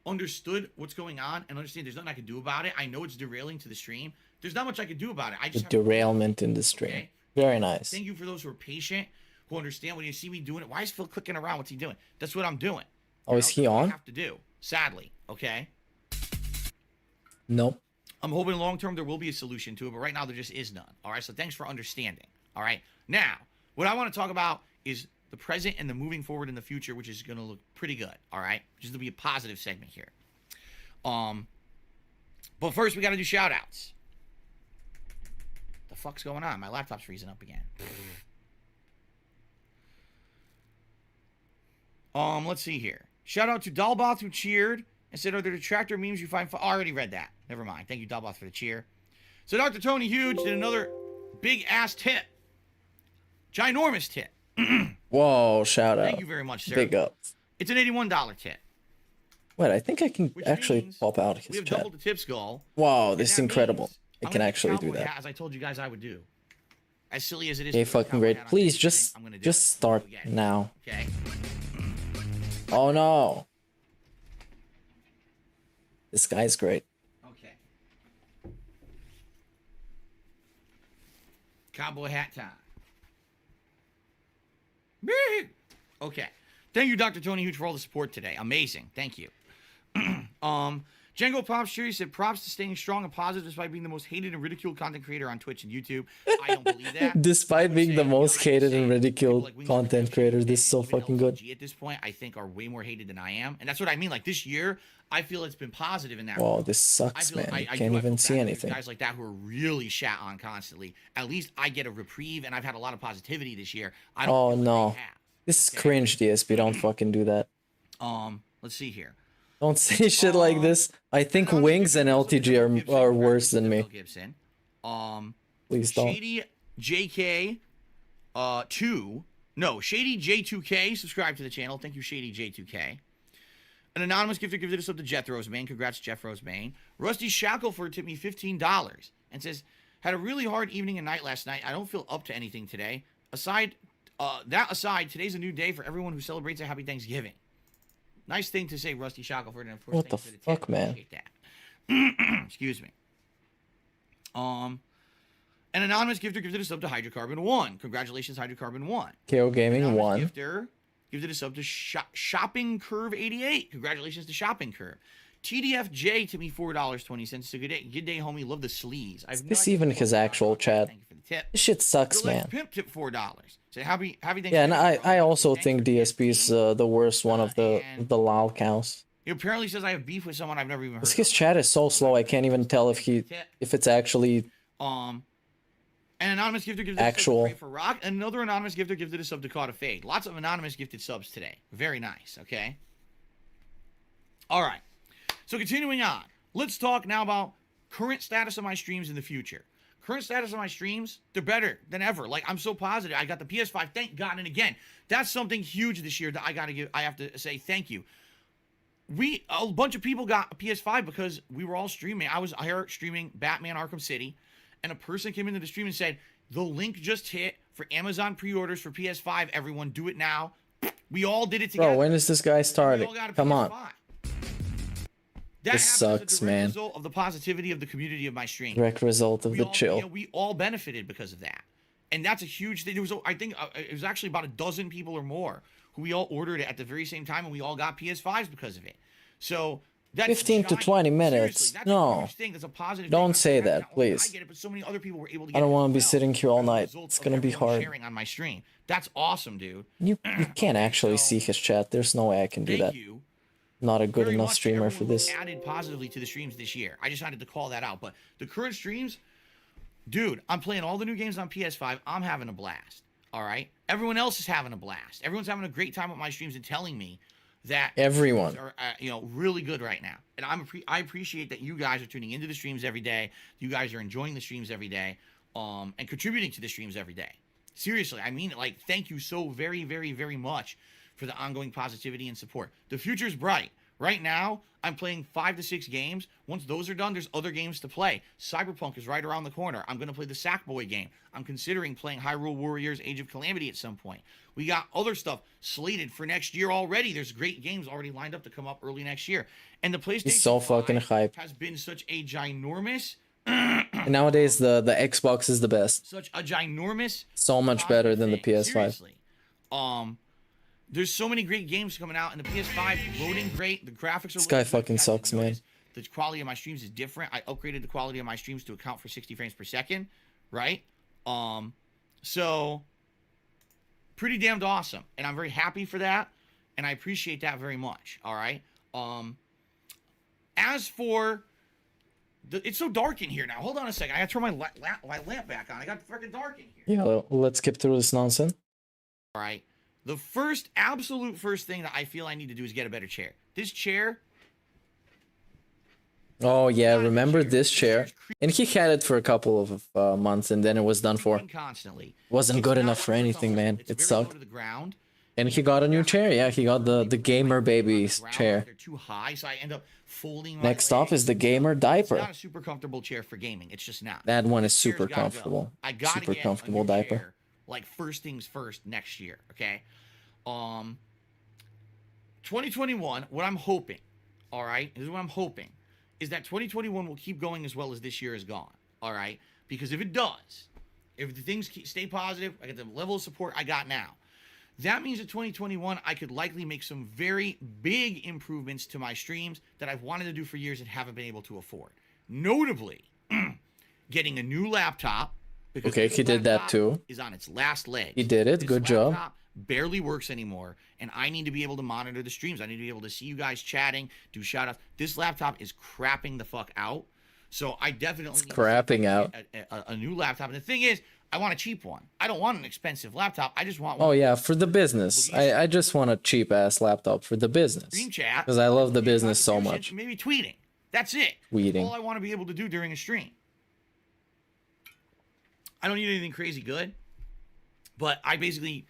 [SPEAKER 8] understood what's going on and understand there's nothing I can do about it. I know it's derailing to the stream. There's not much I can do about it. I just
[SPEAKER 5] the derailment in the stream. Okay? Very nice.
[SPEAKER 8] Thank you for those who are patient, who understand when you see me doing it. Why is Phil clicking around? What's he doing? That's what I'm doing.
[SPEAKER 5] Oh, is he on?
[SPEAKER 8] I have to do. Sadly, okay?
[SPEAKER 5] Nope.
[SPEAKER 8] I'm hoping long-term there will be a solution to it, but right now there just is none. All right, so thanks for understanding. All right, now, what I want to talk about is the present and the moving forward in the future, which is going to look pretty good, all right? Which is going to be a positive segment here. But first, we got to do shout-outs. The fuck's going on? My laptop's freezing up again. Let's see here. Shout out to Dalboth who cheered and said, are there detractor memes you find I already read that. Never mind. Thank you, Dalboth, for the cheer. So Dr. Tony Huge did another big-ass tip. Ginormous tip.
[SPEAKER 5] Whoa, shout out.
[SPEAKER 8] Thank you very much, sir.
[SPEAKER 5] Big ups.
[SPEAKER 8] It's an $81 tip.
[SPEAKER 5] Wait, I think I can actually pop out his
[SPEAKER 8] we have
[SPEAKER 5] chat.
[SPEAKER 8] doubled the tips goal.
[SPEAKER 5] Wow, this is incredible. I can actually do that.
[SPEAKER 8] As I told you guys I would do. As silly as it is.
[SPEAKER 5] Okay, fucking great. Please, just start now.
[SPEAKER 8] Okay.
[SPEAKER 5] Oh no. This guy's great.
[SPEAKER 8] Okay. Cowboy hat time. Okay. Thank you, Dr. Tony Huge, for all the support today. Amazing. Thank you. Django Pops Cheery said, props to staying strong and positive despite being the most hated and ridiculed content creator on Twitch and YouTube. I don't believe that.
[SPEAKER 5] Despite being the most hated and ridiculed content creator, this is so fucking good.
[SPEAKER 8] At this point, I think are way more hated than I am. And that's what I mean. Like this year, I feel it's been positive in that.
[SPEAKER 5] Wow, this sucks, man. I can't even see anything.
[SPEAKER 8] Guys like that who are really shat on constantly. At least I get a reprieve, and I've had a lot of positivity this year. I don't
[SPEAKER 5] oh no. This is cringe, DSP. Don't fucking do that.
[SPEAKER 8] Let's see here.
[SPEAKER 5] Don't say shit like this. I think Wings and LTG are worse than me.
[SPEAKER 8] Gibson.
[SPEAKER 5] Please don't.
[SPEAKER 8] Shady JK 2. No, Shady J2K. Subscribe to the channel. Thank you, Shady J2K. An anonymous gifter gives this up to Jethro's Main. Congrats, Jethro's Main. Rusty Shackleford tipped me $15 and says, had a really hard evening and night last night. I don't feel up to anything today. That aside, today's a new day for everyone who celebrates a happy Thanksgiving. Nice thing to say, Rusty Shackleford, and of course,
[SPEAKER 5] what the fuck, man?
[SPEAKER 8] That. Excuse me. An anonymous gifter gifted us up to Hydrocarbon 1. Congratulations, Hydrocarbon 1.
[SPEAKER 5] KO Gaming 1.
[SPEAKER 8] Gifter gifted us up to Shopping Curve 88. Congratulations to Shopping Curve. TDFJ to me $4.20. It's a good day. Good day, homie. Love the sleeves.
[SPEAKER 5] Is this even his actual chat?
[SPEAKER 8] Thank you for the tip.
[SPEAKER 5] This shit sucks, man.
[SPEAKER 8] Pimp tip $4. So happy
[SPEAKER 5] yeah, and I also think DSP is the worst one of the lol cows.
[SPEAKER 8] He apparently says I have beef with someone I've never even heard.
[SPEAKER 5] His chat is so slow. I can't even tell if it's actually
[SPEAKER 8] an anonymous gifter gifted
[SPEAKER 5] actual.
[SPEAKER 8] For Rock. Another anonymous gifter gifted a sub to Caught a Fade. Lots of anonymous gifted subs today. Very nice. Okay. All right. So continuing on, let's talk now about current status of my streams in the future. Current status of my streams, they're better than ever. Like, I'm so positive. I got the PS5, thank God. And again, that's something huge this year that I have to say thank you. A bunch of people got a PS5 because we were all streaming. I was here streaming Batman Arkham City, and a person came into the stream and said, the link just hit for Amazon pre-orders for PS5. Everyone do it now. We all did it together.
[SPEAKER 5] Bro, when is this guy started? Come on. This sucks, man.
[SPEAKER 8] Result of the positivity of the community of my stream.
[SPEAKER 5] Direct result of the chill.
[SPEAKER 8] We all benefited because of that, and that's a huge thing. There was, I think, it was actually about a dozen people or more who we all ordered it at the very same time, and we all got PS5s because of it. So that's
[SPEAKER 5] 15 to 20 minutes.
[SPEAKER 8] That's
[SPEAKER 5] no,
[SPEAKER 8] a huge thing. That's a positive.
[SPEAKER 5] Don't say that, please.
[SPEAKER 8] I get it, but so many other people were able to get
[SPEAKER 5] I don't want to be
[SPEAKER 8] well.
[SPEAKER 5] sitting here all night. It's gonna be hard.
[SPEAKER 8] Sharing on my stream. That's awesome, dude.
[SPEAKER 5] You can't actually see his chat. There's no way I can do that. Not a good enough streamer for this.
[SPEAKER 8] Added positively to the streams this year. I just wanted to call that out. But the current streams, dude, I'm playing all the new games on PS5. I'm having a blast. All right. Everyone else is having a blast. Everyone's having a great time with my streams and telling me that
[SPEAKER 5] everyone
[SPEAKER 8] are really good right now. And I appreciate that you guys are tuning into the streams every day. You guys are enjoying the streams every day, and contributing to the streams every day. Seriously, I mean it. Like, thank you so very, very, very much for the ongoing positivity and support. The future's bright. Right now, I'm playing 5 to 6 games. Once those are done, there's other games to play. Cyberpunk is right around the corner. I'm going to play the Sackboy game. I'm considering playing Hyrule Warriors Age of Calamity at some point. We got other stuff slated for next year already. There's great games already lined up to come up early next year. And the PlayStation
[SPEAKER 5] He's so fucking hyped.
[SPEAKER 8] Has been such a ginormous...
[SPEAKER 5] And nowadays, the Xbox is the best.
[SPEAKER 8] Such a ginormous...
[SPEAKER 5] So much better than the PS5.
[SPEAKER 8] Seriously. There's so many great games coming out, and the PS5 loading great. The graphics are.
[SPEAKER 5] This guy fucking sucks, man.
[SPEAKER 8] The quality of my streams is different. I upgraded the quality of my streams to account for 60 frames per second, right? So pretty damned awesome, and I'm very happy for that, and I appreciate that very much. All right. As for it's so dark in here now. Hold on a second. I gotta turn my lamp back on. I got freaking dark in here.
[SPEAKER 5] Yeah, let's skip through this nonsense.
[SPEAKER 8] All right. The absolute first thing that I feel I need to do is get a better chair. This chair.
[SPEAKER 5] Oh yeah, remember this chair? And he had it for a couple of months, and then it was done for.
[SPEAKER 8] Constantly.
[SPEAKER 5] Wasn't good enough for anything, man. It sucked. And he got a new chair. Yeah, he got the gamer baby's chair.
[SPEAKER 8] They're too high, so I end up folding.
[SPEAKER 5] Next off is the gamer diaper.
[SPEAKER 8] It's not a super comfortable chair for gaming. It's just not.
[SPEAKER 5] That one is super comfortable. Super comfortable diaper.
[SPEAKER 8] Like, first things first next year, okay? 2021, what I'm hoping, all right, this is what I'm hoping, is that 2021 will keep going as well as this year has gone, all right? Because if it does, if the things stay positive, I get the level of support I got now, That means in 2021, I could likely make some very big improvements to my streams that I've wanted to do for years and haven't been able to afford. Notably, getting a new laptop.
[SPEAKER 5] Okay, he did that too.
[SPEAKER 8] Is on its last leg.
[SPEAKER 5] He did it. Good job.
[SPEAKER 8] Barely works anymore, and I need to be able to monitor the streams. I need to be able to see you guys chatting, do shout-outs. This laptop is crapping the fuck out, so I definitely need
[SPEAKER 5] crapping out
[SPEAKER 8] a new laptop. And the thing is, I want a cheap one. I don't want an expensive laptop. I just want one.
[SPEAKER 5] Oh yeah, for the business. I just want a cheap ass laptop for the business.
[SPEAKER 8] Stream chat.
[SPEAKER 5] Because I love the business so much.
[SPEAKER 8] Maybe tweeting. That's it.
[SPEAKER 5] Tweeting.
[SPEAKER 8] All I want to be able to do during a stream. I don't need anything crazy good, but I basically,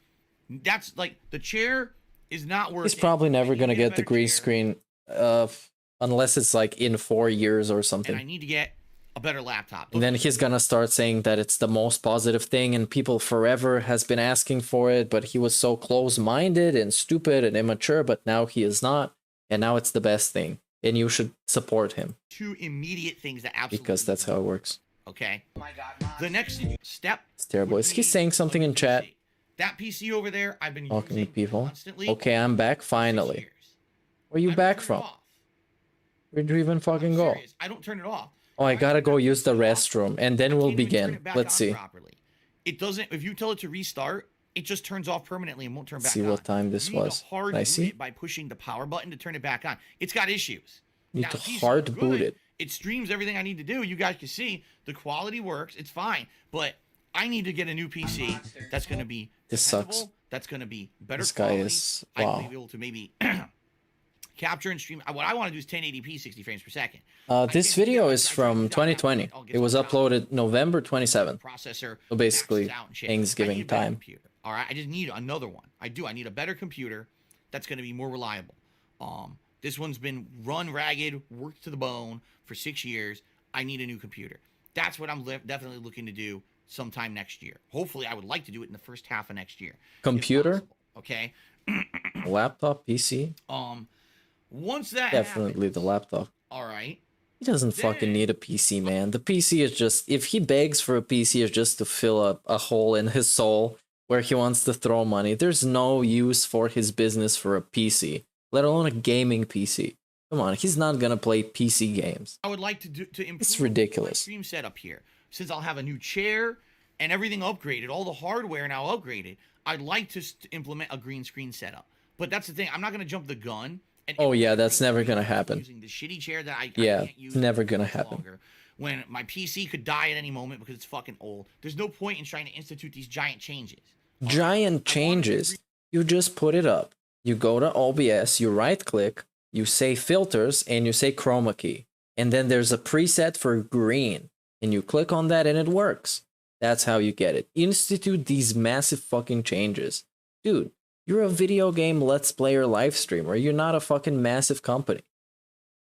[SPEAKER 8] that's like, the chair is not worth.
[SPEAKER 5] He's probably never gonna get the green screen, unless it's like in 4 years or something.
[SPEAKER 8] And I need to get a better laptop.
[SPEAKER 5] And then he's gonna start saying that it's the most positive thing, and people forever has been asking for it, but he was so close-minded and stupid and immature, but now he is not, and now it's the best thing, and you should support him.
[SPEAKER 8] Two immediate things that absolutely,
[SPEAKER 5] because that's how it works.
[SPEAKER 8] Okay. The next step.
[SPEAKER 5] It's terrible. Is he saying something in chat?
[SPEAKER 8] That PC over there, I've been
[SPEAKER 5] Talking to
[SPEAKER 8] using
[SPEAKER 5] people.
[SPEAKER 8] constantly.
[SPEAKER 5] Okay, I'm back finally. Where are you back from? Where'd you even fucking go?
[SPEAKER 8] I don't turn it off.
[SPEAKER 5] Oh, I gotta go use the restroom, and then we'll begin. Let's see.
[SPEAKER 8] Properly. It doesn't. If you tell it to restart, it just turns off permanently and won't turn back on.
[SPEAKER 5] See what time this was.
[SPEAKER 8] Hard
[SPEAKER 5] I see.
[SPEAKER 8] It by pushing the power button to turn it back on. It's got issues.
[SPEAKER 5] Need to hard boot it.
[SPEAKER 8] It streams everything I need to do. You guys can see the quality works. It's fine, but I need to get a new PC that's going to be
[SPEAKER 5] sucks.
[SPEAKER 8] That's going to be better.
[SPEAKER 5] This guy
[SPEAKER 8] quality.
[SPEAKER 5] is
[SPEAKER 8] I
[SPEAKER 5] wow.
[SPEAKER 8] will be able to maybe capture and stream. What I want to do is 1080p, 60 frames per second.
[SPEAKER 5] This video is from 2020. It was uploaded November 27th.
[SPEAKER 8] Processor.
[SPEAKER 5] So basically, Begsgiving time.
[SPEAKER 8] All right, I just need another one. I need a better computer that's going to be more reliable. This one's been run ragged, worked to the bone for 6 years. I need a new computer. That's what I'm definitely looking to do sometime next year. Hopefully, I would like to do it in the first half of next year.
[SPEAKER 5] Computer?
[SPEAKER 8] Okay.
[SPEAKER 5] Laptop, PC?
[SPEAKER 8] Once that
[SPEAKER 5] definitely
[SPEAKER 8] happens,
[SPEAKER 5] the laptop.
[SPEAKER 8] All right.
[SPEAKER 5] He doesn't fucking need a PC, man. The PC is just, if he begs for a PC, it's just to fill up a hole in his soul where he wants to throw money. There's no use for his business for a PC, let alone a gaming PC. Come on, he's not gonna play PC games.
[SPEAKER 8] I would like to improve.
[SPEAKER 5] It's ridiculous.
[SPEAKER 8] My stream setup here, since I'll have a new chair and everything upgraded, all the hardware now upgraded. I'd like to implement a green screen setup, but that's the thing. I'm not gonna jump the gun. And
[SPEAKER 5] oh yeah, that's never gonna happen.
[SPEAKER 8] Using the shitty chair that I
[SPEAKER 5] can't
[SPEAKER 8] use
[SPEAKER 5] it's never gonna happen.
[SPEAKER 8] Longer, when my PC could die at any moment because it's fucking old. There's no point in trying to institute these giant changes.
[SPEAKER 5] Giant changes. You just put it up. You go to OBS, you right click, you say filters, and you say chroma key. And then there's a preset for green. And you click on that and it works. That's how you get it. Institute these massive fucking changes. Dude, you're a video game Let's Player live streamer. You're not a fucking massive company.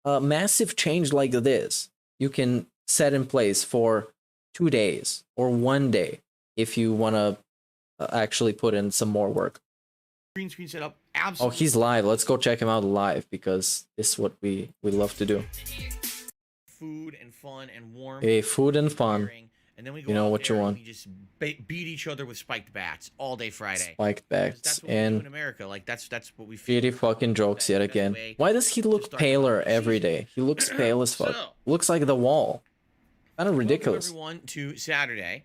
[SPEAKER 5] A massive change like this, you can set in place for 2 days or 1 day if you want to actually put in some more work.
[SPEAKER 8] Green screen setup, absolutely.
[SPEAKER 5] Oh, he's live. Let's go check him out live because this is what we love to do.
[SPEAKER 8] Food and fun and warm.
[SPEAKER 5] Hey, food and fun.
[SPEAKER 8] And then we go
[SPEAKER 5] you know what you want.
[SPEAKER 8] We just beat each other with spiked bats all day Friday.
[SPEAKER 5] Spiked bats.
[SPEAKER 8] That's what
[SPEAKER 5] and
[SPEAKER 8] we do in America. Like that's what we feel.
[SPEAKER 5] Shitty fucking jokes yet again. Why does he look paler every day? He looks pale as fuck. Looks like the wall. Kind of ridiculous.
[SPEAKER 8] Welcome everyone to Saturday.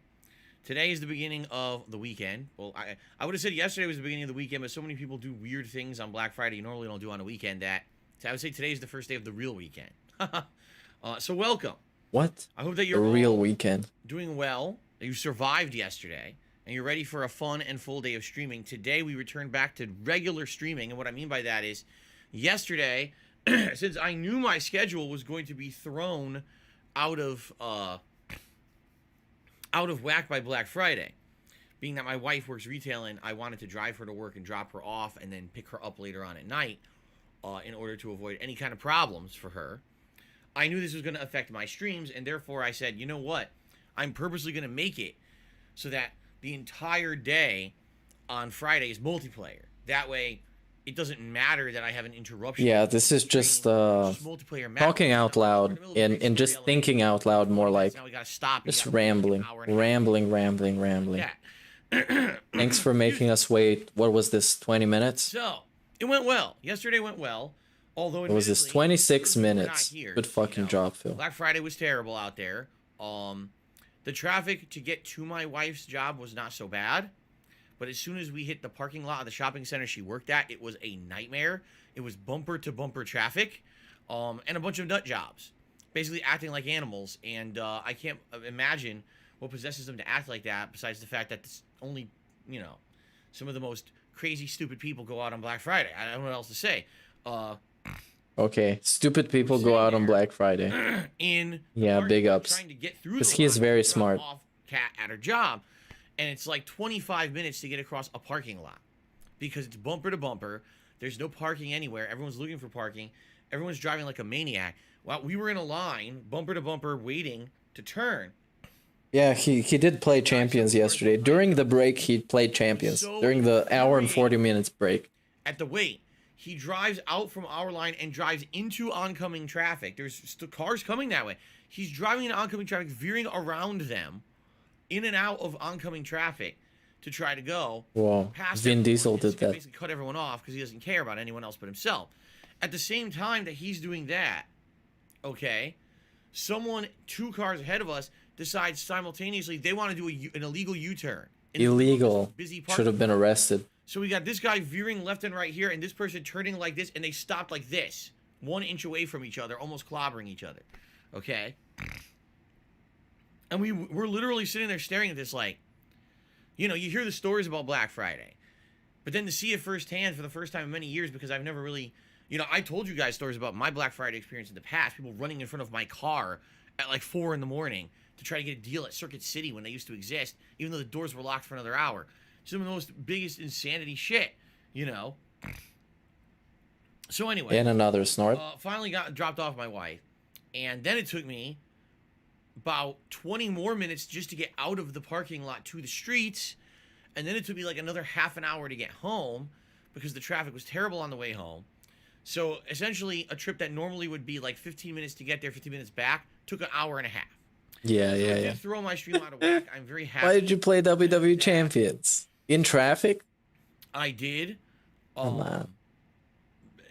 [SPEAKER 8] Today is the beginning of the weekend. Well, I would have said yesterday was the beginning of the weekend, but so many people do weird things on Black Friday you normally don't do on a weekend that I would say today is the first day of the real weekend. So welcome.
[SPEAKER 5] What?
[SPEAKER 8] I hope that you're
[SPEAKER 5] the real weekend.
[SPEAKER 8] Doing well, that you survived yesterday, and you're ready for a fun and full day of streaming. Today we return back to regular streaming, and what I mean by that is yesterday, since I knew my schedule was going to be thrown out of whack by Black Friday, being that my wife works retail and I wanted to drive her to work and drop her off and then pick her up later on at night in order to avoid any kind of problems for her. I knew this was going to affect my streams, and therefore I said, you know what? I'm purposely going to make it so that the entire day on Friday is multiplayer. That way, it doesn't matter that I have an interruption.
[SPEAKER 5] Yeah, this is just talking out loud and just thinking out loud more like just rambling.
[SPEAKER 8] Yeah.
[SPEAKER 5] Thanks for making us wait. What was this, 20 minutes?
[SPEAKER 8] So, it went well. Yesterday went well. Although
[SPEAKER 5] It was this
[SPEAKER 8] admittedly,
[SPEAKER 5] 26
[SPEAKER 8] we're not
[SPEAKER 5] minutes.
[SPEAKER 8] here,
[SPEAKER 5] Good fucking job, Phil.
[SPEAKER 8] Black Friday was terrible out there. The traffic to get to my wife's job was not so bad. But as soon as we hit the parking lot of the shopping center she worked at, it was a nightmare. It was bumper to bumper traffic. And a bunch of nut jobs. Basically acting like animals. And I can't imagine what possesses them to act like that, besides the fact that it's only, you know, some of the most crazy, stupid people go out on Black Friday. I don't know what else to say.
[SPEAKER 5] Okay, stupid people go out on Black Friday. Yeah, big ups. Because he is very smart.
[SPEAKER 8] Cat at her job, and it's like 25 minutes to get across a parking lot because it's bumper to bumper. There's no parking anywhere. Everyone's looking for parking. Everyone's driving like a maniac. Well, we were in a line, bumper to bumper, waiting to turn.
[SPEAKER 5] Yeah, he did play Champions yesterday. During the break, he played Champions. During the hour and 40 minutes break.
[SPEAKER 8] At the wait, he drives out from our line and drives into oncoming traffic. There's still cars coming that way. He's driving in oncoming traffic, veering around them, in and out of oncoming traffic to try to go.
[SPEAKER 5] Wow,
[SPEAKER 8] past
[SPEAKER 5] Vin
[SPEAKER 8] everyone.
[SPEAKER 5] Diesel did that.
[SPEAKER 8] Basically cut everyone off because he doesn't care about anyone else but himself. At the same time that he's doing that, okay, someone 2 cars ahead of us decides simultaneously they want to do an illegal U-turn.
[SPEAKER 5] Illegal.
[SPEAKER 8] Busy
[SPEAKER 5] Should have been arrested.
[SPEAKER 8] So we got this guy veering left and right here, and this person turning like this, and they stopped like this, 1 inch away from each other, almost clobbering each other. Okay? And we're literally sitting there staring at this like, you know, you hear the stories about Black Friday, but then to see it firsthand for the first time in many years, because I've never really, you know, I told you guys stories about my Black Friday experience in the past, people running in front of my car at like 4 in the morning to try to get a deal at Circuit City when they used to exist, even though the doors were locked for another hour. Some of the most biggest insanity shit, you know. So anyway.
[SPEAKER 5] And another snort.
[SPEAKER 8] Finally got dropped off my wife. And then it took me about 20 more minutes just to get out of the parking lot to the streets. And then it took me like another half an hour to get home because the traffic was terrible on the way home. So essentially a trip that normally would be like 15 minutes to get there, 15 minutes back, took an hour and a half.
[SPEAKER 5] Yeah,
[SPEAKER 8] so
[SPEAKER 5] yeah,
[SPEAKER 8] I
[SPEAKER 5] yeah.
[SPEAKER 8] did throw my stream out of whack. I'm very happy.
[SPEAKER 5] Why did you play WWE Champions? In traffic?
[SPEAKER 8] I did.
[SPEAKER 5] Come on.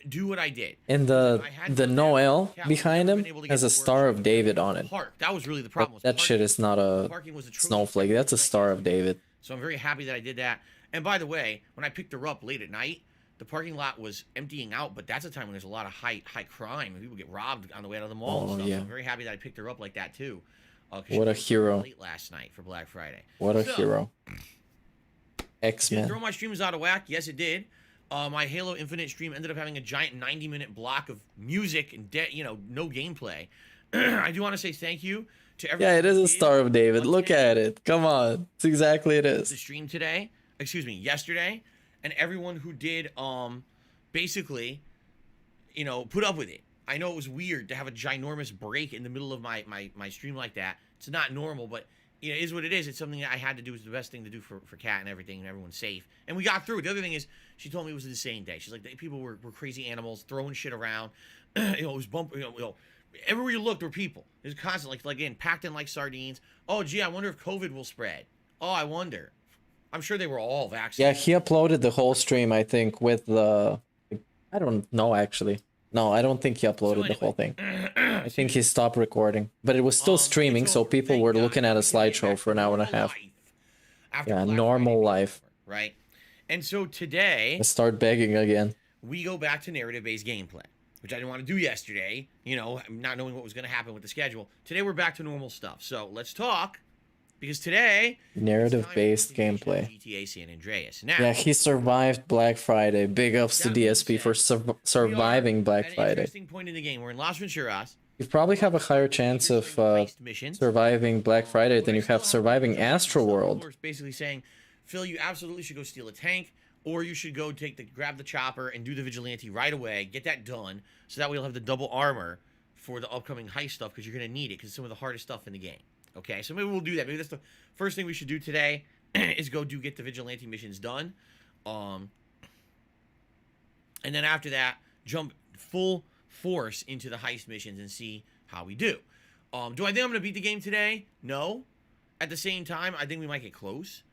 [SPEAKER 8] Do what I did.
[SPEAKER 5] And the Noel behind him has a Star of David on it.
[SPEAKER 8] Park. That was really the problem.
[SPEAKER 5] That shit is not a snowflake. That's a Star of David.
[SPEAKER 8] So I'm very happy that I did that. And by the way, when I picked her up late at night, the parking lot was emptying out, but that's a time when there's a lot of high crime and people get robbed on the way out of the mall.
[SPEAKER 5] Oh,
[SPEAKER 8] and stuff.
[SPEAKER 5] yeah.
[SPEAKER 8] So I'm very happy that I picked her up like that too.
[SPEAKER 5] What a hero.
[SPEAKER 8] Late last night for Black Friday.
[SPEAKER 5] What a hero.
[SPEAKER 8] Did
[SPEAKER 5] X-Men.
[SPEAKER 8] it throw my streams out of whack? Yes, it did. My Halo Infinite stream ended up having a giant 90-minute block of music and no gameplay. I do want to say thank you to everyone.
[SPEAKER 5] Yeah, it is a Star of David. Look at it. Come on. It's exactly it
[SPEAKER 8] The
[SPEAKER 5] is.
[SPEAKER 8] stream today, yesterday, and everyone who did basically, put up with it. I know it was weird to have a ginormous break in the middle of my stream like that. It's not normal, but it is what it is. It's something that I had to do. It's the best thing to do for Kat and everything, and everyone's safe. And we got through it. The other thing is, she told me it was an insane day. She's like, people were crazy animals, throwing shit around. It was bumping, everywhere you looked, there were people. It was constantly, like again, packed in like sardines. Oh, gee, I wonder if COVID will spread. Oh, I wonder. I'm sure they were all vaccinated.
[SPEAKER 5] Yeah, he uploaded the whole stream, I think, with the... I don't know, actually. No, I don't think he uploaded the whole thing. I think he stopped recording. But it was still streaming, so people were looking at a slideshow for an hour and a half. Yeah, normal life.
[SPEAKER 8] Right? And so today...
[SPEAKER 5] I start begging again.
[SPEAKER 8] We go back to narrative-based gameplay, which I didn't want to do yesterday, not knowing what was going to happen with the schedule. Today we're back to normal stuff. So let's talk, because today...
[SPEAKER 5] Narrative-based gameplay.
[SPEAKER 8] GTA San Andreas. Now,
[SPEAKER 5] yeah, he survived Black Friday. Big ups to DSP for surviving Black Friday.
[SPEAKER 8] Interesting point in the game. We're in Las Venturas.
[SPEAKER 5] You probably have a higher chance of surviving Black Friday than you have surviving Astroworld.
[SPEAKER 8] Basically saying, Phil, you absolutely should go steal a tank, or you should go grab the chopper and do the vigilante right away. Get that done, so that way you'll have the double armor for the upcoming heist stuff, because you're going to need it, because it's some of the hardest stuff in the game. Okay, so maybe we'll do that. Maybe that's the first thing we should do today is get the vigilante missions done. And then after that, jump full force into the heist missions and see how we do. Do I think I'm going to beat the game today? No. At the same time, I think we might get close.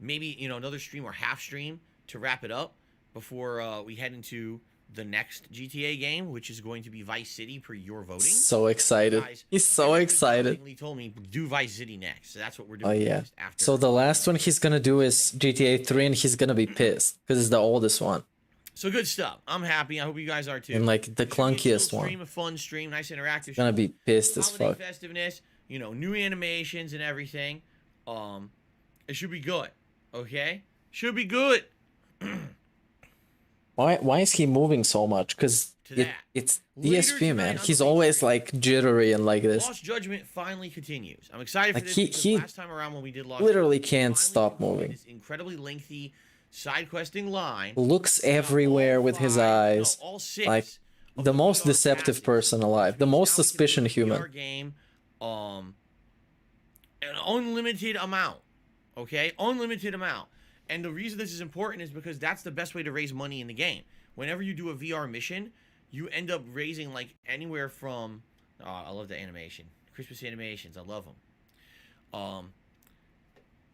[SPEAKER 8] maybe, you know, another stream or half stream to wrap it up before we head into the next GTA game, which is going to be Vice City per your voting.
[SPEAKER 5] So excited.
[SPEAKER 8] Guys,
[SPEAKER 5] He's so excited.
[SPEAKER 8] He told me do Vice City next, so that's what we're doing.
[SPEAKER 5] Oh yeah.
[SPEAKER 8] After.
[SPEAKER 5] So the last one he's gonna do is GTA 3, and he's gonna be pissed because it's the oldest one.
[SPEAKER 8] So good stuff. I'm happy. I hope you guys are too.
[SPEAKER 5] And like the clunkiest
[SPEAKER 8] stream,
[SPEAKER 5] one.
[SPEAKER 8] a fun stream, nice interactive.
[SPEAKER 5] He's gonna be pissed as fuck.
[SPEAKER 8] Festiveness, you know, new animations and everything. It should be good. Okay, should be good.
[SPEAKER 5] Why is he moving so much? Because it's DSP, man. He's always like jittery and like this.
[SPEAKER 8] Lost Judgment finally continues. I'm excited for
[SPEAKER 5] Like
[SPEAKER 8] this.
[SPEAKER 5] he
[SPEAKER 8] Last time around when we did Lost
[SPEAKER 5] literally
[SPEAKER 8] Judgment,
[SPEAKER 5] can't stop moving.
[SPEAKER 8] this incredibly lengthy side questing line.
[SPEAKER 5] Looks everywhere with his eyes.
[SPEAKER 8] All six
[SPEAKER 5] Like
[SPEAKER 8] of
[SPEAKER 5] the most
[SPEAKER 8] VR
[SPEAKER 5] deceptive
[SPEAKER 8] passes.
[SPEAKER 5] person alive. The most
[SPEAKER 8] Now
[SPEAKER 5] suspicious
[SPEAKER 8] it's a VR
[SPEAKER 5] human.
[SPEAKER 8] game, an unlimited amount. Okay, unlimited amount. And the reason this is important is because that's the best way to raise money in the game. Whenever you do a VR mission, you end up raising like anywhere from, oh, I love the animation, Christmas animations, I love them.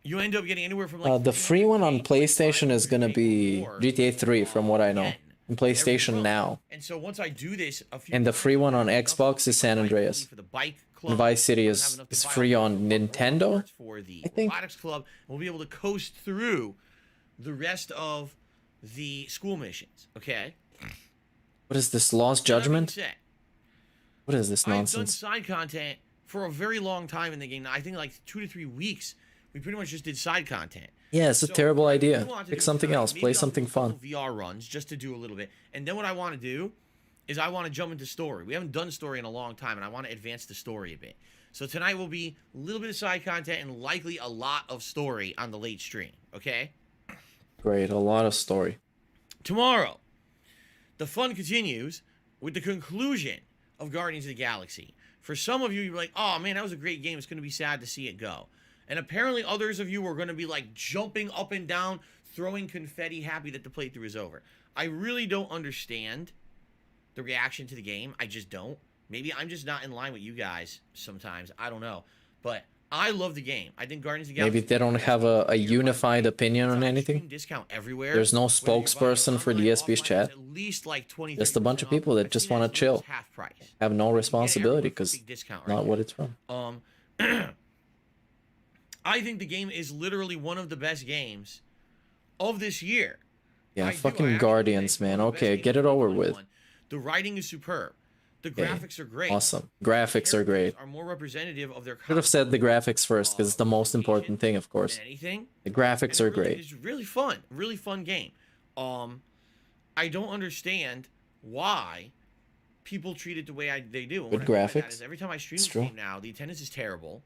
[SPEAKER 8] You end up getting anywhere from like
[SPEAKER 5] The free one on PlayStation is gonna be GTA 3, from what I know. In PlayStation Now.
[SPEAKER 8] And so once I do this,
[SPEAKER 5] And the free one on Xbox is San Andreas.
[SPEAKER 8] for the bike
[SPEAKER 5] And Vice City is free on Nintendo.
[SPEAKER 8] for the
[SPEAKER 5] I think.
[SPEAKER 8] robotics club, and we'll be able to coast through the rest of the school missions. Okay.
[SPEAKER 5] What is this, Lost Judgment? What is this
[SPEAKER 8] I've done
[SPEAKER 5] nonsense?
[SPEAKER 8] side content for a very long time in the game. I think like 2 to 3 weeks. We pretty much just did side content.
[SPEAKER 5] Yeah, it's a
[SPEAKER 8] So
[SPEAKER 5] terrible
[SPEAKER 8] what I
[SPEAKER 5] idea.
[SPEAKER 8] want to
[SPEAKER 5] Pick
[SPEAKER 8] do
[SPEAKER 5] something
[SPEAKER 8] tonight,
[SPEAKER 5] else.
[SPEAKER 8] maybe
[SPEAKER 5] Play
[SPEAKER 8] I'll
[SPEAKER 5] something
[SPEAKER 8] do a couple
[SPEAKER 5] fun.
[SPEAKER 8] VR runs just to do a little bit, and then what I want to do is I want to jump into story. We haven't done story in a long time, and I want to advance the story a bit. So tonight will be a little bit of side content and likely a lot of story on the late stream. Okay.
[SPEAKER 5] Great, a lot of story.
[SPEAKER 8] Tomorrow, the fun continues with the conclusion of Guardians of the Galaxy. For some of you, you're like, oh man, that was a great game. It's going to be sad to see it go. And apparently others of you are going to be like jumping up and down, throwing confetti, happy that the playthrough is over. I really don't understand the reaction to the game. I just don't. Maybe I'm just not in line with you guys sometimes. I don't know. But I love the game. I think Guardians of the Galaxy...
[SPEAKER 5] Maybe they don't have a unified opinion on anything.
[SPEAKER 8] Discount everywhere.
[SPEAKER 5] There's no spokesperson for DSP's chat.
[SPEAKER 8] At least like 20,
[SPEAKER 5] Just a bunch of people that just want to chill.
[SPEAKER 8] half price.
[SPEAKER 5] Have no responsibility because
[SPEAKER 8] Discount,
[SPEAKER 5] not what it's from.
[SPEAKER 8] I think the game is literally one of the best games of this year.
[SPEAKER 5] Yeah,
[SPEAKER 8] I do. I
[SPEAKER 5] fucking
[SPEAKER 8] actually
[SPEAKER 5] Guardians,
[SPEAKER 8] think
[SPEAKER 5] man.
[SPEAKER 8] one of the best
[SPEAKER 5] Okay,
[SPEAKER 8] games
[SPEAKER 5] get it
[SPEAKER 8] of
[SPEAKER 5] over
[SPEAKER 8] 2021.
[SPEAKER 5] with.
[SPEAKER 8] The writing is superb. The graphics are great.
[SPEAKER 5] Awesome. Graphics are great.
[SPEAKER 8] Are more representative of their
[SPEAKER 5] Should have said the graphics first because it's the most important thing, of course.
[SPEAKER 8] than anything.
[SPEAKER 5] The graphics are great.
[SPEAKER 8] It's really fun. Really fun game. I don't understand why people treat it the way they do. And
[SPEAKER 5] Good
[SPEAKER 8] what I mean by that
[SPEAKER 5] graphics.
[SPEAKER 8] is every time I stream
[SPEAKER 5] It's
[SPEAKER 8] this
[SPEAKER 5] true.
[SPEAKER 8] game now, the attendance is terrible.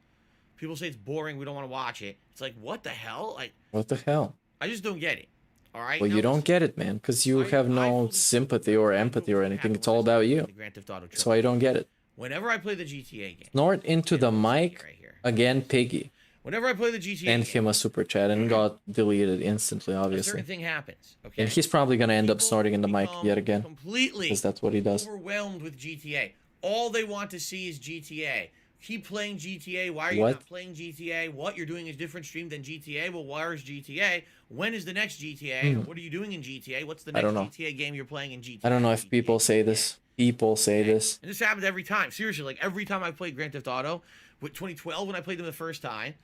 [SPEAKER 8] People say it's boring. We don't want to watch it. It's like, what the hell? Like,
[SPEAKER 5] What the hell?
[SPEAKER 8] I just don't get it. All right.
[SPEAKER 5] Well,
[SPEAKER 8] Now,
[SPEAKER 5] you don't get it, man, because you have no sympathy or empathy or anything. It's all about you.
[SPEAKER 8] the Grand Theft Auto
[SPEAKER 5] That's why I don't get it.
[SPEAKER 8] Whenever I play the GTA game,
[SPEAKER 5] Snort into the mic
[SPEAKER 8] right here.
[SPEAKER 5] again, Piggy.
[SPEAKER 8] Whenever I play the GTA
[SPEAKER 5] And
[SPEAKER 8] game,
[SPEAKER 5] him a super chat and got deleted instantly,
[SPEAKER 8] a
[SPEAKER 5] obviously.
[SPEAKER 8] certain thing happens. Okay.
[SPEAKER 5] And he's probably gonna end up snorting in the mic
[SPEAKER 8] become
[SPEAKER 5] yet again.
[SPEAKER 8] Completely
[SPEAKER 5] Because that's what he does.
[SPEAKER 8] overwhelmed with GTA. All they want to see is GTA. Keep playing GTA. Why are you
[SPEAKER 5] What?
[SPEAKER 8] not playing GTA? What you're doing is different stream than GTA. Well, where is GTA? When is the next GTA? What are you doing in GTA? What's the
[SPEAKER 5] I
[SPEAKER 8] next
[SPEAKER 5] don't know.
[SPEAKER 8] GTA game you're playing in GTA?
[SPEAKER 5] I don't know if people say this. People say this.
[SPEAKER 8] And this happens every time. Seriously, like every time I played Grand Theft Auto, with 2012 when I played them the first time,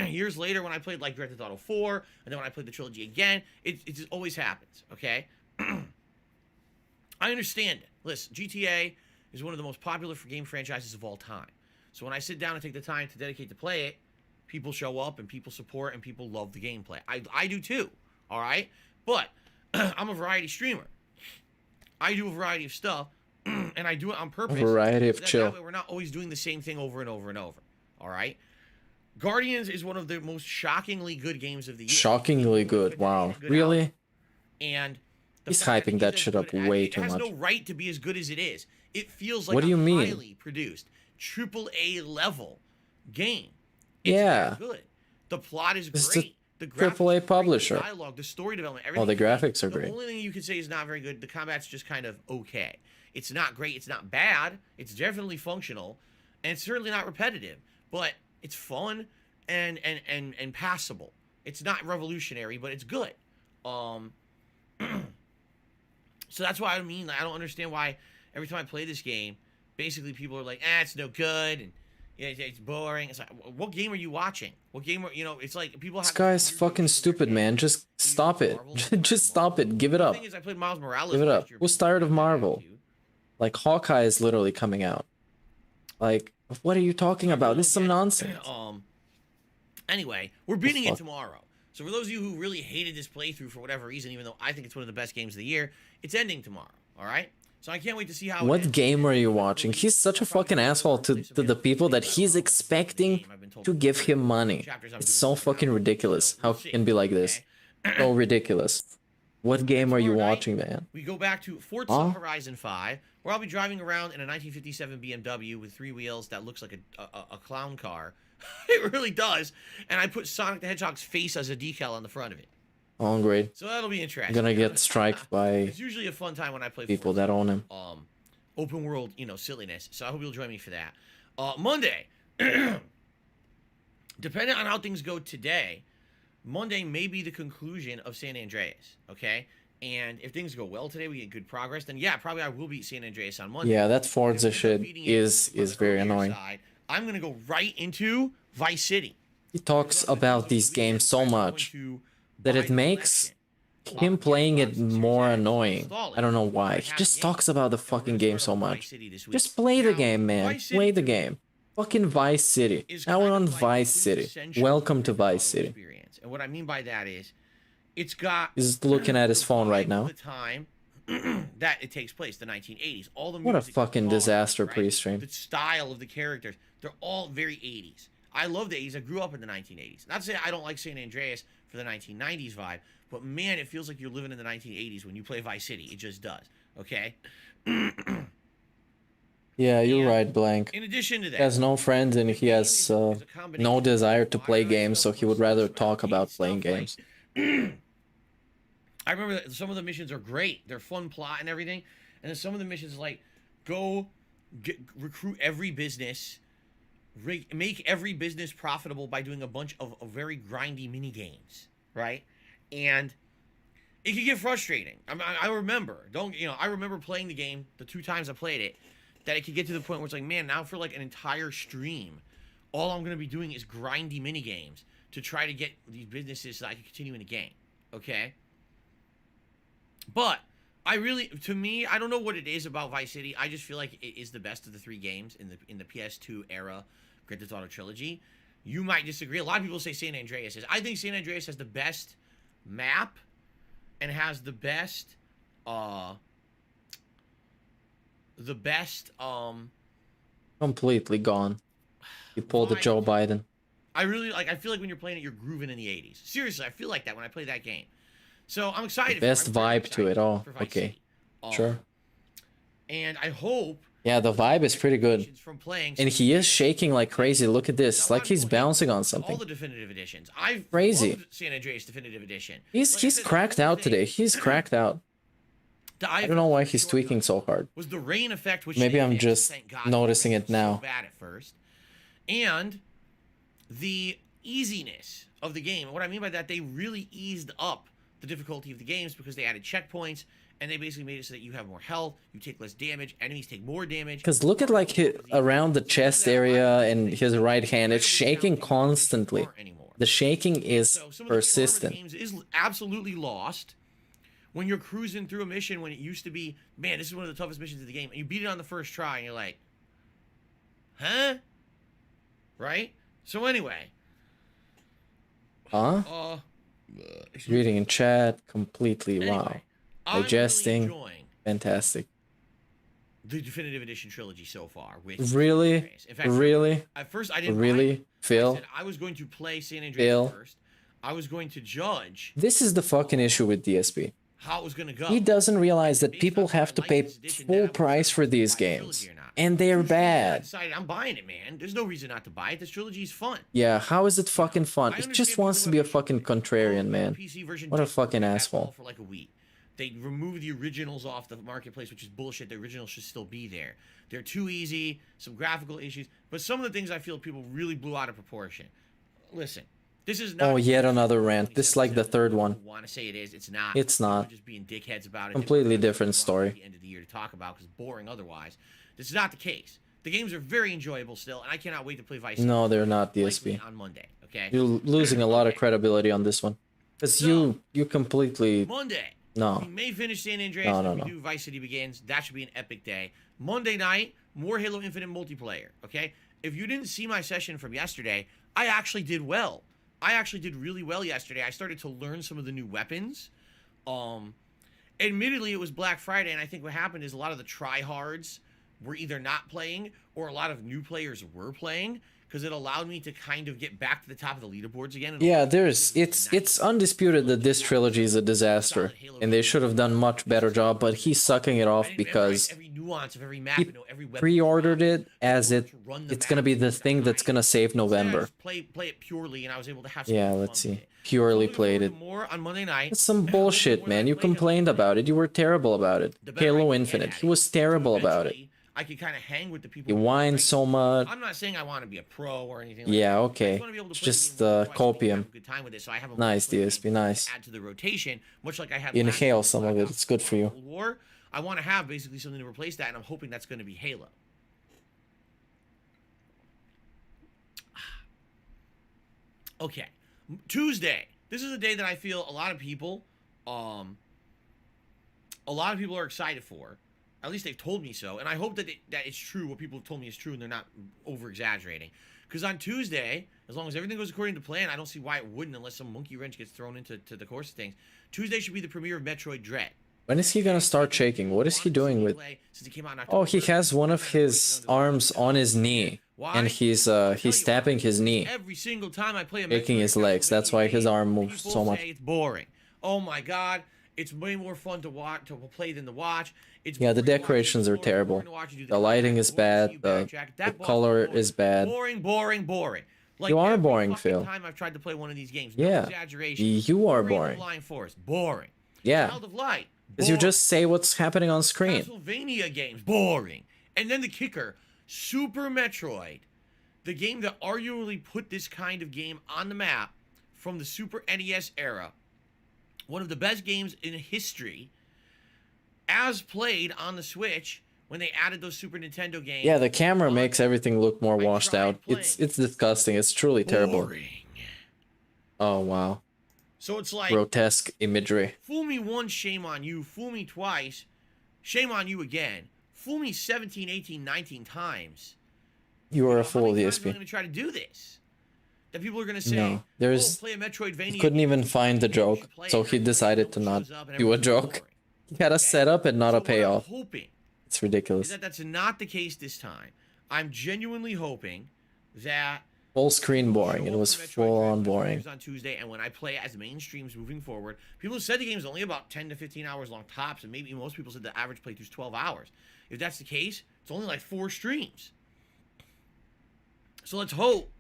[SPEAKER 8] years later when I played like Grand Theft Auto 4, and then when I played the trilogy again, it just always happens, okay? I understand it. Listen, GTA is one of the most popular game franchises of all time. So when I sit down and take the time to dedicate to play it, people show up and people support and people love the gameplay. I do too, all right? But I'm a variety streamer. I do a variety of stuff, and I do it on purpose.
[SPEAKER 5] A variety of
[SPEAKER 8] so that
[SPEAKER 5] chill.
[SPEAKER 8] That way we're not always doing the same thing over and over and over, all right? Guardians is one of the most shockingly good games of the year.
[SPEAKER 5] Shockingly good. Wow. Really?
[SPEAKER 8] And
[SPEAKER 5] He's hyping that shit up way too
[SPEAKER 8] much. It has
[SPEAKER 5] much.
[SPEAKER 8] no right to be as good as it is. It feels like
[SPEAKER 5] What do you
[SPEAKER 8] a
[SPEAKER 5] mean?
[SPEAKER 8] highly produced, AAA level game. It's
[SPEAKER 5] Yeah.
[SPEAKER 8] that good. The plot is
[SPEAKER 5] This is
[SPEAKER 8] great. The graphics
[SPEAKER 5] AAA
[SPEAKER 8] are great,
[SPEAKER 5] publisher.
[SPEAKER 8] The dialogue, the story development,
[SPEAKER 5] Oh, the
[SPEAKER 8] everything.
[SPEAKER 5] graphics are great.
[SPEAKER 8] The only thing you could say is not very good. The combat's just kind of okay. It's not great. It's not bad. It's definitely functional, and it's certainly not repetitive. But it's fun and passable. It's not revolutionary, but it's good. So that's why I mean, I don't understand why every time I play this game, basically people are like, it's no good, and yeah, it's boring. It's like, what game are you watching? What game are, it's like people have...
[SPEAKER 5] This guy's fucking stupid, man. Just stop it. Just stop it. Give it up.
[SPEAKER 8] The thing is, I played Miles Morales.
[SPEAKER 5] Give it up. Who's tired of Marvel? Like, Hawkeye is literally coming out. Like, what are you talking about? This is some nonsense.
[SPEAKER 8] Anyway, we're beating it tomorrow. So for those of you who really hated this playthrough for whatever reason, even though I think it's one of the best games of the year, it's ending tomorrow, all right? So I can't wait to see how...
[SPEAKER 5] What game are you watching? He's such a fucking asshole to the people that he's expecting to give him money. It's so fucking ridiculous how it can be like this. So ridiculous. What game are you watching, man?
[SPEAKER 8] We go back to Forza Horizon 5, where I'll be driving around in a 1957 BMW with 3 wheels that looks like a clown car. It really does. And I put Sonic the Hedgehog's face as a decal on the front of it.
[SPEAKER 5] Oh, great.
[SPEAKER 8] So that'll be interesting.
[SPEAKER 5] I'm gonna get striked by
[SPEAKER 8] it's usually a fun time when I play
[SPEAKER 5] people
[SPEAKER 8] Forza,
[SPEAKER 5] that own him.
[SPEAKER 8] Open world, silliness. So I hope you'll join me for that. Monday, depending on how things go today, Monday may be the conclusion of San Andreas, okay? And if things go well today, we get good progress, then yeah, probably I will beat San Andreas on Monday.
[SPEAKER 5] Yeah, that Forza shit is very annoying.
[SPEAKER 8] I'm going to go right into Vice City.
[SPEAKER 5] He talks about these games so much that it makes him playing it more annoying. I don't know why. He just talks about the fucking game so much. Just play the game, man. Play the game. Fucking Vice City. Now we're on Vice City. Welcome to Vice City.
[SPEAKER 8] And what I mean by that is, it's got...
[SPEAKER 5] He's looking at his phone right now.
[SPEAKER 8] The time that it takes place, the 1980s. All the
[SPEAKER 5] what a fucking disaster pre-stream.
[SPEAKER 8] The style of the characters, they're all very 80s. I love the 80s. I grew up in the 1980s. Not to say I don't like San Andreas for the 1990s vibe, but man, it feels like you're living in the 1980s when you play Vice City. It just does. Okay?
[SPEAKER 5] Yeah, you're right, Blank.
[SPEAKER 8] In addition to that,
[SPEAKER 5] he has no friends and he has no desire to play games, so he would rather talk about playing games.
[SPEAKER 8] I remember that some of the missions are great. They're fun plot and everything. And then some of the missions like go recruit every business, make every business profitable by doing a bunch of very grindy mini games, right? And it can get frustrating. I remember, I remember playing the game the 2 times I played it, that it could get to the point where it's like, man, now for like an entire stream, all I'm going to be doing is grindy mini games to try to get these businesses so I can continue in the game, okay? But to me, I don't know what it is about Vice City. I just feel like it is the best of the 3 games in the PS2 era Grand Theft Auto trilogy. You might disagree. A lot of people say San Andreas is. I think San Andreas has the best map and has the best
[SPEAKER 5] completely gone. You pulled a Joe Biden.
[SPEAKER 8] I feel like when you're playing it, you're grooving in the 80s. Seriously, I feel like that when I play that game. So I'm excited.
[SPEAKER 5] Best vibe to it all. Okay. Sure.
[SPEAKER 8] And I hope...
[SPEAKER 5] Yeah, the vibe is pretty good. And he is shaking like crazy. Look at this. Like he's bouncing on something.
[SPEAKER 8] All the definitive editions. I've
[SPEAKER 5] crazy.
[SPEAKER 8] loved San Andreas definitive edition.
[SPEAKER 5] He's cracked out today. He's cracked out. I don't know why he's tweaking so hard.
[SPEAKER 8] Was the rain effect, which
[SPEAKER 5] maybe I'm just noticing it now.
[SPEAKER 8] So bad at first. And the easiness of the game. And what I mean by that, they really eased up the difficulty of the games because they added checkpoints and they basically made it so that you have more health, you take less damage, enemies take more damage.
[SPEAKER 5] Because look at like around the chest area and his right hand, it's shaking constantly. The shaking is persistent.
[SPEAKER 8] Games is absolutely lost when you're cruising through a mission when it used to be, man, this is one of the toughest missions of the game, and you beat it on the first try and you're like, huh? Right? So anyway.
[SPEAKER 5] Huh? Reading in chat, completely, anyway, wow. Digesting, really fantastic.
[SPEAKER 8] The definitive edition trilogy so far.
[SPEAKER 5] Really?
[SPEAKER 8] In fact,
[SPEAKER 5] really?
[SPEAKER 8] At first, I didn't
[SPEAKER 5] really? Phil?
[SPEAKER 8] I was going to play San Andreas first. I was going to judge.
[SPEAKER 5] This is the fucking issue with DSP.
[SPEAKER 8] How it was going to go.
[SPEAKER 5] He doesn't realize that people have to pay full price for these games. And they're bad.
[SPEAKER 8] I'm buying it, man. There's no reason not to buy it. This trilogy is fun.
[SPEAKER 5] Yeah, how is it fucking fun? It just wants to be a fucking contrarian, man. What a fucking asshole.
[SPEAKER 8] For like a week. They removed the originals off the marketplace, which is bullshit. The originals should still be there. They're too easy, some graphical issues. But some of the things I feel people really blew out of proportion. Listen, This is not.
[SPEAKER 5] Oh, yet another rant. This is like the third one.
[SPEAKER 8] Want to say it is? It's not.
[SPEAKER 5] It's not.
[SPEAKER 8] Just being dickheads about it.
[SPEAKER 5] Completely different story.
[SPEAKER 8] At the end of the year to talk about because boring otherwise. This is not the case. The games are very enjoyable still, and I cannot wait to play Vice City.
[SPEAKER 5] No, they're not, DSP.
[SPEAKER 8] On Monday, okay?
[SPEAKER 5] You're losing a lot of credibility on this one. Because you completely...
[SPEAKER 8] Monday.
[SPEAKER 5] No.
[SPEAKER 8] We may finish San Andreas
[SPEAKER 5] No.
[SPEAKER 8] we do Vice City Begins. That should be an epic day. Monday night, more Halo Infinite multiplayer, okay? If you didn't see my session from yesterday, I actually did well. I actually did really well yesterday. I started to learn some of the new weapons. Admittedly, it was Black Friday, and I think what happened is a lot of the tryhards were either not playing or a lot of new players were playing because it allowed me to kind of get back to the top of the leaderboards again.
[SPEAKER 5] Yeah, it's undisputed that this trilogy is a disaster, and they should have done much better job, but he's sucking it off because
[SPEAKER 8] every nuance of every map,
[SPEAKER 5] he
[SPEAKER 8] every weapon
[SPEAKER 5] pre-ordered it as it's gonna be the thing that's gonna save November.
[SPEAKER 8] Play it purely, and I was able to have
[SPEAKER 5] Yeah, let's see. Purely played it.
[SPEAKER 8] More on Monday night.
[SPEAKER 5] That's some bullshit, man. You complained about it. You were terrible about it. Halo Infinite. He was terrible about it.
[SPEAKER 8] I could kind of hang with the people.
[SPEAKER 5] He whines so much.
[SPEAKER 8] I'm not saying I want to be a pro or anything like
[SPEAKER 5] yeah,
[SPEAKER 8] that.
[SPEAKER 5] okay. Just copium. Nice, DSP, nice.
[SPEAKER 8] Add to the rotation, much like I have.
[SPEAKER 5] Inhale some of it. It's good for you.
[SPEAKER 8] War. I want to have basically something to replace that, and I'm hoping that's going to be Halo. Okay, Tuesday. This is a day that I feel a lot of people are excited for. At least they've told me so, and I hope that it's true. What people have told me is true, and they're not over-exaggerating. Because on Tuesday, as long as everything goes according to plan, I don't see why it wouldn't unless some monkey wrench gets thrown into the course of things. Tuesday should be the premiere of Metroid Dread.
[SPEAKER 5] When is he gonna start shaking? What is he doing with... Oh, he has one of his arms on his knee. And he's tapping his knee.
[SPEAKER 8] Every single time I play a
[SPEAKER 5] shaking his legs. That's why his arm moves so much.
[SPEAKER 8] It's boring. Oh my god. It's way more fun to watch, to play than to watch.
[SPEAKER 5] Yeah, the decorations are terrible. The lighting is bad. The color is bad.
[SPEAKER 8] Boring. Like
[SPEAKER 5] you are boring, Phil.
[SPEAKER 8] Time I've tried to play one of these games.
[SPEAKER 5] Yeah,
[SPEAKER 8] no exaggeration.
[SPEAKER 5] you are boring.
[SPEAKER 8] Boring.
[SPEAKER 5] Yeah,
[SPEAKER 8] Child of Light.
[SPEAKER 5] because you just say what's happening on screen.
[SPEAKER 8] Castlevania games, boring. And then the kicker, Super Metroid, the game that arguably put this kind of game on the map from the Super NES era. One of the best games in history, as played on the Switch when they added those Super Nintendo games.
[SPEAKER 5] Yeah, the camera makes everything look more washed out. It's disgusting. It's truly terrible. Oh wow.
[SPEAKER 8] So it's like
[SPEAKER 5] grotesque imagery.
[SPEAKER 8] Fool me once, shame on you. Fool me twice, shame on you again. Fool me 17, 18, 19 times.
[SPEAKER 5] You are a fool,
[SPEAKER 8] DSP.
[SPEAKER 5] DSP.
[SPEAKER 8] I'm going to try to do this. That people are going to say,
[SPEAKER 5] no, there's.
[SPEAKER 8] play a Metroidvania.
[SPEAKER 5] He couldn't even find the joke, so he decided to not do a joke. He had a setup and not a payoff. It's ridiculous.
[SPEAKER 8] That's not the case this time. I'm genuinely hoping that
[SPEAKER 5] full screen boring. It was full on boring.
[SPEAKER 8] On Tuesday, and when I play as main streams moving forward, people said the game is only about 10 to 15 hours long tops, and maybe most people said the average playthrough is 12 hours. If that's the case, it's only like 4 streams. So let's hope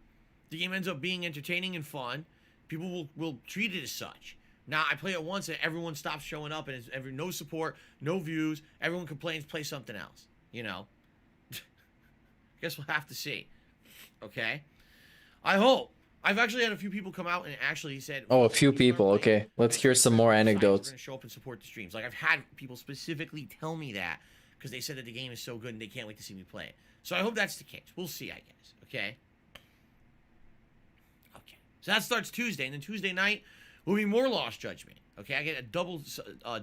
[SPEAKER 8] the game ends up being entertaining and fun. People will treat it as such. Now, I play it once and everyone stops showing up and it's no support, no views. Everyone complains, play something else. You know? Guess we'll have to see. Okay? I hope. I've actually had a few people come out and actually said...
[SPEAKER 5] Oh, a few people. Okay. Let's hear some more anecdotes.
[SPEAKER 8] We're going to show up and support the streams. Like, I've had people specifically tell me that because they said that the game is so good and they can't wait to see me play it. So I hope that's the case. We'll see, I guess. Okay? So that starts Tuesday, and then Tuesday night will be more Lost Judgment. Okay, I get a double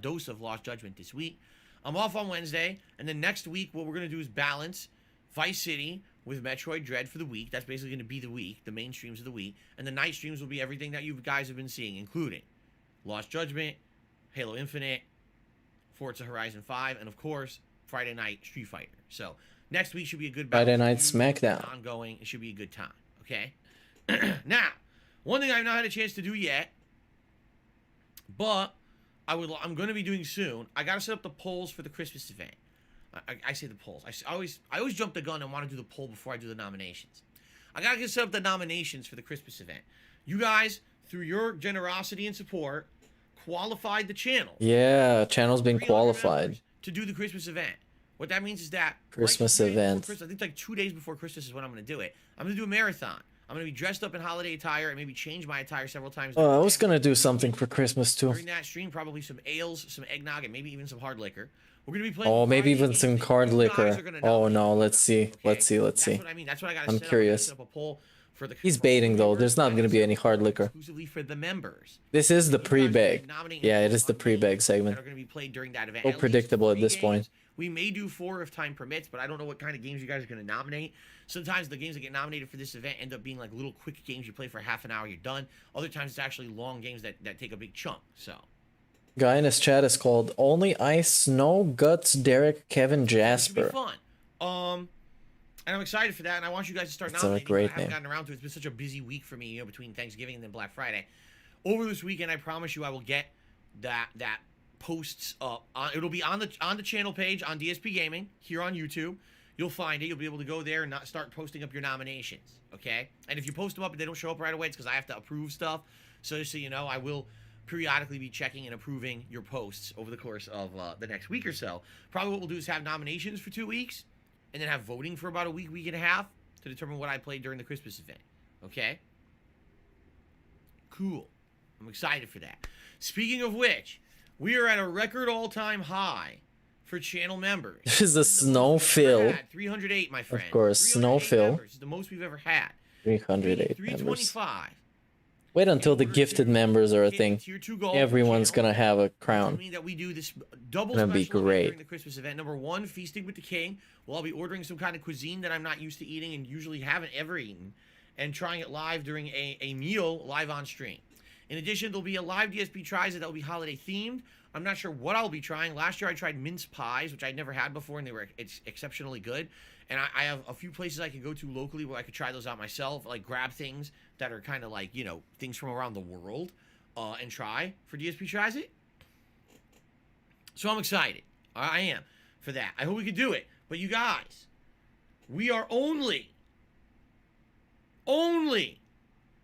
[SPEAKER 8] dose of Lost Judgment this week. I'm off on Wednesday, and then next week what we're going to do is balance Vice City with Metroid Dread for the week. That's basically going to be the week, the main streams of the week. And the night streams will be everything that you guys have been seeing, including Lost Judgment, Halo Infinite, Forza Horizon 5, and of course, Friday night Street Fighter. So next week should be a good
[SPEAKER 5] Friday night SmackDown.
[SPEAKER 8] Ongoing. It should be a good time. Okay? Now, one thing I've not had a chance to do yet, but I'm going to be doing soon. I got to set up the polls for the Christmas event. I say the polls. I always jump the gun and want to do the poll before I do the nominations. I got to set up the nominations for the Christmas event. You guys, through your generosity and support, qualified the channel.
[SPEAKER 5] Yeah, channel's been qualified
[SPEAKER 8] to do the Christmas event. What that means is that
[SPEAKER 5] Christmas event.
[SPEAKER 8] I think like 2 days before Christmas is when I'm going to do it. I'm going to do a marathon. I'm going to be dressed up in holiday attire and maybe change my attire several times.
[SPEAKER 5] Oh, I was gonna do something for Christmas too.
[SPEAKER 8] During that stream, probably some ales, some eggnog, and maybe even some hard liquor. We're going to be playing.
[SPEAKER 5] Oh, maybe even some card liquor. Oh no, let's see.
[SPEAKER 8] Okay?
[SPEAKER 5] Let's see.
[SPEAKER 8] That's what I mean. That's what I got to
[SPEAKER 5] I'm
[SPEAKER 8] set
[SPEAKER 5] curious.
[SPEAKER 8] Up a poll for the
[SPEAKER 5] He's baiting though. There's not gonna be any hard liquor.
[SPEAKER 8] Exclusively for the members.
[SPEAKER 5] This is the
[SPEAKER 8] You guys
[SPEAKER 5] pre-bag.
[SPEAKER 8] can nominate
[SPEAKER 5] Yeah, it
[SPEAKER 8] games
[SPEAKER 5] is the
[SPEAKER 8] on
[SPEAKER 5] pre-bag
[SPEAKER 8] games
[SPEAKER 5] segment.
[SPEAKER 8] That are going to be played during that event.
[SPEAKER 5] So
[SPEAKER 8] At least
[SPEAKER 5] predictable at
[SPEAKER 8] 3
[SPEAKER 5] this point.
[SPEAKER 8] games. We may do 4 if time permits, but I don't know what kind of games you guys are going to nominate. Sometimes the games that get nominated for this event end up being like little quick games you play for half an hour, you're done. Other times it's actually long games that take a big chunk. So
[SPEAKER 5] Guy in his chat is called Only Ice, Snow, Guts, Derek, Kevin,
[SPEAKER 8] it should be
[SPEAKER 5] Jasper.
[SPEAKER 8] fun. And I'm excited for that, and I want you guys to start
[SPEAKER 5] That's a
[SPEAKER 8] nominating.
[SPEAKER 5] great
[SPEAKER 8] I haven't
[SPEAKER 5] name.
[SPEAKER 8] gotten around to it. It's been such a busy week for me, you know, between Thanksgiving and then Black Friday. Over this weekend, I promise you, I will get that posts up. It'll be on the channel page on DSP Gaming here on YouTube. You'll find it. You'll be able to go there and not start posting up your nominations. Okay, and if you post them up and they don't show up right away, it's because I have to approve stuff. So just so you know, I will periodically be checking and approving your posts over the course of the next week or so. Probably what we'll do is have nominations for 2 weeks, and then have voting for about a week and a half to determine what I played during the Christmas event. Okay? Cool. I'm excited for that. Speaking of which, we are at a record all-time high for channel members.
[SPEAKER 5] This is a Snowfill.
[SPEAKER 8] 308, my friend.
[SPEAKER 5] Of course,
[SPEAKER 8] 308
[SPEAKER 5] Snowfill.
[SPEAKER 8] members. This is the most we've ever had.
[SPEAKER 5] 308 members.
[SPEAKER 8] 325.
[SPEAKER 5] Wait until the gifted members are a thing.
[SPEAKER 8] Tier 2 gold
[SPEAKER 5] Everyone's
[SPEAKER 8] channel.
[SPEAKER 5] gonna have a
[SPEAKER 8] Which
[SPEAKER 5] crown.
[SPEAKER 8] would mean that we do this double
[SPEAKER 5] Gonna be
[SPEAKER 8] special event
[SPEAKER 5] great.
[SPEAKER 8] during the Christmas event. Number 1, feasting with the king. Well, I'll be ordering some kind of cuisine that I'm not used to eating and usually haven't ever eaten, and trying it live during a meal live on stream. In addition, there'll be a live DSP tries that will be holiday themed. I'm not sure what I'll be trying. Last year I tried mince pies, which I'd never had before, and they were exceptionally good. And I have a few places I can go to locally where I could try those out myself, like grab things that are kind of like, you know, things from around the world, and try for DSP Tries It. So I'm excited. I am for that. I hope we can do it. But you guys, we are only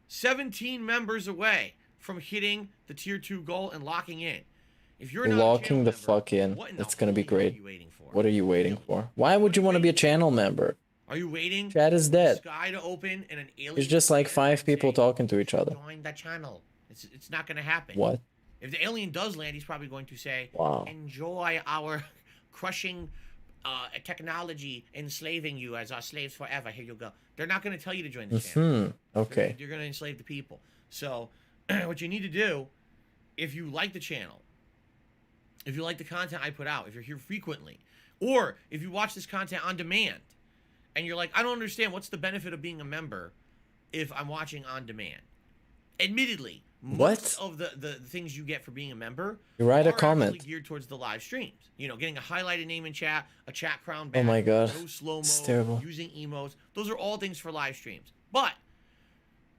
[SPEAKER 8] 17 members away from hitting the tier 2 goal and locking in. If you're not
[SPEAKER 5] Locking the fuck in. That's gonna be great. What are you waiting for? Why would you want to be a channel member?
[SPEAKER 8] Are you waiting?
[SPEAKER 5] Chat is
[SPEAKER 8] for the
[SPEAKER 5] dead.
[SPEAKER 8] sky to open and an alien.
[SPEAKER 5] It's just like 5 people talking to each other.
[SPEAKER 8] Join the channel. It's not going to happen.
[SPEAKER 5] What?
[SPEAKER 8] If the alien does land, he's probably going to say,
[SPEAKER 5] Wow.
[SPEAKER 8] "Enjoy our crushing technology, enslaving you as our slaves forever. Here you go." They're not going to tell you to join the channel.
[SPEAKER 5] Okay.
[SPEAKER 8] You're going to enslave the people. So, what you need to do, if you like the channel, if you like the content I put out, if you're here frequently, or if you watch this content on demand, and you're like, I don't understand, what's the benefit of being a member if I'm watching on demand? Admittedly, most of the things you get for being a member
[SPEAKER 5] You write a
[SPEAKER 8] are
[SPEAKER 5] comment.
[SPEAKER 8] actually geared towards the live streams. You know, getting a highlighted name in chat, a chat crown back,
[SPEAKER 5] Oh my god.
[SPEAKER 8] no slow-mo,
[SPEAKER 5] It's terrible.
[SPEAKER 8] using emotes. Those are all things for live streams. But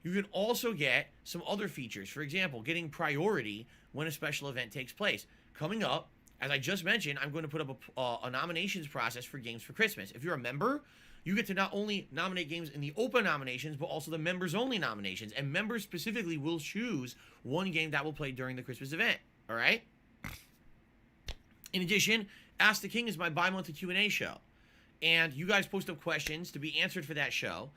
[SPEAKER 8] you can also get some other features. For example, getting priority when a special event takes place. Coming up, as I just mentioned, I'm going to put up a nominations process for games for Christmas. If you're a member, you get to not only nominate games in the open nominations, but also the members-only nominations. And members specifically will choose one game that will play during the Christmas event. All right? In addition, Ask the King is my bi-monthly Q&A show. And you guys post up questions to be answered for that show.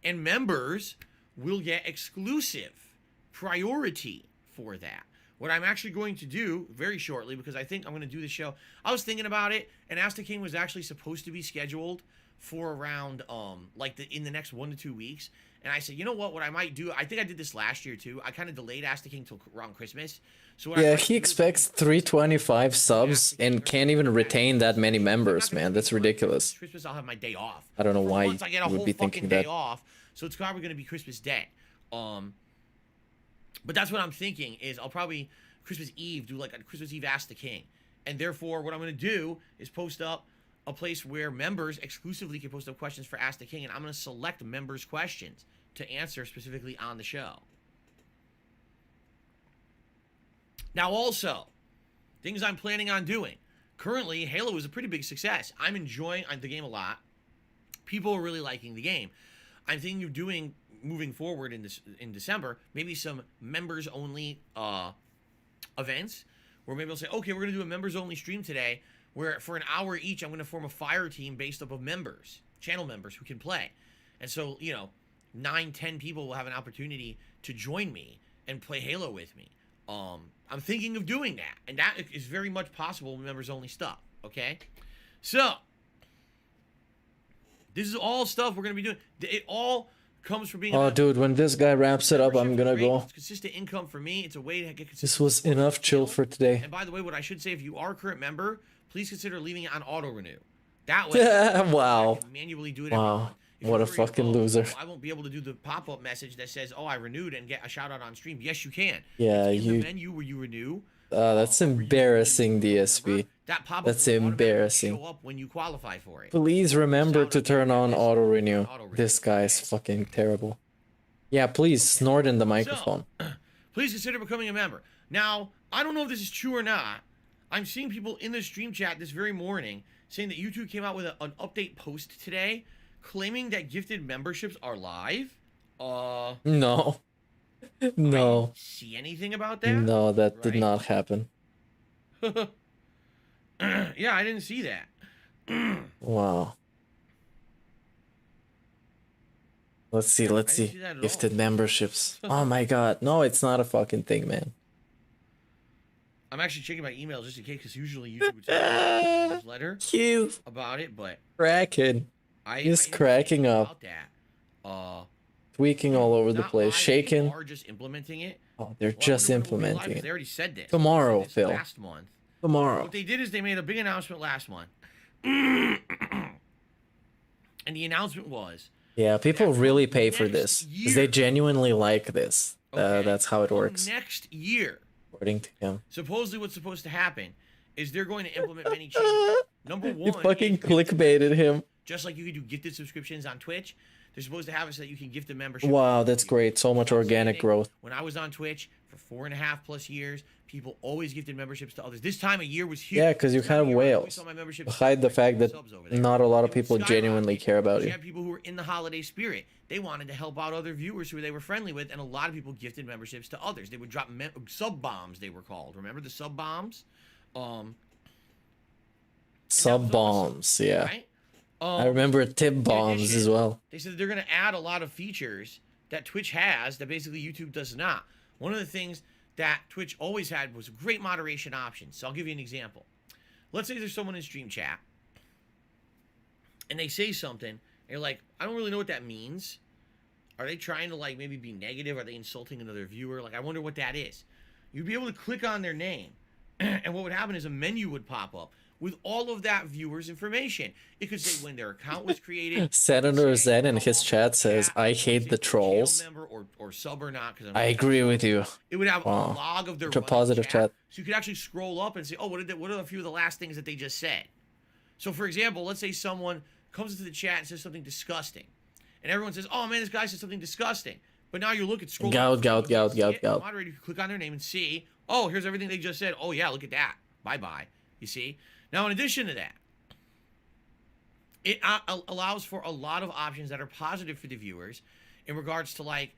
[SPEAKER 8] And members will get exclusive priority for that. What I'm actually going to do very shortly, because I think I'm going to do the show. I was thinking about it, and Ask the King was actually supposed to be scheduled for around, in the next 1 to 2 weeks. And I said, you know what I might do? I think I did this last year, too. I kind of delayed Ask the King till around Christmas. So what I
[SPEAKER 5] Yeah,
[SPEAKER 8] might
[SPEAKER 5] he
[SPEAKER 8] do
[SPEAKER 5] expects 325 subs and can't even retain that many members, man. That's ridiculous.
[SPEAKER 8] Christmas, I'll have my day off.
[SPEAKER 5] I don't know
[SPEAKER 8] For
[SPEAKER 5] why
[SPEAKER 8] once, I get a
[SPEAKER 5] you would
[SPEAKER 8] whole
[SPEAKER 5] be
[SPEAKER 8] fucking
[SPEAKER 5] thinking
[SPEAKER 8] day
[SPEAKER 5] that.
[SPEAKER 8] off. So it's probably going to be Christmas Day. But that's what I'm thinking is I'll probably Christmas Eve do like a Christmas Eve Ask the King. And therefore, what I'm going to do is post up a place where members exclusively can post up questions for Ask the King, and I'm going to select members' questions to answer specifically on the show. Now, also, things I'm planning on doing. Currently, Halo is a pretty big success. I'm enjoying the game a lot. People are really liking the game. I'm thinking of doing, moving forward in December, maybe some members-only events, where maybe I'll say, okay, we're going to do a members-only stream today, where for an hour each, I'm going to form a fire team based up of members, channel members who can play. And so, you know, 9, 10 people will have an opportunity to join me and play Halo with me. I'm thinking of doing that, and that is very much possible with members only stuff. Okay, so this is all stuff we're gonna be doing. It all comes from being.
[SPEAKER 5] Oh, dude, when this guy wraps it up, I'm gonna go.
[SPEAKER 8] It's consistent income for me. It's a way to get consistent.
[SPEAKER 5] This was enough chill for today.
[SPEAKER 8] And by the way, what I should say, if you are a current member, please consider leaving it on auto renew. That way,
[SPEAKER 5] wow.
[SPEAKER 8] I can manually do it.
[SPEAKER 5] Wow. What a fucking loser.
[SPEAKER 8] I won't be able to do the pop-up message that says, "Oh, I renewed," and get a shout out on stream. Yes, you can.
[SPEAKER 5] Yeah,
[SPEAKER 8] it's in
[SPEAKER 5] you.
[SPEAKER 8] the menu where you renew.
[SPEAKER 5] That's embarrassing, DSP.
[SPEAKER 8] That pop-up
[SPEAKER 5] That's
[SPEAKER 8] will automatically
[SPEAKER 5] embarrassing.
[SPEAKER 8] show up when you qualify for it.
[SPEAKER 5] Please remember to turn on auto renew. This guy's fucking terrible. Yeah, please snort in the microphone.
[SPEAKER 8] So, please consider becoming a member. Now, I don't know if this is true or not. I'm seeing people in the stream chat this very morning saying that YouTube came out with an update post today claiming that gifted memberships are live.
[SPEAKER 5] No.
[SPEAKER 8] No.
[SPEAKER 5] No.
[SPEAKER 8] I didn't see anything about that?
[SPEAKER 5] No, that did not happen.
[SPEAKER 8] Yeah, I didn't see that.
[SPEAKER 5] Wow. Let's see. Gifted memberships. Oh my god. No, it's not a fucking thing, man.
[SPEAKER 8] I'm actually checking my email just in case, because usually YouTube would tell me a letter
[SPEAKER 5] He's
[SPEAKER 8] about it, but
[SPEAKER 5] cracking. He's cracking up.
[SPEAKER 8] That.
[SPEAKER 5] Tweaking all over the
[SPEAKER 8] Not
[SPEAKER 5] place.
[SPEAKER 8] live,
[SPEAKER 5] Shaking.
[SPEAKER 8] They are just implementing it.
[SPEAKER 5] Oh, they're
[SPEAKER 8] Well, I
[SPEAKER 5] just
[SPEAKER 8] wonder when it will be live,
[SPEAKER 5] implementing
[SPEAKER 8] 'cause
[SPEAKER 5] it.
[SPEAKER 8] They already said this.
[SPEAKER 5] Tomorrow,
[SPEAKER 8] This
[SPEAKER 5] Phil.
[SPEAKER 8] Last month.
[SPEAKER 5] Tomorrow.
[SPEAKER 8] What they did is they made a big announcement last month. And the announcement was...
[SPEAKER 5] Yeah, people really pay for
[SPEAKER 8] next
[SPEAKER 5] this. 'Cause
[SPEAKER 8] year-
[SPEAKER 5] they genuinely like this.
[SPEAKER 8] Okay,
[SPEAKER 5] That's how it
[SPEAKER 8] from
[SPEAKER 5] works.
[SPEAKER 8] Next year,
[SPEAKER 5] According to him.
[SPEAKER 8] supposedly what's supposed to happen is they're going to implement many changes. Number one...
[SPEAKER 5] You fucking
[SPEAKER 8] is-
[SPEAKER 5] clickbaited him.
[SPEAKER 8] Just like you can do gifted subscriptions on Twitch, they're supposed to have it so that you can gift a membership.
[SPEAKER 5] Wow, that's great. So much organic growth.
[SPEAKER 8] When I was on Twitch for 4.5+ years, people always gifted memberships to others. This time of year was huge.
[SPEAKER 5] Yeah, because you
[SPEAKER 8] This time
[SPEAKER 5] have
[SPEAKER 8] of year, I always
[SPEAKER 5] whales.
[SPEAKER 8] saw my memberships
[SPEAKER 5] Beside the fact that
[SPEAKER 8] subs over there.
[SPEAKER 5] not a lot of
[SPEAKER 8] It would
[SPEAKER 5] people genuinely
[SPEAKER 8] skyrocket.
[SPEAKER 5] care about
[SPEAKER 8] You
[SPEAKER 5] you.
[SPEAKER 8] had people who were in the holiday spirit. They wanted to help out other viewers who they were friendly with, and a lot of people gifted memberships to others. They would drop sub bombs. They were called. Remember the sub bombs?
[SPEAKER 5] Sub bombs, yeah.
[SPEAKER 8] Right?
[SPEAKER 5] I remember tip bombs
[SPEAKER 8] addition,
[SPEAKER 5] as well.
[SPEAKER 8] They said that they're going to add a lot of features that Twitch has that basically YouTube does not. One of the things that Twitch always had was great moderation options. So I'll give you an example. Let's say there's someone in stream chat and they say something and you're like, I don't really know what that means. Are they trying to like maybe be negative? Are they insulting another viewer? Like, I wonder what that is. You'd be able to click on their name and what would happen is a menu would pop up with all of that viewer's information. It could say when their account was created.
[SPEAKER 5] Senator Zen in his chat says, I hate the trolls.
[SPEAKER 8] Or sub or not,
[SPEAKER 5] I agree with you.
[SPEAKER 8] It would have
[SPEAKER 5] Wow.
[SPEAKER 8] a log of their
[SPEAKER 5] Such a
[SPEAKER 8] running
[SPEAKER 5] positive chat.
[SPEAKER 8] So you could actually scroll up and say, oh, what are a few of the last things that they just said? So for example, let's say someone comes into the chat and says something disgusting. And everyone says, oh man, this guy said something disgusting. But now you look at scroll.
[SPEAKER 5] Gout.
[SPEAKER 8] The moderator can click on their name and see, oh, here's everything they just said. Oh yeah, look at that. Bye-bye. You see? Now, in addition to that, it allows for a lot of options that are positive for the viewers in regards to, like,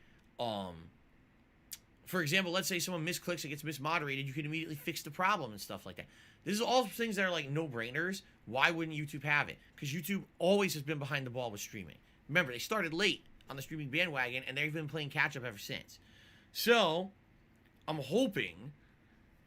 [SPEAKER 8] for example, let's say someone misclicks and gets mismoderated, you can immediately fix the problem and stuff like that. This is all things that are, like, no-brainers. Why wouldn't YouTube have it? Because YouTube always has been behind the ball with streaming. Remember, they started late on the streaming bandwagon, and they've been playing catch-up ever since. So, I'm hoping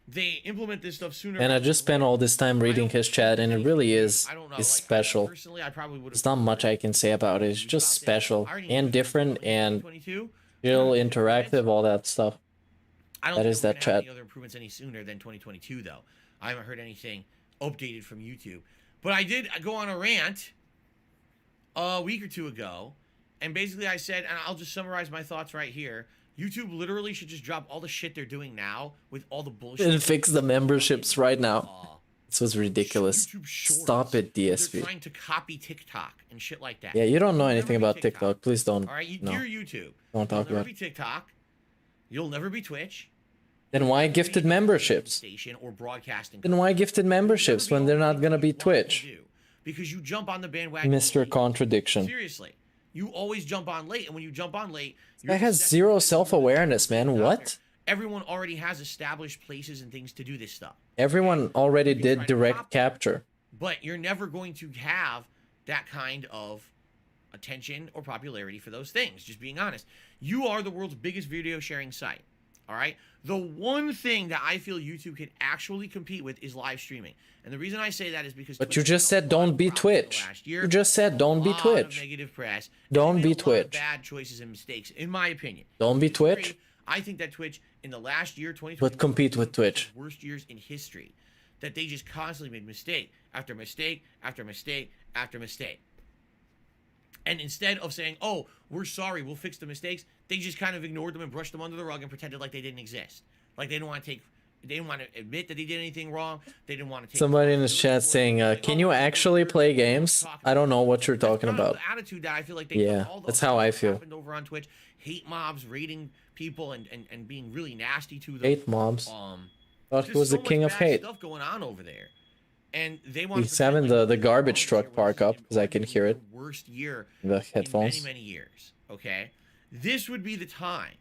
[SPEAKER 8] they implement this stuff sooner.
[SPEAKER 5] And I just spent all this time reading his chat, and it really is special.
[SPEAKER 8] Personally, I probably would have.
[SPEAKER 5] There's not much I can say about it. It's just special and different and still interactive, all that stuff.
[SPEAKER 8] I don't
[SPEAKER 5] That
[SPEAKER 8] think
[SPEAKER 5] is
[SPEAKER 8] we're
[SPEAKER 5] that
[SPEAKER 8] gonna have
[SPEAKER 5] chat.
[SPEAKER 8] any other improvements any sooner than 2022, though. I haven't heard anything updated from YouTube. But I did go on a rant a week or two ago, and basically I said, and I'll just summarize my thoughts right here. YouTube literally should just drop all the shit they're doing now with all the bullshit.
[SPEAKER 5] And fix the memberships right now. This was ridiculous. Stop it,
[SPEAKER 8] They're
[SPEAKER 5] DSP.
[SPEAKER 8] trying to copy TikTok and shit like that.
[SPEAKER 5] Yeah, you don't know
[SPEAKER 8] You'll
[SPEAKER 5] anything
[SPEAKER 8] never be
[SPEAKER 5] about TikTok. Please don't.
[SPEAKER 8] All right,
[SPEAKER 5] No.
[SPEAKER 8] dear YouTube.
[SPEAKER 5] Don't talk
[SPEAKER 8] You'll never
[SPEAKER 5] about
[SPEAKER 8] be
[SPEAKER 5] it.
[SPEAKER 8] TikTok. You'll never be Twitch.
[SPEAKER 5] Then why gifted memberships?
[SPEAKER 8] Station or broadcasting.
[SPEAKER 5] Then why gifted memberships when they're not gonna be Twitch?
[SPEAKER 8] Because you jump on the bandwagon.
[SPEAKER 5] Mr. Contradiction.
[SPEAKER 8] Seriously. You always jump on late, and when you jump on late,
[SPEAKER 5] That has zero self-awareness, man. What?
[SPEAKER 8] everyone already has established places and things to do this stuff.
[SPEAKER 5] Everyone already did direct capture.
[SPEAKER 8] But you're never going to have that kind of attention or popularity for those things. Just being honest. You are the world's biggest video sharing site. All right. The one thing that I feel YouTube can actually compete with is live streaming. And the reason I say that is because
[SPEAKER 5] But you just said don't be Twitch. You just said don't be Twitch.
[SPEAKER 8] Negative press.
[SPEAKER 5] Don't be Twitch.
[SPEAKER 8] Bad choices and mistakes, in my opinion.
[SPEAKER 5] Don't be Twitch.
[SPEAKER 8] I think that Twitch in the last year, 2020,
[SPEAKER 5] but compete with Twitch.
[SPEAKER 8] Worst years in history. That they just constantly made mistake after mistake after mistake after mistake. And instead of saying, "Oh, we're sorry, we'll fix the mistakes," they just kind of ignored them and brushed them under the rug and pretended like they didn't exist. Like they didn't want to admit that they did anything wrong. They didn't want to take.
[SPEAKER 5] Somebody in the chat saying, "Can you actually play games?" I don't know what you're talking about.
[SPEAKER 8] The attitude that I feel like they
[SPEAKER 5] that's how I feel.
[SPEAKER 8] Over on Twitch, hate mobs, raiding people, and being really nasty to them.
[SPEAKER 5] Hate mobs. Thought he was the king of hate.
[SPEAKER 8] Stuff going on over there. And they want
[SPEAKER 5] He's having the garbage truck park up because I can hear it.
[SPEAKER 8] Worst year
[SPEAKER 5] the headphones.
[SPEAKER 8] In many years. Okay, this would be the time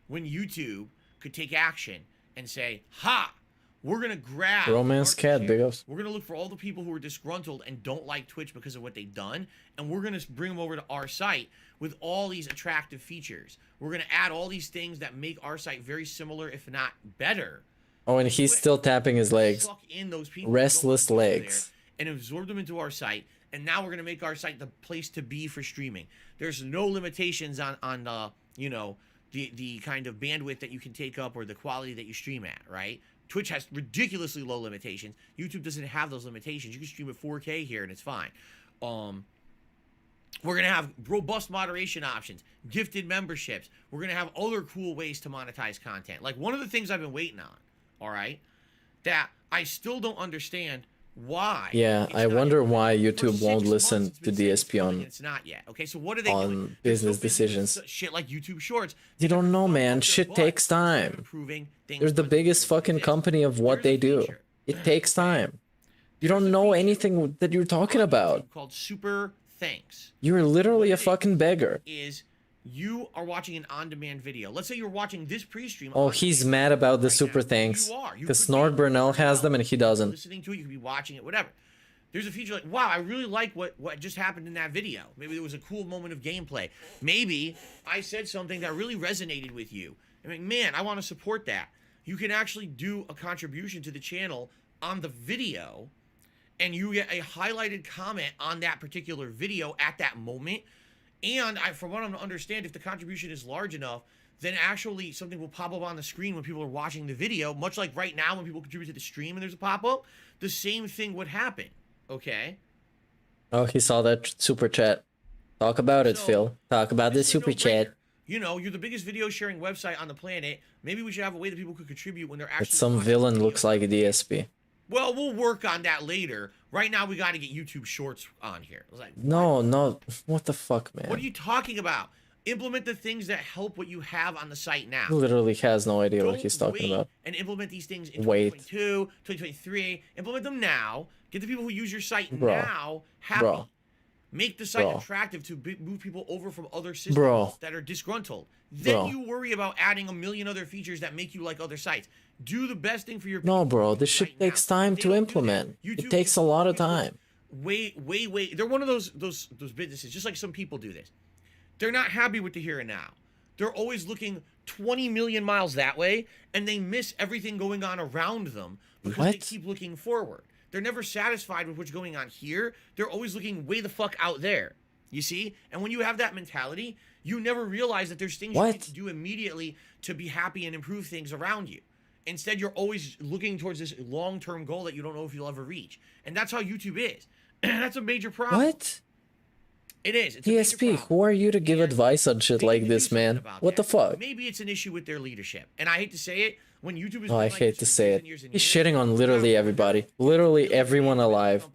[SPEAKER 8] when YouTube could take action and say, "Ha, we're gonna grab
[SPEAKER 5] Romance Cat, big ups.
[SPEAKER 8] We're gonna look for all the people who are disgruntled and don't like Twitch because of what they've done, and we're gonna bring them over to our site with all these attractive features. We're gonna add all these things that make our site very similar, if not better."
[SPEAKER 5] Oh, and he's still tapping his legs. Restless legs.
[SPEAKER 8] And absorb them into our site. And now we're going to make our site the place to be for streaming. There's no limitations on you know, the kind of bandwidth that you can take up or the quality that you stream at, right? Twitch has ridiculously low limitations. YouTube doesn't have those limitations. You can stream at 4K here and it's fine. We're going to have robust moderation options, gifted memberships. We're going to have other cool ways to monetize content. Like one of the things I've been waiting on, all right, that I still don't understand why.
[SPEAKER 5] Yeah, I wonder why YouTube won't listen to DSP on
[SPEAKER 8] it's not yet. Okay, so what are they
[SPEAKER 5] on
[SPEAKER 8] doing?
[SPEAKER 5] business decisions.
[SPEAKER 8] Shit like YouTube Shorts.
[SPEAKER 5] You don't know, man. Shit takes time. They're the biggest fucking company of what they do. It takes time. You don't know anything that you're talking about.
[SPEAKER 8] Called Super Thanks.
[SPEAKER 5] You're literally a fucking beggar.
[SPEAKER 8] You are watching an on-demand video. Let's say you're watching this pre-stream.
[SPEAKER 5] Oh, he's mad about the super thanks because Snort Burnell has them and he doesn't.
[SPEAKER 8] Listening to it, you could be watching it, whatever. There's a feature like, wow, I really like what just happened in that video. Maybe there was a cool moment of gameplay. Maybe I said something that really resonated with you. I mean, man, I want to support that. You can actually do a contribution to the channel on the video, and you get a highlighted comment on that particular video at that moment. And from what I'm to understand, if the contribution is large enough, then actually something will pop up on the screen when people are watching the video, much like right now when people contribute to the stream and there's a pop-up, the same thing would happen, okay?
[SPEAKER 5] Oh, he saw that super chat. Talk about it, Phil. Talk about the super chat.
[SPEAKER 8] You know, you're the biggest video sharing website on the planet. Maybe we should have a way that people could contribute when they're actually...
[SPEAKER 5] But some villain looks like a DSP.
[SPEAKER 8] Well, we'll work on that later. Right now, we got to get YouTube Shorts on here. Like,
[SPEAKER 5] no. What the fuck, man?
[SPEAKER 8] What are you talking about? Implement the things that help what you have on the site now.
[SPEAKER 5] He literally has no idea what he's talking about.
[SPEAKER 8] And implement these things in 2022, 2023. Implement them now. Get the people who use your site now happy. Make the site attractive to move people over from other systems that are disgruntled. Then you worry about adding a million other features that make you like other sites. Do the best thing for your people.
[SPEAKER 5] No, bro, this shit takes time to implement. It takes a lot of time.
[SPEAKER 8] Wait. They're one of those businesses, just like some people do this. They're not happy with the here and now. They're always looking 20 million miles that way, and they miss everything going on around them because they keep looking forward. They're never satisfied with what's going on here. They're always looking way the fuck out there. You see? And when you have that mentality, you never realize that there's things you need to do immediately to be happy and improve things around you. Instead, you're always looking towards this long-term goal that you don't know if you'll ever reach. And that's how YouTube is. That's a major problem.
[SPEAKER 5] What?
[SPEAKER 8] It is. It's
[SPEAKER 5] DSP, who are you to give advice on shit like this, man? What the fuck?
[SPEAKER 8] Maybe it's an issue with their leadership. And I hate to say it, when YouTube is...
[SPEAKER 5] Oh, I hate to say it. He's shitting on literally everybody. Literally everyone alive.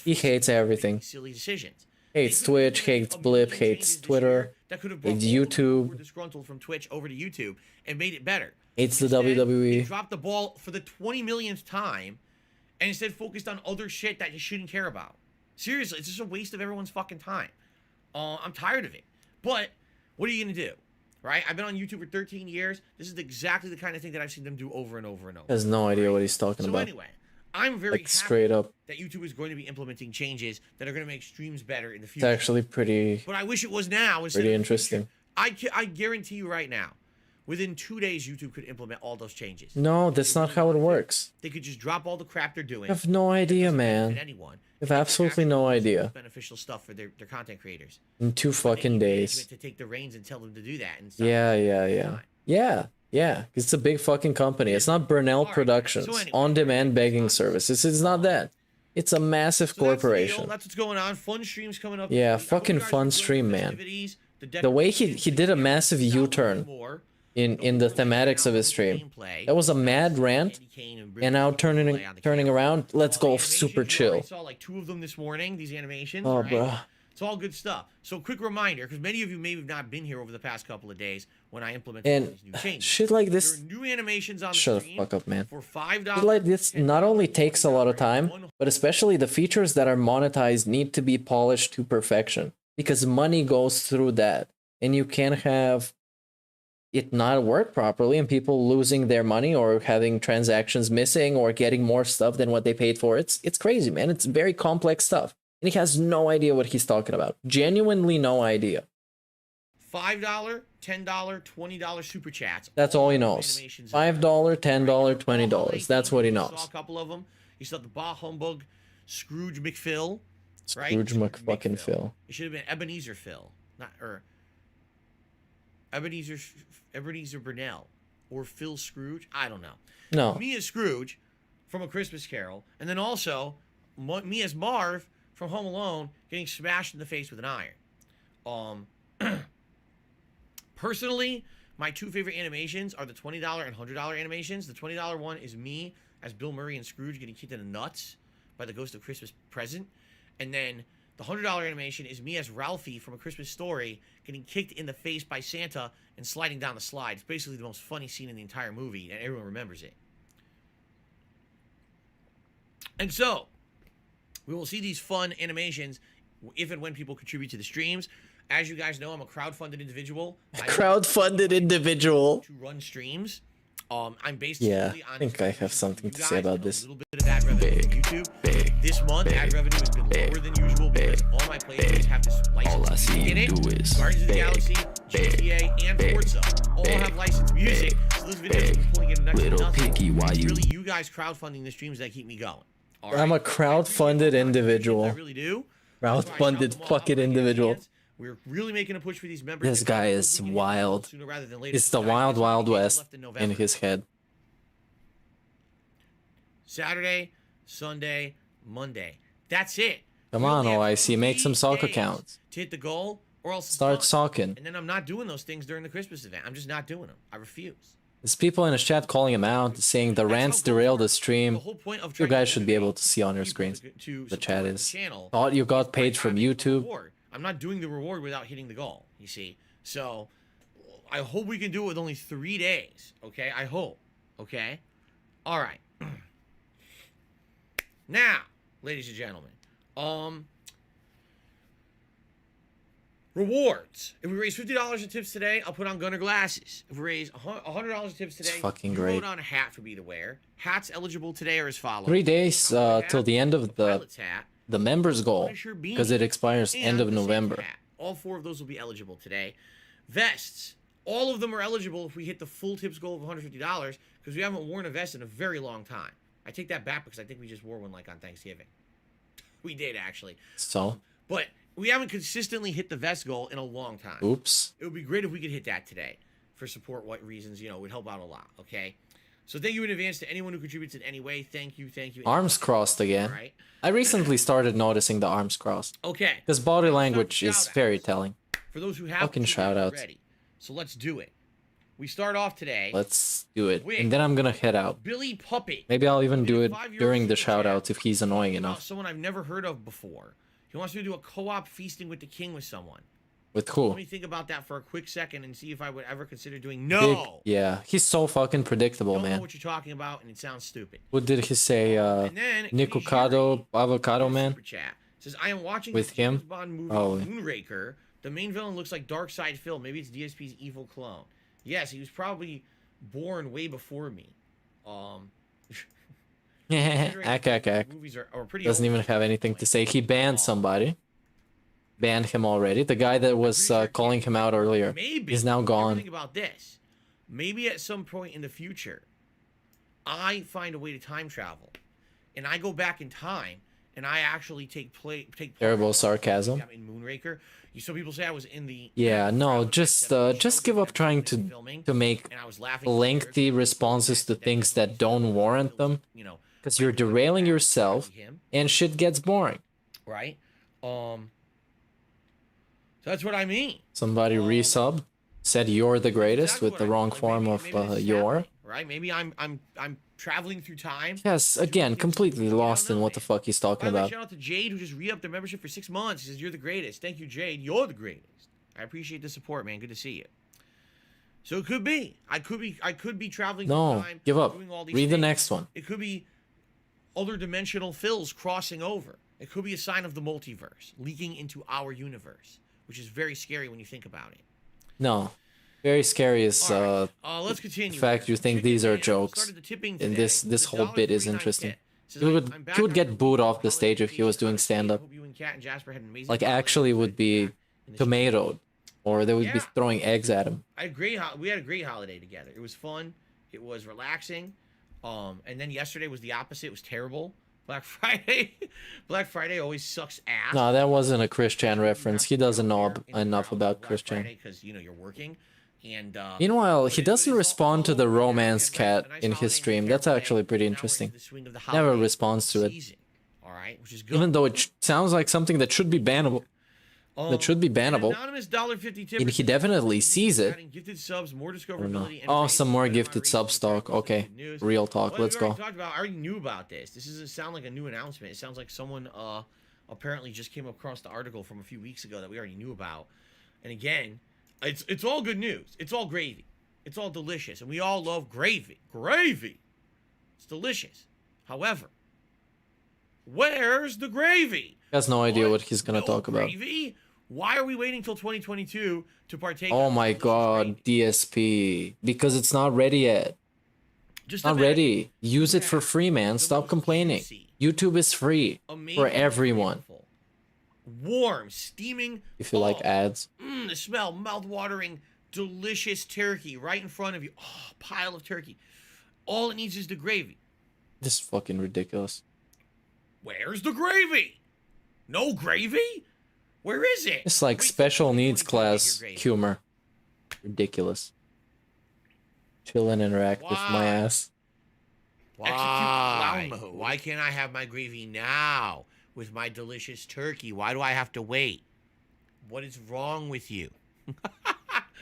[SPEAKER 5] He hates everything.
[SPEAKER 8] Silly decisions.
[SPEAKER 5] Hates Twitch, hates Blip, hates Twitter, hates YouTube.
[SPEAKER 8] Disgruntled from Twitch over to YouTube and made it better.
[SPEAKER 5] Hates the WWE.
[SPEAKER 8] They dropped the ball for the 20 millionth time and instead focused on other shit that you shouldn't care about. Seriously, it's just a waste of everyone's fucking time. I'm tired of it. But what are you going to do? Right? I've been on YouTube for 13 years. This is exactly the kind of thing that I've seen them do over and over and over.
[SPEAKER 5] Has no idea what he's talking about.
[SPEAKER 8] So anyway, I'm very
[SPEAKER 5] like
[SPEAKER 8] happy
[SPEAKER 5] straight up.
[SPEAKER 8] that YouTube is going to be implementing changes that are going to make streams better in the
[SPEAKER 5] It's
[SPEAKER 8] future.
[SPEAKER 5] actually pretty
[SPEAKER 8] But I wish it was now.
[SPEAKER 5] pretty interesting.
[SPEAKER 8] I guarantee you right now, within 2 days, YouTube could implement all those changes.
[SPEAKER 5] No, that's not how it works.
[SPEAKER 8] They could just drop all the crap they're doing.
[SPEAKER 5] I have no idea, man.
[SPEAKER 8] Anyone.
[SPEAKER 5] I have absolutely no idea.
[SPEAKER 8] Beneficial stuff for their content creators.
[SPEAKER 5] In 2 fucking days.
[SPEAKER 8] To take the reins and tell them to do that. And
[SPEAKER 5] Yeah. It's a big fucking company. It's not Burnell Productions, on-demand begging services. It's not that. It's a massive corporation.
[SPEAKER 8] That's what's going on. Fun streams coming up.
[SPEAKER 5] Yeah, fucking fun stream, man. The way he did a massive U-turn in the thematics of his stream. That was a mad rant, and now turning around, let's go super chill.
[SPEAKER 8] I saw like 2 of them this morning, these animations.
[SPEAKER 5] Oh,
[SPEAKER 8] right?
[SPEAKER 5] bro.
[SPEAKER 8] It's all good stuff. So quick reminder, because many of you may have not been here over the past couple of days when I implemented all
[SPEAKER 5] And
[SPEAKER 8] these new changes.
[SPEAKER 5] shit like this.
[SPEAKER 8] There are new animations on the
[SPEAKER 5] Shut the
[SPEAKER 8] stream
[SPEAKER 5] fuck up, man.
[SPEAKER 8] for $5.
[SPEAKER 5] Shit like this not only takes a lot of time, but especially the features that are monetized need to be polished to perfection. Because money goes through that. And you can't have it not work properly and people losing their money or having transactions missing or getting more stuff than what they paid for. It's crazy, man. It's very complex stuff. And he has no idea what he's talking about. Genuinely no idea.
[SPEAKER 8] $5, $10, $20 super chats.
[SPEAKER 5] That's all he knows. $5, $10, $20. That's what he
[SPEAKER 8] Saw
[SPEAKER 5] knows.
[SPEAKER 8] a couple of them. You saw the Bah Humbug, Scrooge McPhil.
[SPEAKER 5] Scrooge McFucking Phil.
[SPEAKER 8] It should have been Ebenezer Phil, not or Ebenezer Burnell or Phil Scrooge. I don't know.
[SPEAKER 5] No.
[SPEAKER 8] Me as Scrooge from A Christmas Carol, and then also me as Marv from Home Alone getting smashed in the face with an iron. Personally, my 2 favorite animations are the $20 and $100 animations. The $20 one is me as Bill Murray and Scrooge getting kicked in the nuts by the Ghost of Christmas Present. And then the $100 animation is me as Ralphie from A Christmas Story getting kicked in the face by Santa and sliding down the slide. It's basically the most funny scene in the entire movie, and everyone remembers it. And so, we will see these fun animations if and when people contribute to the streams. As you guys know, I'm a crowdfunded individual.
[SPEAKER 5] Crowdfunded individual.
[SPEAKER 8] To run streams. I'm based
[SPEAKER 5] Yeah,
[SPEAKER 8] solely on
[SPEAKER 5] I think I have something to say about this.
[SPEAKER 8] a little bit of ad revenue from YouTube. This month, ad revenue has been lower than usual because all my playlists have this licensed music in it. Guardians of the Galaxy, GTA, and Forza all have licensed music. So those videos are pulling in next to nothing. It's really you guys crowdfunding the streams that keep me going. All right?
[SPEAKER 5] I'm a crowdfunded individual.
[SPEAKER 8] I really do.
[SPEAKER 5] Crowdfunded fucking individual.
[SPEAKER 8] We're really making a push for these members.
[SPEAKER 5] This guy is wild. It's the wild, wild west in his head.
[SPEAKER 8] Saturday, Sunday, Monday. That's it.
[SPEAKER 5] Come on, OIC, make some sock accounts.
[SPEAKER 8] To hit the goal, or else
[SPEAKER 5] Start socking.
[SPEAKER 8] And then I'm not doing those things during the Christmas event. I'm just not doing them. I refuse.
[SPEAKER 5] There's people in his chat calling him out, saying the rants derailed the stream. You guys should be able to see on your screens. The chat is. Thought you got paid from YouTube.
[SPEAKER 8] I'm not doing the reward without hitting the goal, you see. So, I hope we can do it with only 3 days, okay? I hope, okay? All right. Now, ladies and gentlemen, rewards. If we raise $50 in tips today, I'll put on Gunner glasses. If we raise $100 in tips today,
[SPEAKER 5] it's fucking
[SPEAKER 8] you
[SPEAKER 5] great.
[SPEAKER 8] vote on a hat for me to wear. Hats eligible today are as follows.
[SPEAKER 5] 3 days till the end of the members goal, because it expires end of November.
[SPEAKER 8] All 4 of those will be eligible today. Vests. All of them are eligible if we hit the full tips goal of $150, because we haven't worn a vest in a very long time. I take that back because I think we just wore one like on Thanksgiving. We did, actually.
[SPEAKER 5] So?
[SPEAKER 8] But we haven't consistently hit the vest goal in a long time.
[SPEAKER 5] Oops.
[SPEAKER 8] It would be great if we could hit that today. For support what reasons, it would help out a lot, okay? So thank you in advance to anyone who contributes in any way. Thank you.
[SPEAKER 5] Arms crossed again.
[SPEAKER 8] Right.
[SPEAKER 5] I recently started noticing the arms crossed.
[SPEAKER 8] Okay.
[SPEAKER 5] Because body language is very telling.
[SPEAKER 8] For those who have
[SPEAKER 5] fucking shout outs.
[SPEAKER 8] Ready. So let's do it. We start off today.
[SPEAKER 5] Let's do it. And then I'm gonna head out.
[SPEAKER 8] Billy Puppy.
[SPEAKER 5] Maybe I'll even do it during the shout outs if he's annoying enough.
[SPEAKER 8] Someone I've never heard of before. He wants me to do a co-op feasting with the king with someone.
[SPEAKER 5] With who?
[SPEAKER 8] Let me think about that for a quick second and see if I would ever consider doing. No.
[SPEAKER 5] Yeah, he's so fucking predictable,
[SPEAKER 8] don't
[SPEAKER 5] man.
[SPEAKER 8] know what you're talking about, and it sounds stupid.
[SPEAKER 5] What did he say? Nikocado Avocado Man?
[SPEAKER 8] Chat. Says I am watching
[SPEAKER 5] with
[SPEAKER 8] the
[SPEAKER 5] him.
[SPEAKER 8] James Bond movie Moonraker. The main villain looks like Darkseid Phil. Maybe it's DSP's evil clone. Yes, he was probably born way before me.
[SPEAKER 5] Ack.
[SPEAKER 8] Movies are pretty
[SPEAKER 5] Doesn't even have anything to say. He banned somebody. Banned him already. The guy that was calling him out earlier is now gone.
[SPEAKER 8] Think about this. Maybe at some point in the future, I find a way to time travel, and I go back in time, and I actually take
[SPEAKER 5] Terrible sarcasm.
[SPEAKER 8] in Moonraker. Some people say I was in the
[SPEAKER 5] No, just give up trying to make lengthy responses to things that don't warrant them, because you're derailing yourself, and shit gets boring.
[SPEAKER 8] Right. So that's what I mean.
[SPEAKER 5] Somebody resub said you're the greatest with the wrong form of your.
[SPEAKER 8] Right? Maybe I'm traveling through time.
[SPEAKER 5] Yes, again, completely lost in what the fuck he's talking about.
[SPEAKER 8] Shout out to Jade, who just re-upped their membership for 6 months. He says, you're the greatest. Thank you, Jade. You're the greatest. I appreciate the support, man. Good to see you. So it could be. I could be traveling through time.
[SPEAKER 5] Give up.
[SPEAKER 8] Doing all these
[SPEAKER 5] Read the
[SPEAKER 8] things.
[SPEAKER 5] next one.
[SPEAKER 8] It could be other dimensional fills crossing over. It could be a sign of the multiverse leaking into our universe, which is very scary when you think about it.
[SPEAKER 5] No. Very scary is
[SPEAKER 8] let's continue.
[SPEAKER 5] the fact you think these are jokes, and this whole bit is interesting. He would get booed off the stage if he was doing stand-up. Like, actually would be tomatoed, or they would be throwing eggs at him.
[SPEAKER 8] We had a great holiday together. It was fun. It was relaxing. And then yesterday was the opposite. It was terrible. Black Friday always sucks ass.
[SPEAKER 5] No, that wasn't a Christian reference. He doesn't know enough about Christian.
[SPEAKER 8] Because you're working. And
[SPEAKER 5] meanwhile, he doesn't respond to the romance cat in his stream. That's actually pretty interesting. Never responds to it.
[SPEAKER 8] All right, which is good.
[SPEAKER 5] Even though it sounds like something that should be bannable. That should be bannable. And he definitely sees it. Oh, some more gifted sub stock. Okay, real talk. Let's go.
[SPEAKER 8] I already knew about this. This doesn't sound like a new announcement. It sounds like someone apparently just came across the article from a few weeks ago that we already knew about. And again, it's all good news. It's all gravy. It's all delicious, and we all love gravy. Gravy. It's delicious. However, where's the gravy?
[SPEAKER 5] He has no idea what he's gonna talk about.
[SPEAKER 8] Gravy? Why are we waiting till 2022 to partake?
[SPEAKER 5] Oh my god, DSP. Because it's not ready yet. Just not ready. Use it for free, man. Stop complaining. YouTube is free for everyone.
[SPEAKER 8] Warm, steaming.
[SPEAKER 5] If you like ads.
[SPEAKER 8] The smell, mouth-watering, delicious turkey right in front of you. Oh, pile of turkey. All it needs is the gravy.
[SPEAKER 5] This is fucking ridiculous.
[SPEAKER 8] Where's the gravy? No gravy? Where is it?
[SPEAKER 5] It's like special needs class humor. Ridiculous. Chill and interact with my ass.
[SPEAKER 8] Why can't I have my gravy now with my delicious turkey? Why do I have to wait? What is wrong with you?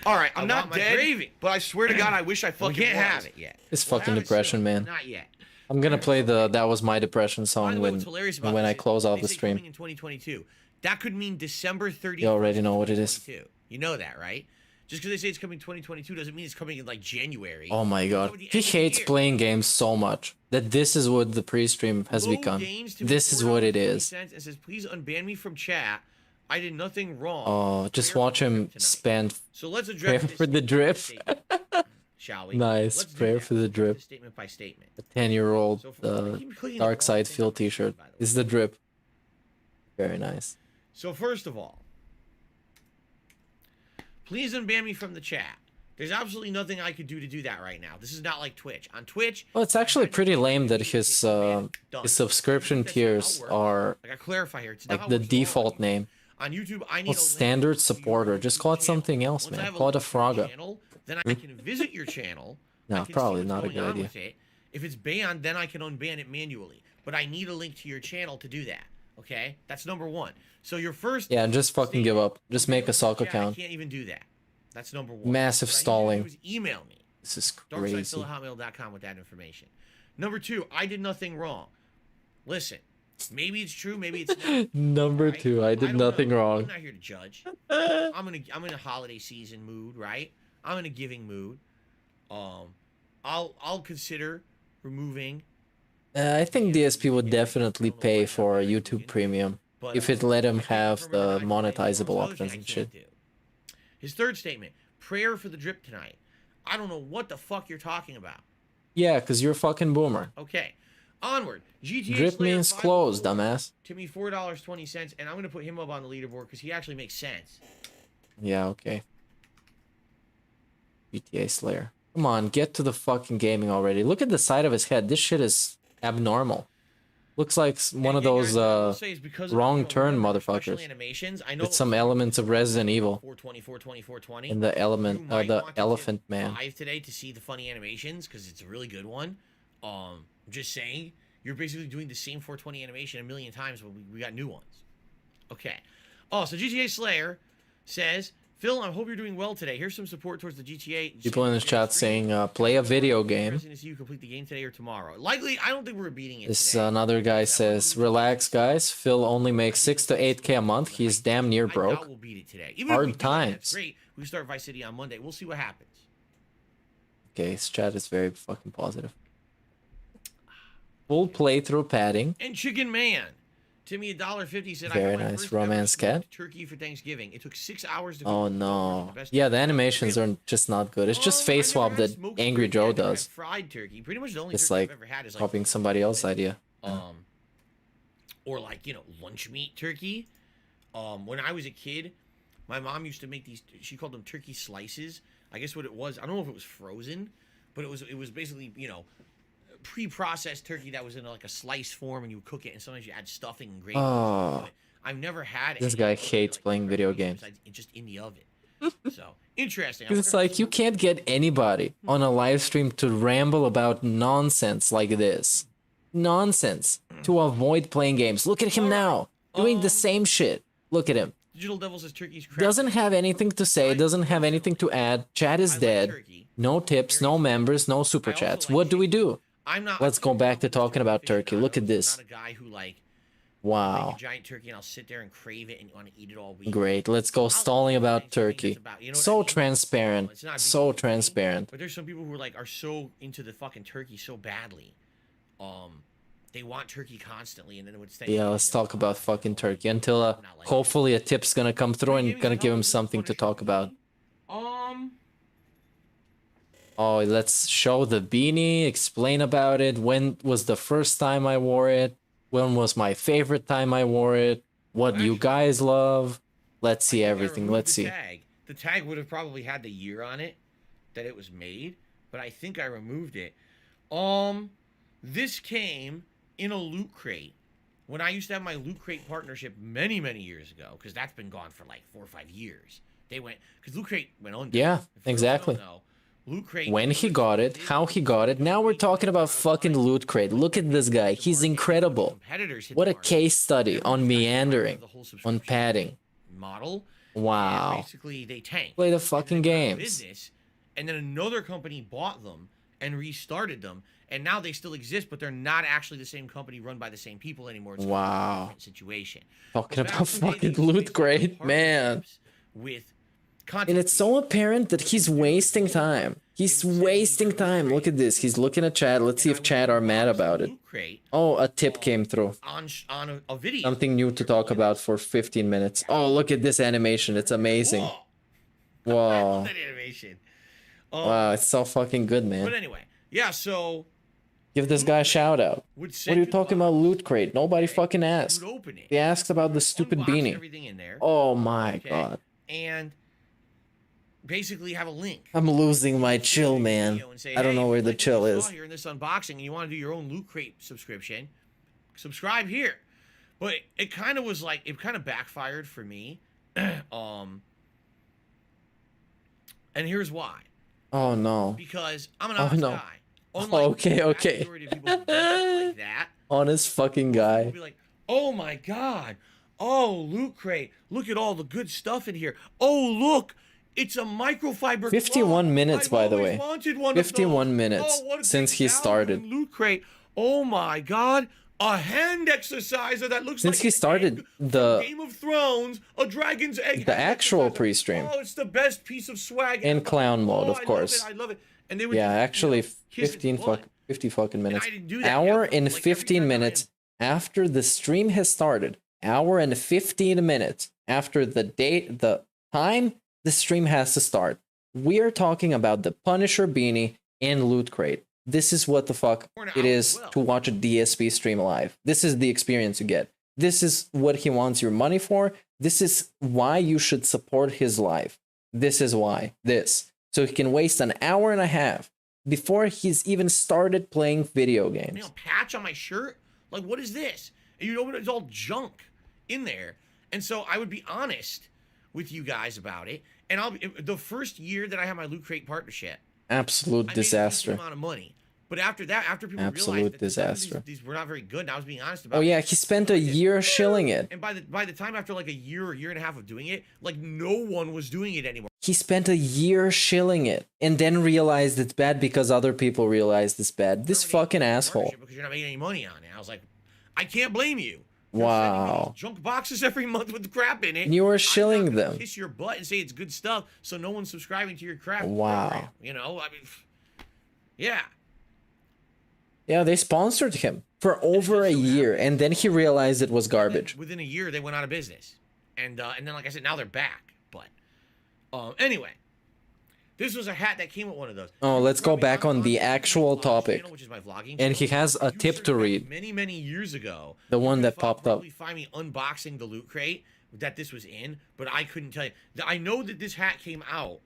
[SPEAKER 13] All right, I'm not dead, gravy. But I swear to God, I wish I fucking
[SPEAKER 8] can't have it yet.
[SPEAKER 5] It's fucking depression, man.
[SPEAKER 8] Not yet.
[SPEAKER 5] I'm gonna play the That Was My Depression song when I close off the stream.
[SPEAKER 8] In 2022. That could mean December 30th.
[SPEAKER 5] You already know what it is.
[SPEAKER 8] You know that, right? Just because they say it's coming 2022 doesn't mean it's coming in like January.
[SPEAKER 5] Oh my god. He hates playing games so much that this is what the pre-stream has become. This is what it is.
[SPEAKER 8] And says, please unban me from chat. I did nothing wrong.
[SPEAKER 5] Oh, just watch him spend.
[SPEAKER 8] So let's address
[SPEAKER 5] prayer for the drip.
[SPEAKER 8] Shall we?
[SPEAKER 5] Nice. Prayer for the drip.
[SPEAKER 8] Statement by statement.
[SPEAKER 5] A 10-year-old Dark Side Field t-shirt. This is the drip. Very nice.
[SPEAKER 8] So first of all, please unban me from the chat. There's absolutely nothing I could do to do that right now. This is not like Twitch. On Twitch...
[SPEAKER 5] Well, it's actually pretty lame that his subscription tiers are
[SPEAKER 8] like I clarify here, it's
[SPEAKER 5] like the default name.
[SPEAKER 8] On YouTube, I need
[SPEAKER 5] a standard supporter. Just call it something else, man. Call it a Fraga.
[SPEAKER 8] Then I can visit your channel.
[SPEAKER 5] No, probably not a good idea.
[SPEAKER 8] If it's banned, then I can unban it manually. But I need a link to your channel to do that. Okay? That's number one. So your first...
[SPEAKER 5] Yeah, just fucking give up. Just make a sock account.
[SPEAKER 8] I can't even do that. That's number one.
[SPEAKER 5] Massive stalling.
[SPEAKER 8] Email me.
[SPEAKER 5] This is crazy.
[SPEAKER 8] darksidephil@hotmail.com with that information. Number two, I did nothing wrong. Listen, maybe it's true, maybe it's not.
[SPEAKER 5] Number two, I did nothing wrong.
[SPEAKER 8] I'm not here to judge. I'm in a holiday season mood, right? I'm in a giving mood. I'll consider removing.
[SPEAKER 5] I think DSP would definitely pay for YouTube Premium if it let him have the monetizable options and shit.
[SPEAKER 8] His third statement, prayer for the drip tonight. I don't know what the fuck you're talking about.
[SPEAKER 5] Yeah, because you're a fucking boomer.
[SPEAKER 8] Okay. Onward. GTA
[SPEAKER 5] Drip
[SPEAKER 8] Slayer
[SPEAKER 5] means
[SPEAKER 8] 5
[SPEAKER 5] closed,
[SPEAKER 8] Gold.
[SPEAKER 5] dumbass.
[SPEAKER 8] Timmy, $4.20, and I'm gonna put him up on the leaderboard because he actually makes sense.
[SPEAKER 5] Yeah, okay. GTA Slayer. Come on, get to the fucking gaming already. Look at the side of his head. This shit is abnormal. Looks like one of those wrong turn motherfuckers. With some elements of Resident Evil.
[SPEAKER 8] 420, 420, 420.
[SPEAKER 5] In the element, the elephant man.
[SPEAKER 8] 5 today to see the funny animations because it's a really good one. I'm just saying, you're basically doing the same 420 animation a million times, but we got new ones. Okay. Oh, so GTA Slayer says, Phil, I hope you're doing well today. Here's some support towards the GTA.
[SPEAKER 5] People in the chat saying, play a video game.
[SPEAKER 8] Interesting to see you complete the game today or tomorrow. Likely, I don't think we're beating it
[SPEAKER 5] This
[SPEAKER 8] today.
[SPEAKER 5] another guy says, relax, guys. Phil only makes 6 to 8K a month. He's damn near
[SPEAKER 8] I doubt
[SPEAKER 5] broke.
[SPEAKER 8] we'll beat it today. Even if we
[SPEAKER 5] Hard
[SPEAKER 8] do it,
[SPEAKER 5] times.
[SPEAKER 8] that's great. We start Vice City on Monday. We'll see what happens.
[SPEAKER 5] Okay, his chat is very fucking positive. Full playthrough padding.
[SPEAKER 8] And Chicken Man. Timmy $1.50 said,
[SPEAKER 5] Very
[SPEAKER 8] I got my
[SPEAKER 5] nice.
[SPEAKER 8] first
[SPEAKER 5] Romance
[SPEAKER 8] ever
[SPEAKER 5] cat.
[SPEAKER 8] turkey for Thanksgiving. It took 6 hours to
[SPEAKER 5] Oh
[SPEAKER 8] cook.
[SPEAKER 5] no.
[SPEAKER 8] The best
[SPEAKER 5] Yeah, the
[SPEAKER 8] turkey.
[SPEAKER 5] animations are just not good. It's just
[SPEAKER 8] I
[SPEAKER 5] face swap
[SPEAKER 8] never had
[SPEAKER 5] that
[SPEAKER 8] smoked
[SPEAKER 5] Angry
[SPEAKER 8] turkey.
[SPEAKER 5] Joe
[SPEAKER 8] I never had
[SPEAKER 5] does.
[SPEAKER 8] fried turkey. Pretty much the only
[SPEAKER 5] It's
[SPEAKER 8] turkey
[SPEAKER 5] like
[SPEAKER 8] I've ever had is like
[SPEAKER 5] copying somebody else's idea.
[SPEAKER 8] or like, you know, lunch meat turkey. When I was a kid, my mom used to make these, she called them turkey slices. I guess what it was, I don't know if it was frozen, but it was basically, you know, pre-processed turkey that was in like a slice form, and you would cook it, and sometimes you add stuffing and gravy.
[SPEAKER 5] Oh.
[SPEAKER 8] I've never had
[SPEAKER 5] This
[SPEAKER 8] any
[SPEAKER 5] guy
[SPEAKER 8] of those,
[SPEAKER 5] hates
[SPEAKER 8] like,
[SPEAKER 5] playing video games.
[SPEAKER 8] besides just in the oven. So interesting.
[SPEAKER 5] It's like you can't get anybody on a live stream to ramble about nonsense like this. Nonsense. To avoid playing games. Look at him now. Doing the same shit. Look at him.
[SPEAKER 8] Digital Devil says turkey's crap.
[SPEAKER 5] Doesn't have anything to say. Doesn't have anything to add. Chat is dead. No tips, no members, no super chats. What do we do? Let's go back to talking about turkey. Look at this.
[SPEAKER 8] I'm not a guy who like
[SPEAKER 5] Wow.
[SPEAKER 8] make a giant turkey and I'll sit there and crave it and want to eat it all week.
[SPEAKER 5] Great. Let's go stalling about turkey. So transparent. So transparent.
[SPEAKER 8] But there's some people who are so into the fucking turkey so badly. They want turkey constantly, and then when it's
[SPEAKER 5] Yeah, let's talk about fucking turkey until hopefully a tip's gonna come through and gonna give him something to talk about. Oh, let's show the beanie, explain about it. When was the first time I wore it? When was my favorite time I wore it? What you guys love? Let's see everything. Let's see.
[SPEAKER 8] The tag would have probably had the year on it that it was made, but I think I removed it. This came in a loot crate when I used to have my loot crate partnership many, many years ago, because that's been gone for like 4 or 5 years. They went, because loot crate went on.
[SPEAKER 5] Yeah, exactly.
[SPEAKER 8] Loot crate.
[SPEAKER 5] When he got it, how he got it. Now we're talking about fucking Loot Crate. Look at this guy. He's incredible. What a case study on meandering, on padding.
[SPEAKER 8] Model.
[SPEAKER 5] Wow.
[SPEAKER 8] Basically, they tanked.
[SPEAKER 5] Play the fucking games.
[SPEAKER 8] Business, and then another company bought them and restarted them, and now they still exist, but they're not actually the same company run by the same people anymore. It's
[SPEAKER 5] Wow.
[SPEAKER 8] a different situation.
[SPEAKER 5] Talking about fucking Loot Crate, man.
[SPEAKER 8] With
[SPEAKER 5] And it's so apparent that he's wasting time. He's wasting time. Look at this. He's looking at chat. Let's see if chat are mad about it. Oh, a tip came through.
[SPEAKER 8] on a video.
[SPEAKER 5] Something new to talk about for 15 minutes. Oh, look at this animation. It's amazing. Whoa.
[SPEAKER 8] That animation.
[SPEAKER 5] Wow, it's so fucking good, man.
[SPEAKER 8] But anyway, yeah, so
[SPEAKER 5] Give this guy a shout out. What are you talking about Loot Crate? Nobody fucking asked. They asked about the stupid beanie.
[SPEAKER 8] everything in there.
[SPEAKER 5] Oh my god.
[SPEAKER 8] And basically have a link.
[SPEAKER 5] I'm losing my chill, man. I don't know where the chill is.
[SPEAKER 8] Here in this unboxing, and you want to do your own Loot Crate subscription, subscribe here. But it kind of was like, it kind of backfired for me. And here's why.
[SPEAKER 5] Oh no.
[SPEAKER 8] Because I'm an honest guy.
[SPEAKER 5] Okay.
[SPEAKER 8] Like that.
[SPEAKER 5] Honest fucking guy.
[SPEAKER 8] Be like, oh my god. Oh, Loot Crate. Look at all the good stuff in here. Oh, look. It's a microfiber.
[SPEAKER 5] 51 minutes, by the way. 51 minutes since he started.
[SPEAKER 8] Loot Crate. Oh my god. A hand exerciser that looks
[SPEAKER 5] Since
[SPEAKER 8] like
[SPEAKER 5] he started the
[SPEAKER 8] Game of Thrones, a dragon's egg.
[SPEAKER 5] the actual pre-stream.
[SPEAKER 8] Oh, it's the best piece of swag.
[SPEAKER 5] In clown mode, of course.
[SPEAKER 8] I love it. And they would
[SPEAKER 5] Yeah, actually, 50 fucking minutes. Hour and 15 minutes after the stream has started. Hour and 15 minutes after the time the stream has to start. We are talking about the Punisher beanie in Loot Crate. this is what the fuck it is to watch a DSP stream live. This is the experience you get. This is what he wants your money for. This is why you should support his live. This is why. So he can waste an hour and a half before he's even started playing video games.
[SPEAKER 8] You know, patch on my shirt? Like, what is this? And you know, it's all junk in there. And so I would be honest with you guys about it. And the first year that I had my Loot Crate partnership,
[SPEAKER 5] absolute disaster.
[SPEAKER 8] I made a amount of money. But after that, after people realized that
[SPEAKER 5] disaster.
[SPEAKER 8] These were not very good, and I was being honest about it.
[SPEAKER 5] Oh yeah, he spent a year shilling it.
[SPEAKER 8] And by the time after like a year and a half of doing it, like no one was doing it anymore.
[SPEAKER 5] He spent a year shilling it and then realized it's bad because other people realized it's bad. This fucking asshole.
[SPEAKER 8] Because you're not making any money on it. I was like, I can't blame you.
[SPEAKER 5] Wow.
[SPEAKER 8] Junk boxes every month with crap in it.
[SPEAKER 5] And you were shilling them.
[SPEAKER 8] Kiss your butt and say it's good stuff, so no one's subscribing to your crap.
[SPEAKER 5] Wow.
[SPEAKER 8] Program, you know, I mean, yeah.
[SPEAKER 5] Yeah, they sponsored him for over a year, and then he realized it was garbage.
[SPEAKER 8] Within a year, they went out of business, and then, like I said, now they're back. But anyway, this was a hat that came with one of those.
[SPEAKER 5] Oh, let's go back on the actual topic.
[SPEAKER 8] Channel, which is my vlogging
[SPEAKER 5] and he
[SPEAKER 8] channel.
[SPEAKER 5] has a tip to read.
[SPEAKER 8] Many years ago.
[SPEAKER 5] The one that popped up.
[SPEAKER 8] You find me unboxing the Loot Crate that this was in, but I couldn't tell you. I know that this hat came out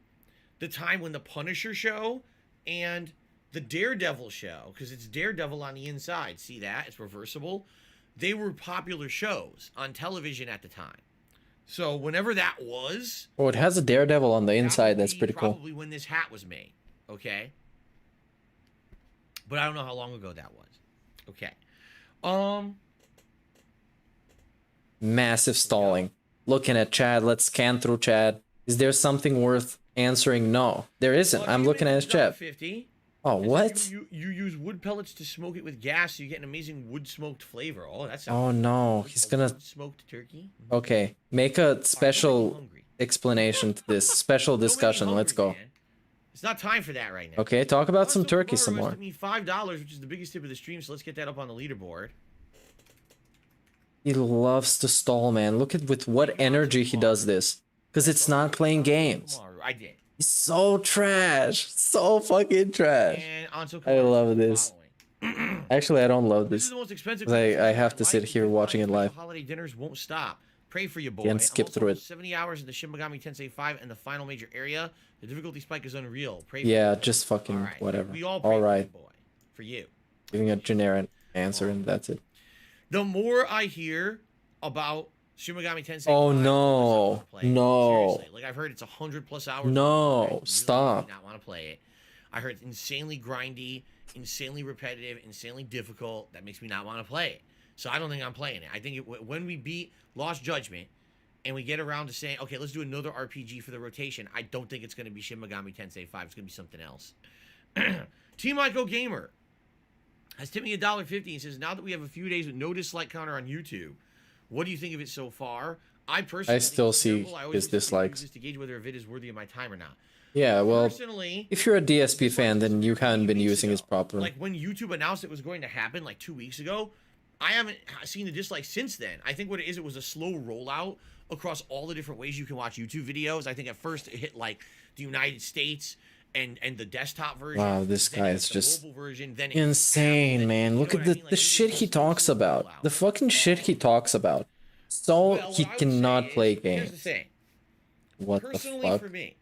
[SPEAKER 8] the time when the Punisher show and the Daredevil show, because it's Daredevil on the inside. See that? It's reversible. They were popular shows on television at the time. So whenever that was...
[SPEAKER 5] Oh, it has a Daredevil on the inside. That's pretty cool.
[SPEAKER 8] Probably when this hat was made. Okay? But I don't know how long ago that was. Okay.
[SPEAKER 5] Massive stalling. Looking at chat. Let's scan through chat. Is there something worth answering? No, there isn't. I'm looking at his chat.
[SPEAKER 8] 50.
[SPEAKER 5] Oh, what?
[SPEAKER 8] You use wood pellets to smoke it with gas, so you get an amazing wood smoked flavor. Oh, that's.
[SPEAKER 5] Oh no, he's gonna
[SPEAKER 8] smoked turkey.
[SPEAKER 5] Okay, make a special explanation to this special discussion. Let's go.
[SPEAKER 8] It's not time for that right now.
[SPEAKER 5] Okay, talk about some turkey some more.
[SPEAKER 8] It me $5, which is the biggest tip of the stream. So let's get that up on the leaderboard.
[SPEAKER 5] He loves to stall, man. Look at with what energy he does this, because it's not playing games.
[SPEAKER 8] I did.
[SPEAKER 5] He's so trash, so fucking trash. I love this. Actually, I don't love this.
[SPEAKER 8] The most expensive
[SPEAKER 5] I have to sit here watching it live.
[SPEAKER 8] Holiday dinners won't stop. Pray for your boy.
[SPEAKER 5] Can't skip through it.
[SPEAKER 8] 70 hours in the Shin Megami Tensei 5 and the final major area. The difficulty spike is unreal. Pray
[SPEAKER 5] yeah, just fucking whatever.
[SPEAKER 8] We all pray for your boy. For you.
[SPEAKER 5] Giving a generic answer and that's it.
[SPEAKER 8] The more I hear about Shin Megami Tensei 5,
[SPEAKER 5] oh no, no.
[SPEAKER 8] Seriously, like I've heard it's 100+ hours.
[SPEAKER 5] No,
[SPEAKER 8] really
[SPEAKER 5] stop.
[SPEAKER 8] Do not want to play it. I heard it's insanely grindy, insanely repetitive, insanely difficult. That makes me not want to play it. So I don't think I'm playing it. I think when we beat Lost Judgment and we get around to saying, okay, let's do another RPG for the rotation, I don't think it's going to be Shin Megami Tensei 5. It's going to be something else. Team Ico Gamer has tipped me $1.50 and says, now that we have a few days with no dislike counter on YouTube, what do you think of it so far? I personally
[SPEAKER 5] still see his dislikes.
[SPEAKER 8] Just to gauge whether a vid is worthy of my time or not.
[SPEAKER 5] Yeah, well,
[SPEAKER 8] personally,
[SPEAKER 5] if you're a DSP fan, then you haven't been using his properly.
[SPEAKER 8] Like when YouTube announced it was going to happen like 2 weeks ago, I haven't seen the dislikes since then. I think what it was a slow rollout across all the different ways you can watch YouTube videos. I think at first it hit like the United States and the desktop version.
[SPEAKER 5] Wow, this guy is just
[SPEAKER 8] version, then
[SPEAKER 5] insane, man. Look at the shit he talks about. The fucking shit he talks about. So he cannot play games.
[SPEAKER 8] Here's the thing.
[SPEAKER 5] What the fuck?
[SPEAKER 8] For me,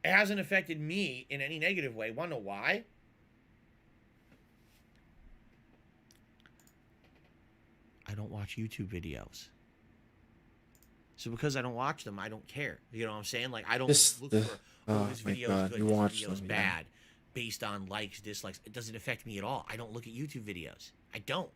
[SPEAKER 8] it hasn't affected me in any negative way. Want to know why? I don't watch YouTube videos. So because I don't watch them, I don't care. You know what I'm saying? Like I don't look for this video is good, this video is bad, based on likes, dislikes. It doesn't affect me at all. I don't look at YouTube videos. I don't.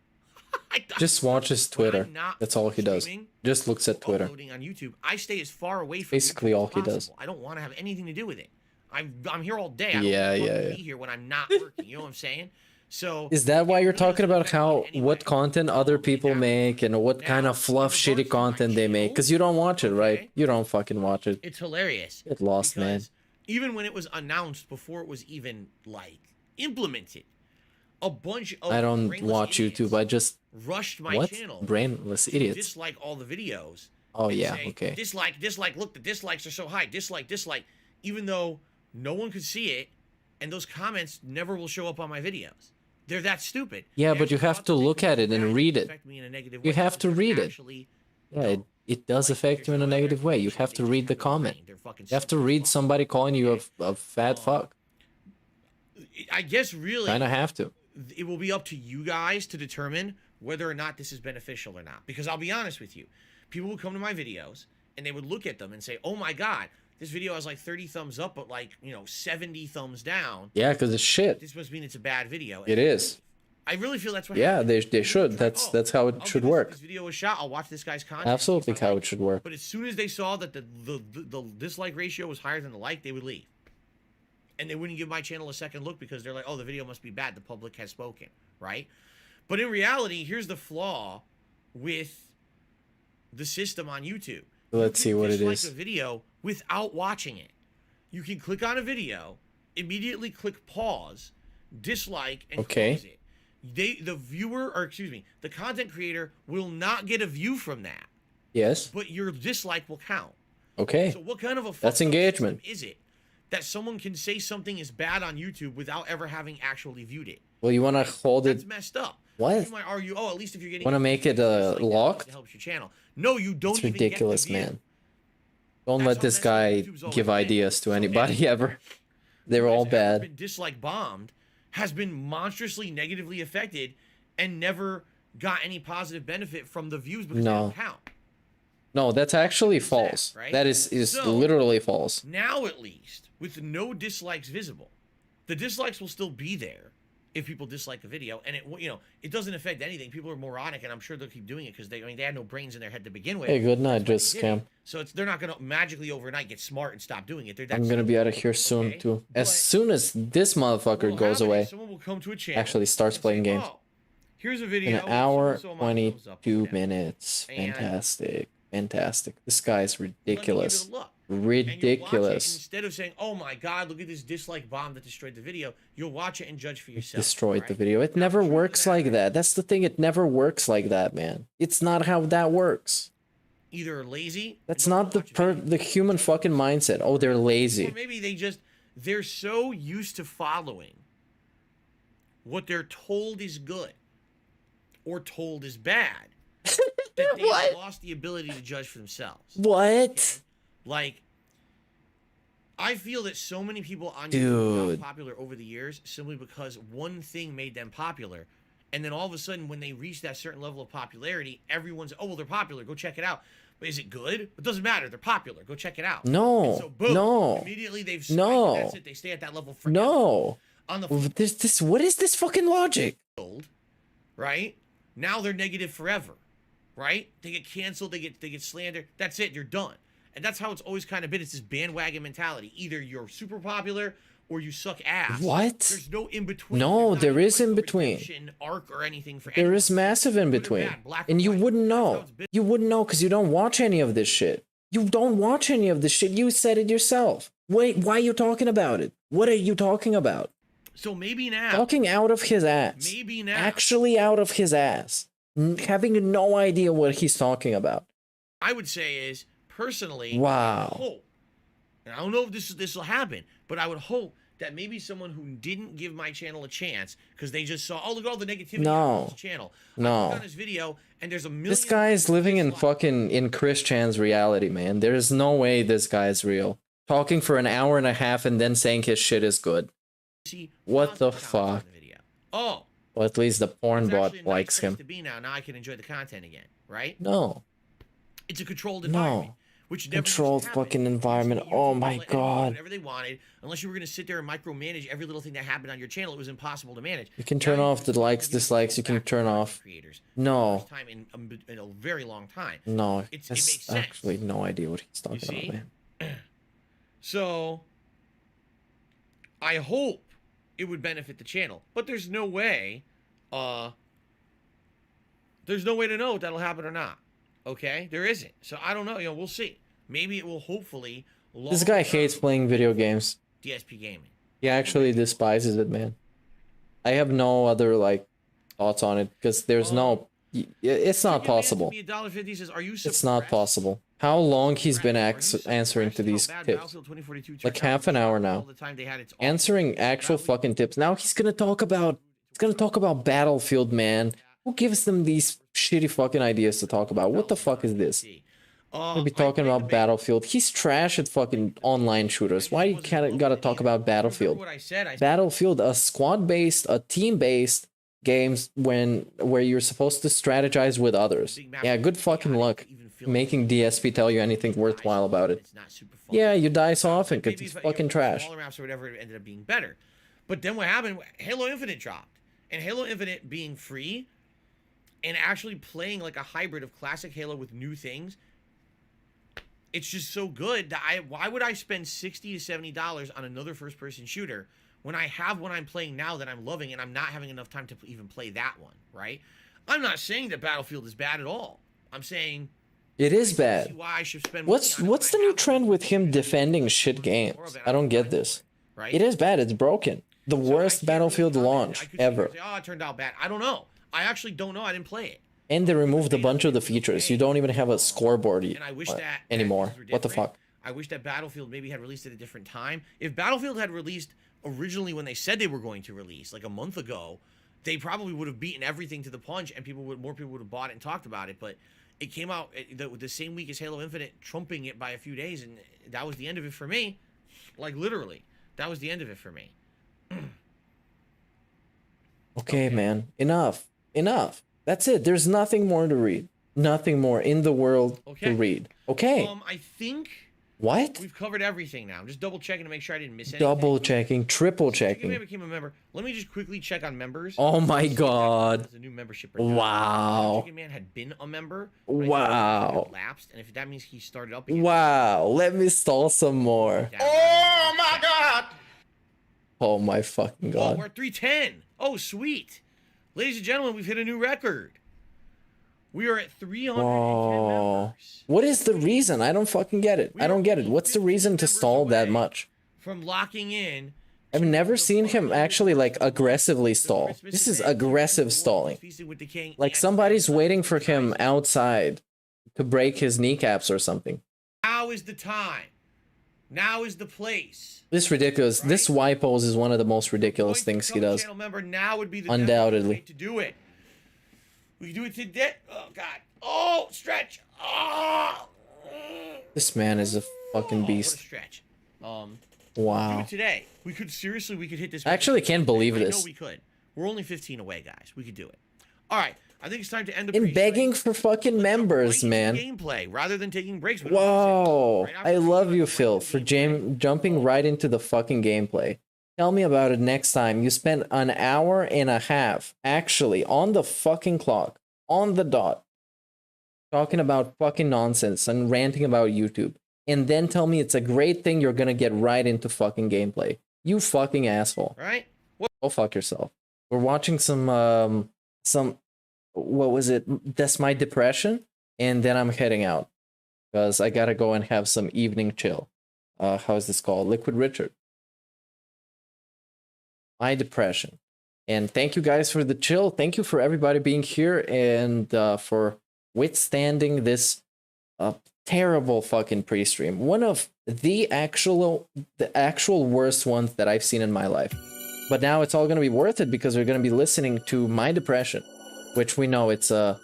[SPEAKER 5] Just watches Twitter. That's all he does. Just looks at Twitter.
[SPEAKER 8] On YouTube, I stay as far away from
[SPEAKER 5] basically all he does.
[SPEAKER 8] I don't want to have anything to do with it. I'm here all day.
[SPEAKER 5] I don't
[SPEAKER 8] be here when I'm not working. You know what I'm saying? So
[SPEAKER 5] is that why you're talking about what content other people make and what kind of fluff shitty content they make? Because you don't watch it, right? You don't fucking watch it.
[SPEAKER 8] It's hilarious.
[SPEAKER 5] Get lost, man.
[SPEAKER 8] Even when it was announced before it was even like implemented, a bunch of
[SPEAKER 5] I don't watch YouTube. I just
[SPEAKER 8] rushed my channel.
[SPEAKER 5] Brainless idiots.
[SPEAKER 8] Dislike all the videos.
[SPEAKER 5] Oh yeah, okay.
[SPEAKER 8] Dislike. Look, the dislikes are so high. Dislike. Even though no one could see it, and those comments never will show up on my videos. They're that stupid.
[SPEAKER 5] Yeah, but you have to look at it and read it. You have to read it. Yeah, it does affect you in a negative way. You have to read the comment. You have to read somebody calling you a fat fuck.
[SPEAKER 8] I guess really
[SPEAKER 5] Kinda have to.
[SPEAKER 8] It will be up to you guys to determine whether or not this is beneficial or not. Because I'll be honest with you, people would come to my videos and they would look at them and say, "Oh my god, this video has like 30 thumbs up, but like 70 thumbs down."
[SPEAKER 5] Yeah, because it's shit.
[SPEAKER 8] This must mean it's a bad video.
[SPEAKER 5] It is.
[SPEAKER 8] I really feel that's what.
[SPEAKER 5] Yeah,
[SPEAKER 8] happened.
[SPEAKER 5] they should. That's how it should work.
[SPEAKER 8] This video was shot. I'll watch this guy's content.
[SPEAKER 5] Absolutely how it should work.
[SPEAKER 8] But as soon as they saw that the dislike ratio was higher than the like, they would leave. And they wouldn't give my channel a second look because they're like, "Oh, the video must be bad. The public has spoken," right? But in reality, here's the flaw with the system on YouTube.
[SPEAKER 5] Let's see what it is.
[SPEAKER 8] Dislike a video without watching it. You can click on a video, immediately click pause, dislike, and close it. The content creator will not get a view from that.
[SPEAKER 5] Yes.
[SPEAKER 8] But your dislike will count.
[SPEAKER 5] Okay.
[SPEAKER 8] So what kind of a
[SPEAKER 5] That's engagement.
[SPEAKER 8] is it that someone can say something is bad on YouTube without ever having actually viewed it?
[SPEAKER 5] Well, you want to hold it.
[SPEAKER 8] That's messed up.
[SPEAKER 5] What?
[SPEAKER 8] You might argue, oh, at least if you're getting.
[SPEAKER 5] Want to make it locked?
[SPEAKER 8] It helps your channel. No, you don't.
[SPEAKER 5] It's
[SPEAKER 8] even
[SPEAKER 5] ridiculous,
[SPEAKER 8] get the view.
[SPEAKER 5] man. Don't let this guy give ideas to anybody ever. They're all bad.
[SPEAKER 8] Been dislike bombed, has been monstrously negatively affected, and never got any positive benefit from the views because they don't count.
[SPEAKER 5] No, that's actually false.
[SPEAKER 8] Right?
[SPEAKER 5] That is
[SPEAKER 8] So,
[SPEAKER 5] literally false.
[SPEAKER 8] Now, at least, with no dislikes visible, the dislikes will still be there if people dislike a video, and it doesn't affect anything. People are moronic, and I'm sure they'll keep doing it because they had no brains in their head to begin with.
[SPEAKER 5] Hey, good night, just scam.
[SPEAKER 8] So they're not gonna magically overnight get smart and stop doing it.
[SPEAKER 5] I'm gonna be out of here soon too. As soon as this motherfucker goes away,
[SPEAKER 8] someone will come to a channel,
[SPEAKER 5] actually starts playing games.
[SPEAKER 8] "Oh, here's a video
[SPEAKER 5] In an hour,
[SPEAKER 8] so-and-so amount of thumbs up,
[SPEAKER 5] 22 minutes. Fantastic. Fantastic. This guy's ridiculous. Ridiculous.
[SPEAKER 8] Instead of saying, "Oh my god, look at this dislike bomb that destroyed the video," you'll watch it and judge for yourself.
[SPEAKER 5] Destroyed the video. It never works like that. That's the thing. It never works like that, man. It's not how that works.
[SPEAKER 8] Either lazy.
[SPEAKER 5] That's not the human fucking mindset. Oh, they're lazy.
[SPEAKER 8] Or maybe they're so used to following what they're told is good or told is bad that they've lost the ability to judge for themselves.
[SPEAKER 5] What?
[SPEAKER 8] Okay? Like, I feel that so many people on YouTube got popular over the years simply because one thing made them popular. And then all of a sudden, when they reach that certain level of popularity, everyone's, "Oh, well, they're popular. Go check it out." But is it good? It doesn't matter. They're popular. Go check it out.
[SPEAKER 5] No.
[SPEAKER 8] And so, boom,
[SPEAKER 5] no.
[SPEAKER 8] Immediately they've
[SPEAKER 5] no.
[SPEAKER 8] That's it. They stay at that level forever.
[SPEAKER 5] No.
[SPEAKER 8] On the
[SPEAKER 5] what is this fucking logic?
[SPEAKER 8] Right? Now they're negative forever. Right? They get canceled. They get slandered. That's it. You're done. And that's how it's always kind of been. It's this bandwagon mentality. Either you're super popular or you suck ass.
[SPEAKER 5] What?
[SPEAKER 8] There's no in between.
[SPEAKER 5] No, there is in between.
[SPEAKER 8] Arc or anything for
[SPEAKER 5] there is massive in between. And you wouldn't know. You wouldn't know because you don't watch any of this shit. You don't watch any of this shit. You said it yourself. Wait, why are you talking about it? What are you talking about?
[SPEAKER 8] So maybe now.
[SPEAKER 5] Talking out of his ass.
[SPEAKER 8] Maybe now.
[SPEAKER 5] Actually out of his ass. Having no idea what he's talking about.
[SPEAKER 8] I would say is, personally,
[SPEAKER 5] wow.
[SPEAKER 8] I hope, and I don't know if this will happen, but I would hope that maybe someone who didn't give my channel a chance because they just saw, "Oh, look at all the negativity on this channel."
[SPEAKER 5] No.
[SPEAKER 8] I click on this video and there's a million.
[SPEAKER 5] This guy is living in Chris Chan's reality, man. There is no way this guy is real. Talking for an hour and a half and then saying his shit is good. What the fuck?
[SPEAKER 8] Oh.
[SPEAKER 5] Well, at least the porn bot likes him.
[SPEAKER 8] To be now I can enjoy the content again, right?
[SPEAKER 5] No.
[SPEAKER 8] It's a controlled environment.
[SPEAKER 5] No.
[SPEAKER 8] Which never
[SPEAKER 5] controlled fucking environment. Oh my god.
[SPEAKER 8] Whatever they wanted, unless you were going to sit there and micromanage every little thing that happened on your channel, it was impossible to manage.
[SPEAKER 5] You can turn off the likes, dislikes. You can turn off. No.
[SPEAKER 8] First time in a very long time.
[SPEAKER 5] No.
[SPEAKER 8] It makes sense.
[SPEAKER 5] Actually no idea what he's talking about, man.
[SPEAKER 8] So, I hope it would benefit the channel, but there's no way. There's no way to know if that'll happen or not. Okay, there isn't. So I don't know. We'll see. Maybe it will. Hopefully.
[SPEAKER 5] This guy hates playing video games.
[SPEAKER 8] DSP gaming.
[SPEAKER 5] He actually despises it, man. I have no other thoughts on it because there's no. It's not possible.
[SPEAKER 8] $1.50 says, "Are you surprised?"
[SPEAKER 5] It's not possible. how long he's been answering to these tips. Like half an hour now. Answering actual fucking tips. Now he's gonna talk about Battlefield, man. Who gives them these shitty fucking ideas to talk about? What the fuck is this? Gonna be talking about Battlefield. He's trash at fucking online shooters. Why you gotta talk about Battlefield? Battlefield, a squad-based, a team-based games where you're supposed to strategize with others. Yeah, good fucking luck making DSP tell you anything worthwhile about it. Yeah, you die so often because it's fucking trash.
[SPEAKER 8] Smaller maps or whatever ended up being better. But then what happened? Halo Infinite dropped, and Halo Infinite being free and actually playing like a hybrid of classic Halo with new things. It's just so good that why would I spend $60 to $70 on another first-person shooter when I have one I'm playing now that I'm loving and I'm not having enough time to even play that one, right? I'm not saying that Battlefield is bad at all. I'm saying
[SPEAKER 5] it is bad.
[SPEAKER 8] Why I should spend
[SPEAKER 5] what's the new trend with him defending shit games? I don't get this. It is bad. It's broken. The worst Battlefield launch ever.
[SPEAKER 8] Say, oh, it turned out bad. I don't know. I actually don't know. I didn't play it.
[SPEAKER 5] And they removed a bunch of the features. You don't even have a scoreboard anymore. What the fuck?
[SPEAKER 8] I wish that Battlefield maybe had released at a different time. If Battlefield had released originally when they said they were going to release, like a month ago, they probably would have beaten everything to the punch, and more people would have bought it and talked about it. But it came out the same week as Halo Infinite, trumping it by a few days, and that was the end of it for me. Like literally, that was the end of it for me.
[SPEAKER 5] Okay, man. Enough. That's it. There's nothing more to read. Nothing more in the world to read. Okay.
[SPEAKER 8] I think
[SPEAKER 5] what?
[SPEAKER 8] We've covered everything now. I'm just double checking to make sure I didn't miss anything.
[SPEAKER 5] Double checking, triple checking.
[SPEAKER 8] I became a member. Let me just quickly check on members.
[SPEAKER 5] Oh my god.
[SPEAKER 8] There's a new membership.
[SPEAKER 5] Wow.
[SPEAKER 8] Chicken Man had been a member.
[SPEAKER 5] Wow.
[SPEAKER 8] Lapsed, and if that means he started up
[SPEAKER 5] again. Wow. Let me stall some more.
[SPEAKER 8] Oh my god.
[SPEAKER 5] Oh my fucking god.
[SPEAKER 8] Oh, we're at 310. Oh, sweet. Ladies and gentlemen, we've hit a new record. We are at 310 members.
[SPEAKER 5] What is the reason? I don't fucking get it. I don't get it. What's the reason to stall that much?
[SPEAKER 8] From locking in.
[SPEAKER 5] I've never seen him actually like aggressively stall. This is aggressive stalling. Like somebody's waiting for him outside to break his kneecaps or something.
[SPEAKER 8] Now is the time. Now is the place.
[SPEAKER 5] This is ridiculous. Right? This Y pose is one of the most ridiculous things he does.
[SPEAKER 8] Now would be the
[SPEAKER 5] undoubtedly
[SPEAKER 8] to do it. We can do it today. Oh god. Oh, stretch. Oh.
[SPEAKER 5] This man is a fucking beast.
[SPEAKER 8] What a stretch.
[SPEAKER 5] Wow.
[SPEAKER 8] Do it today. We could hit this.
[SPEAKER 5] I actually can't believe this.
[SPEAKER 8] I know we could. We're only 15 away, guys. We could do it. All right. I think it's time to end the
[SPEAKER 5] in begging for fucking members, man.
[SPEAKER 8] Gameplay rather than taking breaks.
[SPEAKER 5] Whoa! I love you, Phil, for jumping right into the fucking gameplay. Tell me about it next time. You spent an hour and a half, actually, on the fucking clock, on the dot, talking about fucking nonsense and ranting about YouTube, and then tell me it's a great thing you're gonna get right into fucking gameplay. You fucking asshole.
[SPEAKER 8] Right?
[SPEAKER 5] Go fuck yourself. We're watching some. What was it? That's My Depression, and then I'm heading out because I gotta go and have some evening chill. How is this called? Liquid Richard. My Depression. And thank you guys for the chill. Thank you for everybody being here and for withstanding this terrible fucking pre-stream. One of the actual worst ones that I've seen in my life. But now it's all gonna be worth it because we're gonna be listening to My Depression, which we know it's the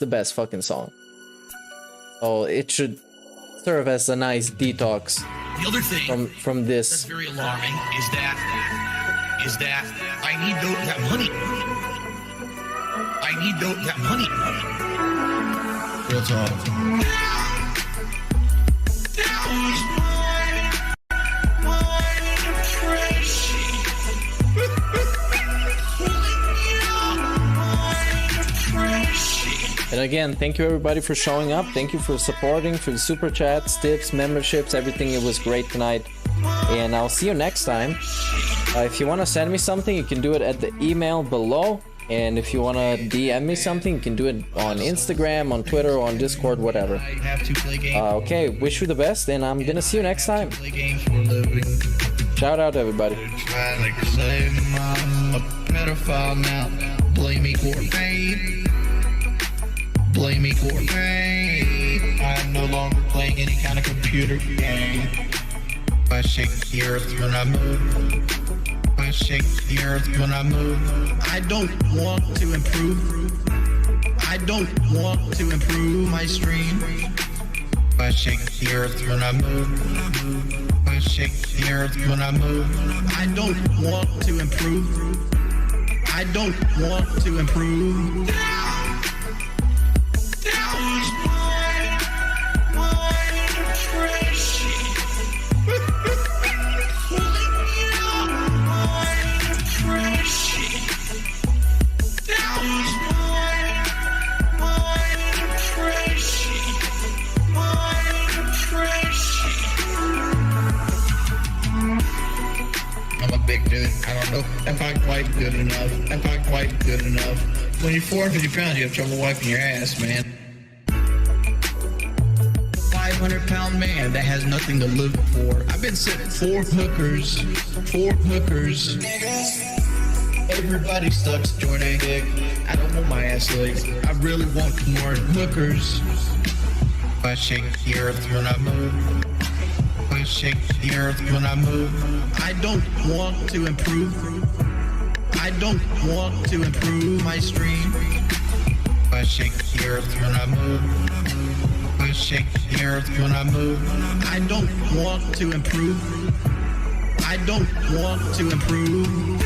[SPEAKER 5] best fucking song. So it should serve as a nice detox.
[SPEAKER 4] The other thing
[SPEAKER 5] from this
[SPEAKER 4] that's very alarming is that I need that money. I need that money. Real talk. That was
[SPEAKER 5] And again, thank you everybody for showing up. Thank you for supporting, for the super chats, tips, memberships, everything. It was great tonight. And I'll see you next time. If you want to send me something, you can do it at the email below. And if you want to DM me something, you can do it on Instagram, on Twitter, or on Discord, whatever. Okay, wish you the best, and I'm gonna see you next time. Shout out to everybody.
[SPEAKER 6] Blame me for fame. I'm no longer playing any kind of computer game. I shake the earth when I move. I shake the earth when I move. I don't want to improve. I don't want to improve my stream. I shake the earth when I move. I shake the earth when I move. I don't want to improve. I don't want to improve. I'm a big dude. I don't know if I'm quite good enough. If I'm quite good enough. When you're 450 pounds, you have trouble wiping your ass, man. 500-pound man that has nothing to live for. I've been sitting 4 hookers. 4 hookers. Everybody sucks, Jordan. I don't want my ass licked. I really want more hookers. I shake the earth when I move. I shake the earth when I move. I don't want to improve. I don't want to improve my stream. I shake the earth when I move. I shake the earth when I move. I don't want to improve. I don't want to improve.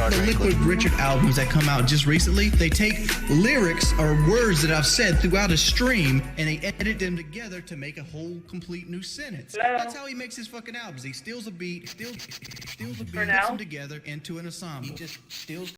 [SPEAKER 6] The Liquid Richard albums that come out just recently, they take lyrics or words that I've said throughout a stream and they edit them together to make a whole complete new sentence. That's how he makes his fucking albums. He steals a beat, puts them together into an ensemble. He just steals